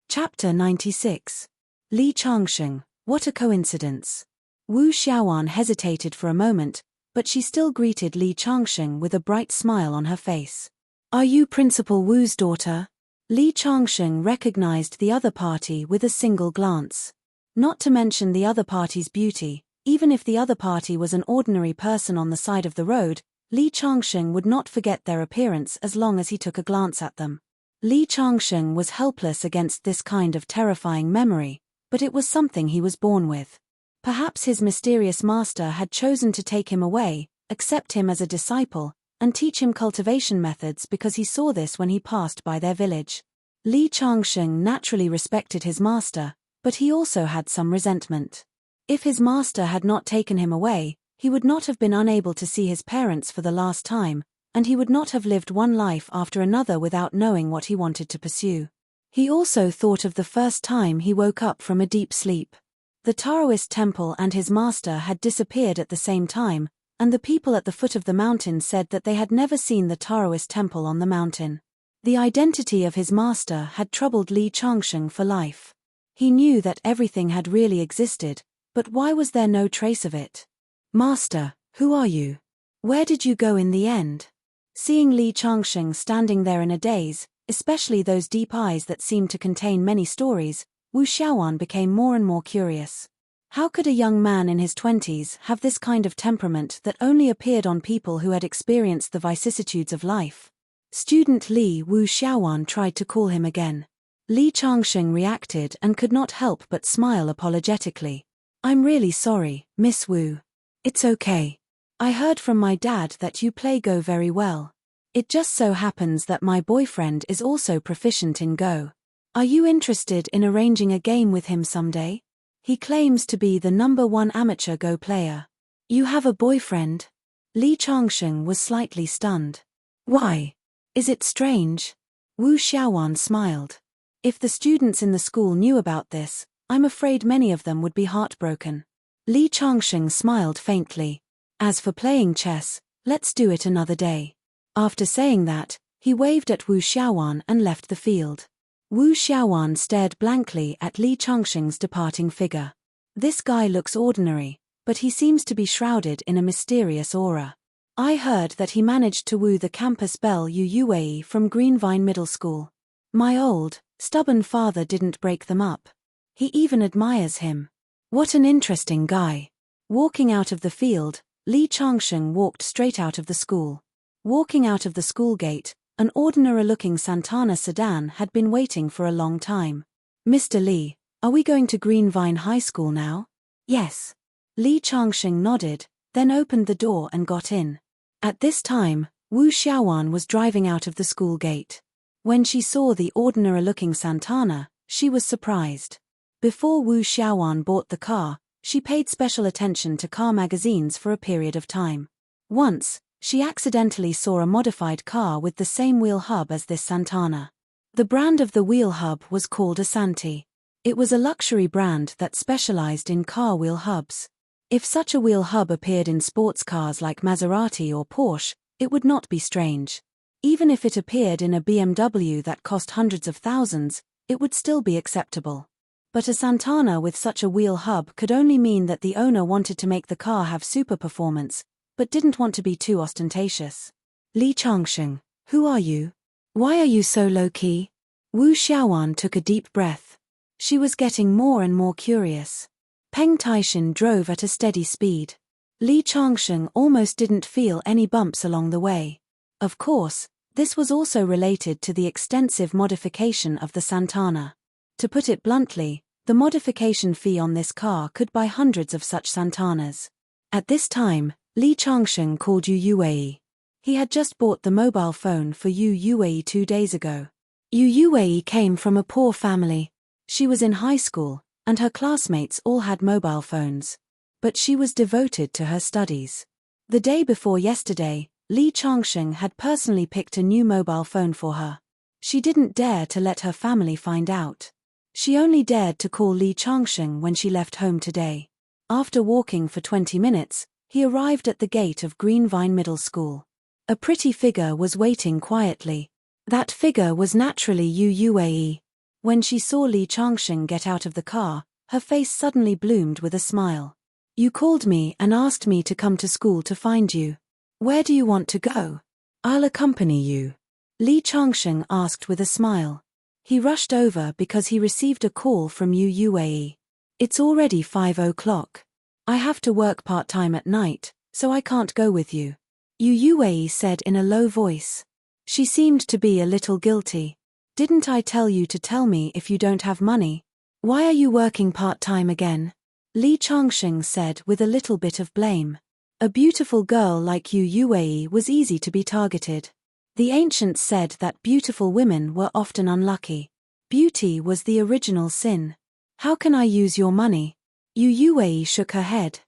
Chapter 96. Li Changsheng, what a coincidence. Wu Xiaoan hesitated for a moment, but she still greeted Li Changsheng with a bright smile on her face. Are you Principal Wu's daughter? Li Changsheng recognized the other party with a single glance. Not to mention the other party's beauty, even if the other party was an ordinary person on the side of the road, Li Changsheng would not forget their appearance as long as he took a glance at them. Li Changsheng was helpless against this kind of terrifying memory, but it was something he was born with. Perhaps his mysterious master had chosen to take him away, accept him as a disciple, and teach him cultivation methods because he saw this when he passed by their village. Li Changsheng naturally respected his master, but he also had some resentment. If his master had not taken him away, he would not have been unable to see his parents for the last time, and he would not have lived one life after another without knowing what he wanted to pursue. He also thought of the first time he woke up from a deep sleep. The Taoist temple and his master had disappeared at the same time, and the people at the foot of the mountain said that they had never seen the Taoist temple on the mountain. The identity of his master had troubled Li Changsheng for life. He knew that everything had really existed, but why was there no trace of it? Master, who are you? Where did you go in the end? Seeing Li Changsheng standing there in a daze, especially those deep eyes that seemed to contain many stories, Wu Xiaoan became more and more curious. How could a young man in his 20s have this kind of temperament that only appeared on people who had experienced the vicissitudes of life? Student Li Wu Xiaoan tried to call him again. Li Changsheng reacted and could not help but smile apologetically. I'm really sorry, Miss Wu. It's okay. I heard from my dad that you play Go very well. It just so happens that my boyfriend is also proficient in Go. Are you interested in arranging a game with him someday? He claims to be the #1 amateur Go player. You have a boyfriend? Li Changsheng was slightly stunned. Why? Is it strange? Wu Xiaoan smiled. If the students in the school knew about this, I'm afraid many of them would be heartbroken. Li Changsheng smiled faintly. As for playing chess, let's do it another day. After saying that, he waved at Wu Xiaoan and left the field. Wu Xiaoan stared blankly at Li Changsheng's departing figure. This guy looks ordinary, but he seems to be shrouded in a mysterious aura. I heard that he managed to woo the campus belle Yu Yuwei from Greenvine Middle School. My old, stubborn father didn't break them up. He even admires him. What an interesting guy. Walking out of the field, Li Changsheng walked straight out of the school. Walking out of the school gate, an ordinary-looking Santana sedan had been waiting for a long time. Mr. Li, are we going to Greenvine High School now? Yes. Li Changsheng nodded, then opened the door and got in. At this time, Wu Xiaowan was driving out of the school gate. When she saw the ordinary-looking Santana, she was surprised. Before Wu Xiaowan bought the car, she paid special attention to car magazines for a period of time. Once, she accidentally saw a modified car with the same wheel hub as this Santana. The brand of the wheel hub was called Asanti. It was a luxury brand that specialized in car wheel hubs. If such a wheel hub appeared in sports cars like Maserati or Porsche, it would not be strange. Even if it appeared in a BMW that cost hundreds of thousands, it would still be acceptable. But a Santana with such a wheel hub could only mean that the owner wanted to make the car have super performance, but didn't want to be too ostentatious. Li Changsheng, who are you? Why are you so low-key? Wu Xiaowan took a deep breath. She was getting more and more curious. Peng Taishin drove at a steady speed. Li Changsheng almost didn't feel any bumps along the way. Of course, this was also related to the extensive modification of the Santana. To put it bluntly, the modification fee on this car could buy hundreds of such Santanas. At this time, Li Changsheng called Yu Yuei. He had just bought the mobile phone for Yu Yuei 2 days ago. Yu Yuei came from a poor family. She was in high school, and her classmates all had mobile phones. But she was devoted to her studies. The day before yesterday, Li Changsheng had personally picked a new mobile phone for her. She didn't dare to let her family find out. She only dared to call Li Changsheng when she left home today. After walking for 20 minutes, he arrived at the gate of Greenvine Middle School. A pretty figure was waiting quietly. That figure was naturally Yu Yuei. When she saw Li Changsheng get out of the car, her face suddenly bloomed with a smile. You called me and asked me to come to school to find you. Where do you want to go? I'll accompany you. Li Changsheng asked with a smile. He rushed over because he received a call from Yu Yuei. It's already 5 o'clock. I have to work part-time at night, so I can't go with you. Yu Yuei said in a low voice. She seemed to be a little guilty. Didn't I tell you to tell me if you don't have money? Why are you working part-time again? Li Changsheng said with a little bit of blame. A beautiful girl like Yu Yuei was easy to be targeted. The ancients said that beautiful women were often unlucky. Beauty was the original sin. How can I use your money? Yu Yuei shook her head.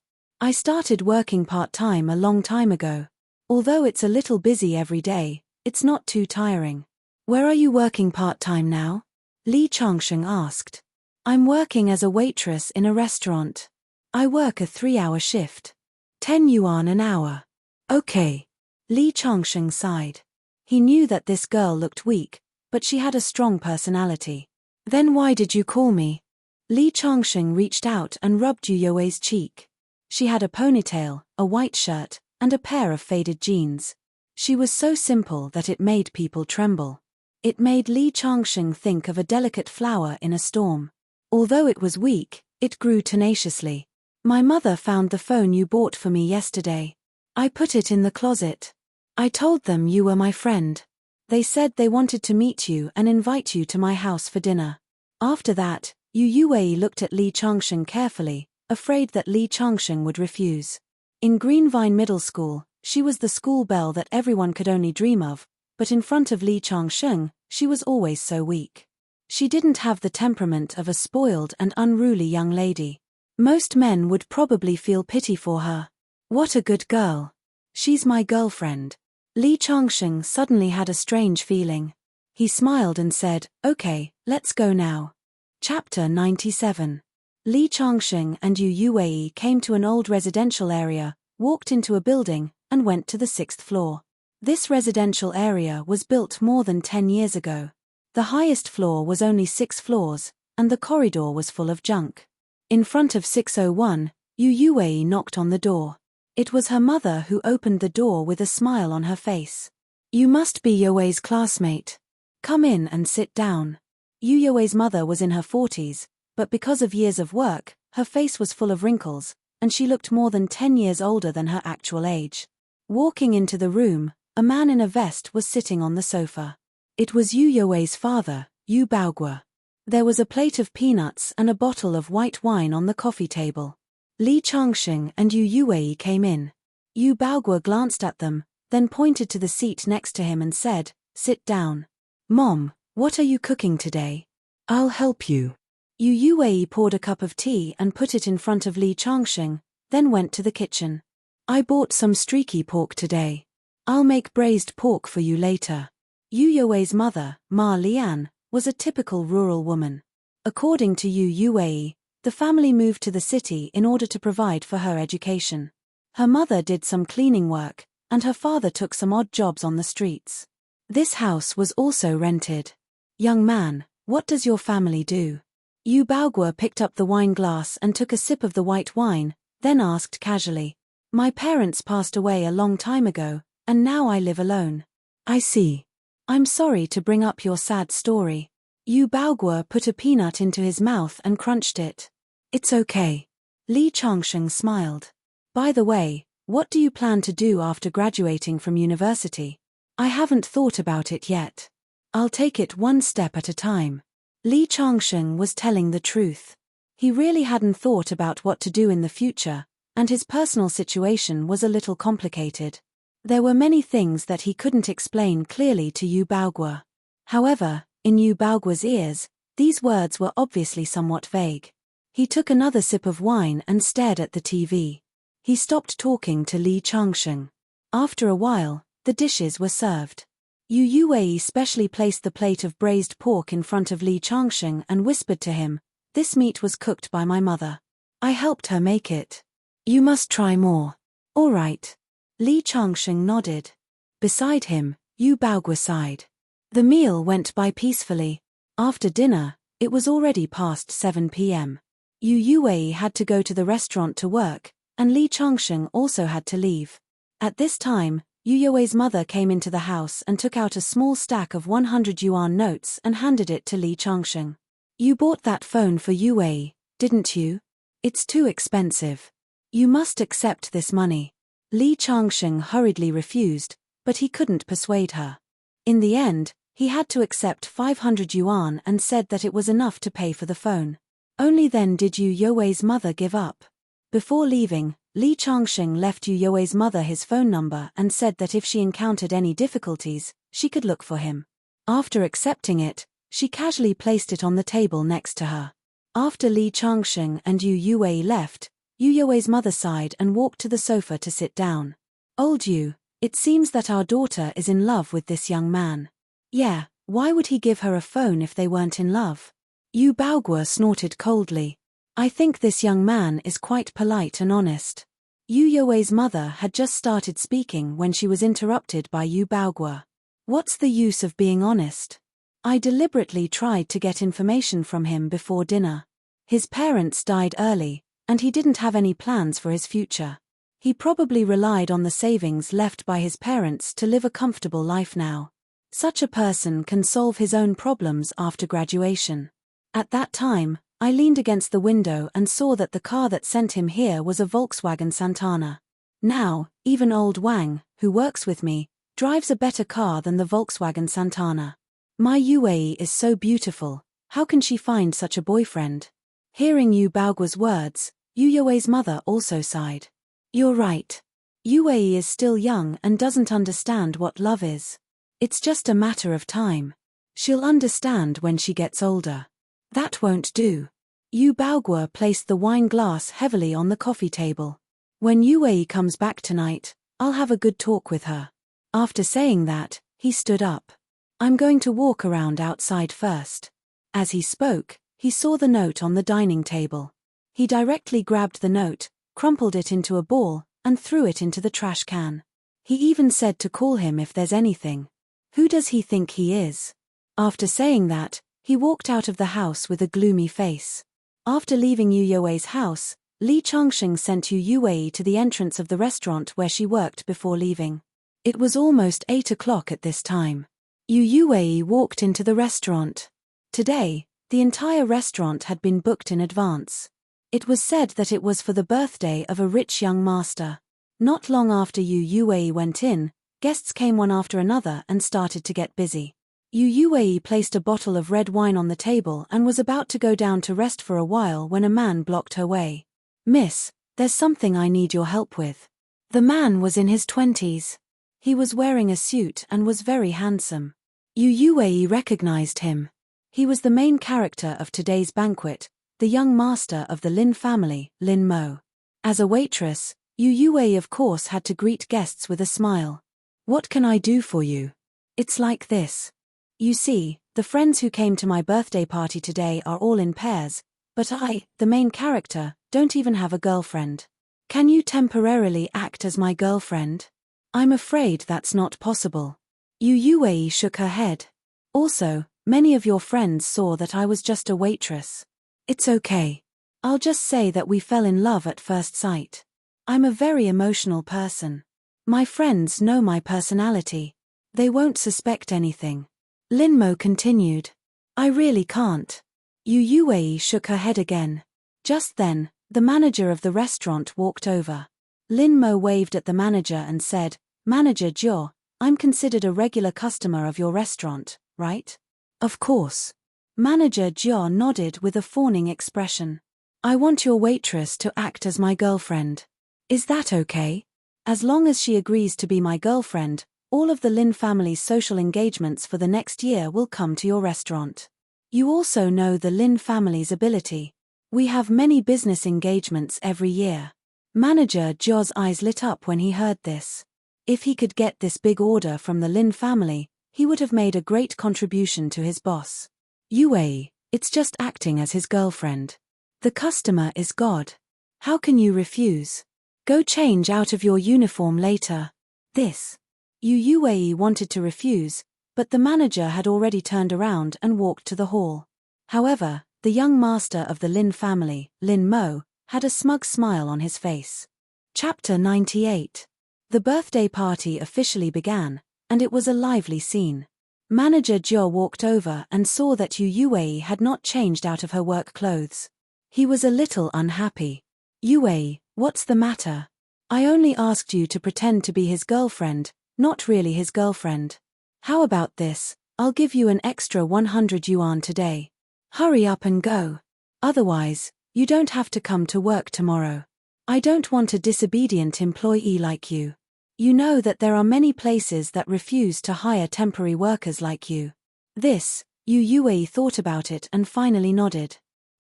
I started working part-time a long time ago. Although it's a little busy every day, it's not too tiring. Where are you working part-time now? Li Changsheng asked. I'm working as a waitress in a restaurant. I work a 3-hour shift. 10 yuan an hour. Okay. Li Changsheng sighed. He knew that this girl looked weak, but she had a strong personality. Then why did you call me? Li Changsheng reached out and rubbed Yu Yuei's cheek. She had a ponytail, a white shirt, and a pair of faded jeans. She was so simple that it made people tremble. It made Li Changsheng think of a delicate flower in a storm. Although it was weak, it grew tenaciously. My mother found the phone you bought for me yesterday. I put it in the closet. I told them you were my friend. They said they wanted to meet you and invite you to my house for dinner. After that, Yu Yuei looked at Li Changsheng carefully, afraid that Li Changsheng would refuse. In Greenvine Middle School, she was the school belle that everyone could only dream of, but in front of Li Changsheng, she was always so weak. She didn't have the temperament of a spoiled and unruly young lady. Most men would probably feel pity for her. What a good girl. She's my girlfriend. Li Changsheng suddenly had a strange feeling. He smiled and said, okay, let's go now. Chapter 97. Li Changsheng and Yu Yuei came to an old residential area, walked into a building, and went to the 6th floor. This residential area was built more than 10 years ago. The highest floor was only 6 floors, and the corridor was full of junk. In front of 601, Yu Yuei knocked on the door. It was her mother who opened the door with a smile on her face. You must be Yuei's classmate. Come in and sit down. Yu Yuei's mother was in her 40s, But because of years of work, her face was full of wrinkles, and she looked more than 10 years older than her actual age. Walking into the room, a man in a vest was sitting on the sofa. It was Yu Yue's father, Yu Baogua. There was a plate of peanuts and a bottle of white wine on the coffee table. Li Changxing and Yu Yue came in. Yu Baogua glanced at them, then pointed to the seat next to him and said, "Sit down." "Mom, what are you cooking today?" "I'll help you." Yu Yue poured a cup of tea and put it in front of Li Changxing, then went to the kitchen. "I bought some streaky pork today. I'll make braised pork for you later." Yu Yue's mother, Ma Lian, was a typical rural woman. According to Yu Yue, the family moved to the city in order to provide for her education. Her mother did some cleaning work, and her father took some odd jobs on the streets. This house was also rented. "Young man, what does your family do?" Yu Baogua picked up the wine glass and took a sip of the white wine, then asked casually, "My parents passed away a long time ago, and now I live alone." "I see. I'm sorry to bring up your sad story." Yu Baogua put a peanut into his mouth and crunched it. "It's okay." Li Changsheng smiled. "By the way, what do you plan to do after graduating from university?" "I haven't thought about it yet. I'll take it one step at a time." Li Changsheng was telling the truth. He really hadn't thought about what to do in the future, and his personal situation was a little complicated. There were many things that he couldn't explain clearly to Yu Baogua. However, in Yu Baogua's ears, these words were obviously somewhat vague. He took another sip of wine and stared at the TV. He stopped talking to Li Changsheng. After a while, the dishes were served. Yu Yue specially placed the plate of braised pork in front of Li Changsheng and whispered to him, "This meat was cooked by my mother. I helped her make it. You must try more." "All right." Li Changsheng nodded. Beside him, Yu Baogua sighed. The meal went by peacefully. After dinner, it was already past 7 p.m. Yu Yue had to go to the restaurant to work, and Li Changsheng also had to leave. At this time, Yu Yue's mother came into the house and took out a small stack of 100 yuan notes and handed it to Li Changsheng. "You bought that phone for Yue, didn't you? It's too expensive. You must accept this money." Li Changsheng hurriedly refused, but he couldn't persuade her. In the end, he had to accept 500 yuan and said that it was enough to pay for the phone. Only then did Yu Yue's mother give up. Before leaving, Li Changsheng left Yu Yue's mother his phone number and said that if she encountered any difficulties, she could look for him. After accepting it, she casually placed it on the table next to her. After Li Changsheng and Yu Yue left, Yu Yue's mother sighed and walked to the sofa to sit down. "Old Yu, it seems that our daughter is in love with this young man." "Yeah, why would he give her a phone if they weren't in love?" Yu Baogua snorted coldly. "I think this young man is quite polite and honest." Yu Yue's mother had just started speaking when she was interrupted by Yu Baogua. "What's the use of being honest? I deliberately tried to get information from him before dinner. His parents died early, and he didn't have any plans for his future. He probably relied on the savings left by his parents to live a comfortable life now. Such a person can solve his own problems after graduation." At that time, I leaned against the window and saw that the car that sent him here was a Volkswagen Santana. Now, even old Wang, who works with me, drives a better car than the Volkswagen Santana. My Yue is so beautiful, how can she find such a boyfriend? Hearing Yu Baogua's words, Yu Yue's mother also sighed. "You're right. Yue is still young and doesn't understand what love is. It's just a matter of time. She'll understand when she gets older." "That won't do." Yu Baogua placed the wine glass heavily on the coffee table. "When Yue comes back tonight, I'll have a good talk with her." After saying that, he stood up. "I'm going to walk around outside first." As he spoke, he saw the note on the dining table. He directly grabbed the note, crumpled it into a ball, and threw it into the trash can. He even said to call him if there's anything. Who does he think he is? After saying that, he walked out of the house with a gloomy face. After leaving Yu Yue's house, Li Changxing sent Yu Yue to the entrance of the restaurant where she worked before leaving. It was almost 8 o'clock at this time. Yu Yue walked into the restaurant. Today, The entire restaurant had been booked in advance. It was said that it was for the birthday of a rich young master. Not long after Yu Yuei went in, guests came one after another and started to get busy. Yu Yuei placed a bottle of red wine on the table and was about to go down to rest for a while when a man blocked her way. "Miss, there's something I need your help with." The man was in his 20s. He was wearing a suit and was very handsome. Yu Yuei recognized him. He was the main character of today's banquet, the young master of the Lin family, Lin Mo. As a waitress, Yu Yuei of course had to greet guests with a smile. "What can I do for you? It's like this. You see, the friends who came to my birthday party today are all in pairs, but I, the main character, don't even have a girlfriend. Can you temporarily act as my girlfriend?" "I'm afraid that's not possible." Yu Yuei shook her head. "Also, many of your friends saw that I was just a waitress. It's okay. I'll just say that we fell in love at first sight. I'm a very emotional person. My friends know my personality. They won't suspect anything." Lin Mo continued. "I really can't." Yu Yuei shook her head again. Just then, the manager of the restaurant walked over. Lin Mo waved at the manager and said, "Manager Jiao, I'm considered a regular customer of your restaurant, right?" "Of course." Manager Jiao nodded with a fawning expression. "I want your waitress to act as my girlfriend. Is that okay? As long as she agrees to be my girlfriend, all of the Lin family's social engagements for the next year will come to your restaurant. You also know the Lin family's ability. We have many business engagements every year." Manager Jiao's eyes lit up when he heard this. If he could get this big order from the Lin family, he would have made a great contribution to his boss. "Yuei, it's just acting as his girlfriend. The customer is God. How can you refuse? Go change out of your uniform later." Yu Yuei wanted to refuse, but the manager had already turned around and walked to the hall. However, the young master of the Lin family, Lin Mo, had a smug smile on his face. Chapter 98. The birthday party officially began, and it was a lively scene. Manager Jiao walked over and saw that Yu Yuei had not changed out of her work clothes. He was a little unhappy. "Yuei, what's the matter? I only asked you to pretend to be his girlfriend, not really his girlfriend. How about this? I'll give you an extra 100 yuan today. Hurry up and go. Otherwise, you don't have to come to work tomorrow. I don't want a disobedient employee like you. You know that there are many places that refuse to hire temporary workers like you." Yu Yuei thought about it and finally nodded.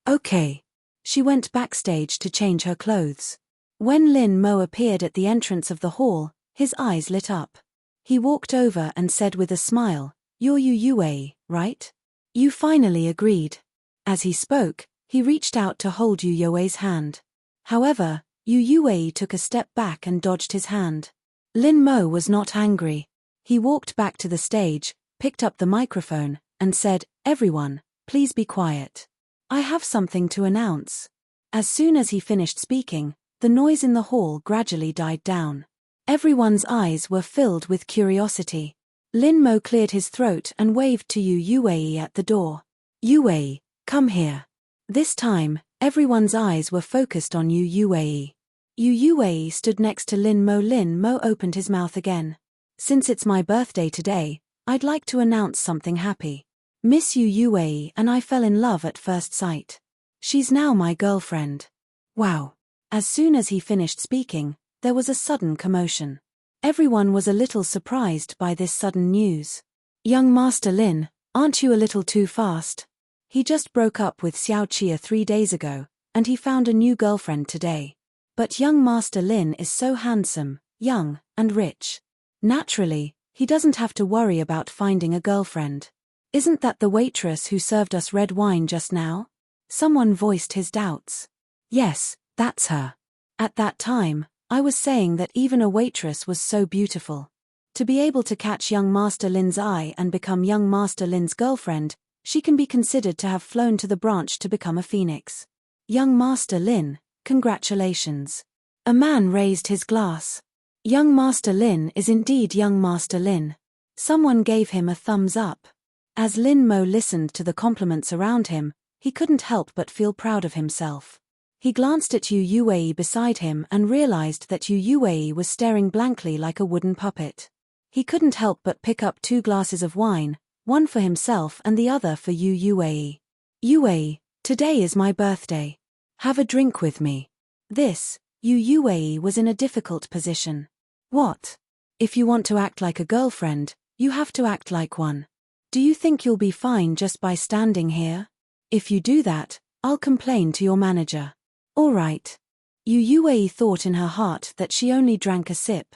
"Okay." She went backstage to change her clothes. When Lin Mo appeared at the entrance of the hall, his eyes lit up. He walked over and said with a smile, "You're Yu Yuei, right? You finally agreed." As he spoke, he reached out to hold Yu Yuei's hand. However, Yu Yuei took a step back and dodged his hand. Lin Mo was not angry. He walked back to the stage, picked up the microphone, and said, "Everyone, please be quiet. I have something to announce." As soon as he finished speaking, the noise in the hall gradually died down. Everyone's eyes were filled with curiosity. Lin Mo cleared his throat and waved to Yu Yuei at the door. "Yuei, come here." This time, everyone's eyes were focused on Yu Yuei. Yu Yuei stood next to Lin Mo. Lin Mo opened his mouth again. "Since it's my birthday today, I'd like to announce something happy. Miss Yu Yuei and I fell in love at first sight. She's now my girlfriend." Wow. As soon as he finished speaking, there was a sudden commotion. Everyone was a little surprised by this sudden news. "Young Master Lin, aren't you a little too fast? He just broke up with Xiao Chia 3 days ago, and he found a new girlfriend today. But young Master Lin is so handsome, young, and rich. Naturally, he doesn't have to worry about finding a girlfriend. Isn't that the waitress who served us red wine just now?" Someone voiced his doubts. "Yes, that's her. At that time, I was saying that even a waitress was so beautiful. To be able to catch young Master Lin's eye and become young Master Lin's girlfriend, she can be considered to have flown to the branch to become a phoenix. Young Master Lin, congratulations." A man raised his glass. Young Master Lin is indeed young Master Lin. Someone gave him a thumbs up. As Lin Mo listened to the compliments around him, he couldn't help but feel proud of himself. He glanced at Yu Yue beside him and realized that Yu Yue was staring blankly like a wooden puppet. He couldn't help but pick up 2 glasses of wine, one for himself and the other for Yu Yue. Yue, today is my birthday. Have a drink with me. This, Yu Yue was in a difficult position. What? If you want to act like a girlfriend, you have to act like one. Do you think you'll be fine just by standing here? If you do that, I'll complain to your manager. All right. Yu Yue thought in her heart that she only drank a sip.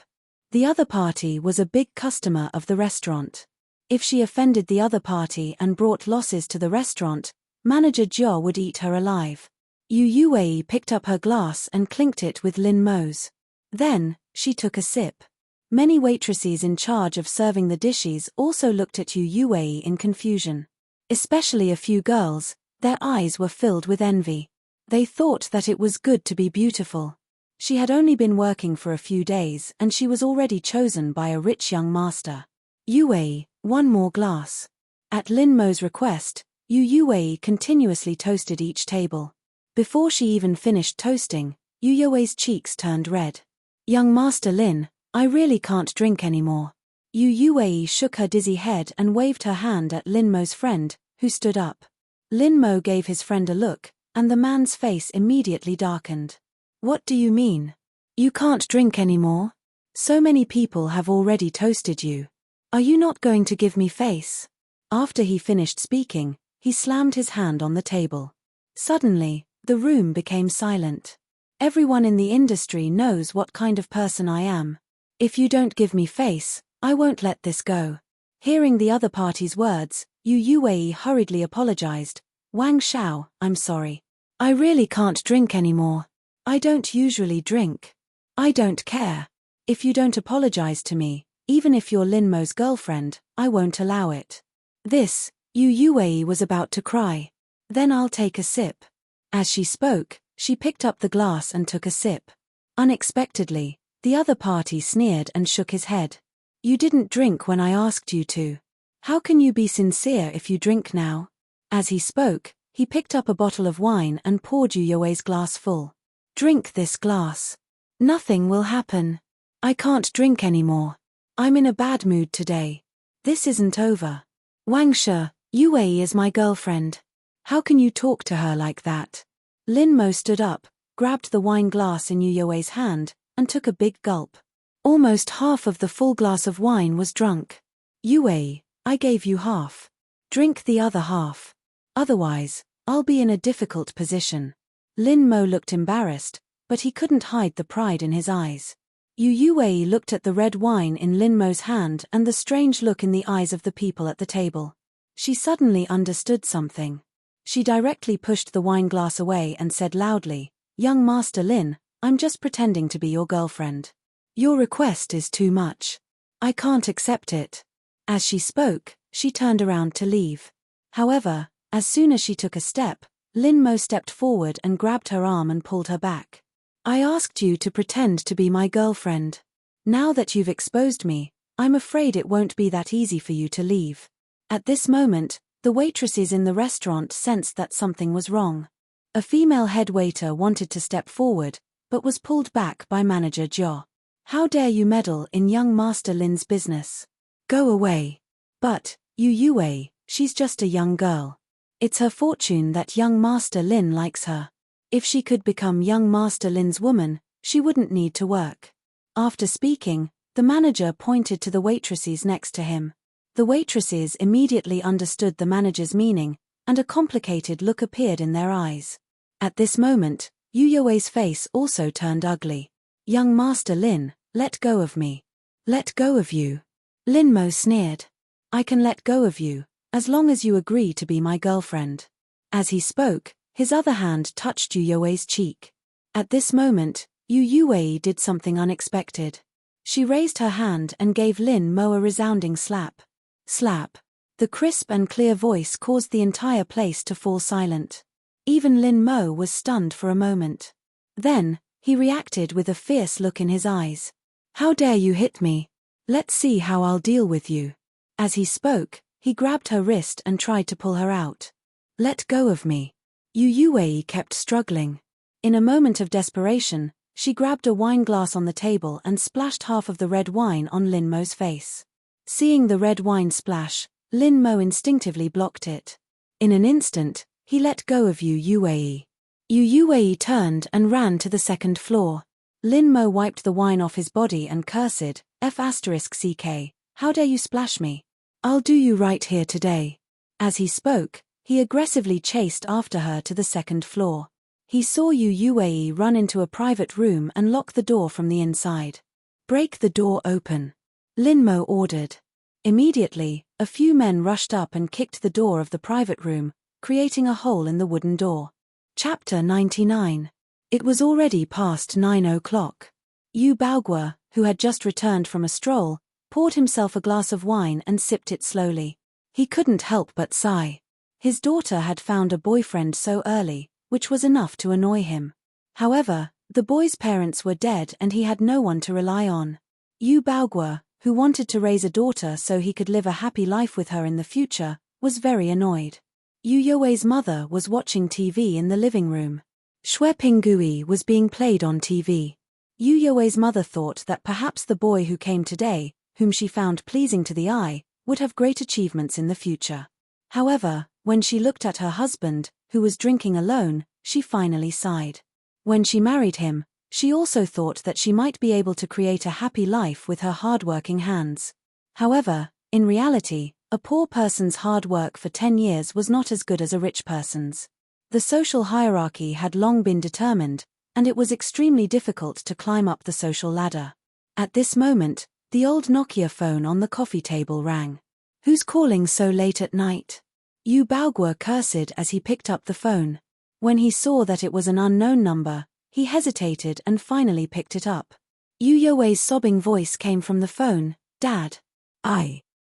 The other party was a big customer of the restaurant. If she offended the other party and brought losses to the restaurant, Manager Jiao would eat her alive. Yu Yue picked up her glass and clinked it with Lin Mo's. Then, she took a sip. Many waitresses in charge of serving the dishes also looked at Yu Yue in confusion. Especially a few girls, their eyes were filled with envy. They thought that it was good to be beautiful. She had only been working for a few days and she was already chosen by a rich young master. Yue, one more glass. At Lin Mo's request, Yu Yue continuously toasted each table. Before she even finished toasting, Yu Yue's cheeks turned red. Young Master Lin, I really can't drink anymore. Yu Yue shook her dizzy head and waved her hand at Lin Mo's friend, who stood up. Lin Mo gave his friend a look, and the man's face immediately darkened. What do you mean? You can't drink anymore? So many people have already toasted you. Are you not going to give me face? After he finished speaking, he slammed his hand on the table. Suddenly, the room became silent. Everyone in the industry knows what kind of person I am. If you don't give me face, I won't let this go. Hearing the other party's words, Yu Yue hurriedly apologized. Wang Xiao, I'm sorry. I really can't drink anymore. I don't usually drink. I don't care. If you don't apologize to me, even if you're Lin Mo's girlfriend, I won't allow it. This, Yu Yue was about to cry. Then I'll take a sip. As she spoke, she picked up the glass and took a sip. Unexpectedly, the other party sneered and shook his head. You didn't drink when I asked you to. How can you be sincere if you drink now? As he spoke, he picked up a bottle of wine and poured Yu Yue's glass full. Drink this glass. Nothing will happen. I can't drink anymore. I'm in a bad mood today. This isn't over. Wang Shi, Yue is my girlfriend. How can you talk to her like that? Lin Mo stood up, grabbed the wine glass in Yu Yue's hand, and took a big gulp. Almost half of the full glass of wine was drunk. Yue, I gave you half. Drink the other half. Otherwise, I'll be in a difficult position. Lin Mo looked embarrassed, but he couldn't hide the pride in his eyes. Yu Yue looked at the red wine in Lin Mo's hand and the strange look in the eyes of the people at the table. She suddenly understood something. She directly pushed the wine glass away and said loudly, Young Master Lin, I'm just pretending to be your girlfriend. Your request is too much. I can't accept it. As she spoke, she turned around to leave. However, as soon as she took a step, Lin Mo stepped forward and grabbed her arm and pulled her back. I asked you to pretend to be my girlfriend. Now that you've exposed me, I'm afraid it won't be that easy for you to leave. At this moment, the waitresses in the restaurant sensed that something was wrong. A female head waiter wanted to step forward, but was pulled back by Manager Jiao. How dare you meddle in young Master Lin's business? Go away. But, Yu Yue, she's just a young girl. It's her fortune that young Master Lin likes her. If she could become young Master Lin's woman, she wouldn't need to work. After speaking, the manager pointed to the waitresses next to him. The waitresses immediately understood the manager's meaning, and a complicated look appeared in their eyes. At this moment, Yu Yue's face also turned ugly. Young Master Lin, let go of me. Let go of you. Lin Mo sneered. I can let go of you, as long as you agree to be my girlfriend. As he spoke, his other hand touched Yu Yue's cheek. At this moment, Yu Yue did something unexpected. She raised her hand and gave Lin Mo a resounding slap. Slap. The crisp and clear voice caused the entire place to fall silent. Even Lin Mo was stunned for a moment. Then, he reacted with a fierce look in his eyes. How dare you hit me? Let's see how I'll deal with you. As he spoke, He grabbed her wrist and tried to pull her out. "Let go of me." Yue kept struggling. In a moment of desperation, she grabbed a wine glass on the table and splashed half of the red wine on Lin Mo's face. Seeing the red wine splash, Lin Mo instinctively blocked it. In an instant, he let go of Yue. Yue turned and ran to the second floor. Lin Mo wiped the wine off his body and cursed, "F***ck, how dare you splash me? I'll do you right here today." As he spoke, he aggressively chased after her to the second floor. He saw Yue run into a private room and lock the door from the inside. "Break the door open," Lin Mo ordered. Immediately, a few men rushed up and kicked the door of the private room, creating a hole in the wooden door. Chapter 99. It was already past 9 o'clock. Yu Baogua, who had just returned from a stroll, poured himself a glass of wine and sipped it slowly. He couldn't help but sigh. His daughter had found a boyfriend so early, which was enough to annoy him. However, the boy's parents were dead and he had no one to rely on. Yu Baogua, who wanted to raise a daughter so he could live a happy life with her in the future, was very annoyed. Yue's mother was watching TV in the living room. Shui Pinggui was being played on TV. Yue's mother thought that perhaps the boy who came today, whom she found pleasing to the eye, would have great achievements in the future. However, when she looked at her husband, who was drinking alone, she finally sighed. When she married him, she also thought that she might be able to create a happy life with her hard-working hands. However, in reality, a poor person's hard work for 10 years was not as good as a rich person's. The social hierarchy had long been determined, and it was extremely difficult to climb up the social ladder. At this moment, the old Nokia phone on the coffee table rang. "Who's calling so late at night?" Yu Baogua cursed as he picked up the phone. When he saw that it was an unknown number, he hesitated and finally picked it up. Yue's sobbing voice came from the phone, "Dad."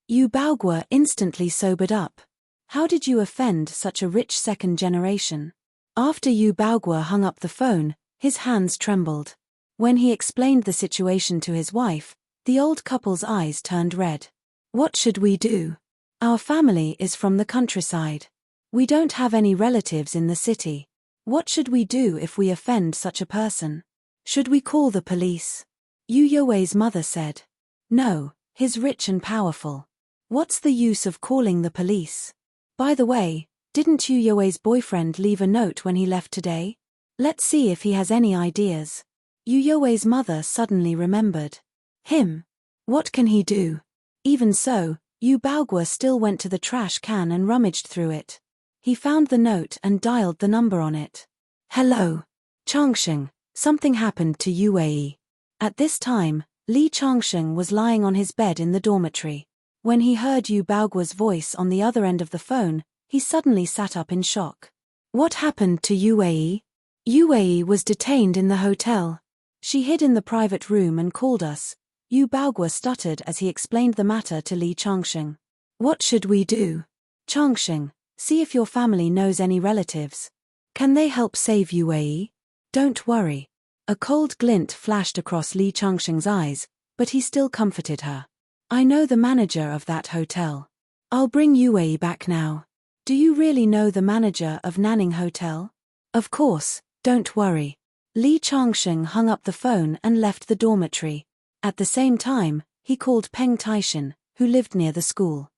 Yu Baogua instantly sobered up. How did you offend such a rich second generation? After Yu Baogua hung up the phone, his hands trembled. When he explained the situation to his wife, the old couple's eyes turned red. "What should we do? Our family is from the countryside. We don't have any relatives in the city. What should we do if we offend such a person? Should we call the police?" Yue's mother said. "No, he's rich and powerful. What's the use of calling the police? By the way, didn't Yue's boyfriend leave a note when he left today? Let's see if he has any ideas." Yue's mother suddenly remembered. "Him? What can he do?" Even so, Yu Baogua still went to the trash can and rummaged through it. He found the note and dialed the number on it. "Hello. Changsheng, something happened to Yue." At this time, Li Changsheng was lying on his bed in the dormitory. When he heard Yu Baogua's voice on the other end of the phone, he suddenly sat up in shock. "What happened to Yue?" "Yue was detained in the hotel. She hid in the private room and called us." Yu Baogua stuttered as he explained the matter to Li Changsheng. "What should we do?" "Changsheng, see if your family knows any relatives. Can they help save Yue?" "Don't worry." A cold glint flashed across Li Changsheng's eyes, but he still comforted her. "I know the manager of that hotel. I'll bring Yue back now." "Do you really know the manager of Nanning Hotel?" "Of course, don't worry." Li Changsheng hung up the phone and left the dormitory. At the same time, he called Peng Taishan, who lived near the school.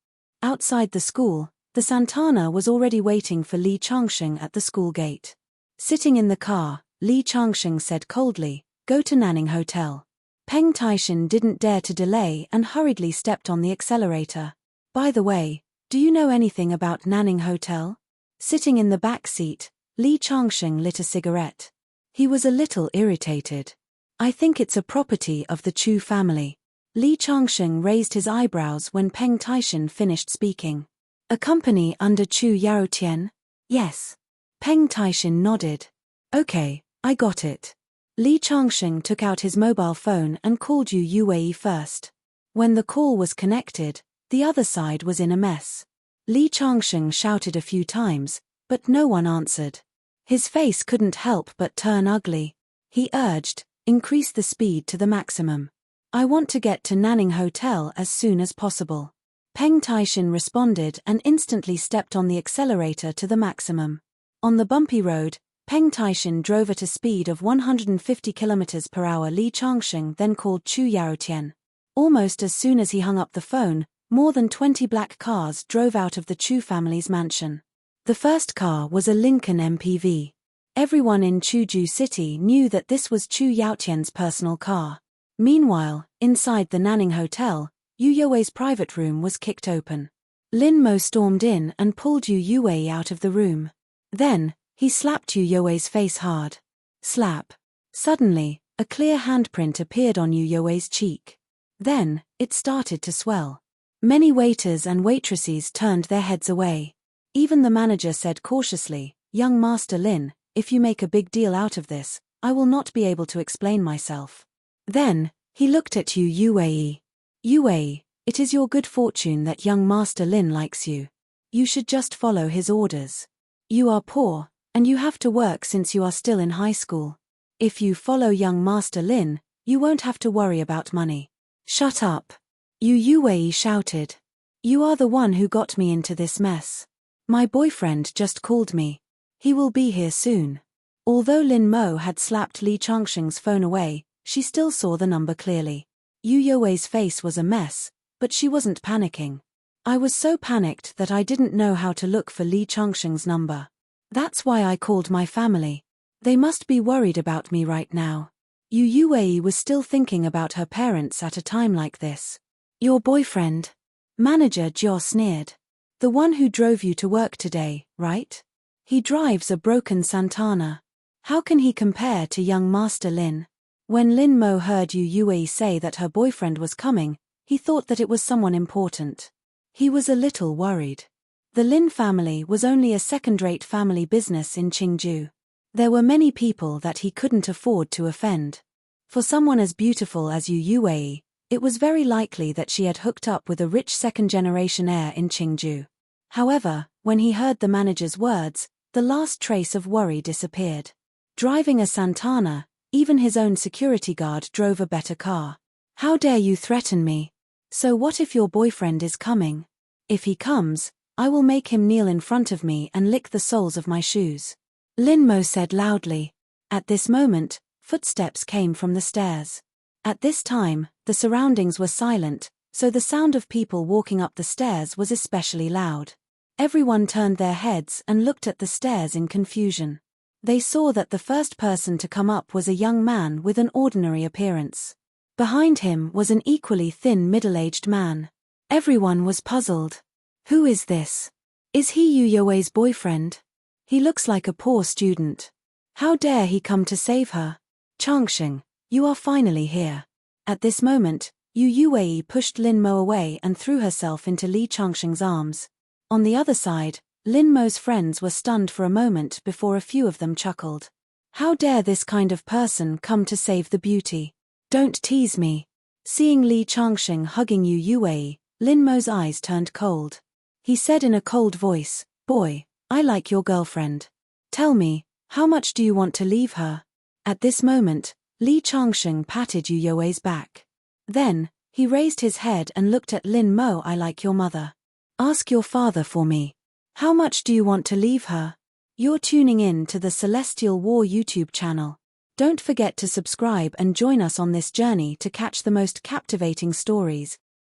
Outside the school, the Santana was already waiting for Li Changsheng at the school gate. Sitting in the car, Li Changsheng said coldly, "Go to Nanning Hotel." Peng Taishan didn't dare to delay and hurriedly stepped on the accelerator. "By the way, do you know anything about Nanning Hotel?" Sitting in the back seat, Li Changsheng lit a cigarette. He was a little irritated. "I think it's a property of the Chu family." Li Changsheng raised his eyebrows when Peng Taishan finished speaking. "A company under Chu Yaotian?" "Yes." Peng Taishan nodded. "Okay, I got it." Li Changsheng took out his mobile phone and called Yue first. When the call was connected, the other side was in a mess. Li Changsheng shouted a few times, but no one answered. His face couldn't help but turn ugly. He urged, "Increase the speed to the maximum. I want to get to Nanning Hotel as soon as possible." Peng Taishin responded and instantly stepped on the accelerator to the maximum. On the bumpy road, Peng Taishin drove at a speed of 150 km per hour. Li Changsheng then called Chu Yaotian. Almost as soon as he hung up the phone, more than 20 black cars drove out of the Chu family's mansion. The first car was a Lincoln MPV. Everyone in Chuzhou City knew that this was Chu Yaotian's personal car. Meanwhile, inside the Nanning Hotel, Yu Yuwei's private room was kicked open. Lin Mo stormed in and pulled Yu Yuwei out of the room. Then, he slapped Yu Yuwei's face hard. Slap. Suddenly, a clear handprint appeared on Yu Yuwei's cheek. Then, it started to swell. Many waiters and waitresses turned their heads away. Even the manager said cautiously, "Young Master Lin, if you make a big deal out of this, I will not be able to explain myself." Then, he looked at Yu Yuwei. "Yuwei, it is your good fortune that young Master Lin likes you. You should just follow his orders. You are poor, and you have to work since you are still in high school. If you follow young Master Lin, you won't have to worry about money." "Shut up!" Yu Yuwei shouted. "You are the one who got me into this mess. My boyfriend just called me. He will be here soon." Although Lin Mo had slapped Li Changsheng's phone away, she still saw the number clearly. Yu Yuwei's face was a mess, but she wasn't panicking. "I was so panicked that I didn't know how to look for Li Changsheng's number. That's why I called my family. They must be worried about me right now." Yu Yuwei was still thinking about her parents at a time like this. "Your boyfriend?" Manager Jiao sneered. "The one who drove you to work today, right? He drives a broken Santana. How can he compare to young Master Lin?" When Lin Mo heard Yu Yuwei say that her boyfriend was coming, he thought that it was someone important. He was a little worried. The Lin family was only a second-rate family business in Qingju. There were many people that he couldn't afford to offend. For someone as beautiful as Yu Yuwei, it was very likely that she had hooked up with a rich second-generation heir in Qingju. However, when he heard the manager's words, the last trace of worry disappeared. Driving a Santana, even his own security guard drove a better car. "How dare you threaten me? So what if your boyfriend is coming? If he comes, I will make him kneel in front of me and lick the soles of my shoes," Lin Mo said loudly. At this moment, footsteps came from the stairs. At this time, the surroundings were silent, so the sound of people walking up the stairs was especially loud. Everyone turned their heads and looked at the stairs in confusion. They saw that the first person to come up was a young man with an ordinary appearance. Behind him was an equally thin middle-aged man. Everyone was puzzled. Who is this? Is he Yu Yuwei's boyfriend? He looks like a poor student. How dare he come to save her? "Changsheng, you are finally here." At this moment, Yu Yuwei pushed Lin Mo away and threw herself into Li Changsheng's arms. On the other side, Lin Mo's friends were stunned for a moment before a few of them chuckled. How dare this kind of person come to save the beauty? "Don't tease me." Seeing Li Changsheng hugging Yu Yuwei, Lin Mo's eyes turned cold. He said in a cold voice, "Boy, I like your girlfriend. Tell me, how much do you want to leave her?" At this moment, Li Changsheng patted Yu Yuwei's back. Then, he raised his head and looked at Lin Mo. "I like your mother. Ask your father for me. How much do you want to leave her?" You're tuning in to the Celestial War YouTube channel. Don't forget to subscribe and join us on this journey to catch the most captivating stories,